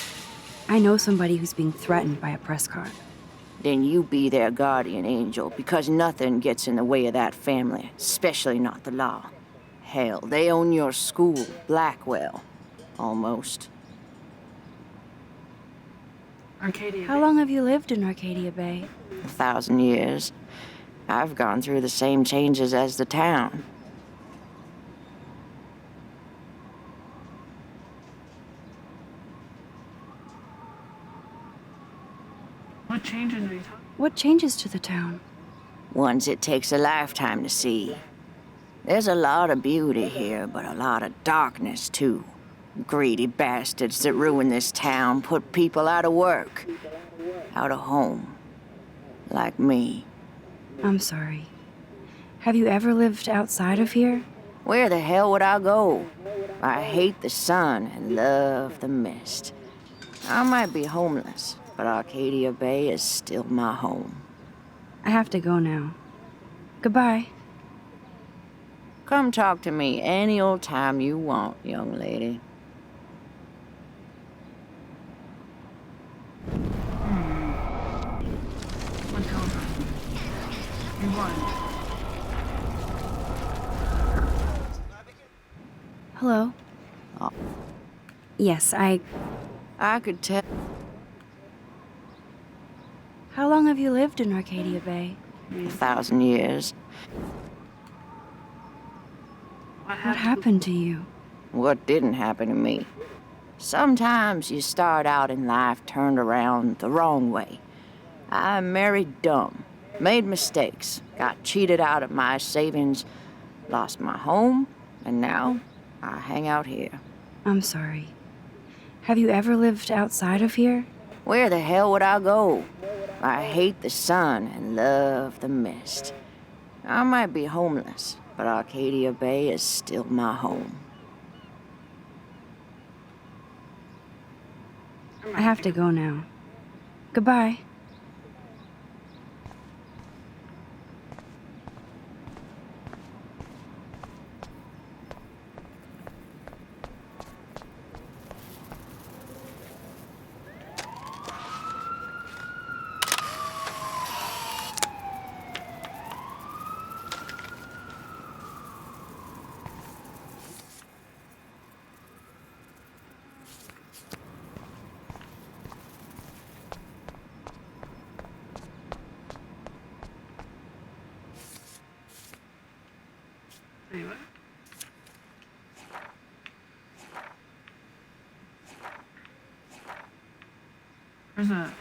I know somebody who's being threatened by a Prescott. Then you be their guardian angel, because nothing gets in the way of that family, especially not the law. Hell, they own your school, Blackwell. Almost. Arcadia How long have you lived in Arcadia Bay? 1,000 years. I've gone through the same changes as the town. What changes are you talking? What changes to the town? Ones it takes a lifetime to see. There's a lot of beauty here, but a lot of darkness, too. Greedy bastards that ruin this town, put people out of work, out of home. Like me. I'm sorry. Have you ever lived outside of here? Where the hell would I go? I hate the sun and love the mist. I might be homeless, but Arcadia Bay is still my home. I have to go now. Goodbye. Come talk to me any old time you want, young lady. Rewind. Hello? Oh. Yes, I could tell. How long have you lived in Arcadia Bay? 1,000 years. What happened to you? What didn't happen to me? Sometimes you start out in life turned around the wrong way. I married dumb, made mistakes, got cheated out of my savings, lost my home, and now I hang out here. I'm sorry. Have you ever lived outside of here? Where the hell would I go? I hate the sun and love the mist. I might be homeless, but Arcadia Bay is still my home. I have to go now. Goodbye. Anyway. Where's that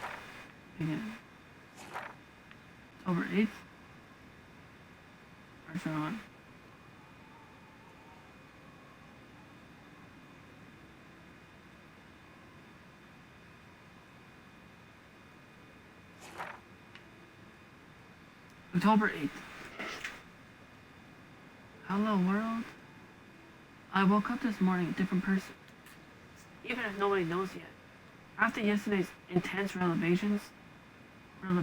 again? October 8th? Where's it on? October 8th. Hello, world. I woke up this morning a different person. Even if nobody knows yet. After yesterday's intense renovations with my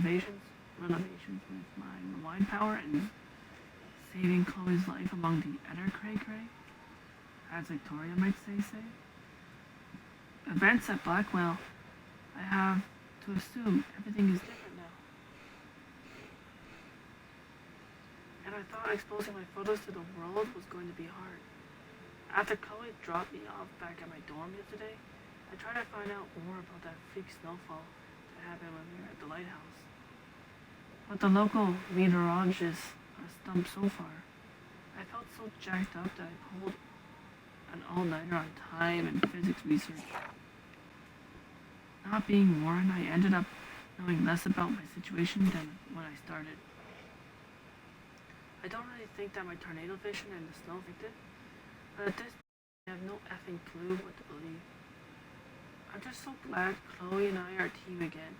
rewind power and saving Chloe's life among the other cray-cray, as Victoria might say. Events at Blackwell, I have to assume everything is different now. And I thought exposing my photos to the world was going to be hard. After Chloe dropped me off back at my dorm yesterday, I tried to find out more about that freak snowfall that happened when we were at the lighthouse. But the local meteorologist stumped so far. I felt so jacked up that I pulled an all-nighter on time and physics research. Not being warned, I ended up knowing less about my situation than when I started. I don't really think that my tornado vision and the snow affected, but at this point, I have no effing clue what to believe. I'm just so glad Chloe and I are a team again.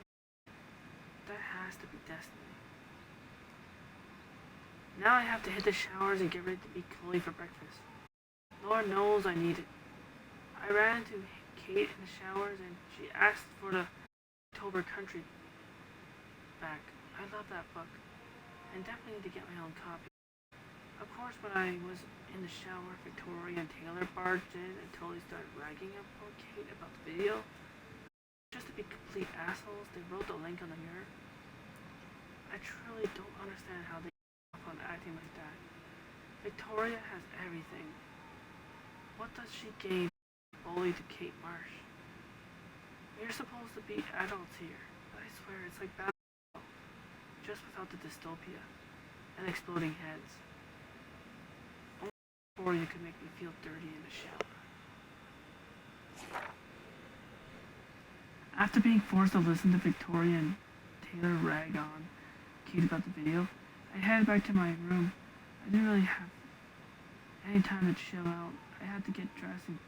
That has to be destiny. Now I have to hit the showers and get ready to meet Chloe for breakfast. Lord knows I need it. I ran into Kate in the showers and she asked for the October Country back. I love that book and definitely need to get my own copy. Of course, when I was in the shower, Victoria and Taylor barged in and totally started ragging up poor Kate about the video. Just to be complete assholes, they wrote the link on the mirror. I truly don't understand how they get off on acting like that. Victoria has everything. What does she gain from bully to Kate Marsh? We're supposed to be adults here, but I swear it's like basketball, just without the dystopia and exploding heads. Or you could make me feel dirty in the shower. After being forced to listen to Victoria and Taylor rag on Kate about the video, I headed back to my room. I didn't really have any time to chill out. I had to get dressed and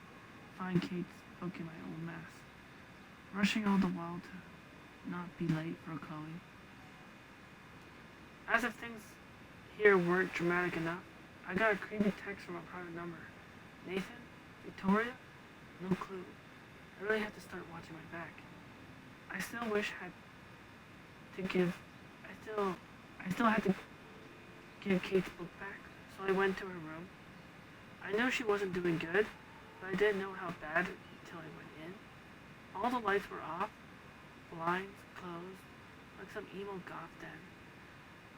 find Kate's book in my own mess, rushing all the while to not be late for Chloe. As if things here weren't dramatic enough, I got a creepy text from a private number. Nathan? Victoria? No clue. I really had to start watching my back. I still wish I still had to give Kate's book back, so I went to her room. I knew she wasn't doing good, but I didn't know how bad until I went in. All the lights were off, blinds closed, like some emo goth den.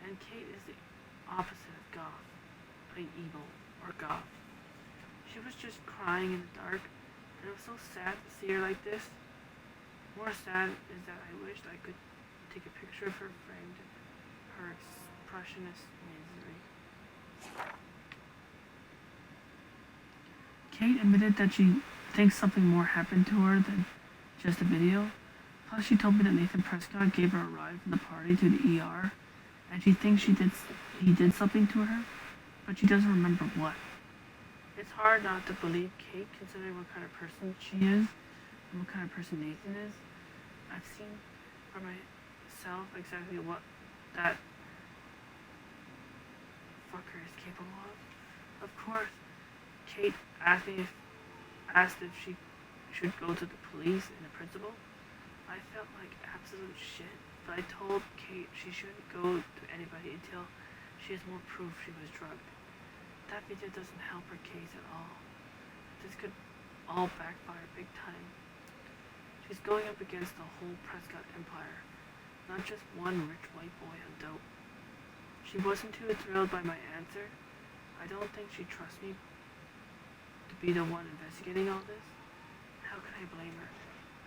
And Kate is the opposite of goth, like evil or goth. She was just crying in the dark, and it was so sad to see her like this. More sad is that I wished I could take a picture of her framed in her expressionist misery. Kate admitted that she thinks something more happened to her than just a video. Plus, she told me that Nathan Prescott gave her a ride from the party to the ER, and she thinks he did something to her, but she doesn't remember what. It's hard not to believe Kate, considering what kind of person she is and what kind of person Nathan is. I've seen for myself exactly what that fucker is capable of. Of course, Kate asked if she should go to the police and the principal. I felt like absolute shit, but I told Kate she shouldn't go to anybody until she has more proof she was drugged. That video doesn't help her case at all. This could all backfire big time. She's going up against the whole Prescott empire, not just one rich white boy on dope. She wasn't too thrilled by my answer. I don't think she trusts me to be the one investigating all this. How can I blame her?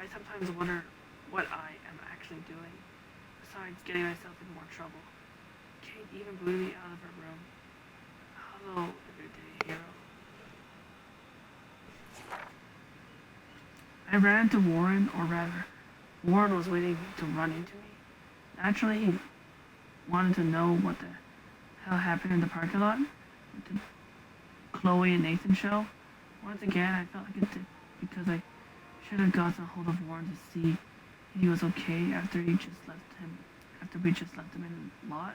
I sometimes wonder what I am actually doing, besides getting myself in more trouble. Kate even blew me out of her room. Hello, everyday hero. I ran into Warren, or rather, Warren was waiting to run into me. Naturally, he wanted to know what the hell happened in the parking lot with the Chloe and Nathan show. Once again, I felt like it did because I should have gotten a hold of Warren to see if he was okay after we just left him in the lot.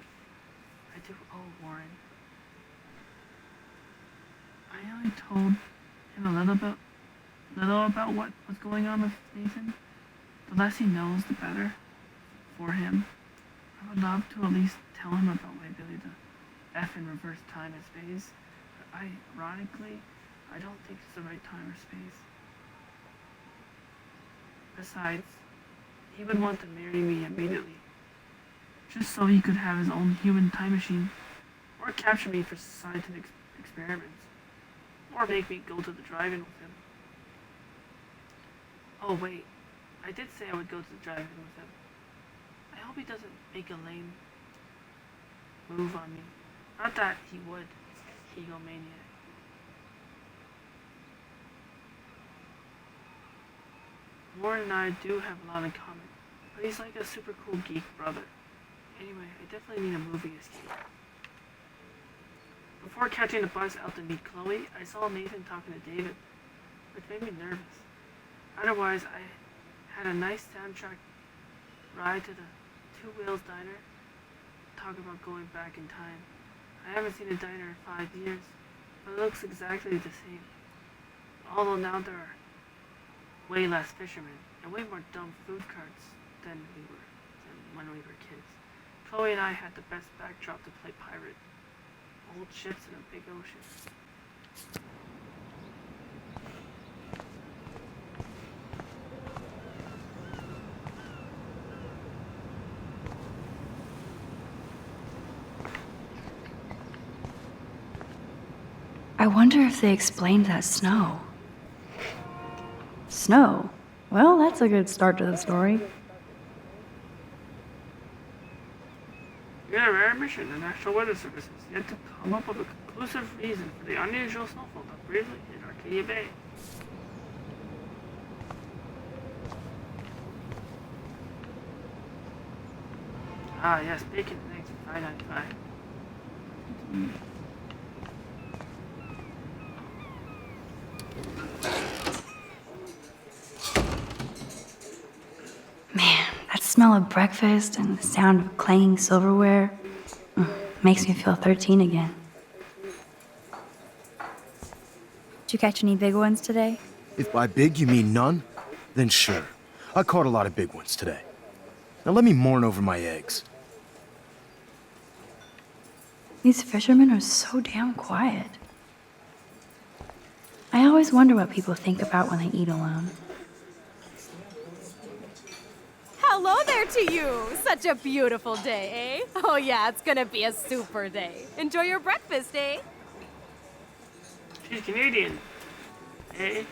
I do owe Warren. I only told him a little about what was going on with Nathan. The less he knows, the better for him. I would love to at least tell him about my ability to F in reverse time and space, but ironically, I don't think it's the right time or space. Besides, he would want to marry me immediately, just so he could have his own human time machine, or capture me for scientific experiments, or make me go to the drive-in with him. Oh wait, I did say I would go to the drive-in with him. I hope he doesn't make a lame move on me. Not that he would, egomaniac. Warren and I do have a lot in common, but he's like a super cool geek brother. Anyway, I definitely need a movie escape. Before catching the bus out to meet Chloe, I saw Nathan talking to David, which made me nervous. Otherwise, I had a nice soundtrack ride to the Two Wheels Diner, talk about going back in time. I haven't seen a diner in 5 years, but it looks exactly the same. Although now there are way less fishermen and way more dumb food carts than when we were kids. Chloe and I had the best backdrop to play pirate. Old ships in a big ocean. I wonder if they explained that snow. Snow? Well, that's a good start to the story. You had a rare mission, the National Weather Service has yet to come up with a conclusive reason for the unusual snowfall that briefly hit Arcadia Bay. Ah, yes, bacon and eggs for $5.95. Man, that smell of breakfast and the sound of clanging silverware makes me feel 13 again. Did you catch any big ones today? If by big you mean none, then sure. I caught a lot of big ones today. Now let me mourn over my eggs. These fishermen are so damn quiet. I always wonder what people think about when they eat alone. hello there to you. Such a beautiful day, eh? Oh yeah, it's gonna be a super day. Enjoy your breakfast, eh? She's Canadian. Hey.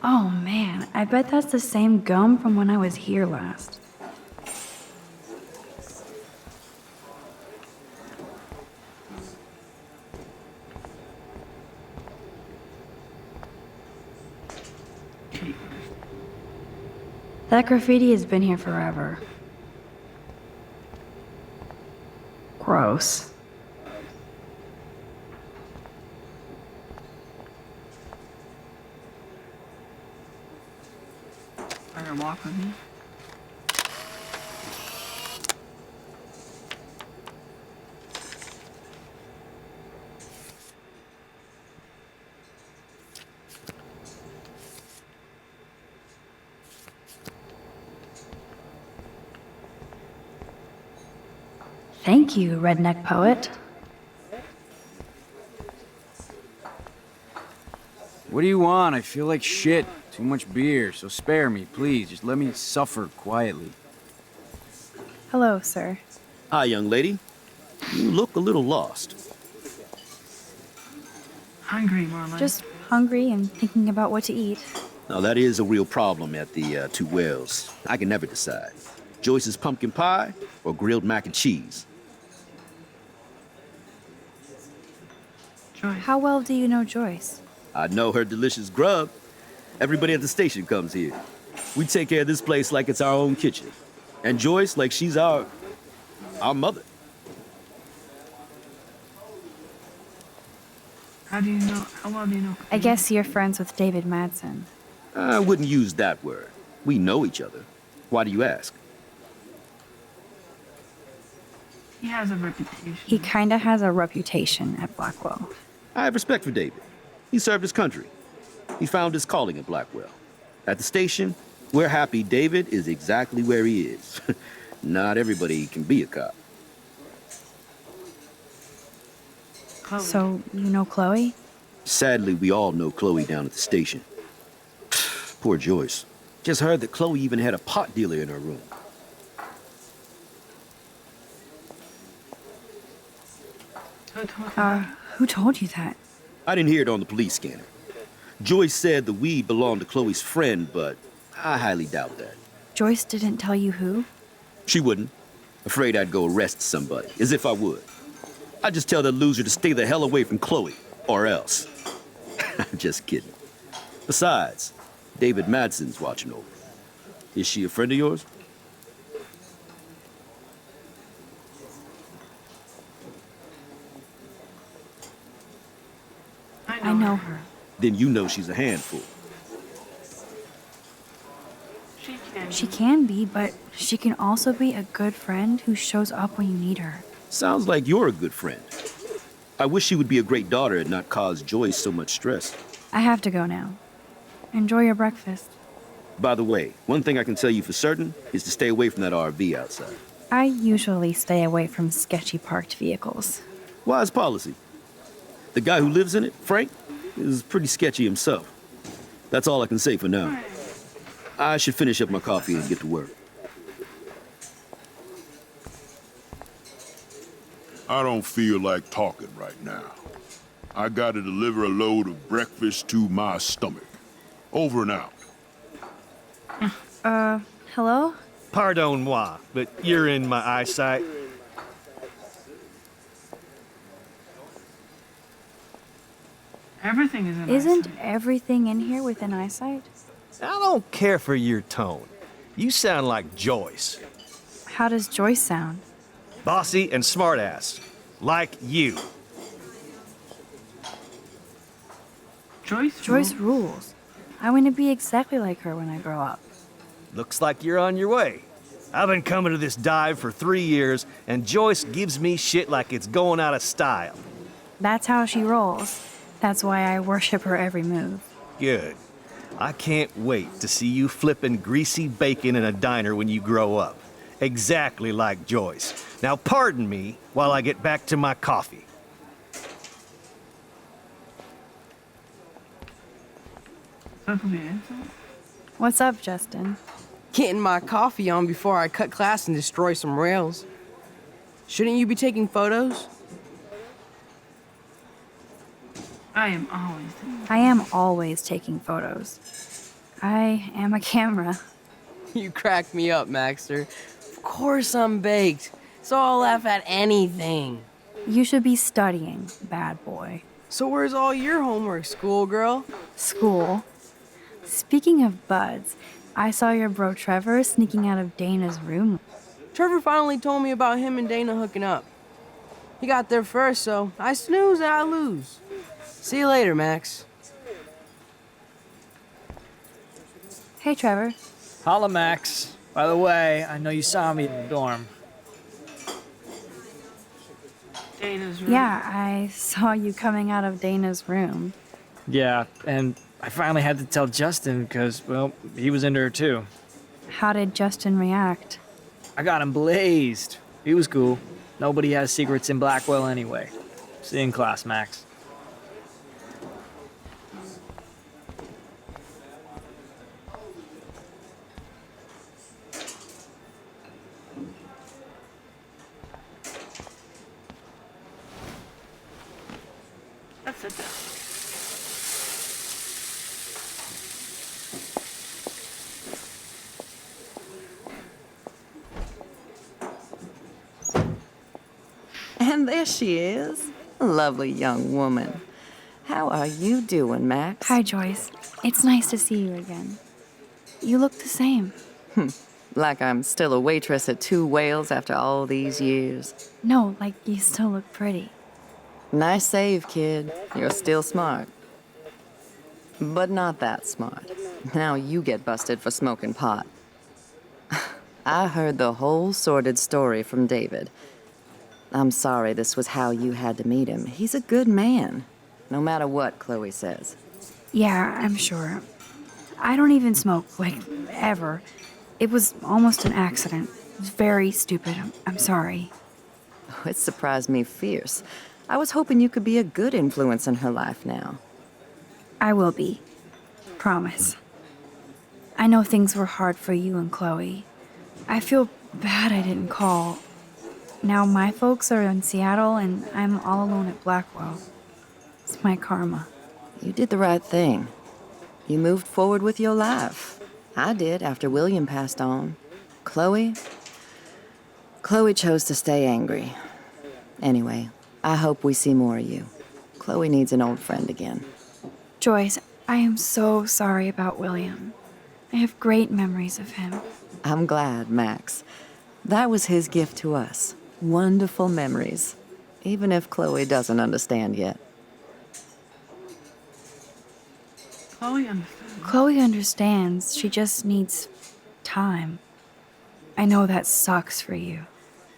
Oh man, I bet that's the same gum from when I was here last. That graffiti has been here forever. Gross. Are you walk with me? Thank you, redneck poet. What do you want? I feel like shit. Too much beer, so spare me, please. Just let me suffer quietly. Hello, sir. Hi, young lady. You look a little lost. Hungry, Marlon. Just hungry and thinking about what to eat. Now, that is a real problem at the Two Wells. I can never decide. Joyce's pumpkin pie or grilled mac and cheese? Joyce. How well do you know Joyce? I know her delicious grub. Everybody at the station comes here. We take care of this place like it's our own kitchen. And Joyce like she's our mother. How do you know? How well do you know? I guess you're friends with David Madsen. I wouldn't use that word. We know each other. Why do you ask? He has a reputation. He kinda has a reputation at Blackwell. I have respect for David. He served his country. He found his calling at Blackwell. At the station, we're happy David is exactly where he is. Not everybody can be a cop. Chloe. So, you know Chloe? Sadly, we all know Chloe down at the station. Poor Joyce. Just heard that Chloe even had a pot dealer in her room. Who told you that? I didn't hear it on the police scanner. Joyce said the weed belonged to Chloe's friend, but I highly doubt that. Joyce didn't tell you who? She wouldn't. Afraid I'd go arrest somebody, as if I would. I'd just tell that loser to stay the hell away from Chloe, or else. Just kidding. Besides, David Madsen's watching over. Is she a friend of yours? I know her. Then you know she's a handful. She can be, but she can also be a good friend who shows up when you need her. Sounds like you're a good friend. I wish she would be a great daughter and not cause Joyce so much stress. I have to go now. Enjoy your breakfast. By the way, one thing I can tell you for certain is to stay away from that RV outside. I usually stay away from sketchy parked vehicles. Wise policy. The guy who lives in it, Frank, is pretty sketchy himself. That's all I can say for now. I should finish up my coffee and get to work. I don't feel like talking right now. I gotta deliver a load of breakfast to my stomach. Over and out. Hello? Pardon moi, but you're in my eyesight. Everything is in Isn't everything in here within eyesight? I don't care for your tone. You sound like Joyce. How does Joyce sound? Bossy and smartass. Like you. Joyce rules. I want to be exactly like her when I grow up. Looks like you're on your way. I've been coming to this dive for 3 years, and Joyce gives me shit like it's going out of style. That's how she rolls. That's why I worship her every move. Good. I can't wait to see you flipping greasy bacon in a diner when you grow up. Exactly like Joyce. Now pardon me while I get back to my coffee. What's up, Justin? Getting my coffee on before I cut class and destroy some rails. Shouldn't you be taking photos? I am always doing I am always taking photos. I am a camera. You crack me up, Maxter. Of course I'm baked, so I'll laugh at anything. You should be studying, bad boy. So where's all your homework, schoolgirl? School. Speaking of buds, I saw your bro Trevor sneaking out of Dana's room. Trevor finally told me about him and Dana hooking up. He got there first, so I snooze and I lose. See you later, Max. Hey, Trevor. Holla, Max. By the way, I know you saw me in the dorm. Dana's room. Yeah, I saw you coming out of Dana's room. Yeah, and I finally had to tell Justin because, well, he was into her too. How did Justin react? I got him blazed. He was cool. Nobody has secrets in Blackwell anyway. See you in class, Max. That's it. And there she is. A lovely young woman. How are you doing, Max? Hi, Joyce. It's nice to see you again. You look the same. Like I'm still a waitress at Two Whales after all these years. No, like you still look pretty. Nice save, kid. You're still smart. But not that smart. Now you get busted for smoking pot. I heard the whole sordid story from David. I'm sorry this was how you had to meet him. He's a good man, no matter what Chloe says. Yeah, I'm sure. I don't even smoke, like, ever. It was almost an accident. It was very stupid. I'm sorry. It surprised me fierce. I was hoping you could be a good influence in her life now. I will be. Promise. I know things were hard for you and Chloe. I feel bad I didn't call. Now my folks are in Seattle and I'm all alone at Blackwell. It's my karma. You did the right thing. You moved forward with your life. I did after William passed on. Chloe chose to stay angry. Anyway, I hope we see more of you. Chloe needs an old friend again. Joyce, I am so sorry about William. I have great memories of him. I'm glad, Max. That was his gift to us. Wonderful memories. Even if Chloe doesn't understand yet. Chloe understands. Chloe understands. She just needs time. I know that sucks for you.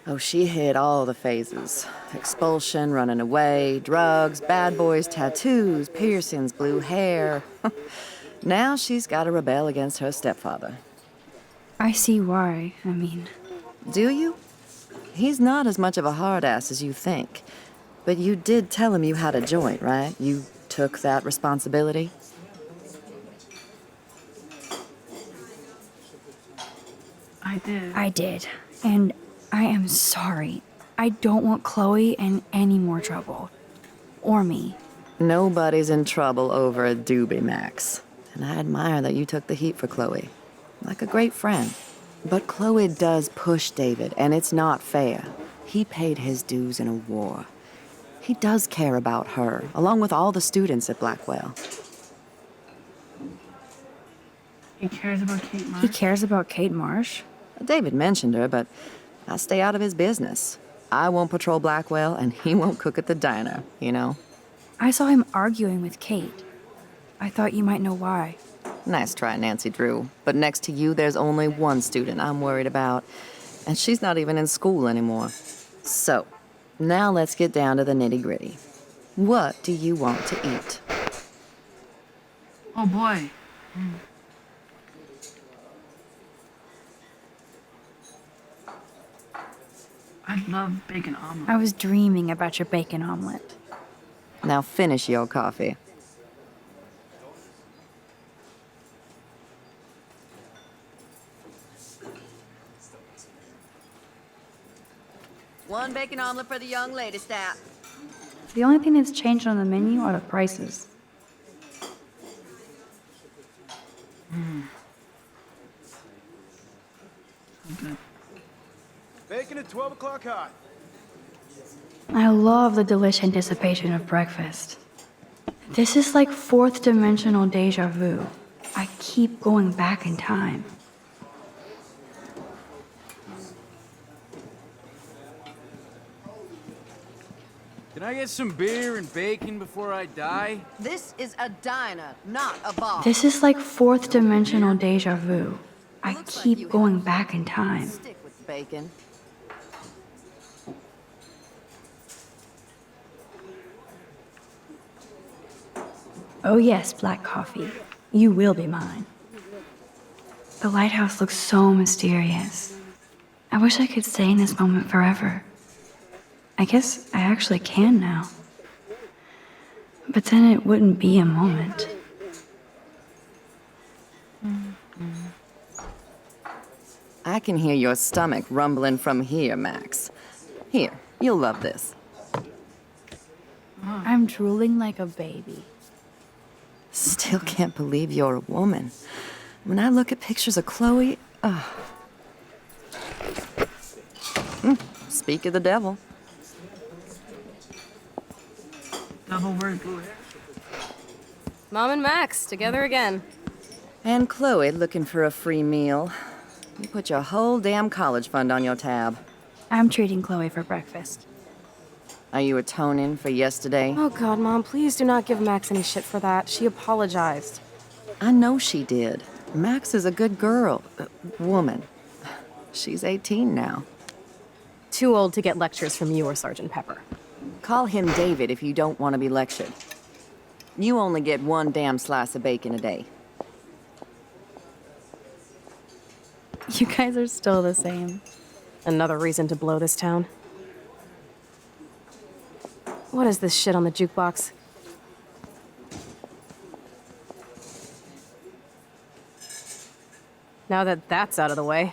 Oh, she hit all the phases. Expulsion, running away, drugs, bad boys, tattoos, piercings, blue hair. Now she's got to rebel against her stepfather. I see why. Do you? He's not as much of a hard ass as you think. But you did tell him you had a joint, right? You took that responsibility? I did. And I am sorry. I don't want Chloe in any more trouble. Or me. Nobody's in trouble over a doobie, Max. And I admire that you took the heat for Chloe. Like a great friend. But Chloe does push David, and it's not fair. He paid his dues in a war. He does care about her, along with all the students at Blackwell. He cares about Kate Marsh? He cares about Kate Marsh? David mentioned her, but I stay out of his business. I won't patrol Blackwell, and he won't cook at the diner, you know? I saw him arguing with Kate. I thought you might know why. Nice try, Nancy Drew. But next to you, there's only one student I'm worried about, and she's not even in school anymore. So, now let's get down to the nitty-gritty. What do you want to eat? Oh boy. I love bacon omelet. I was dreaming about your bacon omelet. Now finish your coffee. One bacon omelet for the young lady, stat. The only thing that's changed on the menu are the prices. Okay. Bacon at 12 o'clock hot. I love the delish anticipation of breakfast. This is like fourth dimensional deja vu. I keep going back in time. Can I get some beer and bacon before I die? This is a diner, not a bar. This is like fourth dimensional deja vu. I keep going back in time. Stick with the bacon. Oh yes, black coffee. You will be mine. The lighthouse looks so mysterious. I wish I could stay in this moment forever. I guess I actually can now. But then it wouldn't be a moment. I can hear your stomach rumbling from here, Max. Here, you'll love this. I'm drooling like a baby. Still can't believe you're a woman. When I look at pictures of Chloe, speak of the devil. Double word blue hair. Mom and Max, together again. And Chloe looking for a free meal. You put your whole damn college fund on your tab. I'm treating Chloe for breakfast. Are you atoning for yesterday? Oh God, Mom, please do not give Max any shit for that. She apologized. I know she did. Max is a good girl. Woman. She's 18 now. Too old to get lectures from you or Sergeant Pepper. Call him David if you don't want to be lectured. You only get one damn slice of bacon a day. You guys are still the same. Another reason to blow this town. What is this shit on the jukebox? Now that that's out of the way.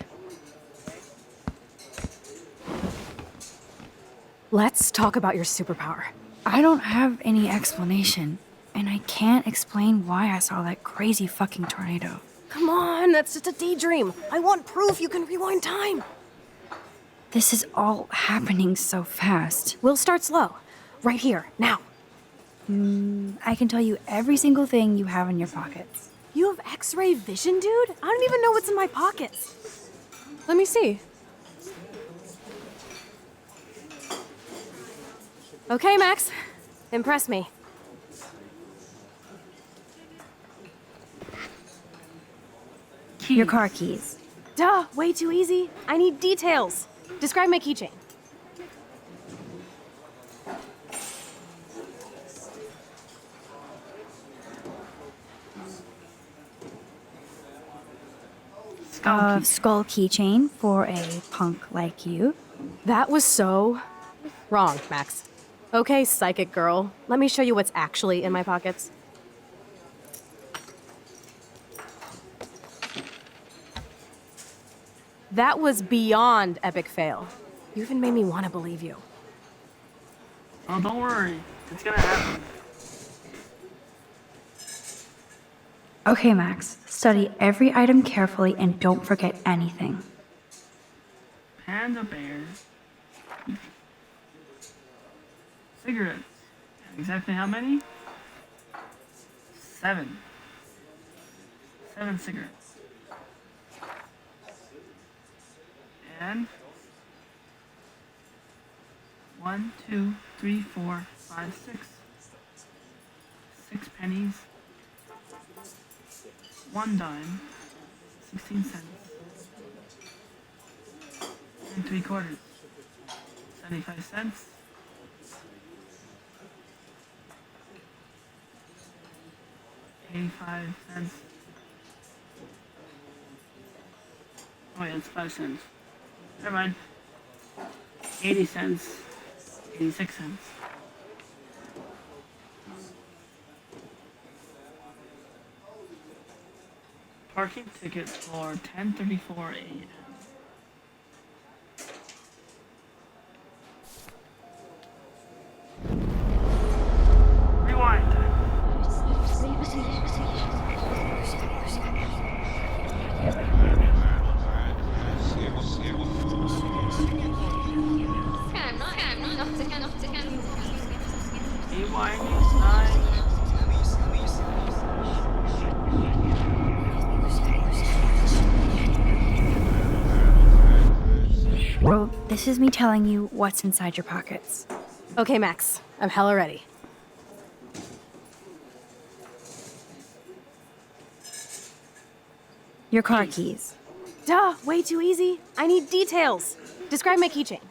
Let's talk about your superpower. I don't have any explanation, and I can't explain why I saw that crazy fucking tornado. Come on, that's just a daydream. I want proof you can rewind time. This is all happening so fast. We'll start slow. Right here, now. I can tell you every single thing you have in your pockets. You have X-ray vision, dude? I don't even know what's in my pockets. Let me see. Okay, Max. Impress me. Your car keys. Duh, way too easy. I need details. Describe my keychain. Skull keychain for a punk like you. That was so wrong, Max. Okay, psychic girl. Let me show you what's actually in my pockets. That was beyond epic fail. You even made me want to believe you. Oh, don't worry. It's gonna happen. Okay, Max. Study every item carefully and don't forget anything. Panda bear. Cigarettes. Exactly how many? 7. 7 cigarettes. And 1, 2, 3, 4, 5, 6. 6 pennies. 1 dime. 16 cents. And 3 quarters. 75 cents. 85 cents. Oh yeah, it's 5 cents. Never mind. 80 cents. 86 cents. Parking ticket for 10:34 a.m. whiny side. Well, this is me telling you what's inside your pockets. Okay, Max. I'm hella ready. Your car keys. Duh, way too easy. I need details. Describe my keychain.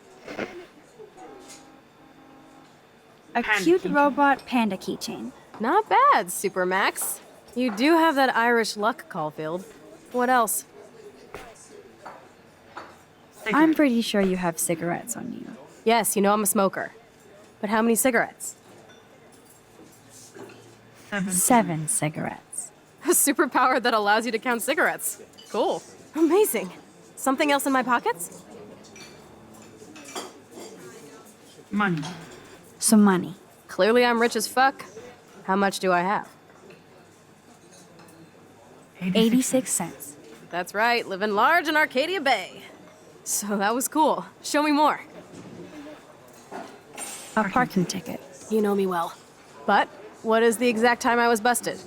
A cute robot panda keychain. Not bad, Super Max. You do have that Irish luck, Caulfield. What else? I'm pretty sure you have cigarettes on you. Yes, you know I'm a smoker. But how many cigarettes? 7 cigarettes. A superpower that allows you to count cigarettes. Cool. Amazing. Something else in my pockets? Money. Some money. Clearly I'm rich as fuck. How much do I have? 86 cents. That's right, living large in Arcadia Bay. So that was cool. Show me more. A parking ticket. You know me well. But what is the exact time I was busted?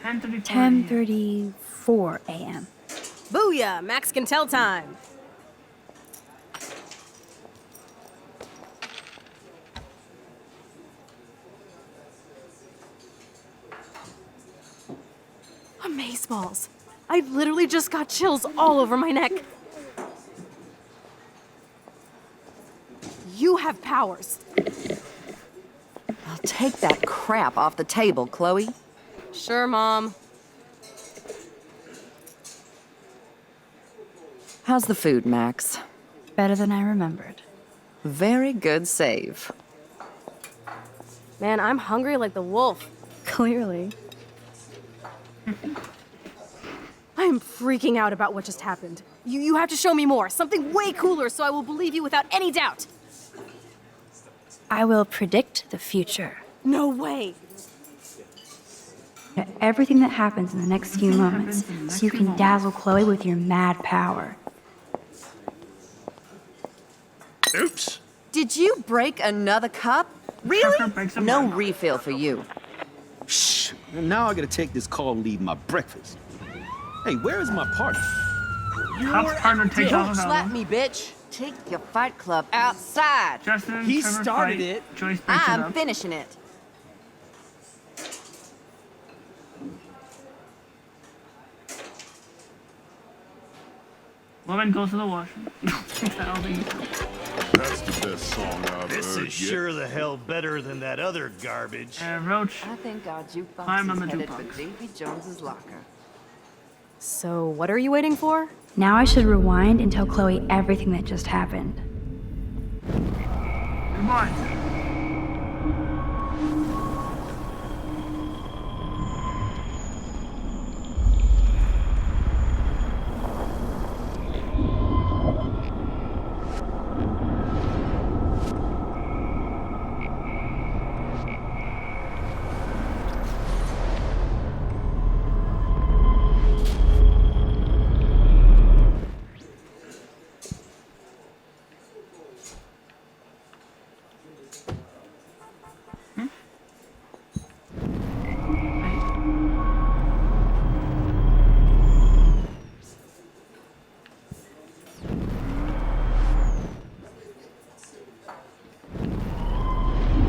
10:34 a.m. Booyah! Max can tell time. Amazeballs. I literally just got chills all over my neck. You have powers. I'll take that crap off the table, Chloe. Sure, Mom. How's the food, Max? Better than I remembered. Very good save. Man, I'm hungry like the wolf. Clearly. I am freaking out about what just happened. You have to show me more. Something way cooler so I will believe you without any doubt. I will predict the future. No way. Everything that happens in the next few moments, so you can dazzle Chloe with your mad power. Oops. Did you break another cup? Really? No refill for you. Shh. Now I gotta take this call and leave my breakfast. Hey, where is my partner? Cop's partner takes Don't off without slap him. me, bitch. Take your fight club outside. Justin, He Trevor started fight. it. Joyce breaks it I'm up. finishing it. Woman goes to the washroom. That'll be- That's the best song I've This heard is yet. sure the hell better than that other garbage. Roach. I think our jukebox Climb on is the headed jukebox. for Davy Jones's locker. So, what are you waiting for? Now I should rewind and tell Chloe everything that just happened. Come on.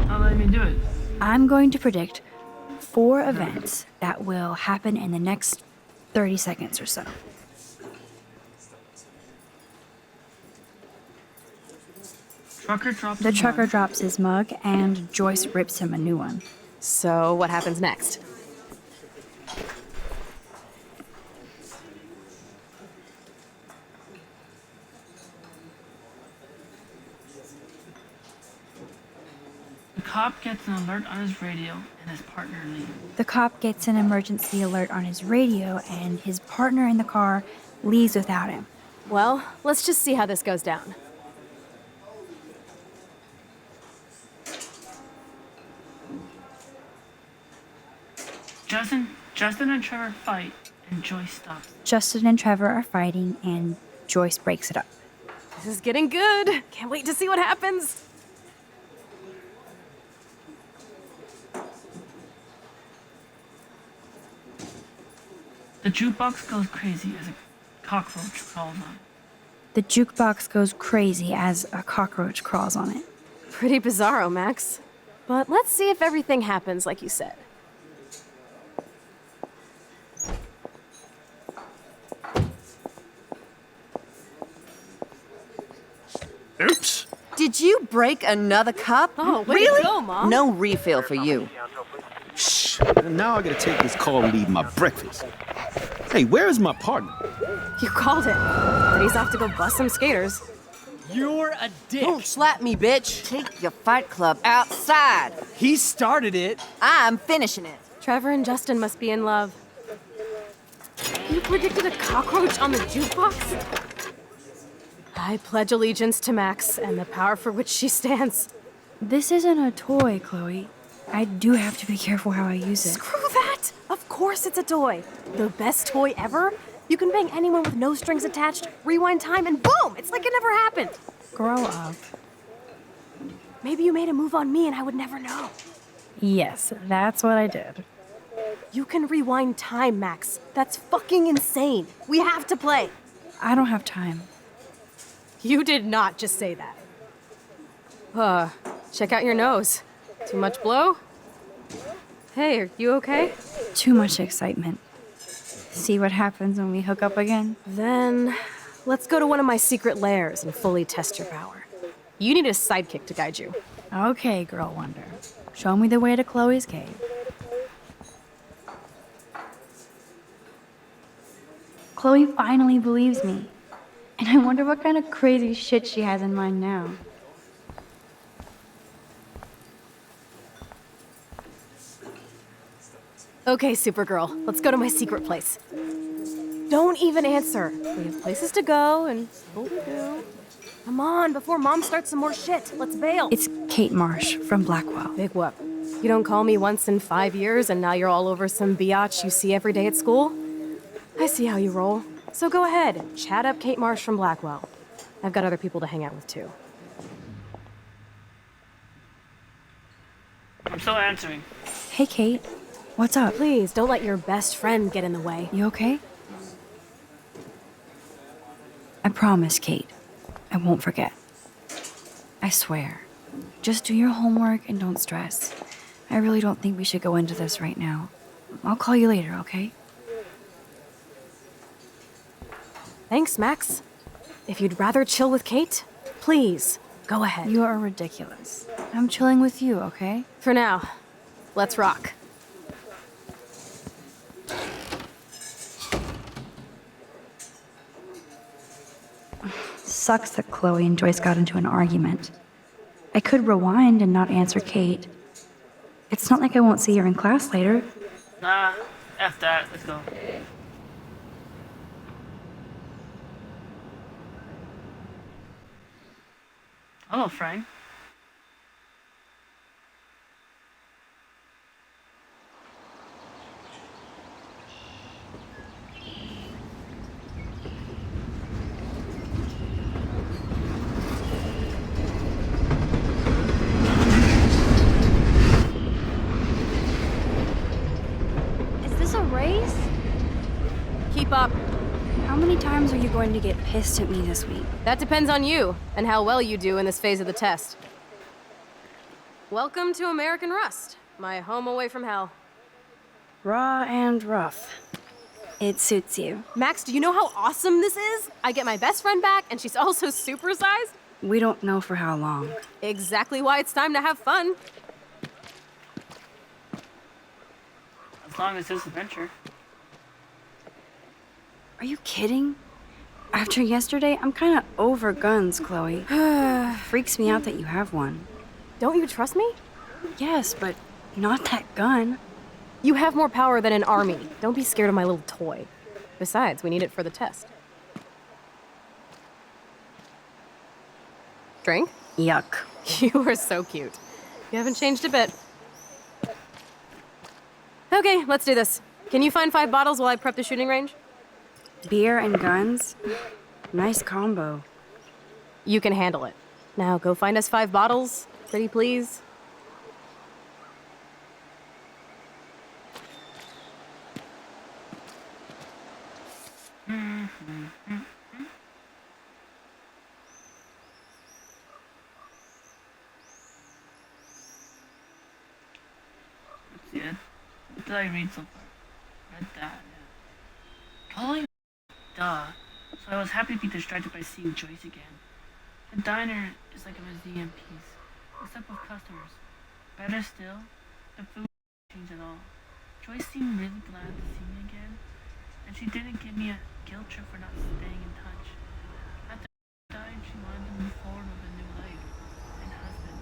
Let me do it. I'm going to predict 4 events that will happen in the next 30 seconds or so. Trucker drops The his trucker mug. drops his mug, and Joyce rips him a new one. So, what happens next? The cop gets an alert on his radio and his partner leaves. The cop gets an emergency alert on his radio, and his partner in the car leaves without him. Well, let's just see how this goes down. Justin and Trevor fight, and Joyce stops. Justin and Trevor are fighting, and Joyce breaks it up. This is getting good. Can't wait to see what happens. The jukebox goes crazy as a cockroach crawls on it. The jukebox goes crazy as a cockroach crawls on it. Pretty bizarro, Max. But let's see if everything happens like you said. Oops. Did you break another cup? Oh, way to really? go, Mom. No refill for you. Shh. Now I gotta take this call and leave my breakfast. Hey, where is my partner? You called it. But he's off to go bust some skaters. You're a dick. Don't slap me, bitch. Take your fight club outside. He started it. I'm finishing it. Trevor and Justin must be in love. You predicted a cockroach on the jukebox? I pledge allegiance to Max and the power for which she stands. This isn't a toy, Chloe. I do have to be careful how I use it. Screw that! Of course it's a toy. The best toy ever? You can bang anyone with no strings attached, rewind time, and boom! It's like it never happened. Grow up. Maybe you made a move on me and I would never know. Yes, that's what I did. You can rewind time, Max. That's fucking insane. We have to play. I don't have time. You did not just say that. Check out your nose. Too much blow? Hey, are you okay? Too much excitement. See what happens when we hook up again? Then, let's go to one of my secret lairs and fully test your power. You need a sidekick to guide you. Okay, Girl Wonder. Show me the way to Chloe's cave. Chloe finally believes me. And I wonder what kind of crazy shit she has in mind now. Okay, Supergirl, let's go to my secret place. Don't even answer. We have places to go and people to do. Come on, before Mom starts some more shit. Let's bail. It's Kate Marsh from Blackwell. Big whoop. You don't call me once in 5 years and now you're all over some biatch you see every day at school? I see how you roll. So go ahead, chat up Kate Marsh from Blackwell. I've got other people to hang out with too. I'm still answering. Hey, Kate. What's up? Please, don't let your best friend get in the way. You okay? I promise, Kate. I won't forget. I swear. Just do your homework and don't stress. I really don't think we should go into this right now. I'll call you later, okay? Thanks, Max. If you'd rather chill with Kate, please, go ahead. You are ridiculous. I'm chilling with you, okay? For now, let's rock. Sucks that Chloe and Joyce got into an argument. I could rewind and not answer Kate. It's not like I won't see her in class later. Nah, F that. Let's go. Hello, Frank. Is this a race? Keep up. How many times are you going to get pissed at me this week? That depends on you and how well you do in this phase of the test. Welcome to American Rust, my home away from hell. Raw and rough. It suits you. Max, do you know how awesome this is? I get my best friend back, and she's also supersized. We don't know for how long. Exactly why it's time to have fun. As long as it's adventure. Are you kidding? After yesterday, I'm kind of over guns, Chloe. Freaks me out that you have one. Don't you trust me? Yes, but not that gun. You have more power than an army. Don't be scared of my little toy. Besides, we need it for the test. Drink? Yuck. You are so cute. You haven't changed a bit. Okay, let's do this. Can you find 5 bottles while I prep the shooting range? Beer and guns? Nice combo. You can handle it. Now go find us 5 bottles, pretty please. did I read so far? Read that, yeah. Chloe? Duh. So I was happy to be distracted by seeing Joyce again. The diner is like a museum piece, except with customers. Better still, the food didn't change at all. Joyce seemed really glad to see me again, and she didn't give me a guilt trip for not staying in touch. After she died, she wanted to move forward with a new life and husband.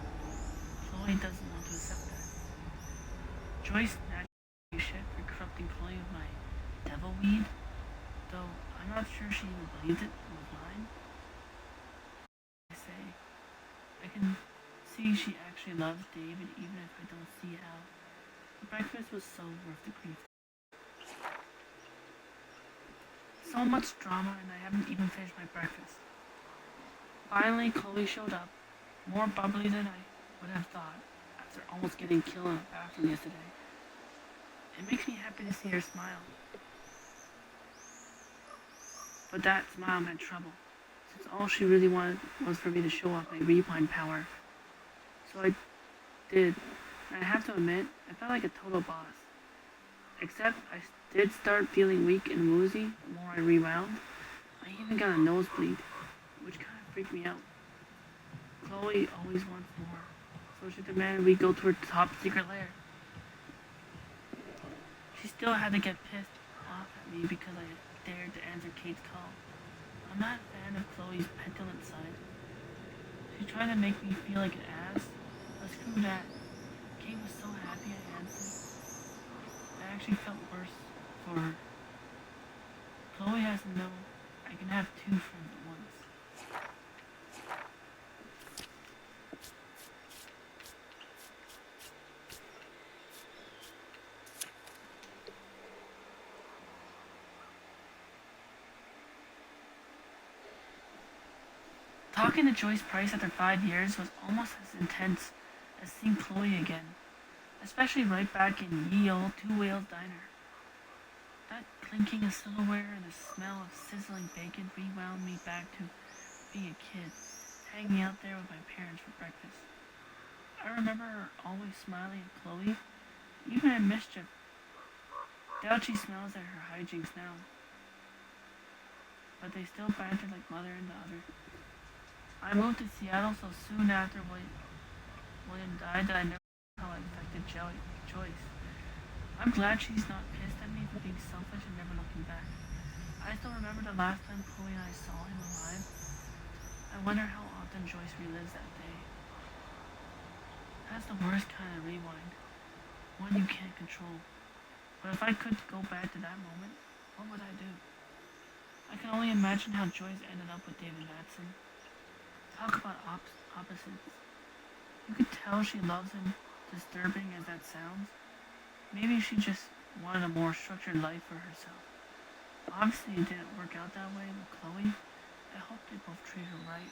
Chloe doesn't want to accept that. Joyce naturally shit for corrupting Chloe with my devil weed, though I'm not sure she even believed it was mine. I say, I can see she actually loves David even if I don't see how. The breakfast was so worth the grief. So much drama and I haven't even finished my breakfast. Finally, Chloe showed up, more bubbly than I would have thought after almost getting killed in the bathroom yesterday. It makes me happy to see her smile. But that smile meant trouble, since all she really wanted was for me to show off my rewind power. So I did, and I have to admit, I felt like a total boss. Except I did start feeling weak and woozy the more I rewound. I even got a nosebleed, which kind of freaked me out. Chloe always wants more, so she demanded we go to her top secret lair. She still had to get pissed off at me because I dared to answer Kate's call. I'm not a fan of Chloe's petulant side. She tried to make me feel like an ass, but screw that. Kate was so happy I answered. I actually felt worse for her. Chloe has to know I can have two friends at once. Talking to Joyce Price after 5 years was almost as intense as seeing Chloe again, especially right back in ye old Two Whales Diner. That clinking of silverware and the smell of sizzling bacon rewound me back to being a kid, hanging out there with my parents for breakfast. I remember her always smiling at Chloe, even in mischief. Doubt she smells at her hijinks now. But they still bantered like mother and daughter. I moved to Seattle so soon after William died that I never knew how it affected Joyce. I'm glad she's not pissed at me for being selfish and never looking back. I still remember the last time Chloe and I saw him alive. I wonder how often Joyce relives that day. That's the worst kind of rewind, one you can't control. But if I could go back to that moment, what would I do? I can only imagine how Joyce ended up with David Madsen. Talk about opposites. You could tell she loves him, disturbing as that sounds. Maybe she just wanted a more structured life for herself. Obviously it didn't work out that way with Chloe. I hope they both treat her right.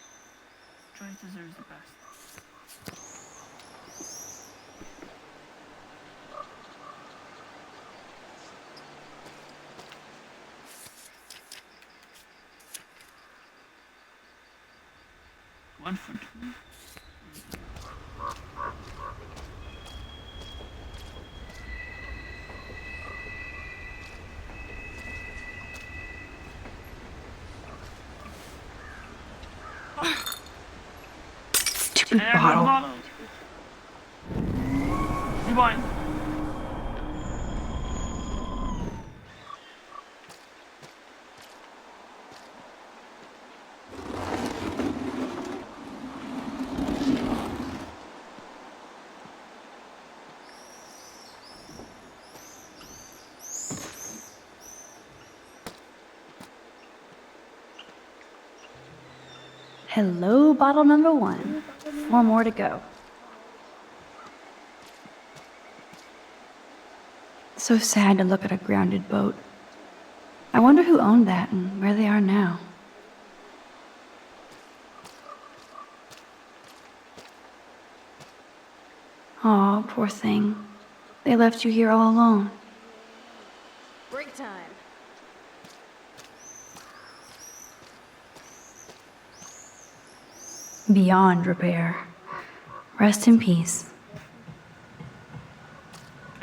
Joyce deserves the best. One for two. Stupid bottle. Rewind. Hello, bottle number 1. 4 more to go. So sad to look at a grounded boat. I wonder who owned that and where they are now. Aw, poor thing. They left you here all alone. Break time. Beyond repair. Rest in peace.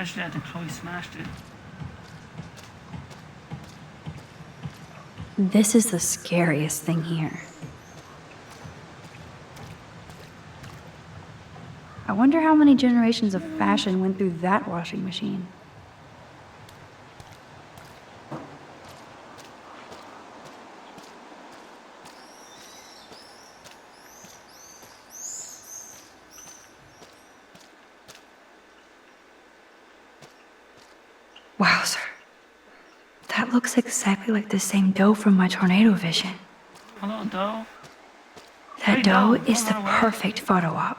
Especially after Chloe smashed it. This is the scariest thing here. I wonder how many generations of fashion went through that washing machine. Wowzer. That looks exactly like the same dough from my tornado vision. Hello, dough. That Hey, dough dough, is don't the run away. perfect photo op.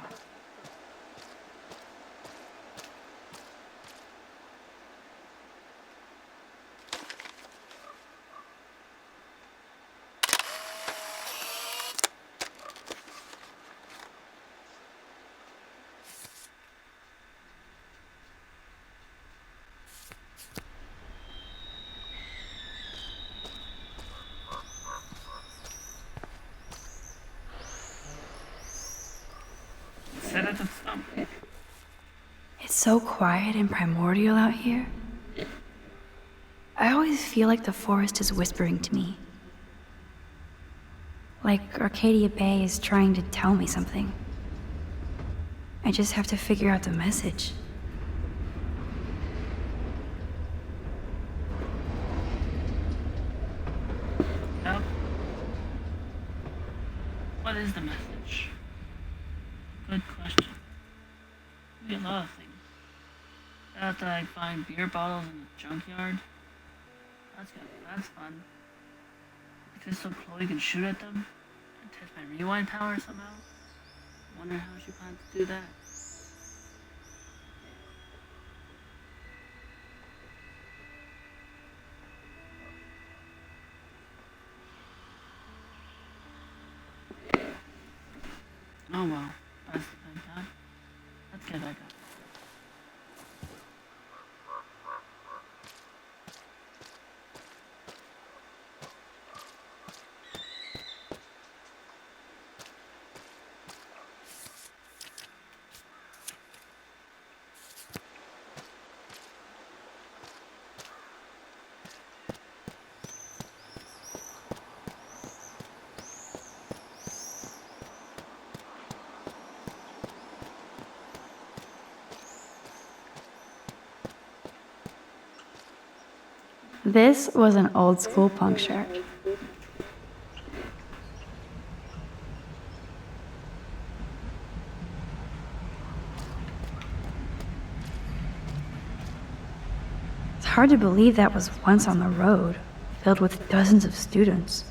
Set at the stump. It's so quiet and primordial out here. I always feel like the forest is whispering to me. Like Arcadia Bay is trying to tell me something. I just have to figure out the message. Yep. What is the message? Good question. Maybe a lot of things. After I find beer bottles in the junkyard. That's fun. Just so Chloe can shoot at them and test my rewind power somehow. Wonder how she plans to do that. Oh well, that's the big guy. Let's get back up. This was an old school punk shirt. It's hard to believe that was once on the road, filled with dozens of students.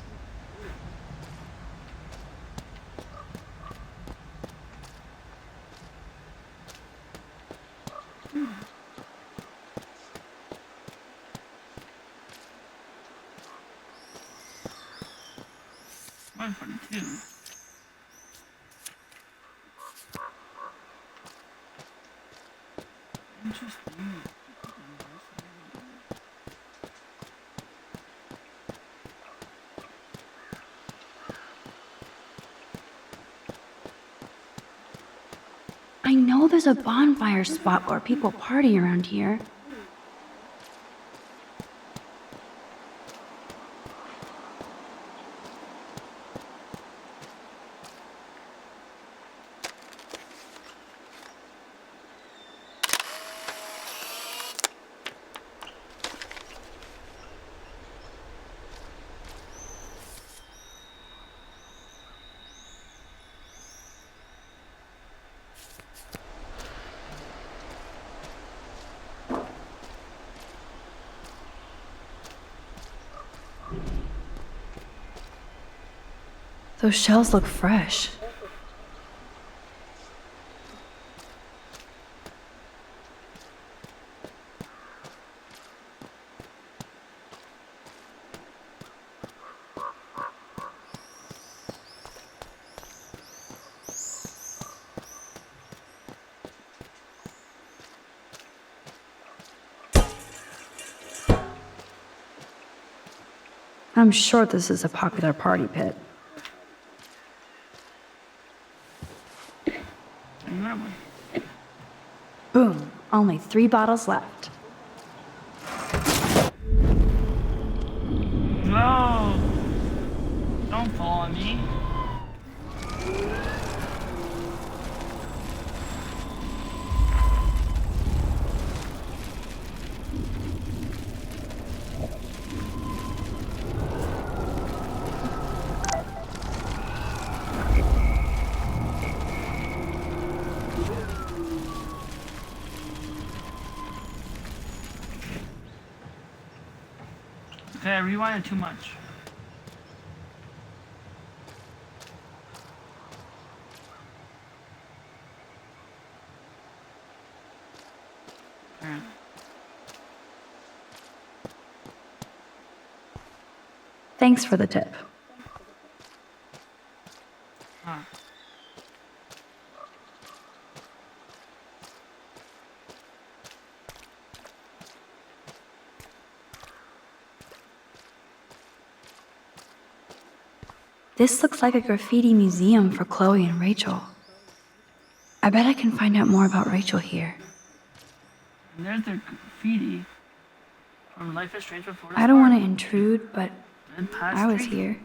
Interesting. I know there's a bonfire spot where people party around here. Those shells look fresh. I'm sure this is a popular party pit. Boom. Only 3 bottles left. No! Don't fall on me. Okay, I rewinded too much. Apparently. Thanks for the tip. Huh. This looks like a graffiti museum for Chloe and Rachel. I bet I can find out more about Rachel here. And there's their graffiti from Life is Strange before. I don't want to intrude, but I was here.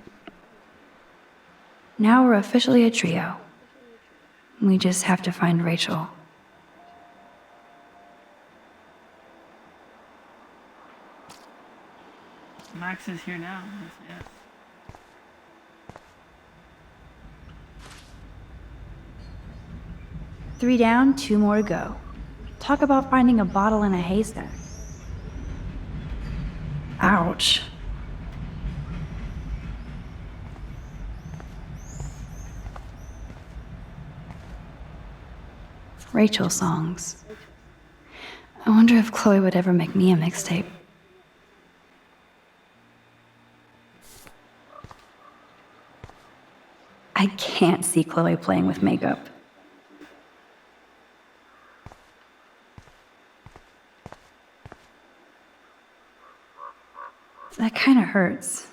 Now we're officially a trio. We just have to find Rachel. Max is here now. Yes. 3 down, 2 more to go. Talk about finding a bottle in a haystack. Ouch. Rachel songs. I wonder if Chloe would ever make me a mixtape. I can't see Chloe playing with makeup. That kind of hurts.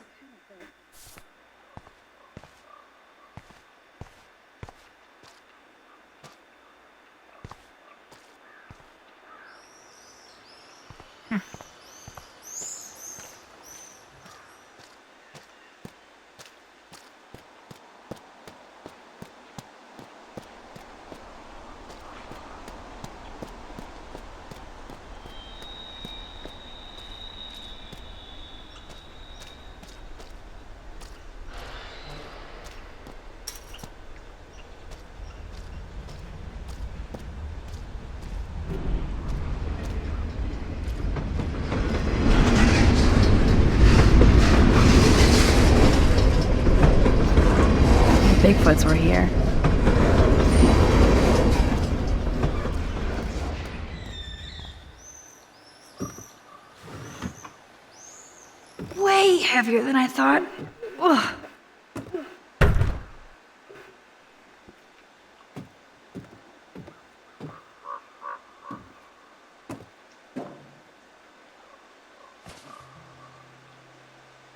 Bigfoots were here. Way heavier than I thought. Ugh.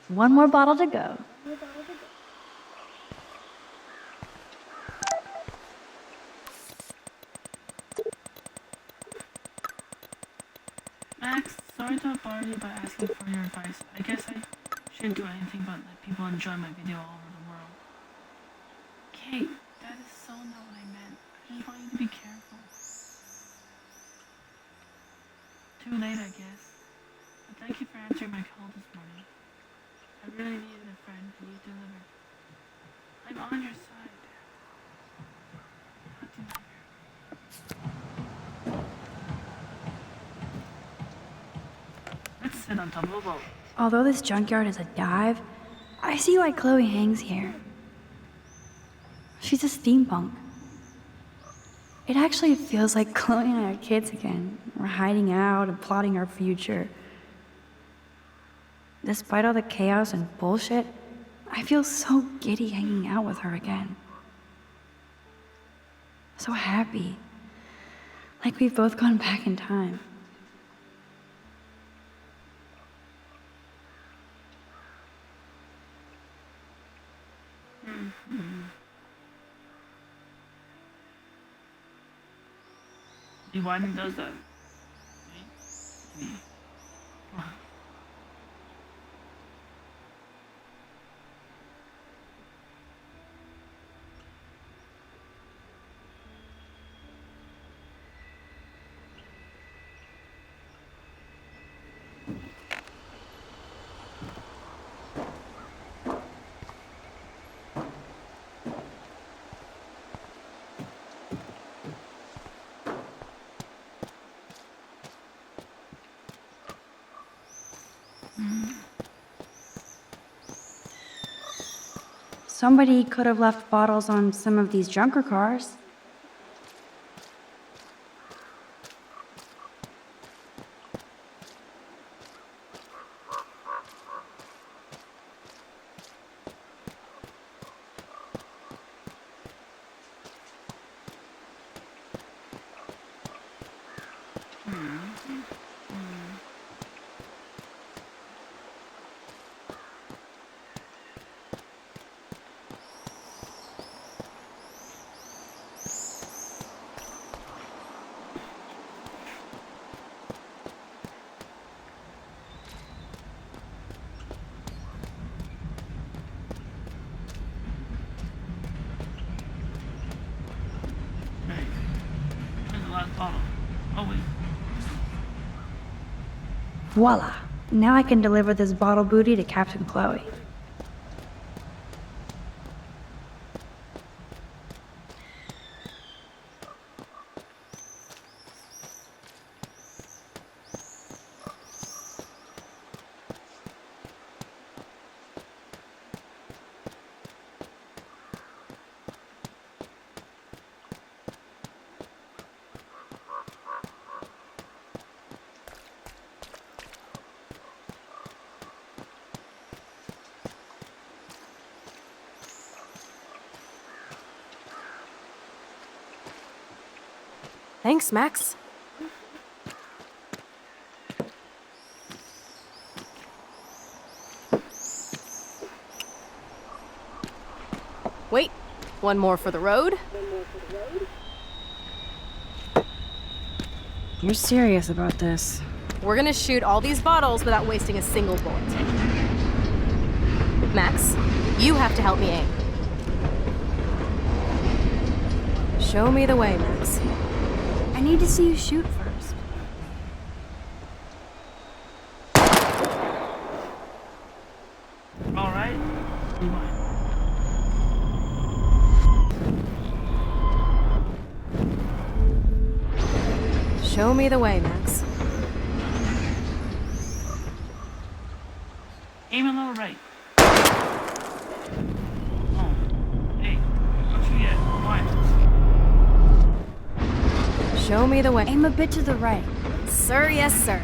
One more bottle to go. Max, sorry to bother you by asking for your advice. I guess I shouldn't do anything but let people enjoy my video all over the world. Kate, that is so not what I meant. I just want you to be careful. Too late, I guess. But thank you for answering my call this morning. I really needed a friend, and you delivered. I'm on your side. Talk to you later. Let's sit on top of a boat. Although this junkyard is a dive, I see why Chloe hangs here. She's a steampunk. It actually feels like Chloe and I are kids again. We're hiding out and plotting our future. Despite all the chaos and bullshit, I feel so giddy hanging out with her again. So happy. Like we've both gone back in time. Rewinding does that. me. Come on. Somebody could have left bottles on some of these junker cars. Where's the last bottle? Oh, wait. Voila! Now I can deliver this bottle booty to Captain Chloe. Thanks, Max. Wait, one more for the road. You're serious about this? We're gonna shoot all these bottles without wasting a single bullet. Max, you have to help me aim. Show me the way, Max. I need to see you shoot first. All right. Show me the way, Max. Aim a little right. Oh. Hey, don't shoot yet. Why? Show me the way. Aim a bit to the right. Sir, yes, sir.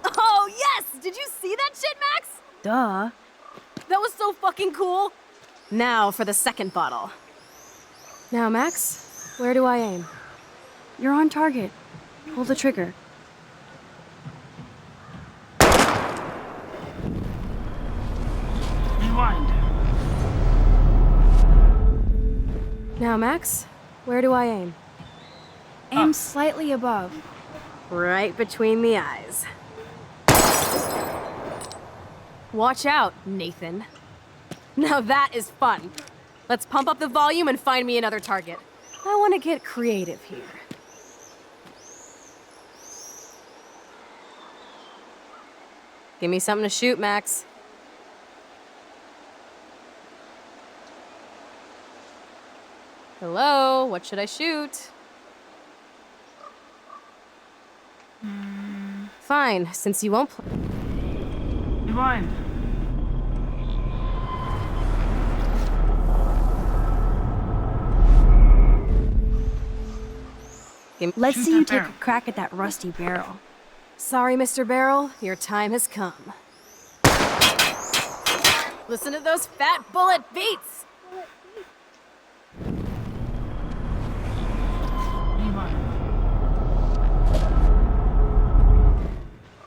Oh, yes! Did you see that shit, Max? Duh. That was so fucking cool. Now for the second bottle. Now, Max, where do I aim? You're on target. Pull the trigger. Rewind. Now, Max, where do I aim? Aim slightly above. Right between the eyes. Watch out, Nathan. Now that is fun. Let's pump up the volume and find me another target. I want to get creative here. Give me something to shoot, Max. Hello, what should I shoot? Fine, since you won't play. Rewind. Let's see you take a crack at that rusty barrel. Sorry, Mr. Barrel, your time has come. Listen to those fat bullet beats!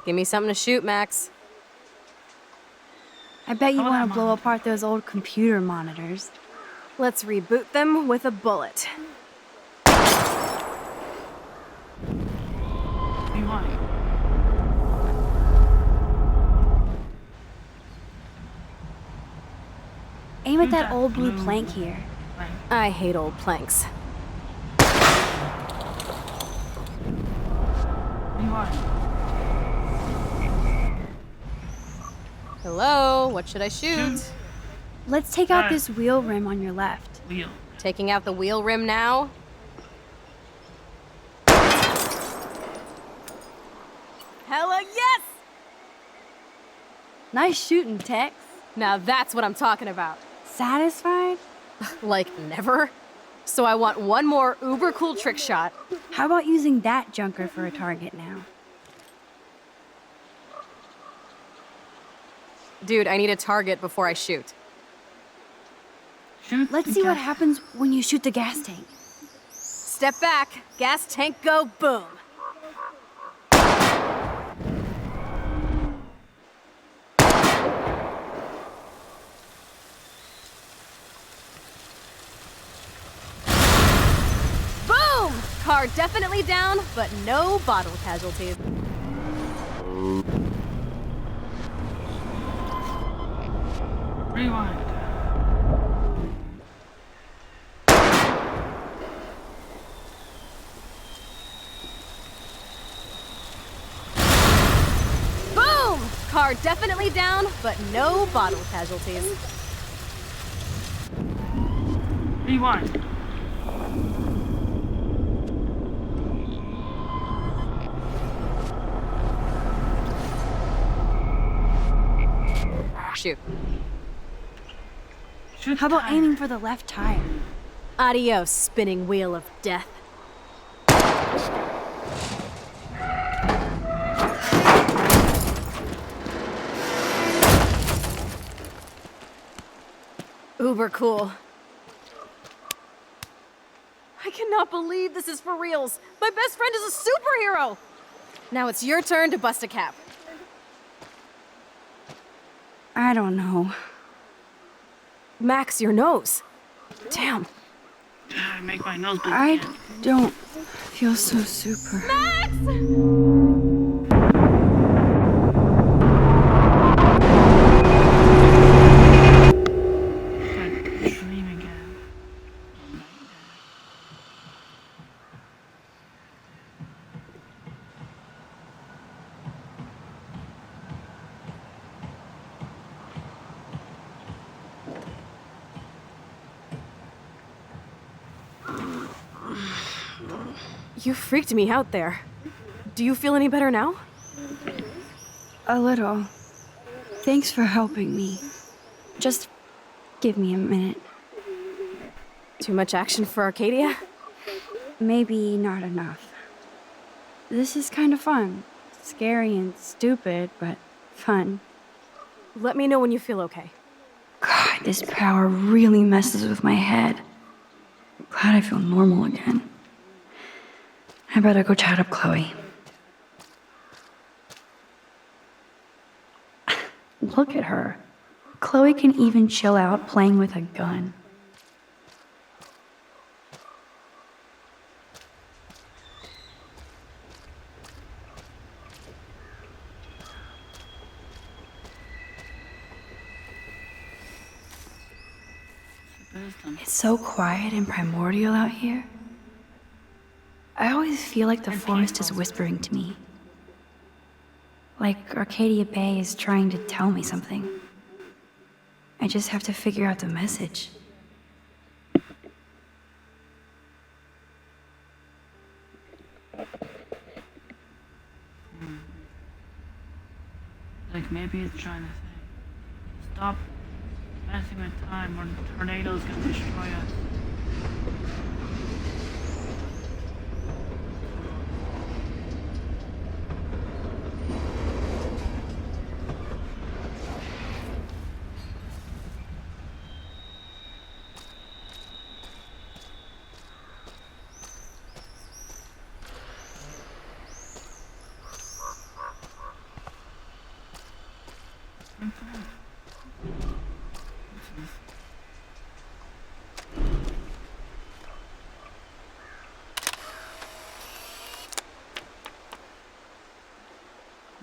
Give me something to shoot, Max. I bet you want to blow apart those old computer monitors. Let's reboot them with a bullet. Aim at that old blue plank here. I hate old planks. Hello, what should I shoot? Let's take out this wheel rim on your left. Wheel. Taking out the wheel rim now? Hella yes! Nice shooting, Tex. Now that's what I'm talking about. Satisfied? Like never? So I want one more uber cool trick shot. How about using that junker for a target now? Dude, I need a target before I shoot. Let's see what happens when you shoot the gas tank. Step back, gas tank go, boom. Boom! Car definitely down, but no bottle casualties. Rewind. Boom! Car definitely down, but no bottle casualties. Rewind. Shoot. How about aiming for the left tire? Adios, spinning wheel of death. Uber cool. I cannot believe this is for reals. My best friend is a superhero. Now it's your turn to bust a cap. I don't know. Max, your nose. Damn. Make my nose bleed. I don't feel so super. Max! Dream again. You freaked me out there. Do you feel any better now? A little. Thanks for helping me. Just give me a minute. Too much action for Arcadia? Maybe not enough. This is kind of fun. Scary and stupid, but fun. Let me know when you feel okay. God, this power really messes with my head. I'm glad I feel normal again. I better go chat up Chloe. Look at her. Chloe can even chill out playing with a gun. It's so quiet and primordial out here. I always feel like the forest is whispering to me. Like Arcadia Bay is trying to tell me something. I just have to figure out the message. Like maybe it's trying to say, stop messing with time or the tornado's gonna destroy us.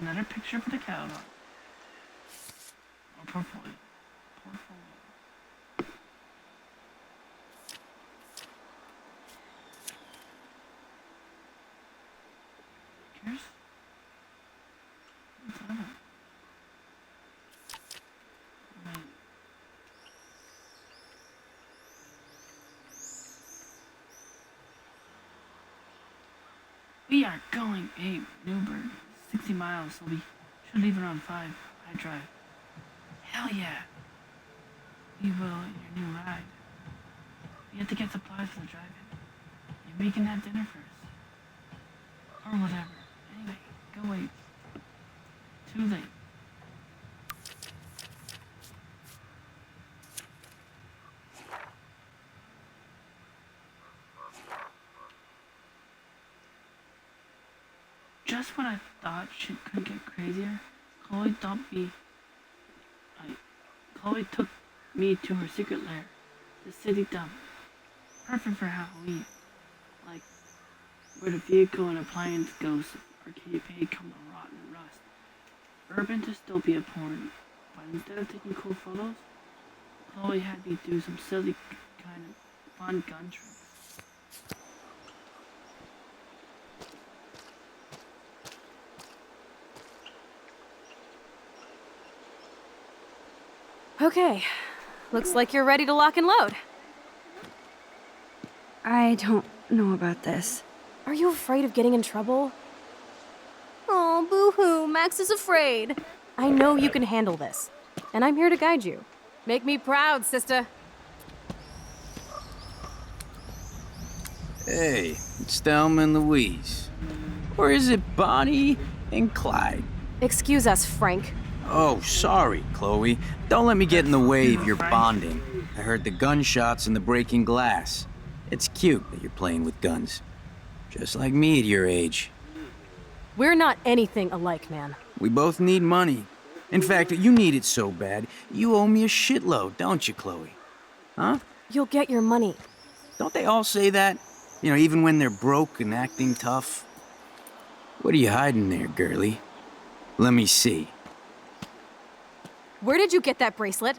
Another picture for the catalog. Or portfolio. We are going a Newburgh. 60 miles, so we should leave around 5. I drive. Hell yeah. We will in your new ride. We have to get supplies for the drive-in. Maybe we can have dinner first. Or whatever. Anyway, go wait. Too late. Just when I thought shit couldn't get crazier, Chloe took me to her secret lair, the city dump. Perfect for Halloween. Like, where the vehicle and appliance ghosts arcade paid come to rot and rust. Urban dystopia porn, but instead of taking cool photos, Chloe had me do some silly kind of fun gun tricks. Okay. Looks like you're ready to lock and load. I don't know about this. Are you afraid of getting in trouble? Oh, boo-hoo, Max is afraid. I know you can handle this, and I'm here to guide you. Make me proud, sister. Hey, it's Thelma and Louise. Or is it Bonnie and Clyde? Excuse us, Frank. Oh, sorry, Chloe. Don't let me get in the way of your bonding. I heard the gunshots and the breaking glass. It's cute that you're playing with guns. Just like me at your age. We're not anything alike, man. We both need money. In fact, you need it so bad, you owe me a shitload, don't you, Chloe? Huh? You'll get your money. Don't they all say that? You know, even when they're broke and acting tough? What are you hiding there, girlie? Let me see. Where did you get that bracelet?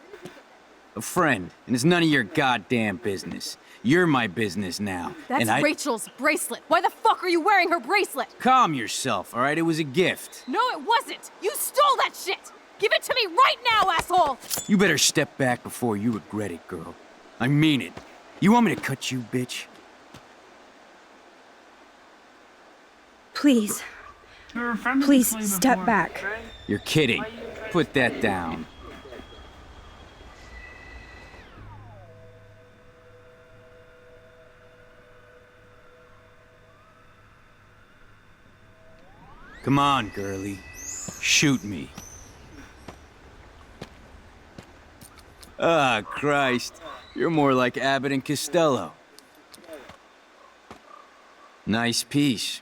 A friend, and it's none of your goddamn business. You're my business now. That's Rachel's bracelet. Why the fuck are you wearing her bracelet? Calm yourself, all right? It was a gift. No, it wasn't. You stole that shit. Give it to me right now, asshole. You better step back before you regret it, girl. I mean it. You want me to cut you, bitch? Please. Please step back. You're kidding. Put that down. Come on, girlie. Shoot me. Ah, Christ. You're more like Abbott and Costello. Nice piece.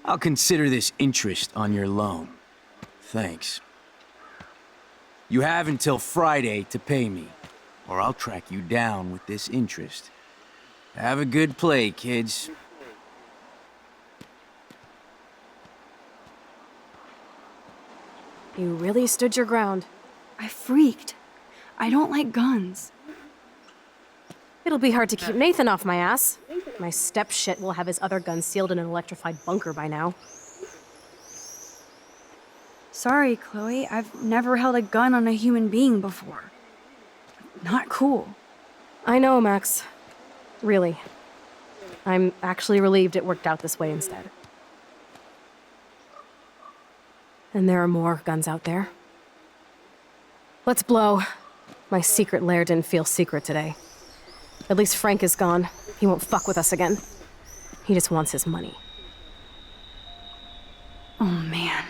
I'll consider this interest on your loan. Thanks. You have until Friday to pay me, or I'll track you down with this interest. Have a good play, kids. You really stood your ground. I freaked. I don't like guns. It'll be hard to keep Nathan off my ass. My step-shit will have his other gun sealed in an electrified bunker by now. Sorry, Chloe. I've never held a gun on a human being before. Not cool. I know, Max. Really. I'm actually relieved it worked out this way instead. And there are more guns out there. Let's blow. My secret lair didn't feel secret today. At least Frank is gone. He won't fuck with us again. He just wants his money. Oh, man.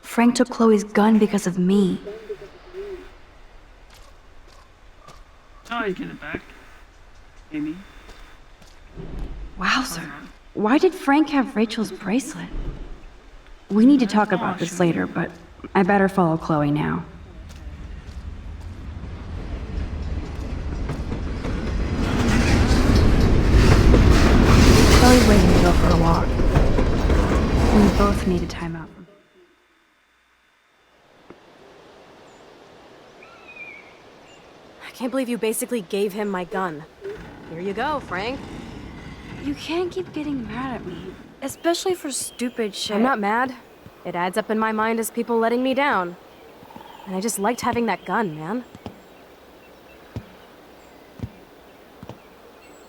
Frank took Chloe's gun because of me. Oh, I get it back. Maybe. Wowzer. Why did Frank have Rachel's bracelet? We need to talk about this later, but I better follow Chloe now. Chloe's waiting to go for a walk. We both need a timeout. I can't believe you basically gave him my gun. Here you go, Frank. You can't keep getting mad at me, especially for stupid shit. I'm not mad. It adds up in my mind as people letting me down. And I just liked having that gun, man.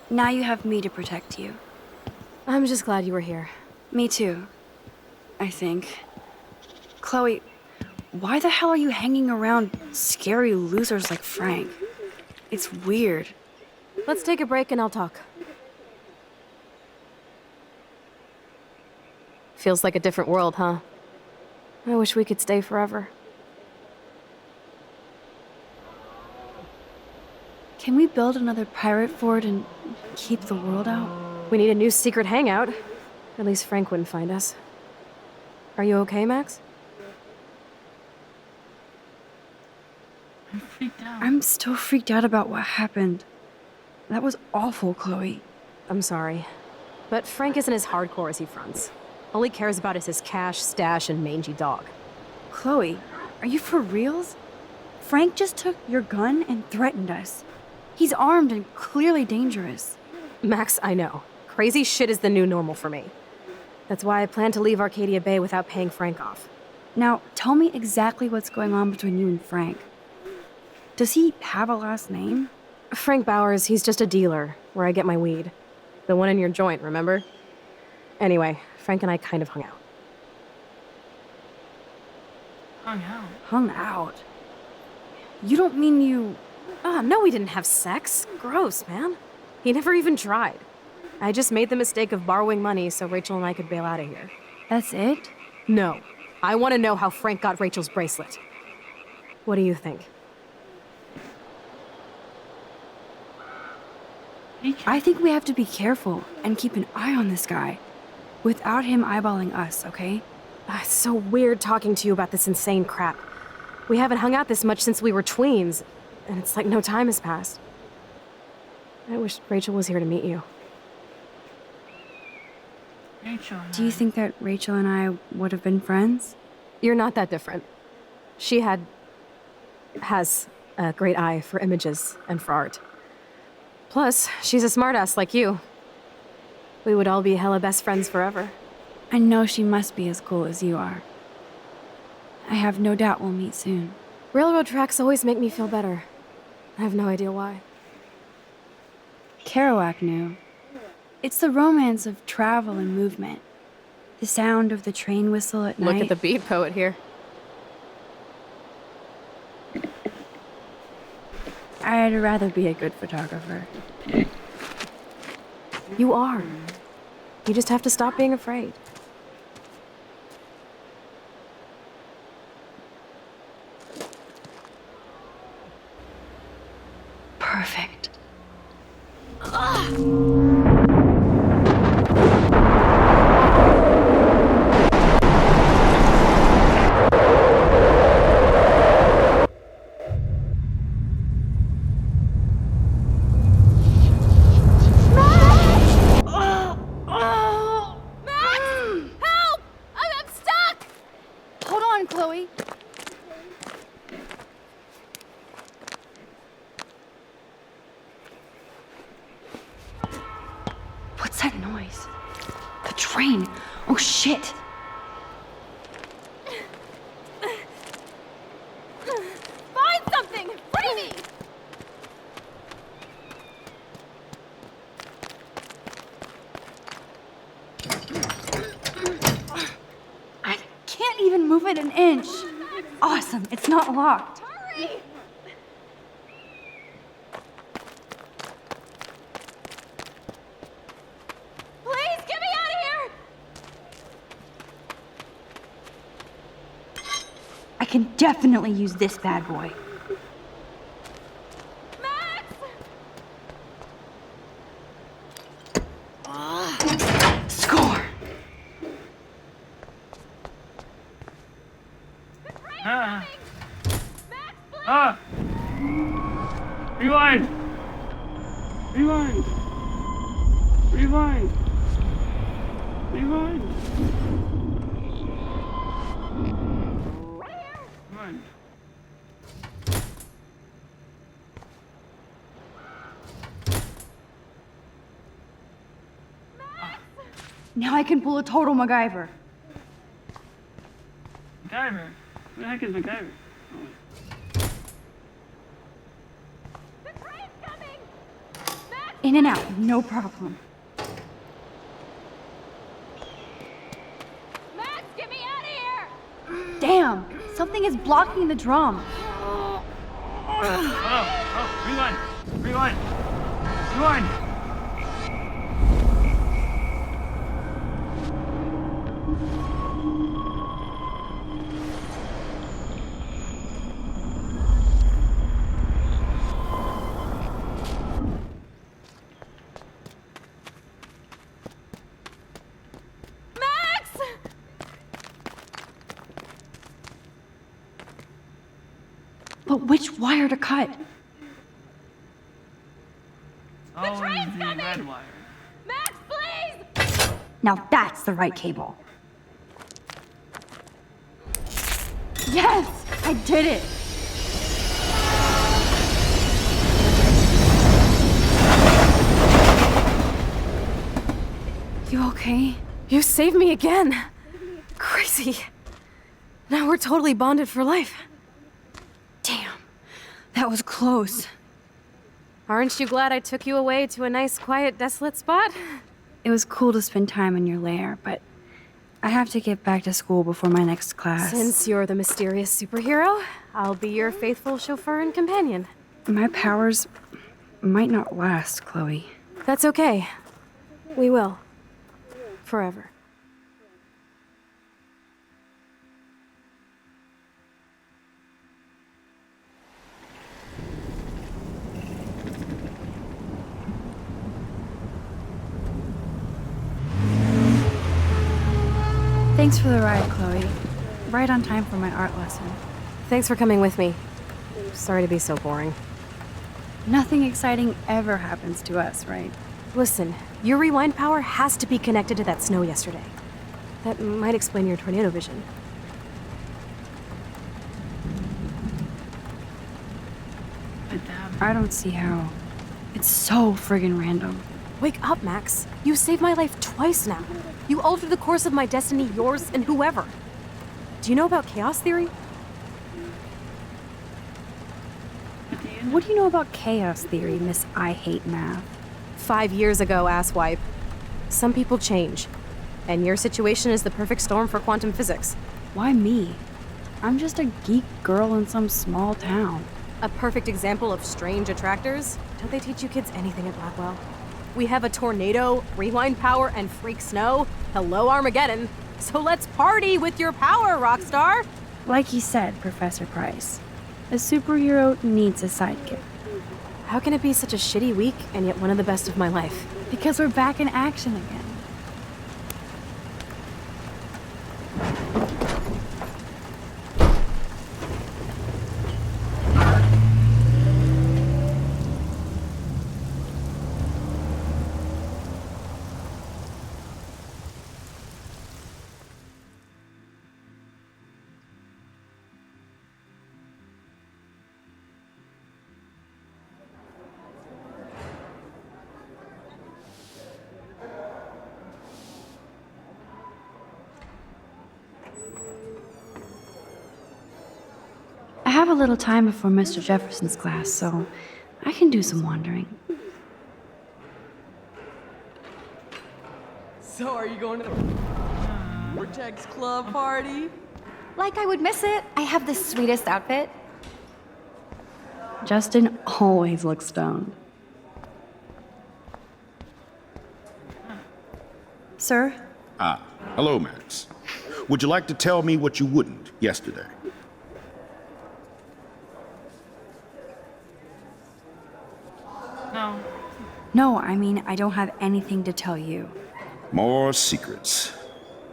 Now you have me to protect you. I'm just glad you were here. Me too. I think. Chloe, why the hell are you hanging around scary losers like Frank? It's weird. Let's take a break and I'll talk. Feels like a different world, huh? I wish we could stay forever. Can we build another pirate fort and keep the world out? We need a new secret hangout. At least Frank wouldn't find us. Are you okay, Max? I'm freaked out. I'm still freaked out about what happened. That was awful, Chloe. I'm sorry. But Frank isn't as hardcore as he fronts. All he cares about is his cash, stash, and mangy dog. Chloe, are you for reals? Frank just took your gun and threatened us. He's armed and clearly dangerous. Max, I know. Crazy shit is the new normal for me. That's why I plan to leave Arcadia Bay without paying Frank off. Now, tell me exactly what's going on between you and Frank. Does he have a last name? Frank Bowers, he's just a dealer, where I get my weed. The one in your joint, remember? Anyway, Frank and I kind of hung out. Hung out? Hung out? You don't mean you... Oh, no, we didn't have sex. Gross, man. He never even tried. I just made the mistake of borrowing money so Rachel and I could bail out of here. That's it? No. I want to know how Frank got Rachel's bracelet. What do you think? I think we have to be careful and keep an eye on this guy. Without him eyeballing us, okay? It's so weird talking to you about this insane crap. We haven't hung out this much since we were tweens, and it's like no time has passed. I wish Rachel was here to meet you. Rachel. Do you think that Rachel and I would have been friends? You're not that different. She has a great eye for images and for art. Plus, she's a smartass like you. We would all be hella best friends forever. I know she must be as cool as you are. I have no doubt we'll meet soon. Railroad tracks always make me feel better. I have no idea why. Kerouac knew. It's the romance of travel and movement. The sound of the train whistle at night. Look at the beat poet here. I'd rather be a good photographer. You are. You just have to stop being afraid. Perfect. Chloe. What's that noise? The train. Oh shit. Find something! Free me! I can't even move it an inch. Awesome, it's not locked. Hurry! Please, get me out of here! I can definitely use this bad boy. Score! Rewind! Rewind! Rewind! Rewind! Rewind. Now I can pull a total MacGyver. MacGyver? Who the heck is MacGyver? In and out, no problem. Damn! Something is blocking the drum. Rewind! Rewind! Rewind! But which wire to cut? The train's coming! Red wire. Max, please! Now that's the right cable. Yes! I did it! You okay? You saved me again. Crazy. Now we're totally bonded for life. Damn, that was close. Aren't you glad I took you away to a nice, quiet, desolate spot? It was cool to spend time in your lair, but I have to get back to school before my next class. Since you're the mysterious superhero, I'll be your faithful chauffeur and companion. My powers might not last, Chloe. That's okay. We will. Forever. Thanks for the ride, Chloe. Right on time for my art lesson. Thanks for coming with me. Sorry to be so boring. Nothing exciting ever happens to us, right? Listen, your rewind power has to be connected to that snow yesterday. That might explain your tornado vision. I don't see how. It's so friggin' random. Wake up, Max. You saved my life twice now. You altered the course of my destiny, yours, and whoever. Do you know about chaos theory? What do you know about chaos theory, Miss I Hate Math? 5 years ago, asswipe. Some people change. And your situation is the perfect storm for quantum physics. Why me? I'm just a geek girl in some small town. A perfect example of strange attractors? Don't they teach you kids anything at Blackwell? We have a tornado, rewind power, and freak snow. Hello, Armageddon. So let's party with your power, Rockstar! Like you said, Professor Price, a superhero needs a sidekick. How can it be such a shitty week and yet one of the best of my life? Because we're back in action again. I have a little time before Mr. Jefferson's class, so I can do some wandering. So are you going to the Vortex Club party? Like I would miss it. I have the sweetest outfit. Justin always looks stoned. Sir? Ah, hello, Max. Would you like to tell me what you wouldn't yesterday? No. No, I mean, I don't have anything to tell you. More secrets.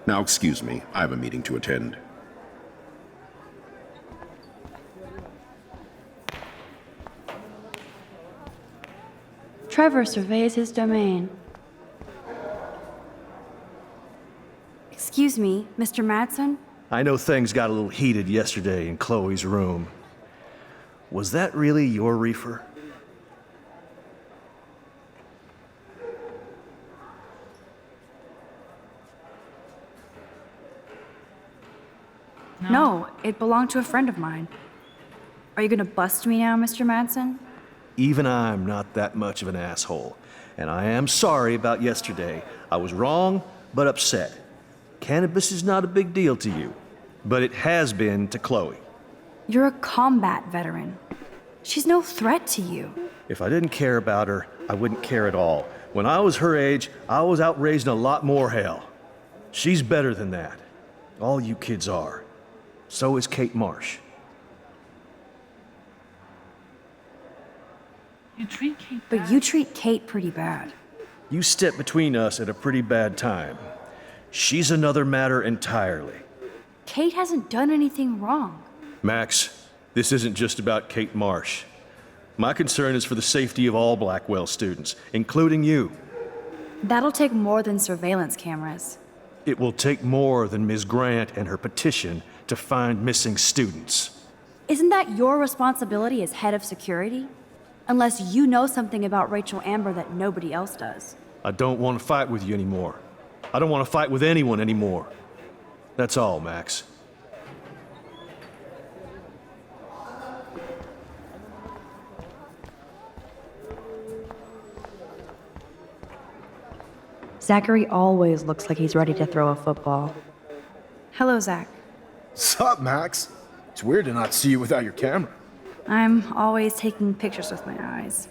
Now, excuse me, I have a meeting to attend. Trevor surveys his domain. Excuse me, Mr. Madsen? I know things got a little heated yesterday in Chloe's room. Was that really your reefer? No, it belonged to a friend of mine. Are you gonna bust me now, Mr. Madsen? Even I'm not that much of an asshole. And I am sorry about yesterday. I was wrong, but upset. Cannabis is not a big deal to you. but it has been to Chloe. You're a combat veteran. She's no threat to you. If I didn't care about her, I wouldn't care at all. When I was her age, I was out raising a lot more hell. She's better than that. All you kids are. So is Kate Marsh. You treat Kate But you treat Kate pretty bad. You stepped between us at a pretty bad time. She's another matter entirely. Kate hasn't done anything wrong. Max, this isn't just about Kate Marsh. My concern is for the safety of all Blackwell students, including you. That'll take more than surveillance cameras. It will take more than Ms. Grant and her petition to find missing students. Isn't that your responsibility as head of security? Unless you know something about Rachel Amber that nobody else does. I don't want to fight with you anymore. I don't want to fight with anyone anymore. That's all, Max. Zachary always looks like he's ready to throw a football. Hello, Zach. Sup, Max? It's weird to not see you without your camera. I'm always taking pictures with my eyes.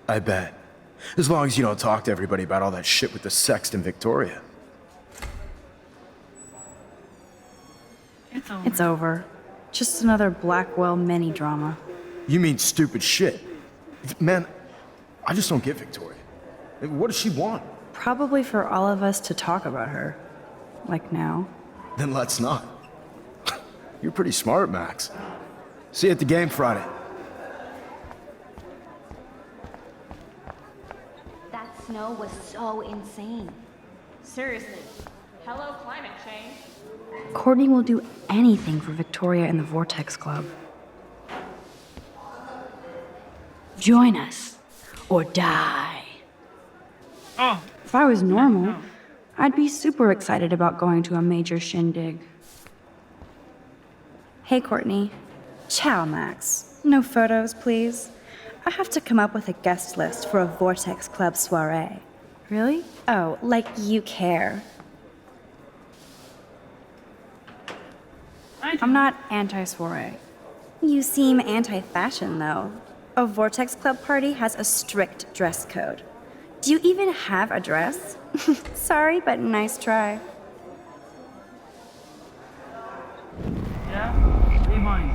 I bet. As long as you don't talk to everybody about all that shit with the sext in Victoria. It's over. Just another Blackwell mini drama. You mean stupid shit. Man, I just don't get Victoria. What does she want? Probably for all of us to talk about her. Like now. Then let's not. You're pretty smart, Max. See you at the game Friday. That snow was so insane. Seriously. Hello, climate change. Courtney will do anything for Victoria and the Vortex Club. Join us, or die. Oh. If I was normal, I'd be super excited about going to a major shindig. Hey, Courtney. Ciao, Max. No photos, please. I have to come up with a guest list for a Vortex Club soiree. Really? Oh, like you care. I'm not anti-soiree. You seem anti-fashion, though. A Vortex Club party has a strict dress code. Do you even have a dress? Sorry, but nice try. Yeah? Rewind.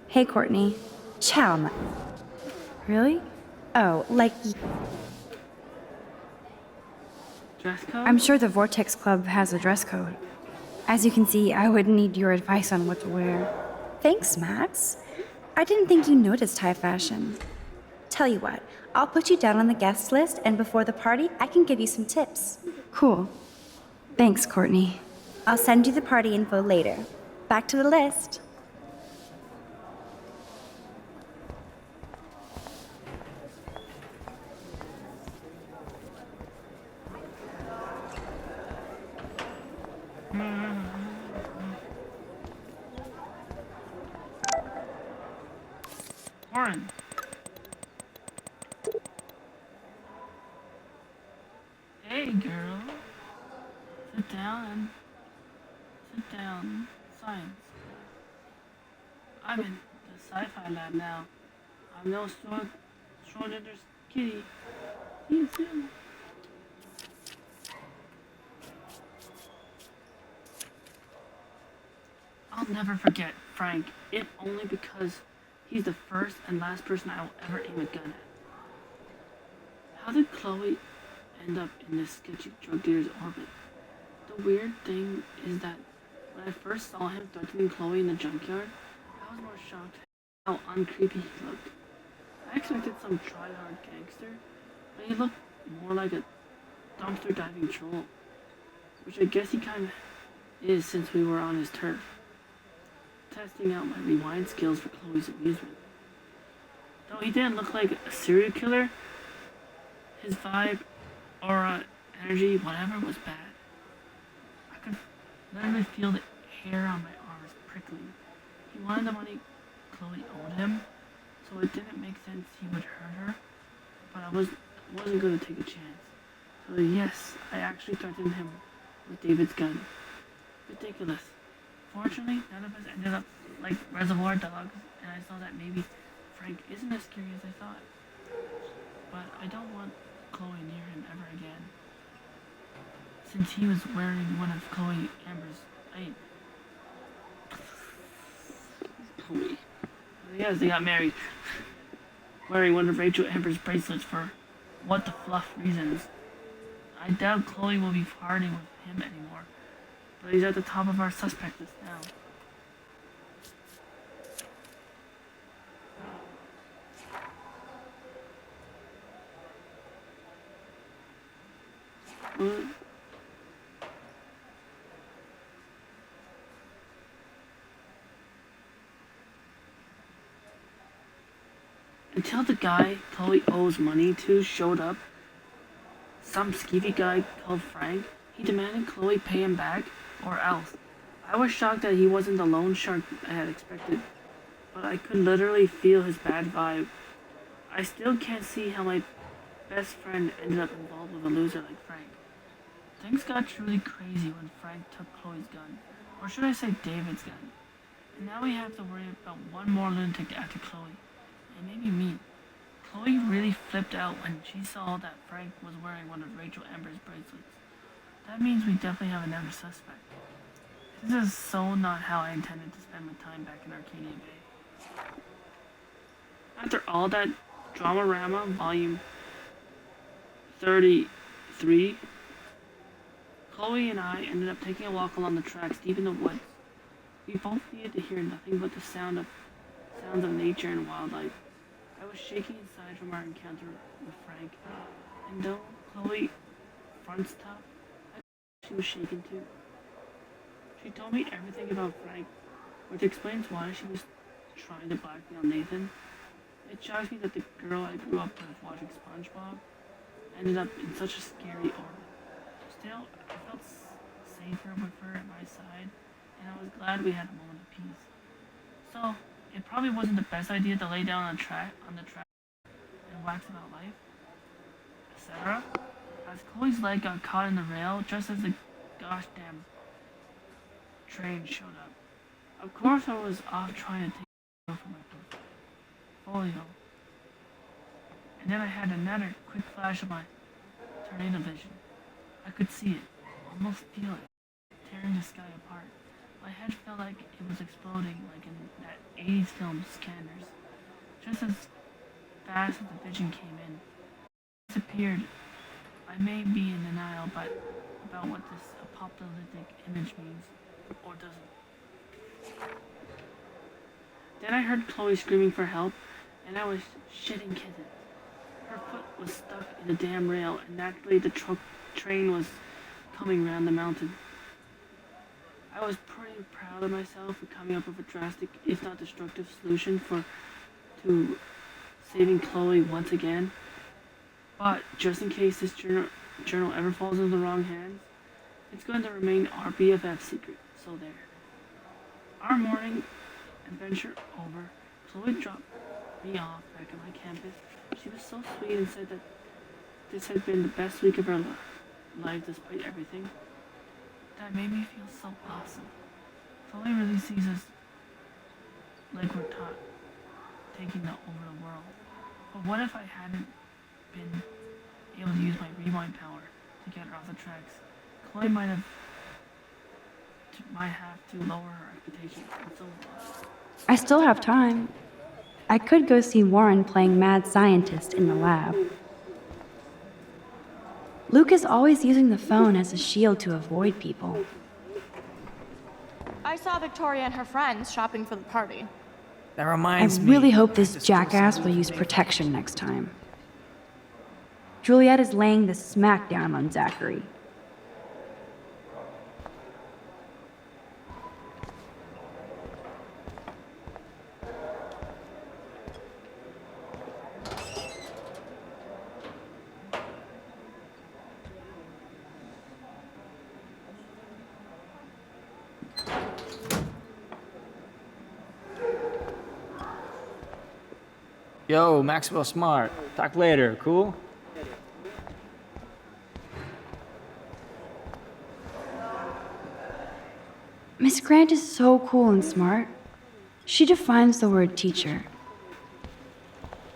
Hey, Courtney. Ciao, Really? Oh, like... Dress code? I'm sure the Vortex Club has a dress code. As you can see, I would need your advice on what to wear. Thanks, Max. I didn't think you noticed high fashion. Tell you what, I'll put you down on the guest list, and before the party, I can give you some tips. Cool. Thanks, Courtney. I'll send you the party info later. Back to the list. Warren. Hey, girl. Sit down. Sit down. Science. I'm in the sci-fi lab now. I'm no Schrodinger's kitty. You too. I'll never forget Frank, if only because he's the first and last person I will ever aim a gun at. How did Chloe end up in this sketchy drug dealer's orbit? The weird thing is that when I first saw him threatening Chloe in the junkyard, I was more shocked at how uncreepy he looked. I expected some try-hard gangster, but he looked more like a dumpster diving troll, which I guess he kind of is since we were on his turf. Testing out my rewind skills for Chloe's amusement. Though he didn't look like a serial killer, his vibe, aura, energy, whatever was bad. I could literally feel the hair on my arms prickling. He wanted the money Chloe owed him, so it didn't make sense he would hurt her, but I wasn't going to take a chance. So yes, I actually threatened him with David's gun. Ridiculous. Fortunately, none of us ended up like Reservoir Dogs, and I saw that maybe Frank isn't as scary as I thought. But I don't want Chloe near him ever again. Since he was wearing one of Chloe Amber's... Chloe. Yes, they got married. Wearing one of Rachel Amber's bracelets for what the fluff reasons. I doubt Chloe will be partying with him anymore, but he's at the top of our suspect list now. Until the guy Chloe owes money to showed up, some skeevy guy called Frank, he demanded Chloe pay him back, or else. I was shocked that he wasn't the loan shark I had expected, but I could literally feel his bad vibe. I still can't see how my best friend ended up involved with a loser like Frank. Things got truly crazy when Frank took Chloe's gun, or should I say David's gun. And now we have to worry about one more lunatic after Chloe, and maybe me. Chloe really flipped out when she saw that Frank was wearing one of Rachel Amber's bracelets. That means we definitely have another suspect. This is so not how I intended to spend my time back in Arcadia Bay. After all that Dramarama Volume 33, Chloe and I ended up taking a walk along the tracks deep in the woods. We both needed to hear nothing but the sounds of nature and wildlife. I was shaking inside from our encounter with Frank, and though Chloe fronts tough, she was shaken too. She told me everything about Frank, which explains why she was trying to blackmail Nathan. It shocks me that the girl I grew up with watching SpongeBob ended up in such a scary orbit. Still, I felt safer with her at my side, and I was glad we had a moment of peace. So, it probably wasn't the best idea to lay down on the track and wax about life, etc. As Chloe's leg got caught in the rail just as the gosh damn train showed up. Of course I was off trying to take a photo for my portfolio. And then I had another quick flash of my tornado vision. I could see it, almost feel it, tearing the sky apart. My head felt like it was exploding like in that 80s film Scanners. Just as fast as the vision came in, it disappeared. I may be in denial about what this apocalyptic image means, or doesn't. Then I heard Chloe screaming for help, and I was shitting kittens. Her foot was stuck in the damn rail, and naturally the train was coming round the mountain. I was pretty proud of myself for coming up with a drastic, if not destructive, solution to saving Chloe once again. But just in case this journal ever falls into the wrong hands, it's going to remain our BFF secret. So there. Our morning adventure over. Chloe dropped me off back at my campus. She was so sweet and said that this had been the best week of her life despite everything. That made me feel so awesome. Chloe really sees us like we're taught, taking over the world. But what if I hadn't been able to use my rewind power to get her off the tracks? Chloe might have to lower her expectations and so on. I still have time. I could go see Warren playing mad scientist in the lab. Luke is always using the phone as a shield to avoid people. I saw Victoria and her friends shopping for the party. That I reminds me. really hope this jackass will use protection next time. Juliet is laying the smackdown on Zachary. Yo, Maxwell Smart. Talk later, cool? Miss Grant is so cool and smart. She defines the word teacher.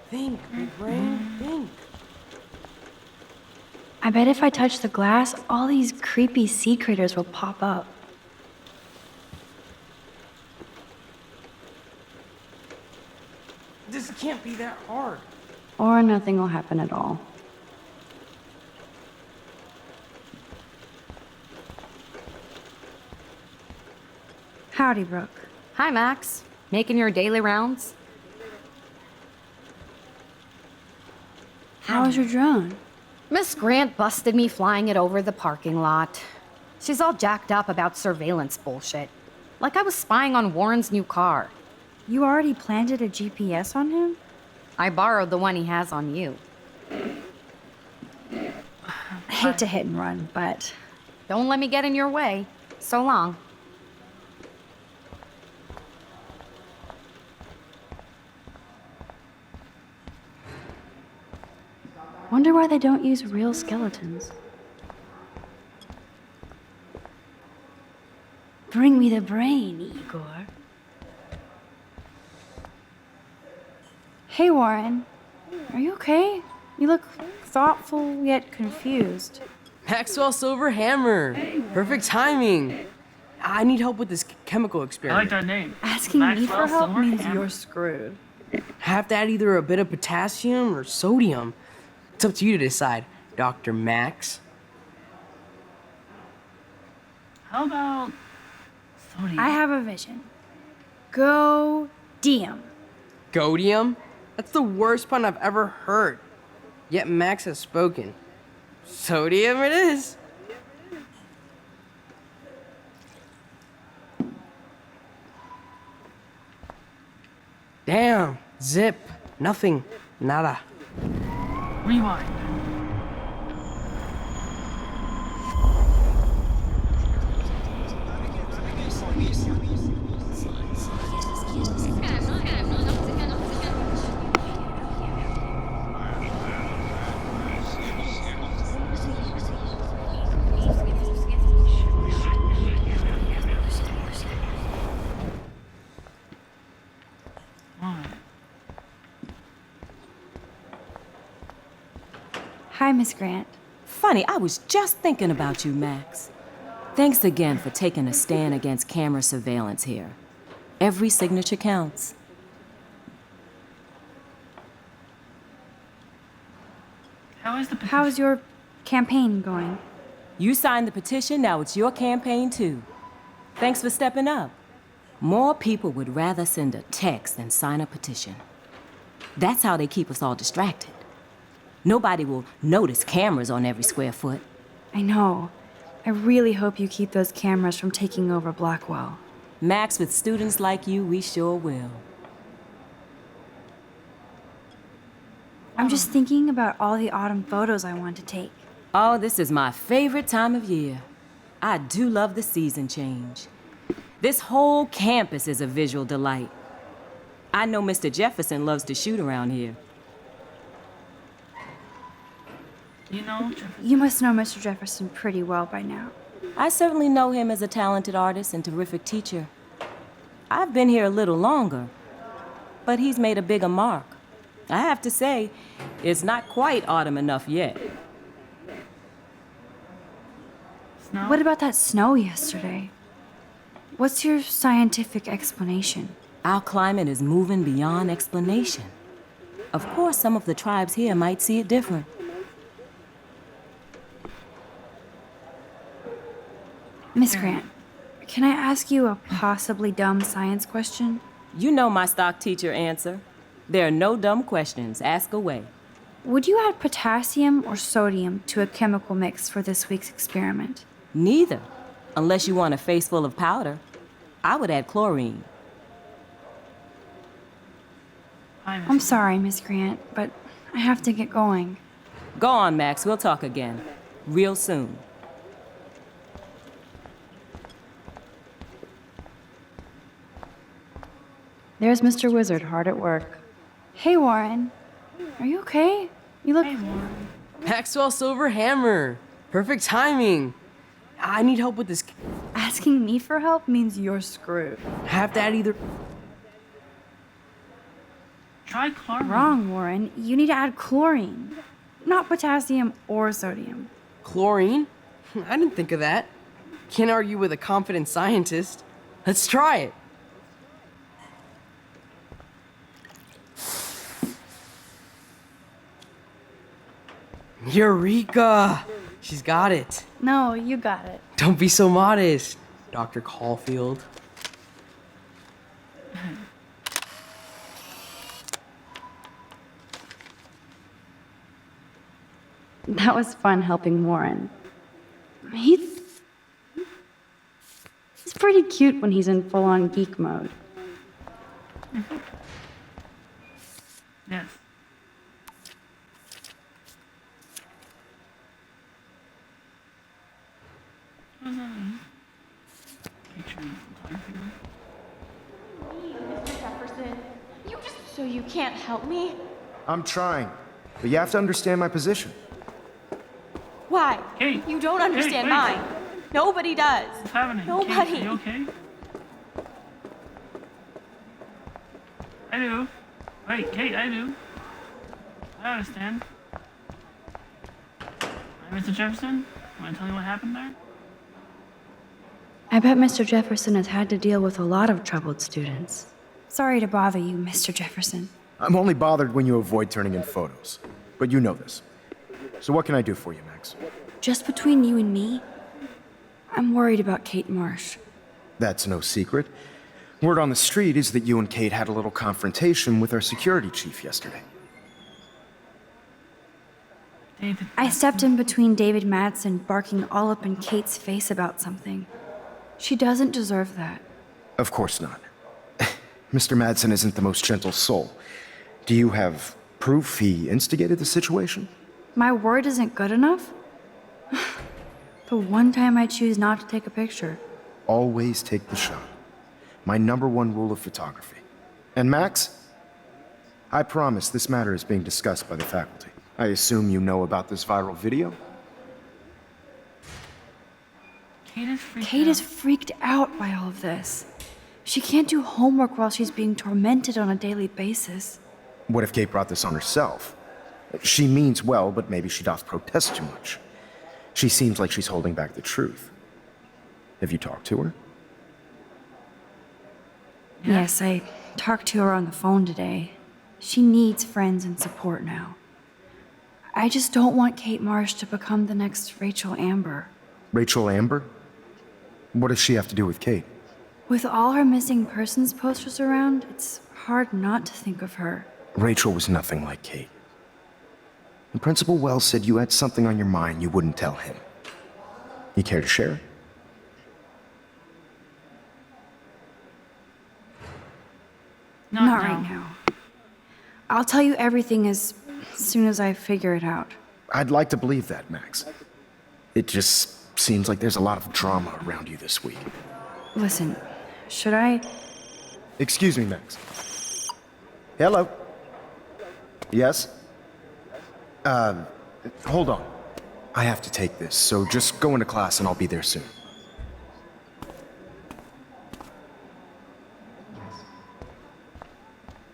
Think, big brain, think. I bet if I touch the glass, all these creepy sea critters will pop up. This can't be that hard. Or nothing will happen at all. Howdy, Brooke. Hi, Max. Making your daily rounds? How was your drone? Miss Grant busted me flying it over the parking lot. She's all jacked up about surveillance bullshit. Like I was spying on Warren's new car. You already planted a GPS on him? I borrowed the one he has on you. I hate to hit and run, but... Don't let me get in your way. So long. Wonder why they don't use real skeletons. Bring me the brain, Igor. Hey, Warren. Are you okay? You look thoughtful yet confused. Maxwell Silver Hammer. Perfect timing. I need help with this chemical I experiment. like that name. Asking me Maxwell for help Silver means Hammer. you're screwed. I have to add either a bit of potassium or sodium. It's up to you to decide, Dr. Max. How about sodium? I have a vision. Go Diem. Godium? That's the worst pun I've ever heard. Yet Max has spoken. Sodium it is. Damn. Zip. Nothing. Nada. Rewind. Hi, Miss Grant. Funny, I was just thinking about you, Max. Thanks again for taking a stand against camera surveillance here. Every signature counts. How is your campaign going? You signed the petition, now it's your campaign too. Thanks for stepping up. More people would rather send a text than sign a petition. That's how they keep us all distracted. Nobody will notice cameras on every square foot. I know. I really hope you keep those cameras from taking over Blackwell. Max, with students like you, we sure will. I'm just thinking about all the autumn photos I want to take. Oh, this is my favorite time of year. I do love the season change. This whole campus is a visual delight. I know Mr. Jefferson loves to shoot around here. You know Jefferson? You must know Mr. Jefferson pretty well by now. I certainly know him as a talented artist and terrific teacher. I've been here a little longer, but he's made a bigger mark. I have to say, it's not quite autumn enough yet. Snow? What about that snow yesterday? What's your scientific explanation? Our climate is moving beyond explanation. Of course, some of the tribes here might see it different. Miss Grant, can I ask you a possibly dumb science question? You know my stock teacher answer. There are no dumb questions. Ask away. Would you add potassium or sodium to a chemical mix for this week's experiment? Neither, unless you want a face full of powder. I would add chlorine. I'm sorry, Miss Grant, but I have to get going. Go on, Max. We'll talk again. Real soon. There's Mr. Wizard hard at work. Hey, Warren. Are you okay? You look. Hey, Warren. Maxwell Silver Hammer. Perfect timing. I need help with this. Asking me for help means you're screwed. Have to add either. Try chlorine. Wrong, Warren. You need to add chlorine, not potassium or sodium. Chlorine? I didn't think of that. Can't argue with a confident scientist. Let's try it. Eureka! She's got it. No, you got it. Don't be so modest, Dr. Caulfield. That was fun helping Warren. He's pretty cute when he's in full-on geek mode. Yes. What does that mean? Picture and photography. Mr. Jefferson, so you can't help me? I'm trying, but you have to understand my position. Why? Kate. You don't understand wait. mine. Nobody does. What's happening? Nobody. Kate, are you okay? I do. Wait, Kate, I do. I understand. Hi, Mr. Jefferson? Want to tell me what happened there? I bet Mr. Jefferson has had to deal with a lot of troubled students. Sorry to bother you, Mr. Jefferson. I'm only bothered when you avoid turning in photos. But you know this. So what can I do for you, Max? Just between you and me, I'm worried about Kate Marsh. That's no secret. Word on the street is that you and Kate had a little confrontation with our security chief yesterday. David. I stepped in between David Madsen barking all up in Kate's face about something. She doesn't deserve that. Of course not. Mr. Madsen isn't the most gentle soul. Do you have proof he instigated the situation? My word isn't good enough? The one time I choose not to take a picture. Always take the shot. My #1 rule of photography. And Max, I promise this matter is being discussed by the faculty. I assume you know about this viral video? Kate is freaked out by all of this. She can't do homework while she's being tormented on a daily basis. What if Kate brought this on herself? She means well, but maybe she doth protest too much. She seems like she's holding back the truth. Have you talked to her? Yes, I talked to her on the phone today. She needs friends and support now. I just don't want Kate Marsh to become the next Rachel Amber. Rachel Amber? What does she have to do with Kate? With all her missing persons posters around, it's hard not to think of her. Rachel was nothing like Kate. And Principal Wells said you had something on your mind you wouldn't tell him. You care to share? Not right now. I'll tell you everything as soon as I figure it out. I'd like to believe that, Max. It just seems like there's a lot of drama around you this week. Listen, should I? Excuse me, Max. Hello? Yes? Hold on. I have to take this, so just go into class and I'll be there soon.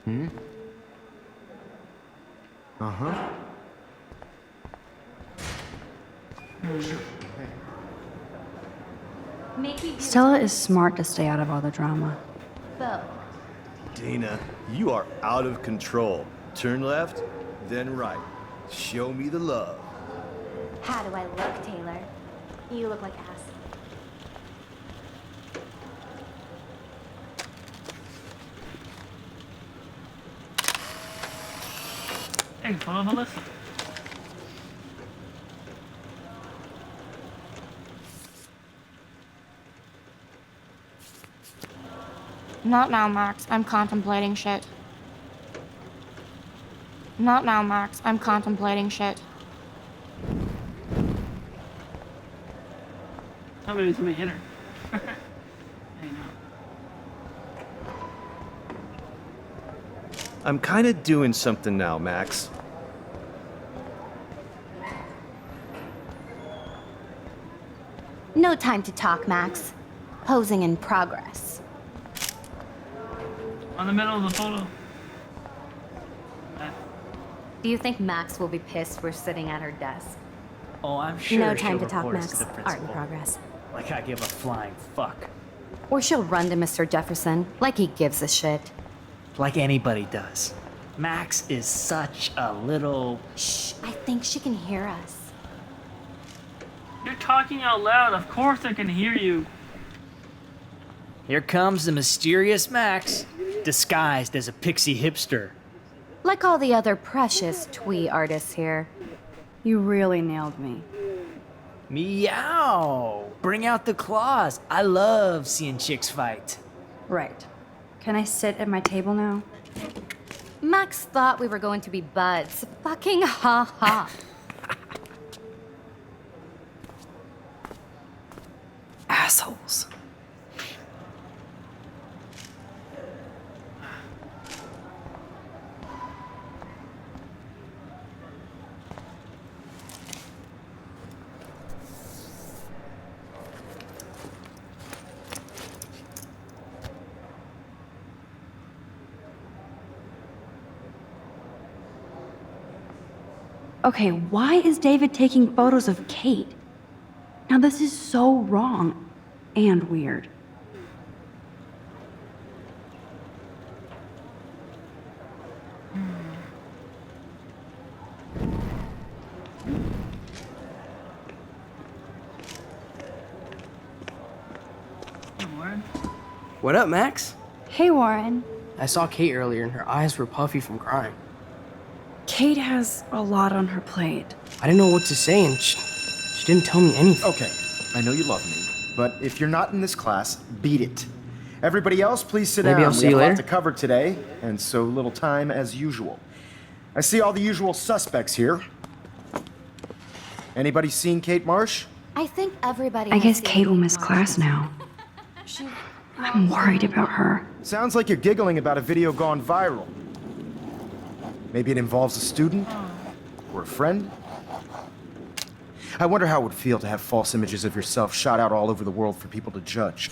Hmm? Uh-huh. Stella is smart to stay out of all the drama. Dana, you are out of control. Turn left, then right. Show me the love. How do I look, Taylor? You look like ass. Hey, follow Melissa. Not now, Max. I'm contemplating shit. Not now, Max. I'm contemplating shit. Somebody's gonna hit her. I know. I'm kind of doing something now, Max. No time to talk, Max. Posing in progress. On the middle of the photo. Do you think Max will be pissed we're sitting at her desk? Oh, I'm sure No time she'll to talk, report us Max. to the Art in principal. progress. Like I give a flying fuck. Or she'll run to Mr. Jefferson, like he gives a shit. Like anybody does. Max is such a little... Shh, I think she can hear us. You're talking out loud. Of course I can hear you. Here comes the mysterious Max, disguised as a pixie hipster. Like all the other precious twee artists here. You really nailed me. Meow! Bring out the claws. I love seeing chicks fight. Right. Can I sit at my table now? Max thought we were going to be buds. Fucking ha ha. Assholes. Okay, why is David taking photos of Kate? Now this is so wrong and weird. What up, Max? Hey, Warren. I saw Kate earlier and her eyes were puffy from crying. Kate has a lot on her plate. I didn't know what to say and she didn't tell me anything. Okay, I know you love me, but if you're not in this class, beat it. Everybody else, please sit Maybe down. I'll see we you have a lot later. to cover today, and so little time as usual. I see all the usual suspects here. Anybody seen Kate Marsh? I think everybody. I has guess seen Kate will miss class now. I'm worried about her. Sounds like you're giggling about a video gone viral. Maybe it involves a student? Or a friend? I wonder how it would feel to have false images of yourself shot out all over the world for people to judge.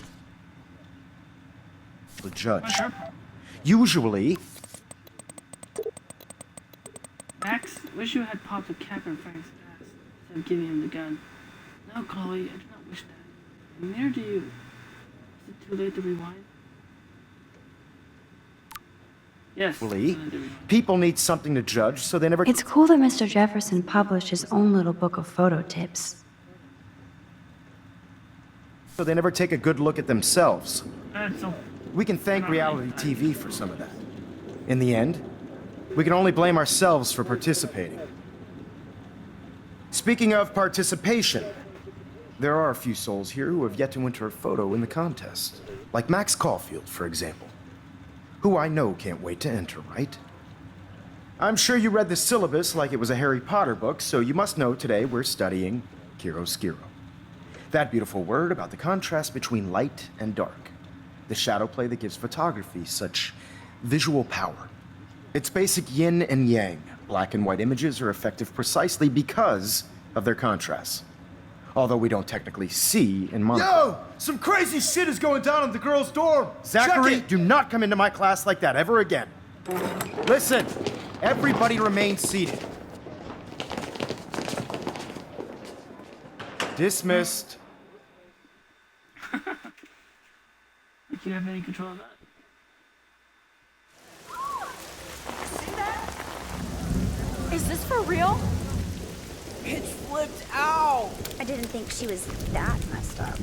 Usually... Max, wish you had popped a cap in Frank's ass instead of giving him the gun. No, Chloe, I do not wish that. And neither do you. Is it too late to rewind? Yes. People need something to judge, so they never... It's cool that Mr. Jefferson published his own little book of photo tips. So they never take a good look at themselves. So We can thank reality TV for some of that. In the end, we can only blame ourselves for participating. Speaking of participation, there are a few souls here who have yet to enter a photo in the contest. Like Max Caulfield, for example. Who I know can't wait to enter, right? I'm sure you read the syllabus like it was a Harry Potter book, so you must know today we're studying chiaroscuro. That beautiful word about the contrast between light and dark. The shadow play that gives photography such visual power. It's basic yin and yang. Black and white images are effective precisely because of their contrasts. Although we don't technically see in monocle. Yo! Some crazy shit is going down in the girls' dorm! Zachary, Check it! do not come into my class like that ever again. Listen, everybody remain seated. Dismissed. Like you have any control of that? Is this for real? Bitch flipped out! I didn't think she was that messed up.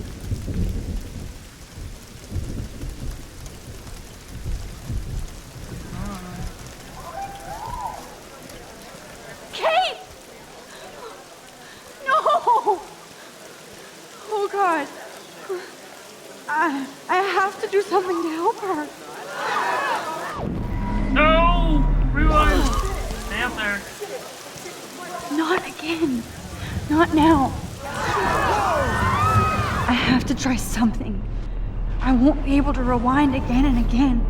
Kate! No! Oh God. I have to do something to help her. No! Rewind! Stay up there. Not again. Not now. I have to try something. I won't be able to rewind again and again.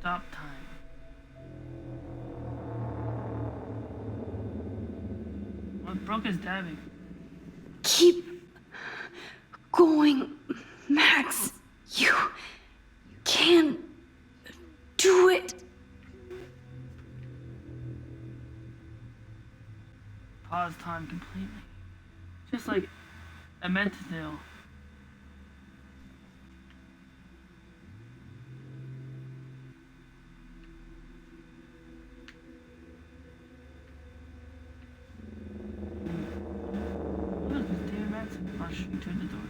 Stop time. What broke his dabbing? Keep going, Max. You can do it. Pause time completely. Just like I meant to do. Look, it's David Madsen rushing to the door.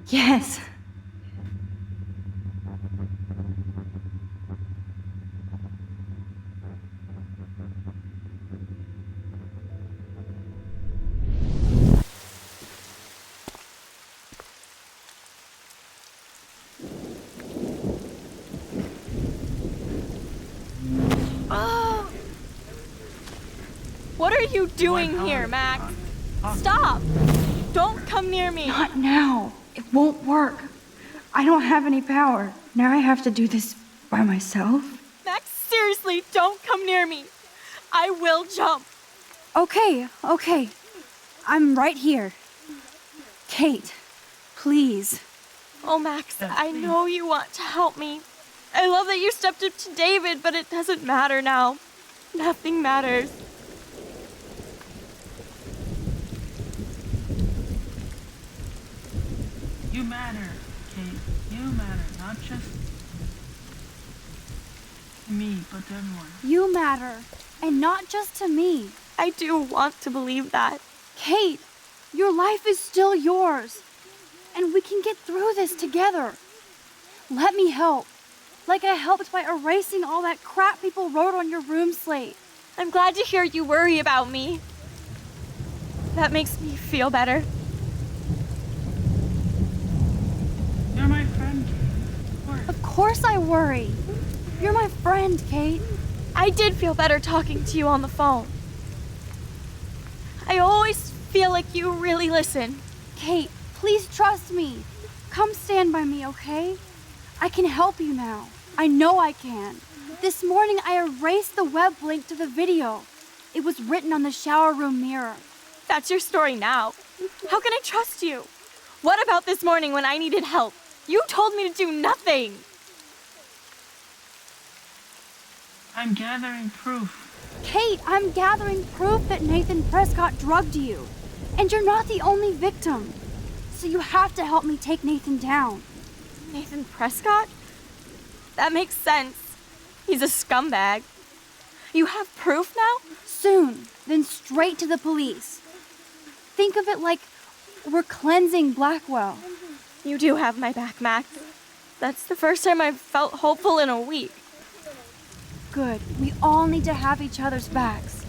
Yes. What are you doing here, Max? Stop! Don't come near me! Not now. It won't work. I don't have any power. Now I have to do this by myself. Max, seriously, don't come near me. I will jump. Okay. I'm right here. Kate, please. Oh, Max, I know you want to help me. I love that you stepped up to David, but it doesn't matter now. Nothing matters. You matter, Kate. You matter, not just to me, but to everyone. You matter, and not just to me. I do want to believe that. Kate, your life is still yours, and we can get through this together. Let me help, like I helped by erasing all that crap people wrote on your room slate. I'm glad to hear you worry about me. That makes me feel better. You're my friend, Kate. Of course I worry. You're my friend, Kate. I did feel better talking to you on the phone. I always feel like you really listen. Kate, please trust me. Come stand by me, okay? I can help you now. I know I can. This morning I erased the web link to the video. It was written on the shower room mirror. That's your story now. How can I trust you? What about this morning when I needed help? You told me to do nothing. I'm gathering proof. Kate, I'm gathering proof that Nathan Prescott drugged you. And you're not the only victim. So you have to help me take Nathan down. Nathan Prescott? That makes sense. He's a scumbag. You have proof now? Soon, then straight to the police. Think of it like we're cleansing Blackwell. You do have my back, Max. That's the first time I've felt hopeful in a week. Good. We all need to have each other's backs.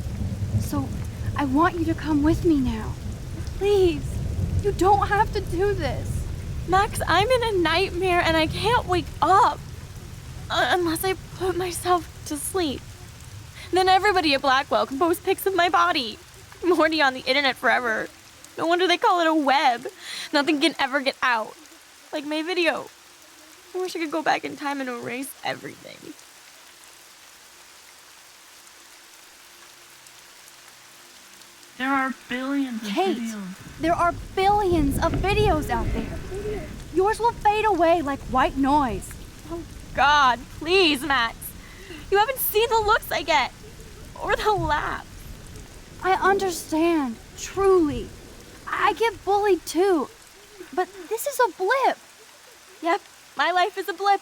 So, I want you to come with me now. Please. You don't have to do this. Max, I'm in a nightmare and I can't wake up. Unless I put myself to sleep. Then everybody at Blackwell can post pics of my body. I'm already on the internet forever. No wonder they call it a web. Nothing can ever get out. Like my video. I wish I could go back in time and erase everything. There are billions of Kate, videos. there are billions of videos out there. Yours will fade away like white noise. Oh God, please, Max. You haven't seen the looks I get. Or the laugh. I understand, truly. I get bullied too. But this is a blip. Yep, my life is a blip.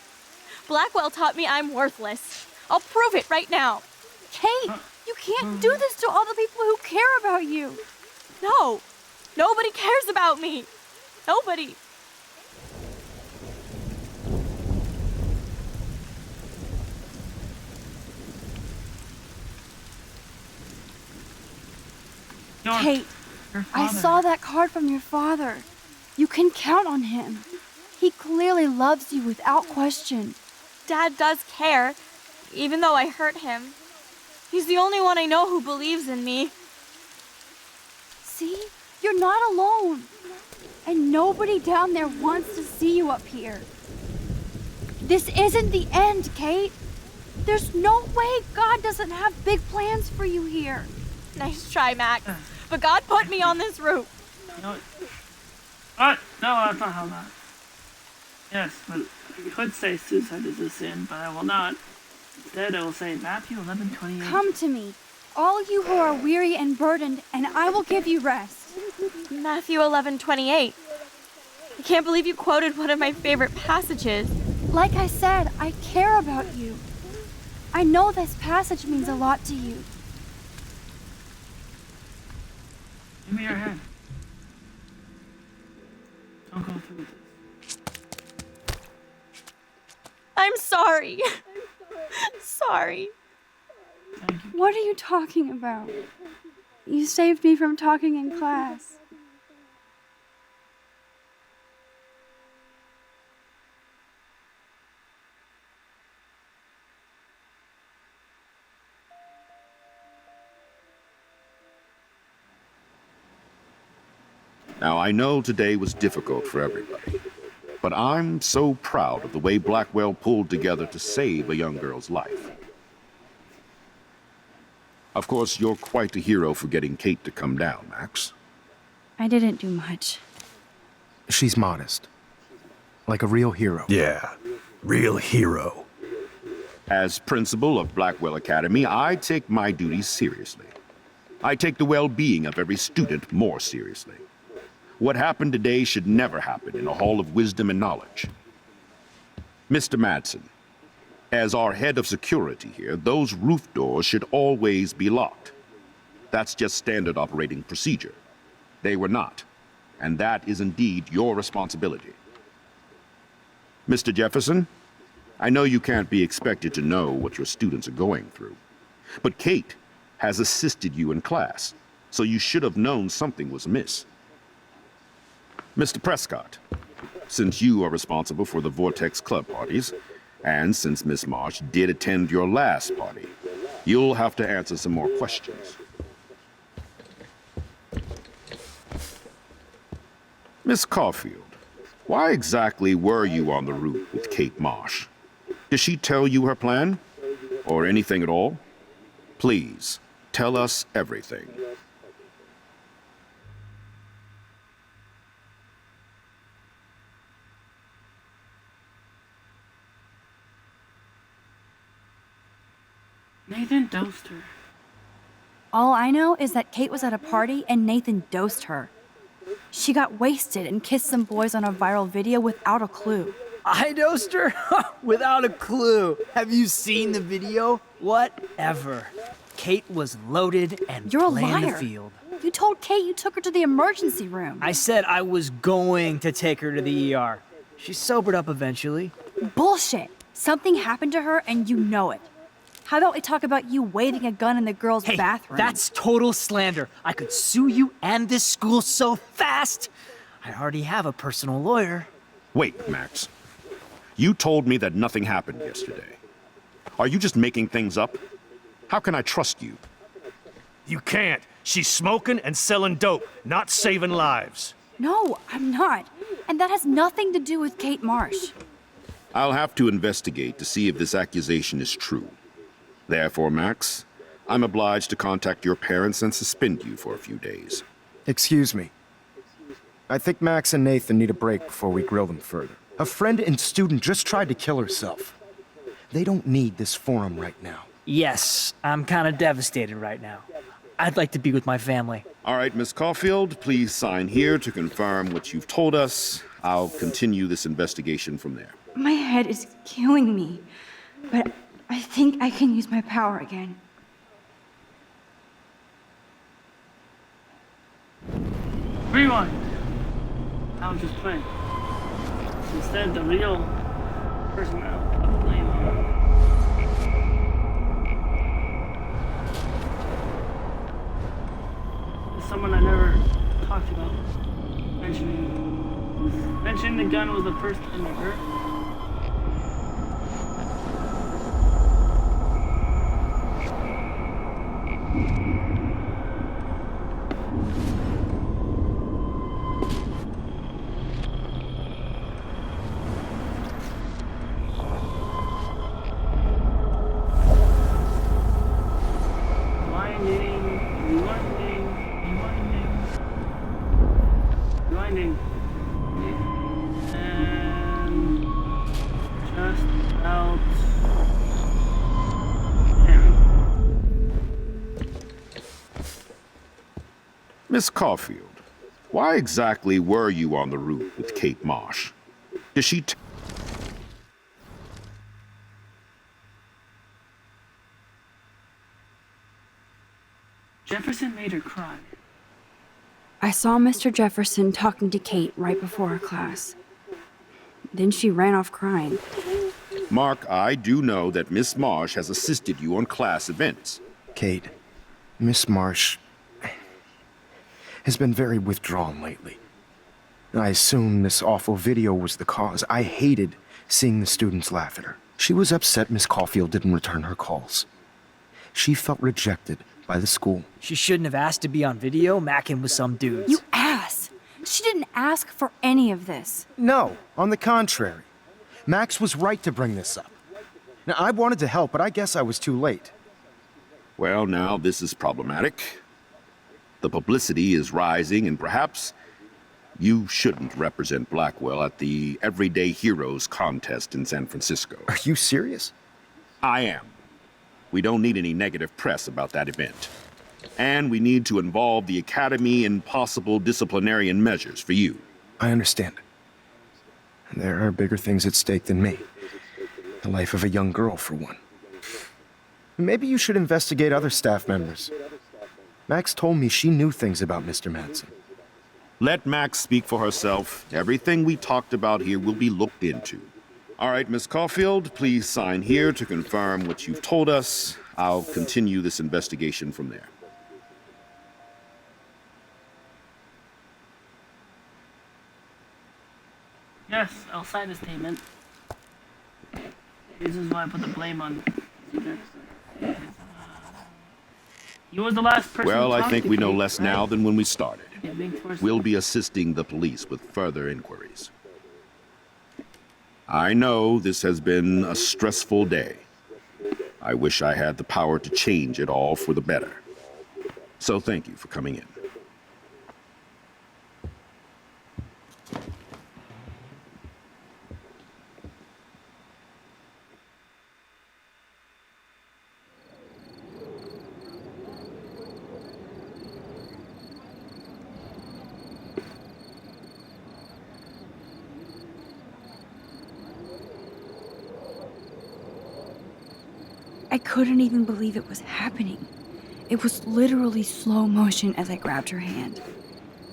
Blackwell taught me I'm worthless. I'll prove it right now. Kate, you can't do this to all the people who care about you. No, nobody cares about me. Nobody. Kate, I saw that card from your father. You can count on him. He clearly loves you without question. Dad does care, even though I hurt him. He's the only one I know who believes in me. See? You're not alone. And nobody down there wants to see you up here. This isn't the end, Kate. There's no way God doesn't have big plans for you here. Nice try, Max. But God put me on this route. You know what? No, that's not how that. Yes, but I could say suicide is a sin, but I will not. Instead, I will say Matthew 11:28. Come to me, all you who are weary and burdened, and I will give you rest. Matthew 11:28. I can't believe you quoted one of my favorite passages. Like I said, I care about you. I know this passage means a lot to you. Give me your hand. Don't go through with this. I'm sorry. Sorry. What are you talking about? You saved me from talking in class. Now, I know today was difficult for everybody, but I'm so proud of the way Blackwell pulled together to save a young girl's life. Of course, you're quite a hero for getting Kate to come down, Max. I didn't do much. She's modest. Like a real hero. Yeah, real hero. As principal of Blackwell Academy, I take my duties seriously. I take the well-being of every student more seriously. What happened today should never happen in a hall of wisdom and knowledge. Mr. Madsen, as our head of security here, those roof doors should always be locked. That's just standard operating procedure. They were not, and that is indeed your responsibility. Mr. Jefferson, I know you can't be expected to know what your students are going through, but Kate has assisted you in class, so you should have known something was amiss. Mr. Prescott, since you are responsible for the Vortex Club parties, and since Miss Marsh did attend your last party, you'll have to answer some more questions. Miss Caulfield, why exactly were you on the route with Kate Marsh? Did she tell you her plan? Or anything at all? Please, tell us everything. Nathan dosed her. All I know is that Kate was at a party and Nathan dosed her. She got wasted and kissed some boys on a viral video without a clue. I dosed her? Without a clue. Have you seen the video? Whatever. Kate was loaded and You're a playing liar. the field. You told Kate you took her to the emergency room. I said I was going to take her to the ER. She sobered up eventually. Bullshit. Something happened to her and you know it. How about we talk about you waving a gun in the girls' bathroom? That's total slander. I could sue you and this school so fast. I already have a personal lawyer. Wait, Max. You told me that nothing happened yesterday. Are you just making things up? How can I trust you? You can't. She's smoking and selling dope, not saving lives. No, I'm not. And that has nothing to do with Kate Marsh. I'll have to investigate to see if this accusation is true. Therefore, Max, I'm obliged to contact your parents and suspend you for a few days. Excuse me. I think Max and Nathan need a break before we grill them further. A friend and student just tried to kill herself. They don't need this forum right now. Yes, I'm kind of devastated right now. I'd like to be with my family. All right, Miss Caulfield, please sign here to confirm what you've told us. I'll continue this investigation from there. My head is killing me, but I think I can use my power again. Rewind. I was just playing. Instead, the real person out of the lane. Someone I never talked about mentioning the gun was the first time ever. Miss Caulfield, why exactly were you on the route with Kate Marsh? Did she Jefferson made her cry. I saw Mr. Jefferson talking to Kate right before her class. Then she ran off crying. Mark, I do know that Miss Marsh has assisted you on class events. Kate, Miss Marsh has been very withdrawn lately. I assume this awful video was the cause. I hated seeing the students laugh at her. She was upset Miss Caulfield didn't return her calls. She felt rejected by the school. She shouldn't have asked to be on video macking with some dudes. You ass! She didn't ask for any of this. No, on the contrary. Max was right to bring this up. Now, I wanted to help, but I guess I was too late. Well, now this is problematic. The publicity is rising, and perhaps you shouldn't represent Blackwell at the Everyday Heroes contest in San Francisco. Are you serious? I am. We don't need any negative press about that event. And we need to involve the Academy in possible disciplinarian measures for you. I understand. There are bigger things at stake than me. The life of a young girl, for one. Maybe you should investigate other staff members. Max told me she knew things about Mr. Madsen. Let Max speak for herself. Everything we talked about here will be looked into. All right, Miss Caulfield, please sign here to confirm what you've told us. I'll continue this investigation from there. Yes, I'll sign the statement. This is why I put the blame on Jefferson. He was the last person. Well, to I talk think to we know Kate, less right? now than when we started. Yeah, being forced We'll be assisting the police with further inquiries. I know this has been a stressful day. I wish I had the power to change it all for the better. So thank you for coming in. I couldn't even believe it was happening. It was literally slow motion as I grabbed her hand.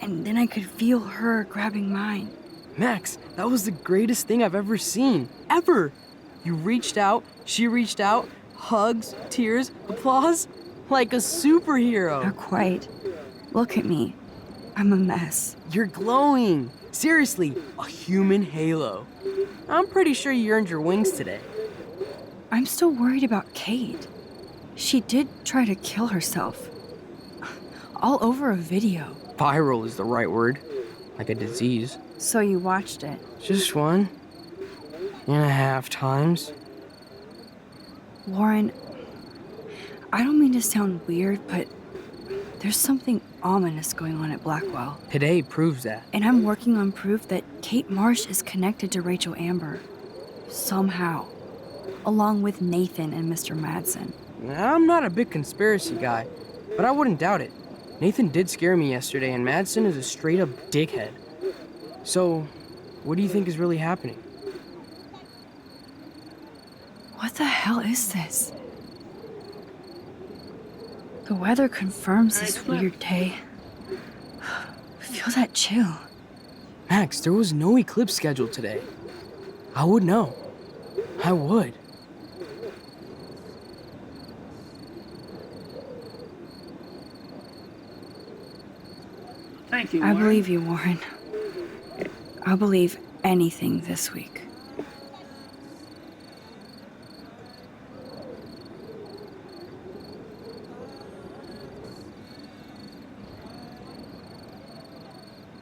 And then I could feel her grabbing mine. Max, that was the greatest thing I've ever seen. Ever! You reached out, she reached out, hugs, tears, applause. Like a superhero. Not quite. Look at me. I'm a mess. You're glowing. Seriously, a human halo. I'm pretty sure you earned your wings today. I'm still worried about Kate. She did try to kill herself. All over a video. Viral is the right word. Like a disease. So you watched it? Just 1.5 times. Lauren, I don't mean to sound weird, but there's something ominous going on at Blackwell. Today proves that. And I'm working on proof that Kate Marsh is connected to Rachel Amber. Somehow. Along with Nathan and Mr. Madsen. I'm not a big conspiracy guy, but I wouldn't doubt it. Nathan did scare me yesterday, and Madsen is a straight-up dickhead. So, what do you think is really happening? What the hell is this? The weather confirms this weird day. Feel that chill. Max, there was no eclipse scheduled today. I would know. I would. Thank you, I Warren. believe you, Warren. I'll believe anything this week.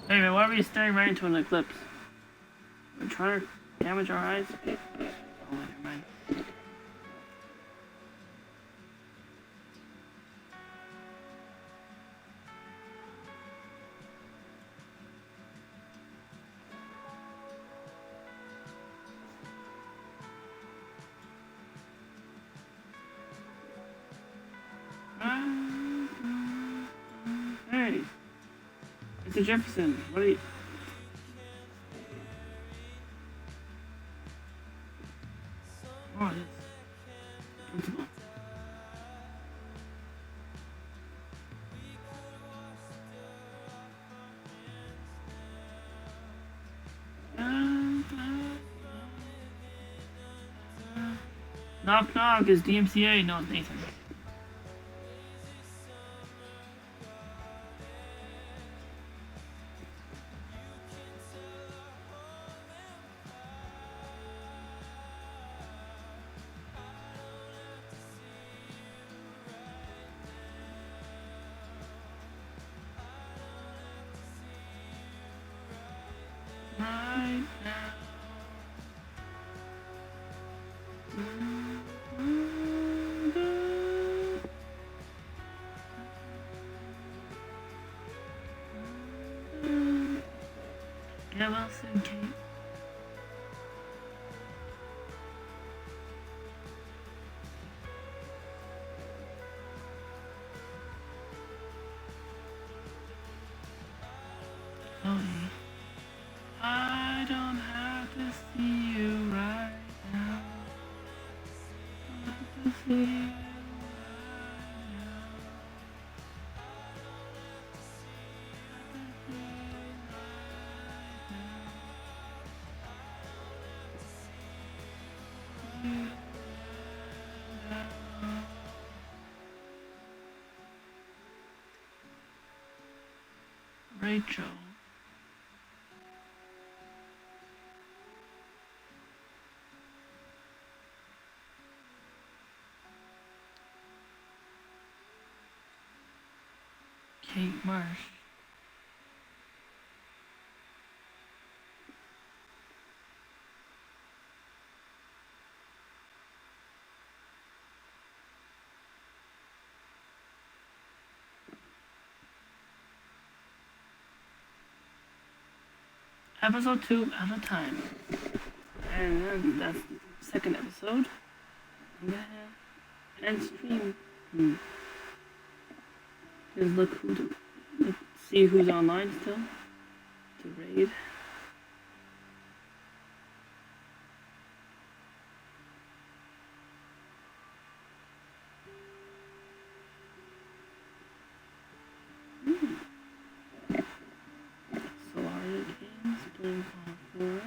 Hey man, why are we staring right into an eclipse? We're trying to damage our eyes? Oh, never mind. Hey. Mr. Jefferson, what are you... Oh, yes. Principal. Knock knock, is DMCA? No, it's Nathan. Right now. Yeah, well said, Kate. Chloe, I don't have to see you right now. I don't have to see you right now. Rachel. Kate Marsh. Episode 2 at a time. And then that's the second episode. I'm gonna end stream. Just look see who's online still to raid. Solaria Games, Spring Fall 4.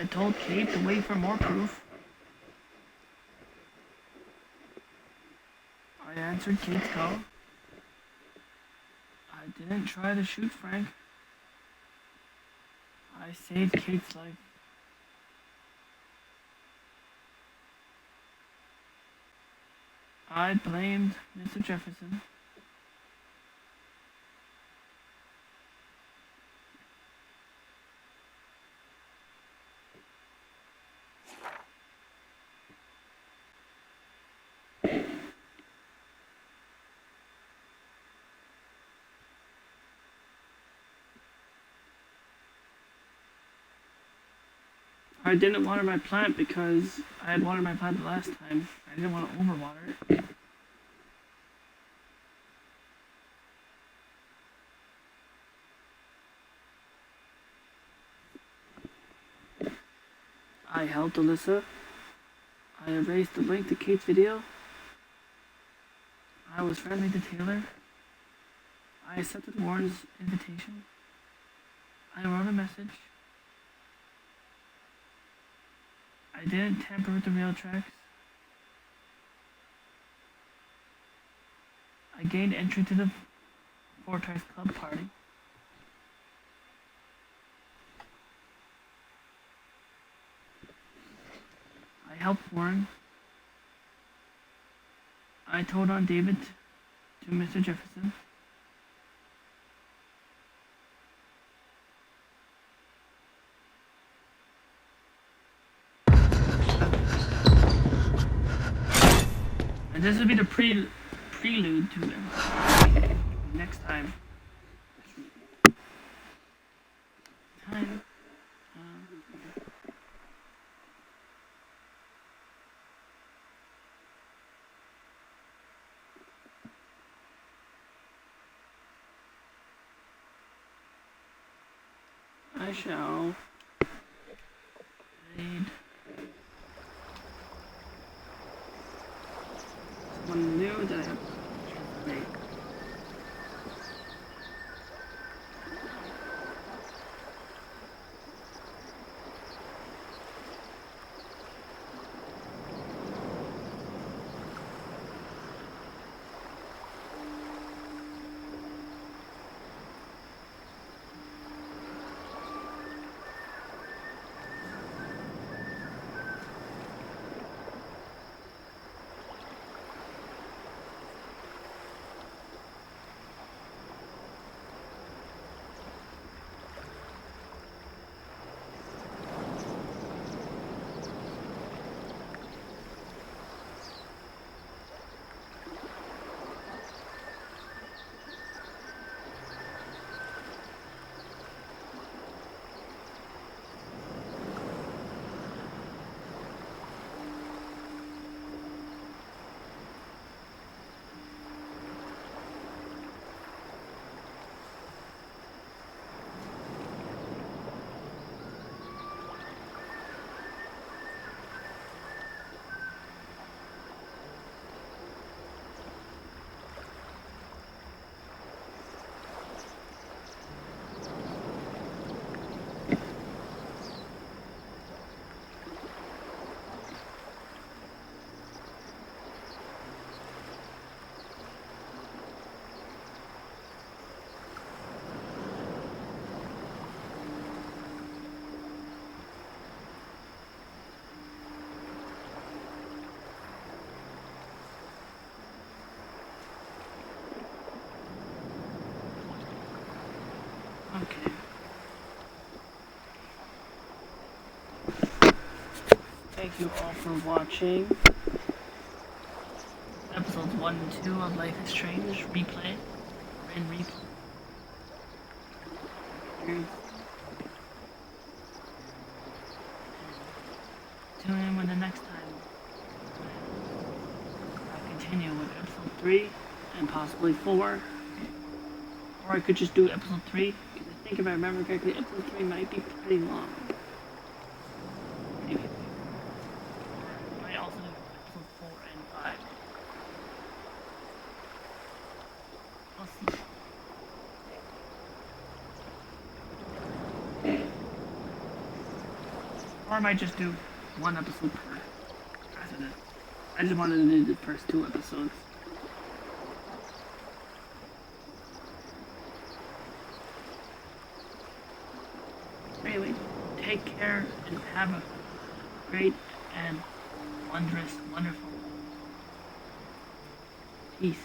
I told Kate to wait for more proof. I answered Kate's call. I didn't try to shoot Frank. I saved Kate's life. I blamed Mr. Jefferson. I didn't water my plant because I had watered my plant the last time. I didn't want to overwater it. I helped Alyssa. I erased the link to Kate's video. I was friendly to Taylor. I accepted Warren's invitation. I wrote a message. I didn't tamper with the rail tracks. I gained entry to the Fortress Club party. I helped Warren. I told on David to Mr. Jefferson. And this would be the prelude to it. Next time. I shall read someone new that I have to make. Thank you all for watching episodes 1 and 2 of Life is Strange replay and replay. Tune in with the next time. I continue with episode 3 and possibly 4. Or I could just do episode 3, because I think if I remember correctly, episode 3 might be pretty long. Maybe. I might also do episode 4 and 5. I'll see. Or I might just do one episode per after that. I just wanted to do the first 2 episodes. Anyway, take care and have a great and wondrous, wonderful peace.